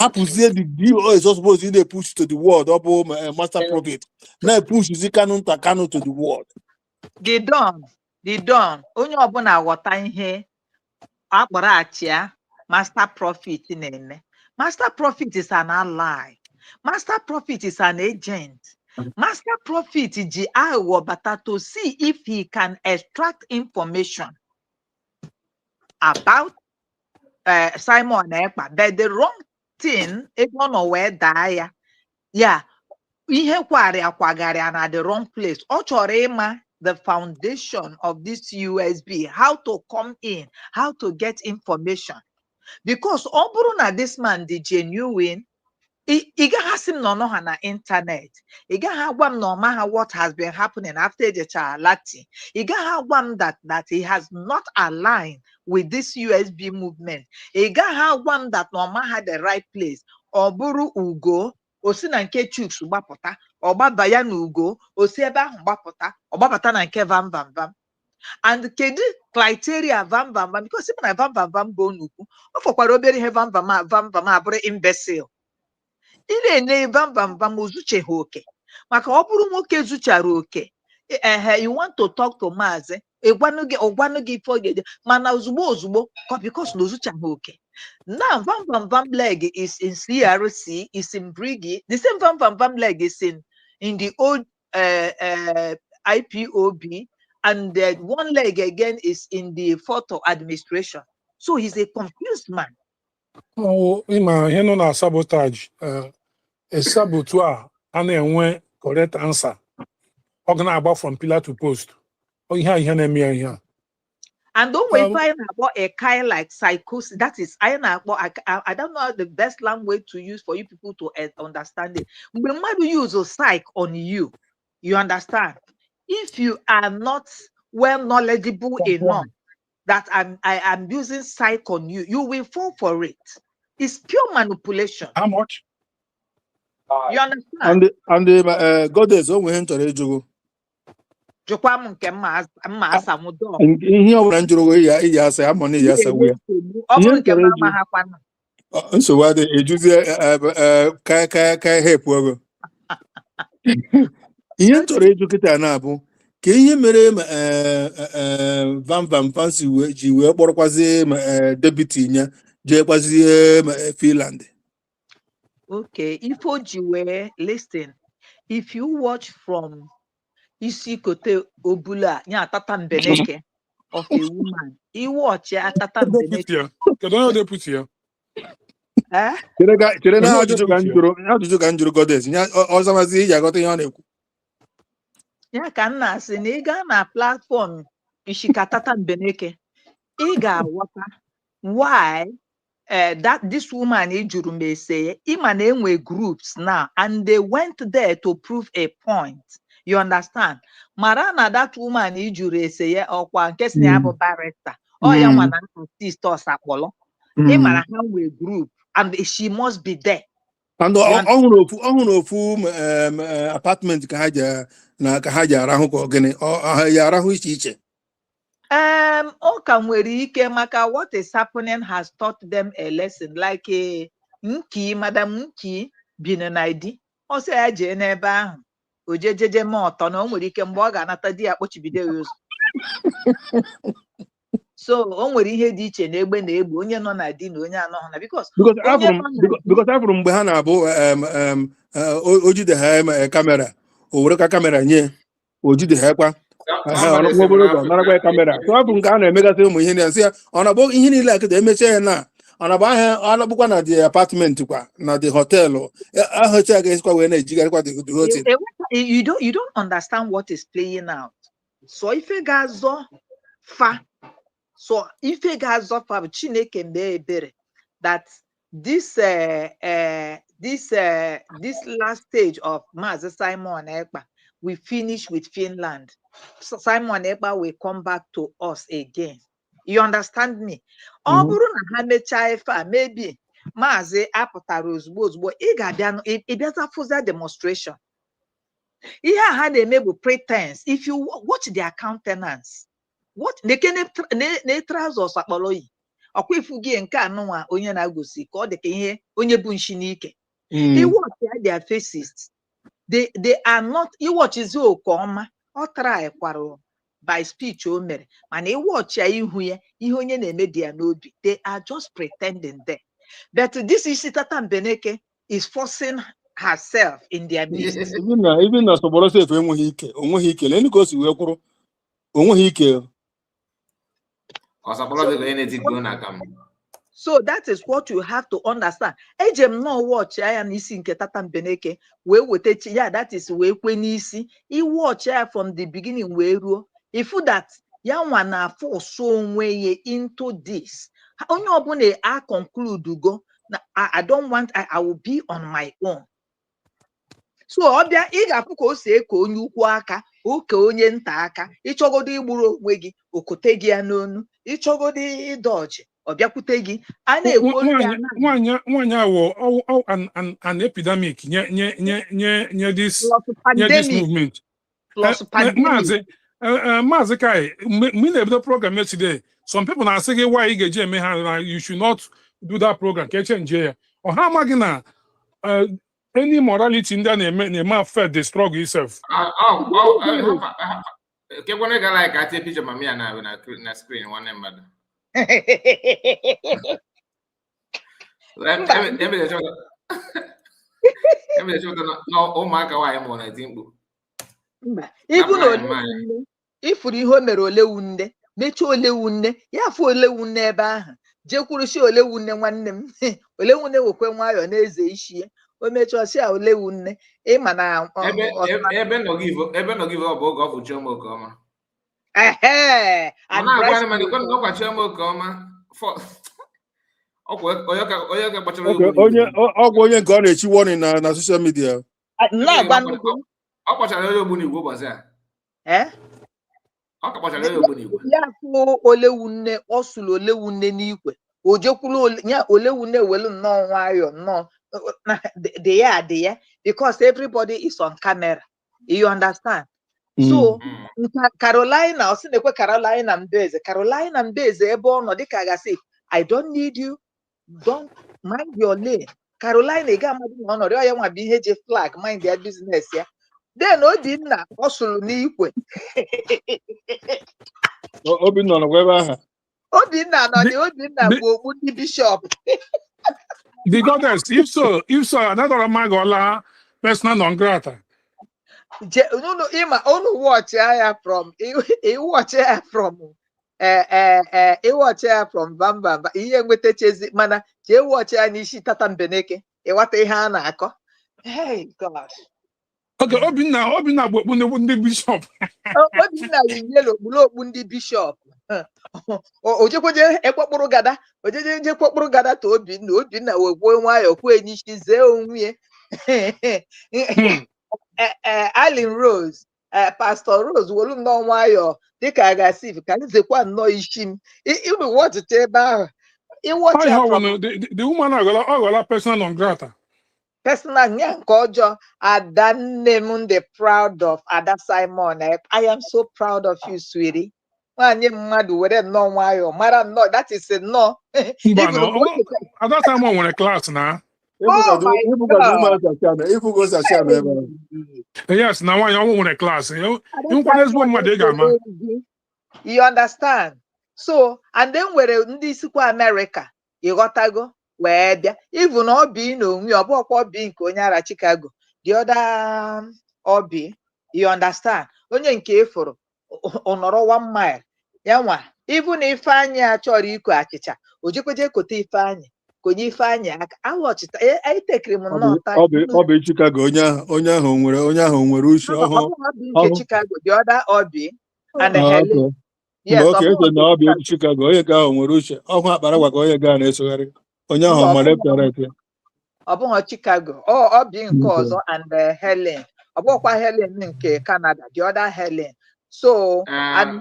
hapụzie the DOS is supposed to push to the world ọ bụ master prophet na-epushzi Kanu nta Kanu to the world. The Don onye ọbụla ghọta ihe akpọrọ achịa master prophet na-eme. Master prophet is an ally. Master prophet is an agent. Master prophet ji aghụghọ bata to see if he can extract information about Simon Ekpa, but the wrong thing ebe ọ nọ wee daa ya ihe kwagharịa na the wrong place. Ọ chọrọ ịma the foundation of this USB, how to come in, how to get information. Because ọ bụrụ na this man dị genuine, ị gaghị asị m na ọ nọ ha na internet, ị gaghị agwa m na ọ maha what has been happening after ejechara Latin, ị gaghị agwa m that he has not aligned with this USB movement, ị gaghị agwa m that na ọ maha the right place. Ọ bụrụ Ugo o si na nke Chuks gbapụta, ọ gbaba ya na Ugo o si ebe ahụ gbapụta, ọ gbapụta na nke Vam Vam Vam. And kedu criteria Vam Vam Vam? Because na Vam Vam Vam bụ nnukwu, ọ fọkwara obere ihe Vam Vam Vam abụrụ imbecile. Ị na-enye Vam Vam Vam ozucheghị oke, maka ọ bụrụ nwoke zuchara oke, you want to talk to Mazi, ọgwanụ gị ife ọ ga-eje, mana ozugbo because na ozuchaghị oke. Now Vam Vam Vam leg is in CRC, is in Brigi. The same Vam Vam Vam leg is in the old IPOB, and one leg again is in the photo administration. So he's a confused man. Oh, ima ihe nọ na sabotage sabotu a na-enwe correct answer. Ọ ga na-agba from pillar to post. Ihe na-eme ya ihe. And don't wait for a kind like psychosis. That is, I don't know the best language to use for you people to understand it. When do you use a psych on you, you understand? If you are not well knowledgeable enough that I am using psych on you, you will fall for it. It's pure manipulation. How much? You understand? And the goddess onwe ihe nchọrọ ịjụgo. Jụkwa m nke mma asamụdọ. Ihe ọ bụla njụrụ iyi asa ya ma na iyi asa ya. Ọ bụrụ nke mma ama ha kwana. Nsogbu adị ejuzie ka help ogo. Ihe nchọrọ ịjụ kịta na-abụ ka ihe mere Vam Vam Fancy ji wee kpọrọkwazie deputy nya jeekwazie Finland. Okay, if you were listening, if you watch from isi kote obula nya tata mbeneke of a woman, you watch ya tata mbeneke. Kedu deputy ya? Chere na ajụjụ ka njụrụ goddess nya ọzamazi iji agọta ihe ọ na-ekwu. Ya ka nna asị na ị gaa na platform ishikatata mbeneke, ị ga-aghọta why this woman juru m ese ịma na enwe groups now and they went there to prove a point. You understand? Mara na that woman juru ese ya ọkwa nke si na ya bụ barrister. Ọ ya nwa na artist ọsakpọlọ. Ị mara ha nwe group and she must be there. And ọhụrụ ofu apartment ka ha ji arahụ ka ogene ya arahụ iche iche. Ọ ka nwere ike maka what is happening has taught them a lesson, like Madam Nki bi na ID. Ọ sị ya jee n'ebe ahụ o jejeje ma ọtọ na o nwere ike mgbe ọ ga-anata di ya kpọchibido ya ụzọ. So o nwere ihe dị iche na egbe na egbe, onye nọ na di na onye anọghị na, because because onye nọ na di afụrụ mgbe ha na-abụ o jide ha kamera, o were ka kamera nye o jide ha kwa Somebody nwa said obere oge ọ narakwa ya Africa. kamera. So ọ bụ nke a na-emegasị ụmụ ihe na-asị ya ọ na-abụ ihe niile akịta emechaa ya na ọ na-abụ ahịa ọ na-abụkwa na the apartment kwa na the họteelụ ahụcha ga-esikwa wee na-ejigharịkwa the hotel. you don't understand what is playing out. So ife ga-azọ fa bụ Chineke mgbe ebere that this last stage of Mazi Simon Ekpa we finish with Finland. So Simon Ekpa will come back to us again. You understand me? Ọ bụrụ na ha mechaa ife a, maybe Mazi apụtara ozugbo ị ga-abịa ịbịaza fụza demonstration. Ihe a ha na-eme bụ pretense. If you watch their countenance, what ne trousers akpọrọ yi ọkwa ifu gị nke anụnwa onye na-agosi ka ọ dị ka ihe onye bụ nshi n'ike. Watch their faces. They are not. Watch izu oke ọma ọ try kwara by speech o mere, mana watch ya ihu ya ihe onye na-eme dị ya n'obi. They are just pretending there. But this is Tata Mbeneke is forcing herself in their midst. Even na Sobolo Sef onweghị ike lee ka o si wee kwụrụ onweghị ike. So that is what you have to understand. Ejem no watch ya n'isi nke Tata Mbeneke wee wete ya, that is wee kwe n'isi. I watch ya from the beginning wee ruo. If that ya nwa na force onwe ye into this. Onye ọbụla a conclude go na I don't want, I will be on my own. So ọbịa ị ga-afụ ka o si eke onye ukwu aka oke onye nta aka, ịchọgodo igburu onwe gị okote gị ya n'onu, ịchọgodo ịdọji ọbịakwute gị a na-ekwu nwanyị awụ an epidemic nye this movement. Mazi Kai, mgbe ị na-ebido program yesterday, some people na-asị gị why ị ga-eji eme ha na you should not do that program ka echenje ya. Ọ ha amaghị na any morality ndị a na-eme affect the struggle itself. Kekwana ga like ati picture mami na screen one mmadụ. Let me show no ụmụaka nwaanyị mụrụ na eti mkpu. Ifuru ihe o mere olewu nne mechaa olewu nne ya afọ olewu nne ebe ahụ jekwuru si olewu nne nwanne m olewu nne wekwe nwayọ na-eze isi ya o mechaa si a olewu nne ịma na ebe nọ gị ọ bụ oge ọ bụ Chioma Okeọma. Ọkwa Chioma Okeọma onye ka gbachara onye nke ọ na-echi warning na social media. Ọ kpọchara onye Ogbunigwe ụbọchị a. Ọ ka kpọchara onye Ogbunigwe. Ya fụ olewu nne ọ sụrụ olewu nne n'ikwe o jekwuru ya olewu nne welu nnọọ nwayọ nnọọ dị ya because everybody is on camera. You understand? So Carolina ọ sị na-ekwe Carolina Mbeze ebe ọ nọ dịka gasị I don't need you, don't mind your lane. Carolina ga amadị na ọnọdụ ya nwa bụ ihe je flag mind their business ya. Then Obinna ọ sụrụ n'ikwe. Obinna nọ ebe ahụ. Obinna bụ okpu ndị bishọp. The goddess, if so, another magola personal non grata. Unu watch ya from Bamba ihe nwetachezi mana jee watch ya n'isi Tata Mbeneke ịghọta ihe a na-akọ. Hey God. Okay, Obinna bụ okpu ndị bishọp. Obinna yinyere okpu ndị bishọp. Ojekweje ekpokpuru gada, ojeje ekpokpuru gada to Obinna wegbuo nwayọ kwue n'isi zee onwe ya. Allen Rose, Pastor Rose wolu nnọọ nwayọ dịka agasiv ka nzekwa nnọọ isi m. Unu wọchịcha ebe ahụ. The woman agọla personal non grata. Personal nye nke ọjọọ. Ada nne m dị proud of Ada Simon. I am so proud of you, sweetie. Nwanyị mmadụ were nnọọ nwayọ mara nnọọ that is nnọọ. Ada Simon nwere class na. Yes, na nwanyị ọnwụ nwere class. You understand? So and then were ndị sikwa America ịghọtago wee bịa even na Obi na onwe ọ bụkwa Obi nke onye ara Chicago the other Obi you understand onye nke eforo ọnọrọ 1 mile ya nwa even Ifeanyị a chọrọ iko achịcha o jekweje kote Ifeanyị konye Ifeanyị aka aghọchita anyị tekiri m nnọọ taa ọ bụ Chicago onye ahụ nwere uche ọhụụ Obi nke Chicago the other Obi and Helen yes mgbe oke eze na ọ bụ Chicago onye ga ahụ nwere uche ọhụ akpara gwa ka onye ga na-esogharị onye ahụ mara eperet ya ọ bụghị Chicago ọ bi nke ọzọ and Helen ọ bụghịkwa Helen nke Canada the other Helen so and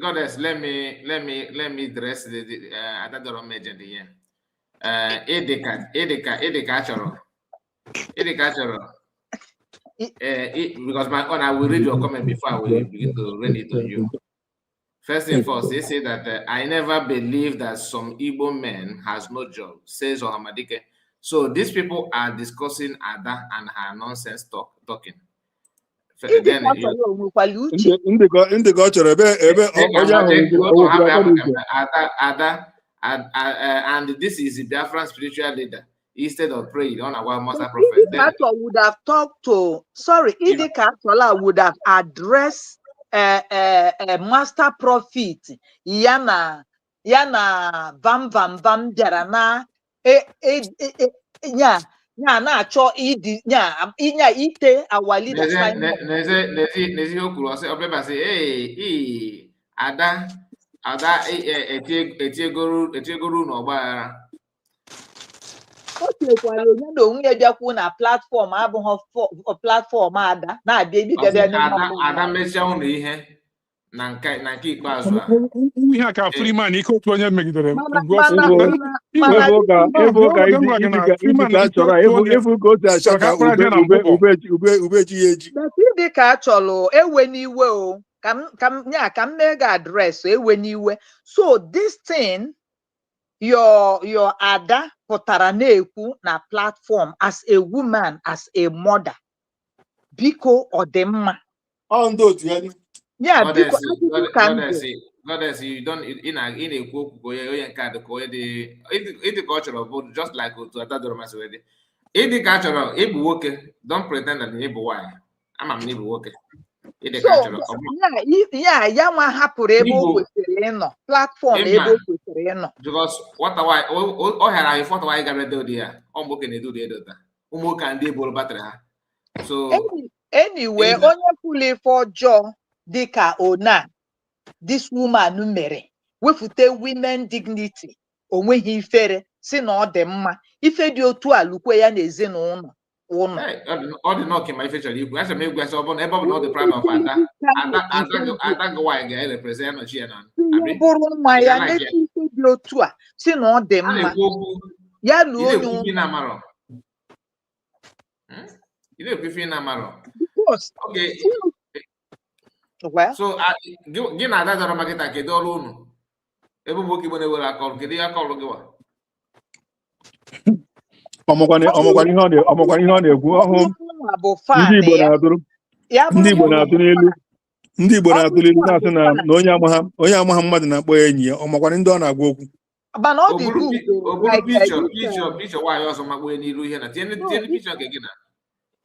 goddess let me address the Adadoro legend here. Edeka chọrọ because I will read your comment before I will begin to read it on you. First and first, they say that I never believe that some Igbo men has no job, says Ohamadike. So these people are discussing Ada and her nonsense talking. Then ndị ka ọ chọrọ ebe onye ahụ and this is the Biafran spiritual leader. Instead of praying on our master prophet, Idikato would have talked to Idikato would have addressed master prophet yana vam bịara na na-achọ idi inya ite our leader n'ezi o kwuru ọsị ọbịaba sị ada etiegoro n'ọgbaghara o chekwara onye na onwe ya bịakwu na platfọm abụghị platfọm Ada na-abịa Ada mechaa ụlọ ihe na nke ikpeazụ ihe a ka Freeman ike otu onye megidere dị ka a chọrọ ewe n'iwe o ka m mee gị adreesị ewe n'iwe so this thing your Ada pụtara na-ekwu na platform as a woman as a mother biko ọ dị mma ya biko goddess you don't na-ekwu okwu onye nke a dị ka onye dị ka ọ chọrọ bụ just like otu Adadoro masị wee dị ịdị ka a chọrọ ịbụ nwoke don't pretend that ịbụ nwaanyị ama m na ịbụ nwoke ya nwa hapụrụ ebe o kwesịrị ịnọ platfọm ebe o kwesịrị ịnọ because ọ hịara anyị fọta nwaanyị gara edo dị ya ọ nwoke na-edo dị edota ụmụ nwoke ndị eboro batrị ha so anyway onye kwuru ife ọjọọ dịka ona this woman mere wefute women dignity onweghị ifere si na ọ dị mma ife dị otu a lukwe ya na ezinụlọ ụnọ ọ dị n'oke ma ife chọrọ ikwu asị m egwu asị ọ bụrụ ebe ọ bụ na ọ dị proud of Ada Gowai ga-erepresent nọchi ya na bụrụ nwa ya n'etu ife dị otu a si na ọ dị mma ya luo onye so gị na Ada Doro Makita kedu ọrụ unu ebe nwoke Igbo na-ewere aka ọrụ kedu ihe aka ọrụ gị wa ọmọkwara ihe ọ na-ekwu ọhụ ndị Igbo na-atụ n'elu na-asị na onye amaha mmadụ na-akpọ ya enyi ya ọmọkwara ndị ọ na-agwa okwu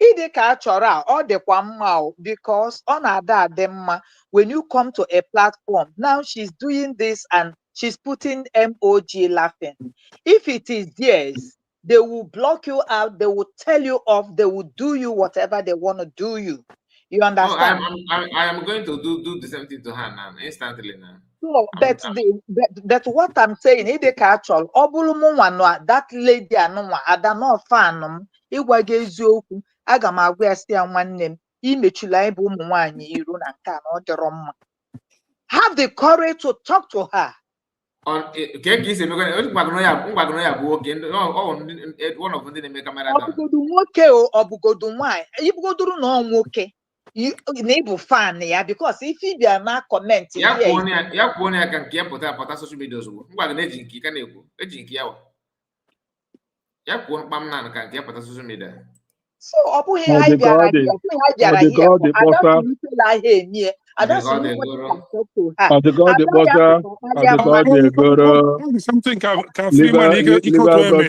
ịdị ka a chọrọ a ọ dịkwa mma because ọ na-ada adị mma when you come to a platform now she's doing this and she's putting MOG laughing if it is theirs they will block you out they will tell you off they will do you whatever they want to do you understand? I am going to do the same thing to her now instantly now. So that's what I'm saying. Ịdị ka achọrọ ọ bụrụ m nwa na that lady anụnwa Ada no fan m ịgwa gị eziokwu aga m agwa ya si ya nwanne m imechula ịbụ ụmụ nwaanyị iru na nke a na ọ dịrọ mma have the courage to talk to her. Ọbụgodu nwoke ọ bụgodu nwaanyị ịbụgoduru na ọ nwoke na ịbụ fan ya because if ị bịa na comment ya kwuo na ya ka nke ya pụta social media ozugbo ngwa gị na-eji nke ka na-ekwu eji nke ya kwuo mkpam na ka nke ya pụta social media So ọbụghị Ọ ha dị ka ọ bịara dị here, ọbụghị ha bịara ọ dị ka here ọ for dị Ada kpọsa siri ifela ha emie. Ada Because siri they nobody go can talk to her. ọ dị ka ọ dị Ada ya kpọsa pụta ọ karịa dị ka ọ mmadụ. dị egoro something ka Freeman ike otu eme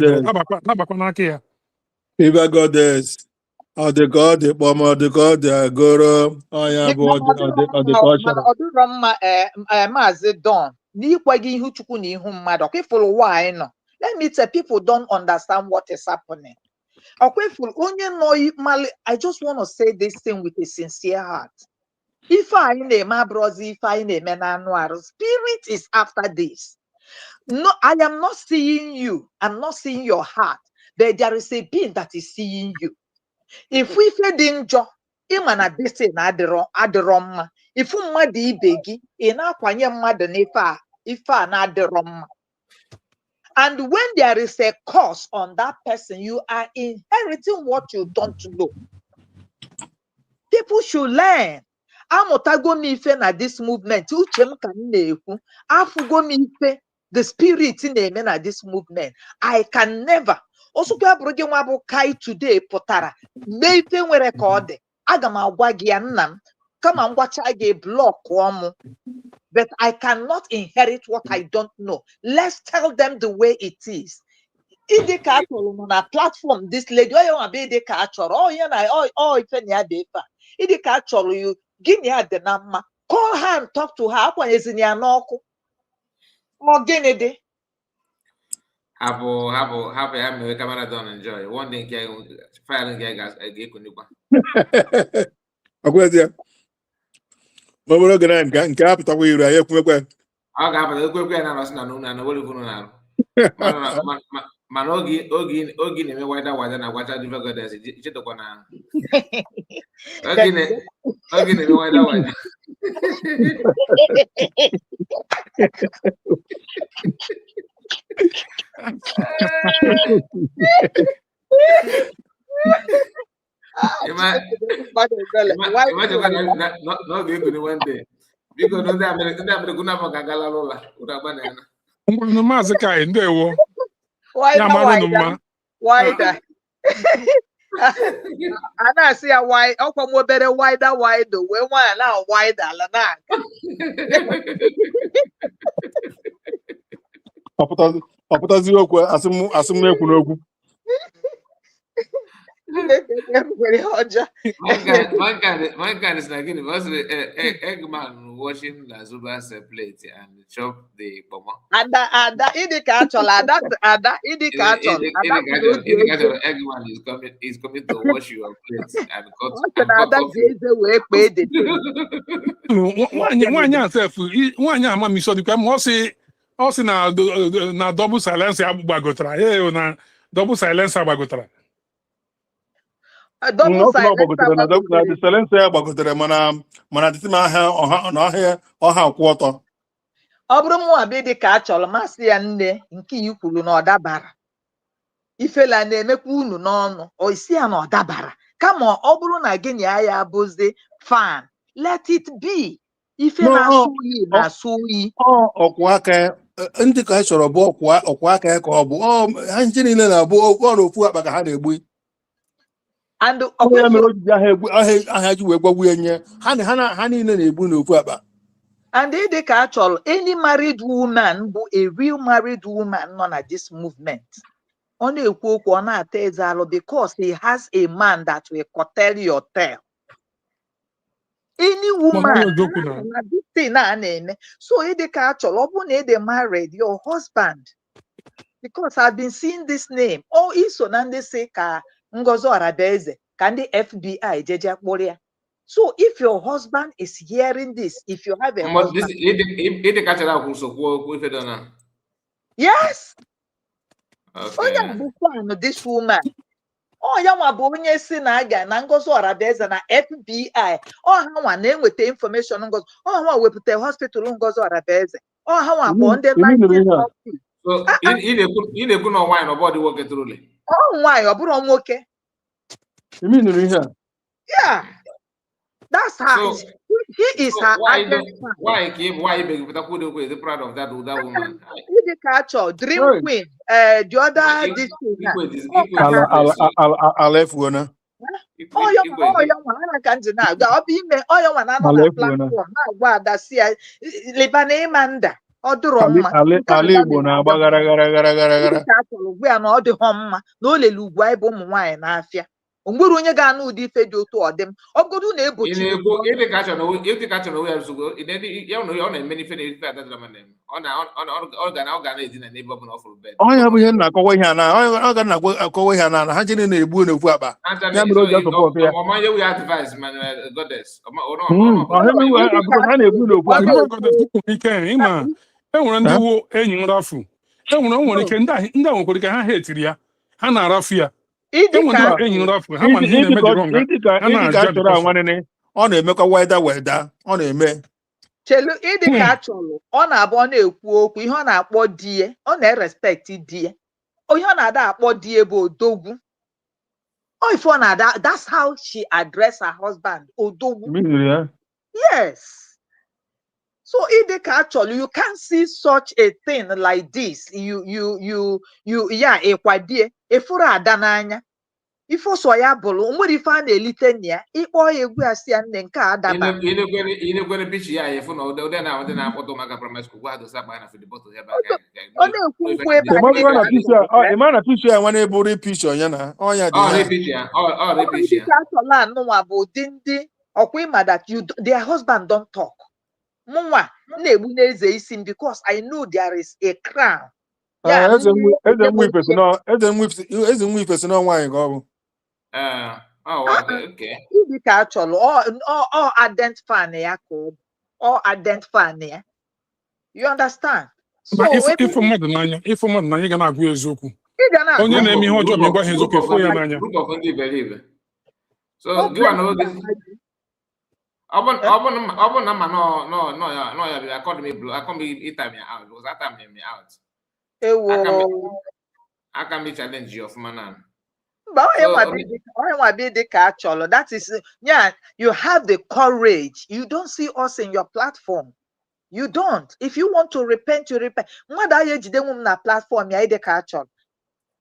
nabakwa n'aka ya. Liver goddess. Ọ dị ka ọ dị kpọm, ọ dị ka ọ dị agoro. Ọnya bụ ọ dị ka ọ Mana chọrọ. ọ dịrọ mma Maazị Don n'ikweghị ihu Chukwu na ihu mmadụ ọkwa ifuru ụwa anyị nọ. Let me tell people don't understand what is happening. ọkwa ifuru onye nọ mali. I just want to say this thing with a sincere heart. Ife anyị na-eme abụrụzi ife anyị na-eme n'anụ arụ. Spirit is after this. No, I am not seeing you. I'm not seeing your heart. But there is a being that is seeing you. If we fed in njọ, ịma na this thing adịrọ mma. Ifu mmadụ ibe gị, ị na-akwanye mmadụ n'ife a na-adịrọ mma. And when there is a curse on that person, you are inheriting what you don't know. People should learn. Amụtago m ife na this movement. Uche m ka m na-ekwu. Afụgo m ife the spirit na-eme na this movement. I can never. Osukwa bụrụ gị nwa bụ Kai today pụtara mee ife nwere ka ọ dị. Aga m agwa gị ya nna m kama m gwacha gị block ọmụ. But I cannot inherit what I don't know. Let's tell them the way it is. Ịdị ka achọrọ m na platform this lady. Onye nwa bụ ịdị ka achọrọ. Onye na ife na ya dị ife a. Ịdị ka achọrọ you. Gịnị ya dị na mma. Call her and talk to her. Akwanyezina ya n'ọkụ. Ọ gịnị dị? Hapụ ya mere camera don enjoy. One day nke file nke ga-ekunikwa. Ọgwụezi ya. Ma ọ bụrụ oge na nke apụtakwa iru anyị ekwumekwe. Ọ ga-apụta ekwekwe na nọsị na n'ụlọ na wele kwuru na mana oge na-eme wada na gwacha Liver Goddess ichetakwa na oge na-eme wada. N'oge ekuni one day biko ndị Amerịka na-afọ ga-agala n'ụlọ ụra agbanyeghị. Ngwanụ Maazị Kai ndewo ya mara mma. A na-asị ya ọkwa m obere wida wide wee nwaanyị na wide ala na ọpụtazi okwu asị m ekwu n'okwu. My kind is like Eggman washing Lasuba's plate and chop the bomber. Ada ịdị ka achọrọ Ada ịdị ka achọrọ Eggman is coming to wash your plate and cut Ada ga-eze wee kpee dị. Nwaanyị asef nwaanyị amamiso dịkwa ma ọ sị na double silence gbagotara na double silence gbagotara. Double silence na the silence ya gbagotere mana dịtị m ahịa ọha kwụ ọtọ. Ọ bụrụ m abịa dị ka achọrọ masị ya nne nke i kwuru na ọ dabara. Ifela na-emekwa unu n'ọnụ o isi ya na ọ dabara kama ọ bụrụ na gị na ya abụzi fan let it be. Ife na-asụ oyi na-asụ oyi. Ọkwa aka ndị ka chọrọ bụ ọkwa aka ya ka ọ bụ ha nche niile na-abụ ọrụ ofu akpa ka ha na-egbu. And aha ji wee gwagwu ya nye ha niile na-egbu n'ofu akpa. And ịdị ka achọrọ any married woman bụ a real married woman nọ na this movement. Ọ na-ekwu okwu ọ na-ata eze alụ because he has a man that will curtail your tail. Any woman na this thing na-eme. So ịdị ka achọrọ ọ bụ na ịdị married your husband because I've been seeing this name. Iso na ndị si ka Ngozi Orabaeze ka ndị FBI jeje kpụrụ ya. So if your husband is hearing this, if you have a husband, yes. Onye bụ fan this woman. Ya nwa bụ onye si na aga na Ngozi Orabaeze na FBI. Ha nwa na-enweta information Ngozi. Ha nwa wepụta hospital Ngozi Orabaeze. Ha nwa bụ ndị license. So ị na-ekwu na nwaanyị na ọbọdị nwoke tụrụle. Nwaanyị ọ bụrụ nwoke. Yeah. That's how he is her agent. Why beg is the proud of that woman? Dream Queen. The other this thing. Oyo nwa ka nji na-aga ọ bụ ime oyo nwa na-anọ na platform na-agwa ada si ya leba na ịma nda ọ dịrọ mma ala Igbo na-agba gara gara gara gara gara ka achọrọ ugbu ya na ọ dịghọ mma na o lele ugwu anyị bụ ụmụ nwaanyị n'afịa o nwere onye ga-anụ ụdị ife dị otu ọ dị m ọ bụrụ na ebochi ịdị ka achọrọ onwe ya ozugbo ọ na-eme n'ife na-erife adadara mana ọ ga na-edina n'ebe ọ bụla ọ fụrụ bed onye bụ ihe na-akọwa ihe na ọ ga na-akọwa ihe na ha jere na-egbu n'ofu akpa ya mere o ji asọpọtụ ya ọmanye wu ya advice man goddess ha na-egbu n'ofu akpa ike ịma enwere ndị wu enyi nrafu enwere ike ndị a nwekwara ike ha hetiri ya ha na-arafu ya enwere enyi nrafu ha ma ihe na-eme ịdịka chọrọ anwanene ọ na-emekwa weda ọ na-eme chelu ịdị ka achọrọ ọ na-abụ ọ na-ekwu okwu ihe ọ na-akpọ di ya ọ na-erespekti di ya ihe ọ na-ada akpọ di ya bụ odogwu ife ọ na-ada that's how she address her husband odogwu yes so ịdị ka achọrọ you can't see such a thing like this ya ịkwadie efuru ada n'anya ife ọsọ ya bụrụ nwere ife a na-elite na ya ịkpọ ya egwu ya si ya nne nke a adaba inekwere bichi ya efu na ụdị na-adị na-akpọtọ maka primary school gwa dosa akpa na fidi bọtụ ebe ọ na-ekwu ukwu ebe ịma na pichi ya nwane bụrụ pichi onye na ọnya dị ya achọla anụnwa bụ ụdị ndị ọkwa ịma that their husband don't talk mụnwa na-egbu n'eze isi m because I know there is a crown eze nwa ifesi na nwaanyị ka ọ bụ ịdị ka achọrọ ọ adent fan ya ka ọ adent fan ya you understand ịfụ mmadụ n'anya ga na-agwa eziokwu onye na-eme ihe ọjọọ ma ịgwa ha eziokwu ịfụ ya n'anya ọ bụ na ma nọ ya bịa akọm ịtam ya out because atam me out aka m challenge you ọfụma na onye nwa bi dị ka achọrọ that is yeah you have the courage you don't see us in your platform you don't if you want to repent you repent mmadụ anyị ejidenwu m na platform ya ịdị ka achọrọ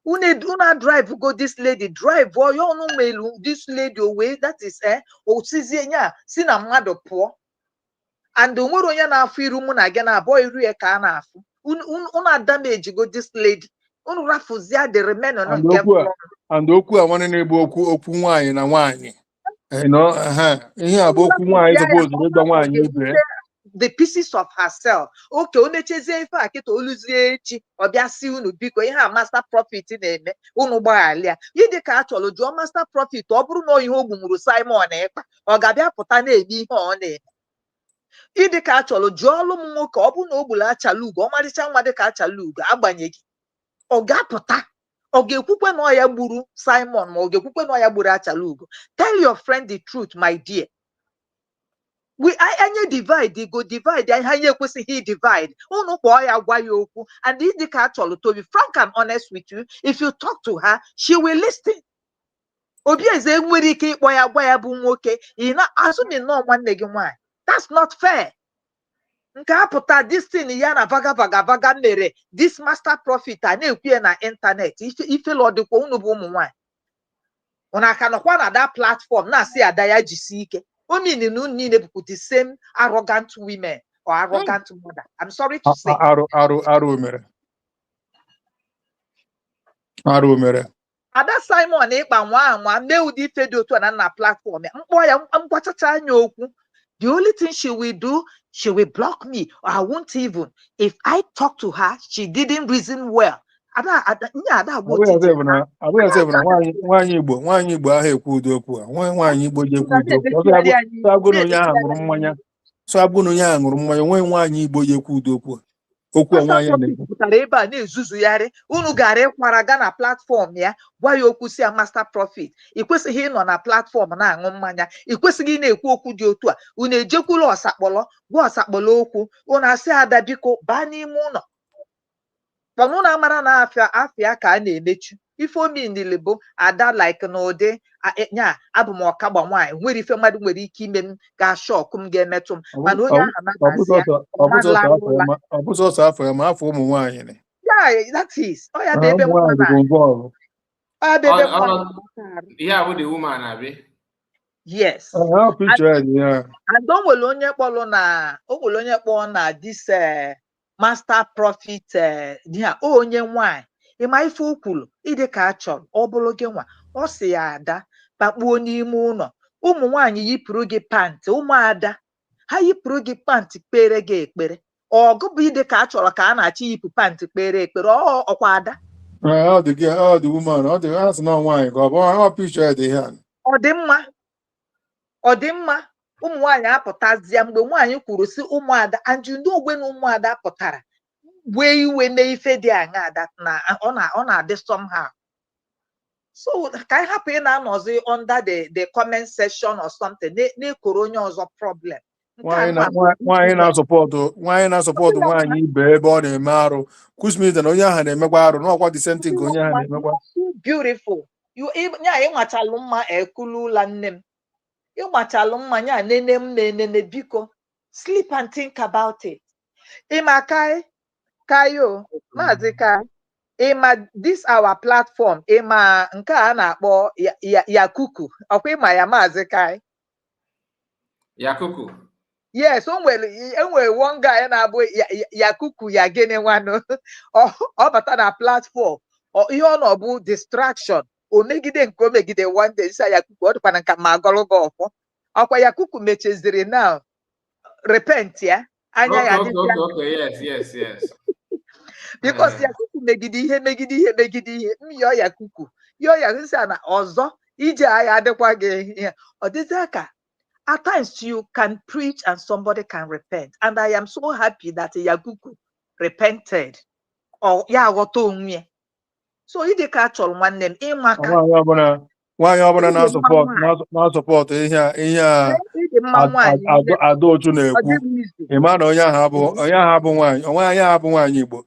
una drive go this lady drive or you no melu this lady away that is osizie nya si na mmadụ pụọ and onwere onye na-afụ iru mụ na gị na abụọ iru ya ka a na-afụ una damage go this lady unu rafuzia the remain on nke and okwu a nwanne na-egbu okwu nwaanyị na nwaanyị ihe a bụ okwu nwaanyị suppose ịgwa nwaanyị ebe the pieces of herself okay o nechezie ife a kịta oluzie echi ọ bịa si unu biko ihe a master profit na-eme unu gbaghalịa ịdị ka achọrọ jụọ master profit ọ bụrụ na ihe o gbugburu Simon ịkpa ọ ga-abịa pụta na-eme ihe ọ na-eme ịdị ka achọrọ jụọ ọlụ m nwoke ọ bụrụ na o gburu achalugo ọmarịcha nwa dị ka achalugo agbanyeghị ọ ga-apụta ọ ga-ekwukwe na ọ ya gburu Simon ma ọ ga-ekwukwe na ọ ya gburu achalugo tell your friend the truth my dear anyị divide go divide anyị ekwesịghị divide unu kpọọ ya gwa ya okwu and ịdị ka achọrọ to be frank and honest with you if you talk to her she will listen Obieze nwere ike ịkpọ ya gwa ya bụ nwoke ị na-asụmi nnọọ nwanne gị nwaanyị that's not fair nke apụta this thing ya na vaga mere this master profit a na-ekwu ya na internet ifele ọdịkwa unu bụ ụmụ nwaanyị unu aka nọkwa na that platform na-asị ada ya jisi ike o mean niile bụ the same arrogant women or arrogant mother. I'm sorry to say. Arụ mere. Ada Simon ịkpa nwa mee ụdị ife dị otu na platform mkpọ ya mgbachacha anya okwu. The only thing she will do, she will block me. Or I won't even. If I talk to her, she didn't reason well. Nwaanyị Igbo ahụ ekwu ụdị okwu a nwaanyị Igbo ji ekwu ụdị okwu so abụrụ onye ahụ ṅụrụ mmanya nwee nwaanyị Igbo ji ekwu ụdị okwu okwu nwaanyị na-ekwupụtara ebe a na-ezuzugharị unu gara ịkwara ga na platform ya gwa ya okwu si ya master profit ị kwesịghị ịnọ na platform na-aṅụ mmanya ị kwesịghị na-ekwu okwu dị otu a unu ejekwula ọsakpọlọ gwa ọsakpọlọ okwu unu asị ada biko baa n'ime ụlọ kpọnụ na amara na afịa ka a na-emechu ife omenile bụ ada like na ụdị nya abụ m ọkagba nwaanyị nwere ife mmadụ nwere ike ime m ga-ashọkụ m ga-emetụ m mana onye ahụ ọ bụ sọsọ afọ ya ma afọ ụmụ nwaanyị that is ọ ya bụ ebe Yeah, with the woman, Abby. Yes. How picture yeah. And don't will onye kpọrọ na this master prophet dia onye nwanyị ịma ife o kwuru ịdị ka achọrọ ọ bụrụ gị nwa ọ sị ya ada bakpuo n'ime ụlọ ụmụ nwanyị yipụrụ gị pantị ụmụada ha yipụrụ gị pantị kpere gị ekpere ọgụ bụ ịdị ka achọrọ ka a na-achọ yipụ pantị kpere ekpere ọkwa ada All the woman, all the house no wine. Go how picture the hand. ọ dị mma ụmụ nwanyị apụtazie mgbe nwanyị kwuru si ụmụada and you know when ụmụada pụtara wee iwe mee ife dị aṅa that na ọ na-adị somehow so ka anyị hapụ ị na-anọzi under the comment section or something na-ekoro onye ọzọ problem Nwaanyị na-asọpọtụ nwaanyị ibe ebe ọ na-eme arụ kusmite na onye ahụ na-emekwa arụ n'ọkwa the same thing ka onye ahụ na-emekwa beautiful nya ịmachalụ mma ekulu ụla nne m ịmachalụ mma nya nene m na-enene biko sleep and think about it ịma kayo maazị kai ịma this our platform ịma nke a na-akpọ yakuku ọkwa ịma ya maazị kai Yakuku. Yes, enwere one guy na-abụ yakuku ya gịnị nwanụ ọ bata na platform ihe ọ nọ bụ distraction o megide nke o megide one day sị yakuku ọ dịkwana nka ma agọlụgọ ọfọ ọkwa yakuku mecheziri now repent ya anya ya Okay, yes. because yakuku megide ihe myọ yakuku yọọ ya sị na ọzọ ije agha adịkwa gị ihe ọ dịzị aka at times you can preach and somebody can repent. And I am so happy that Yakuku repented. Or ya. So he did catch all one name. Nwaanyị ọbụla na-asọpọtụ ihe ada otu na-ekwu ịma na onye ahụ abụ nwaanyị Igbo.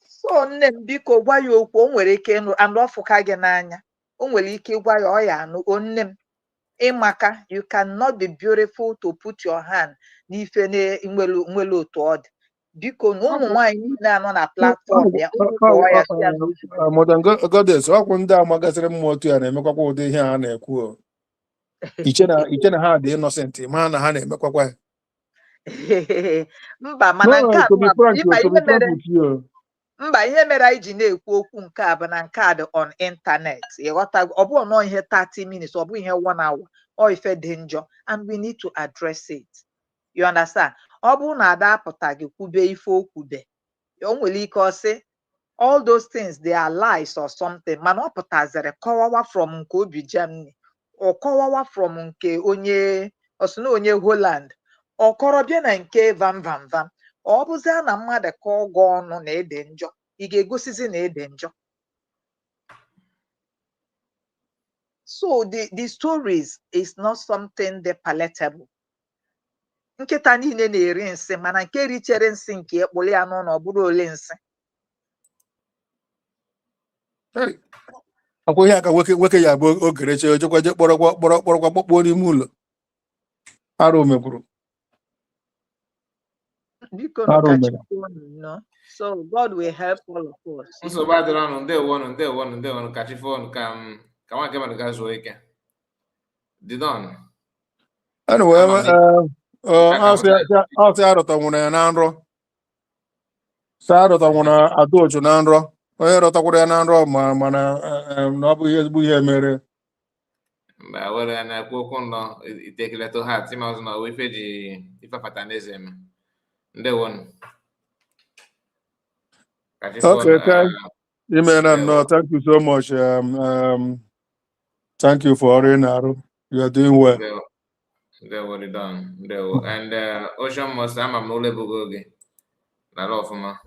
So nne m biko gwa ya okwu o nwere ike ịnụ and ọfụka gị n'anya o nwere ike ịgwa ya ọ ya anụ o nne m Imaka, you cannot be beautiful to put your hand n'ife nwere otu ọ dị biko na ụmụ nwaanyị niile anọ na platform ya Modern Goddess ọkwụ ndị a magasịrị mma otu ya na-emekwakwa ụdị ihe a na-ekwu iche na ha dị innocent ma na ha na-emekwakwa mba mana nke mba ihe mere anyị ji na-ekwu okwu nke a bụ na nke a dị on internet ịghọta ọ bụrụ nọ ihe 30 minutes ọ bụ ihe 1 hour ọ ife dị njọ and we need to address it you understand ọ bụrụ na ada apụta gị kwube ife okwube o nwere ike ọ sị all those things they are lies or something mana ọ pụtaziri kọwawa from nke obi Germany ọ kọwawa from nke onye osina onye Holland ọ kọrọ bịa na nke vam ọ bụzie na mmadụ ka ọgọ ọnụ na ede njọ ị ga-egosizi na ede njọ so the stories is not something the palatable nkịta niile na-eri nsị mana nke richere nsị nke ekpụli ya n'ụlọ ọ bụrụ ole nsị akwa ihe aka nwoke ya bụ ogereche ojekwaje kpọrọkwa kpọkpọ n'ime ụlọ arụ megburu so God will help all of us. Nsogbu adịrọ ọnụ ndewonu ka chi fonu ka nwa nke mmadụ ga zuo ike didon asị arụtanwụrụ ya na nrọ arụtanwụrụ Adaochu na nrọ onye rọtakwara ya na nrọ mana na ọ bụ ihe ezigbo ihe mere mgbe were ya na-ekwu okwu nọ itekileto ha timazụ na ife ji ifefata n'eze eme ndewonu. Okay, no, thank you so much. Thank you for Arụ. You are doing well. They were done. And Ocean must am a mole bugogi. Not off ma.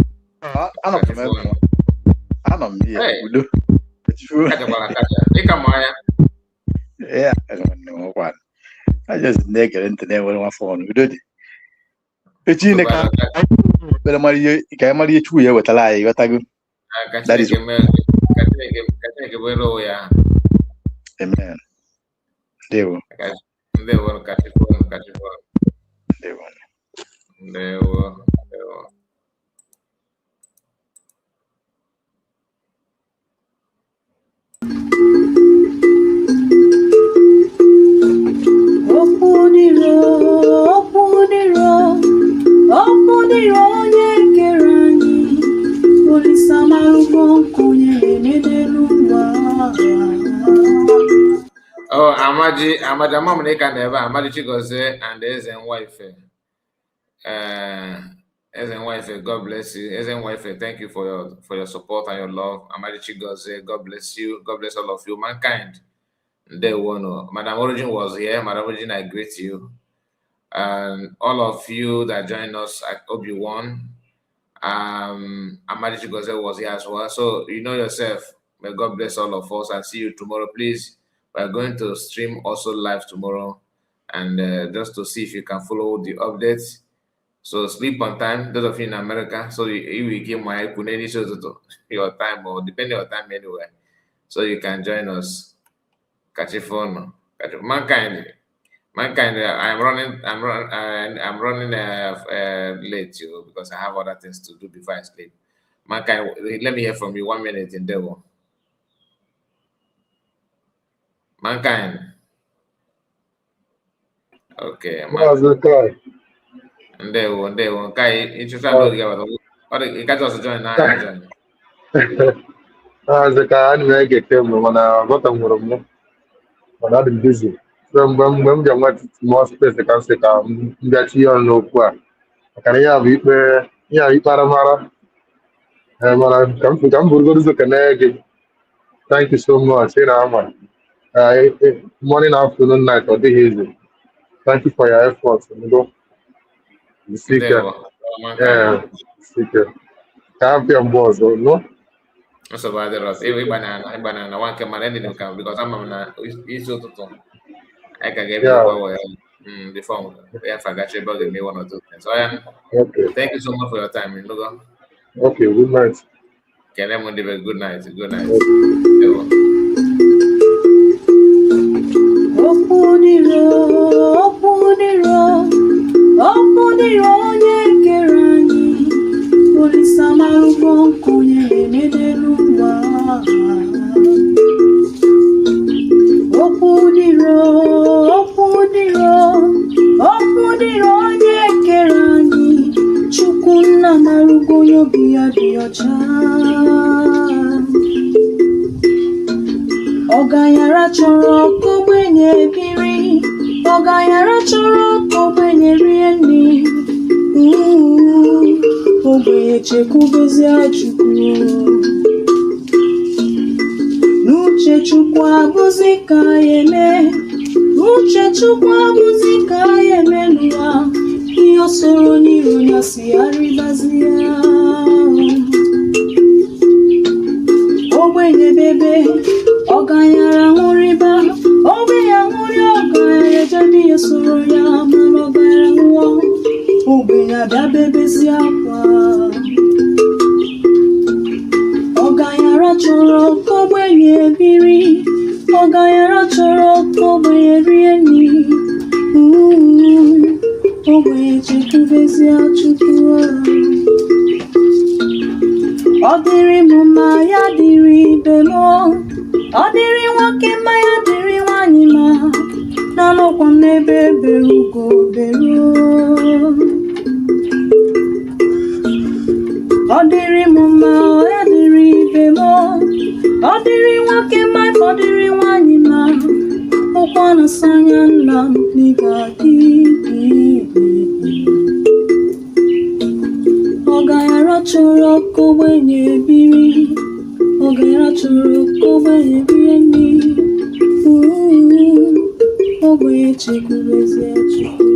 Yeah, I don't know what. I just naked into there with my phone. We did it. But I'm already 2 years with a lie. That is amen. They were. They were. Oh, Amadi Amamunika never, Amadi Chigoze and Ezen wife. Ezen wife, God bless you. Ezen wife, thank you for your support and your love. Amadi Chigoze, God bless you. God bless all of you. Mankind. Day one. Madam Origin was here. Madam Origin, I greet you. And all of you that joined us at Obi-Wan. Amadi Chigoze was here as well. So you know yourself. May God bless all of us and see you tomorrow. Please, we're going to stream also live tomorrow, and just to see if you can follow the updates. So sleep on time, those of you in America. So you will give my Kuneni your time, or depending on your time anywhere. So you can join us. Catch your phone. Mankind. I'm running late, because I have other things to do before I sleep. Mankind, let me hear from you 1 minute in Devo. Mankind. Okay, Mankind. And Devo. Kai, introduce no together. Or you can just join now. Join. Zaka ani mai get them mana bata murum mana I'm busy. So I'm just more space can say ka mbiachi on no kwa. Kana ya bi pe ya bi para mara. Mana kam burgo zo kana ge. Thank you so much. Man. Morning, afternoon, night, or day easy. Thank you for your efforts. The speaker. Yeah, speaker. Have your boss, no? So bad rough. Banana one can manage because I'm it's so I can get the phone. If I got you about me 1 or 2 things. So Okay. thank you so much for your time. Okay, good night. Can everyone give a good night? Good night. Ọganyara chọrọ ogbenye biri, ọganyara chọrọ ogbenye rie nri, ogbenye chekwubezie Chukwu. N'uche Chukwu abụzi ka ya eme, n'uche Chukwu abụzi ka ya eme n'ụwa, ihe o soro n'iru ya si arịbazie. Ogbenye bebe, ọganyara nwụrịba, ogbenye nwụrị ọganyara jadi ya soro ya, mana ọganyara nwụọ, ogbenye abịa bebezi akwa. Ọganyara chọrọ ka ogbenye biri, ọganyara chọrọ ka ogbenye rie nri, ogbenye chekwubezie Chukwu. Ọ dịrị m mma, ya dịrị ibe m, ọ dịrị nwoke mma, ya dịrị nwanyị mma, na-anọkwa m n'ebe bere ugo beruo. Ọ dịrị m mma, ya dịrị ibe m, ọ dịrị nwoke mma, ọ dịrị nwanyị mma, ụkwa na-asa anya nna m n'ịga dị. Ọganyara chọrọ ka ogbenye biri, ọganyara chọrọ ka ogbenye rie nri, ogbenye chekwubezie Chukwu.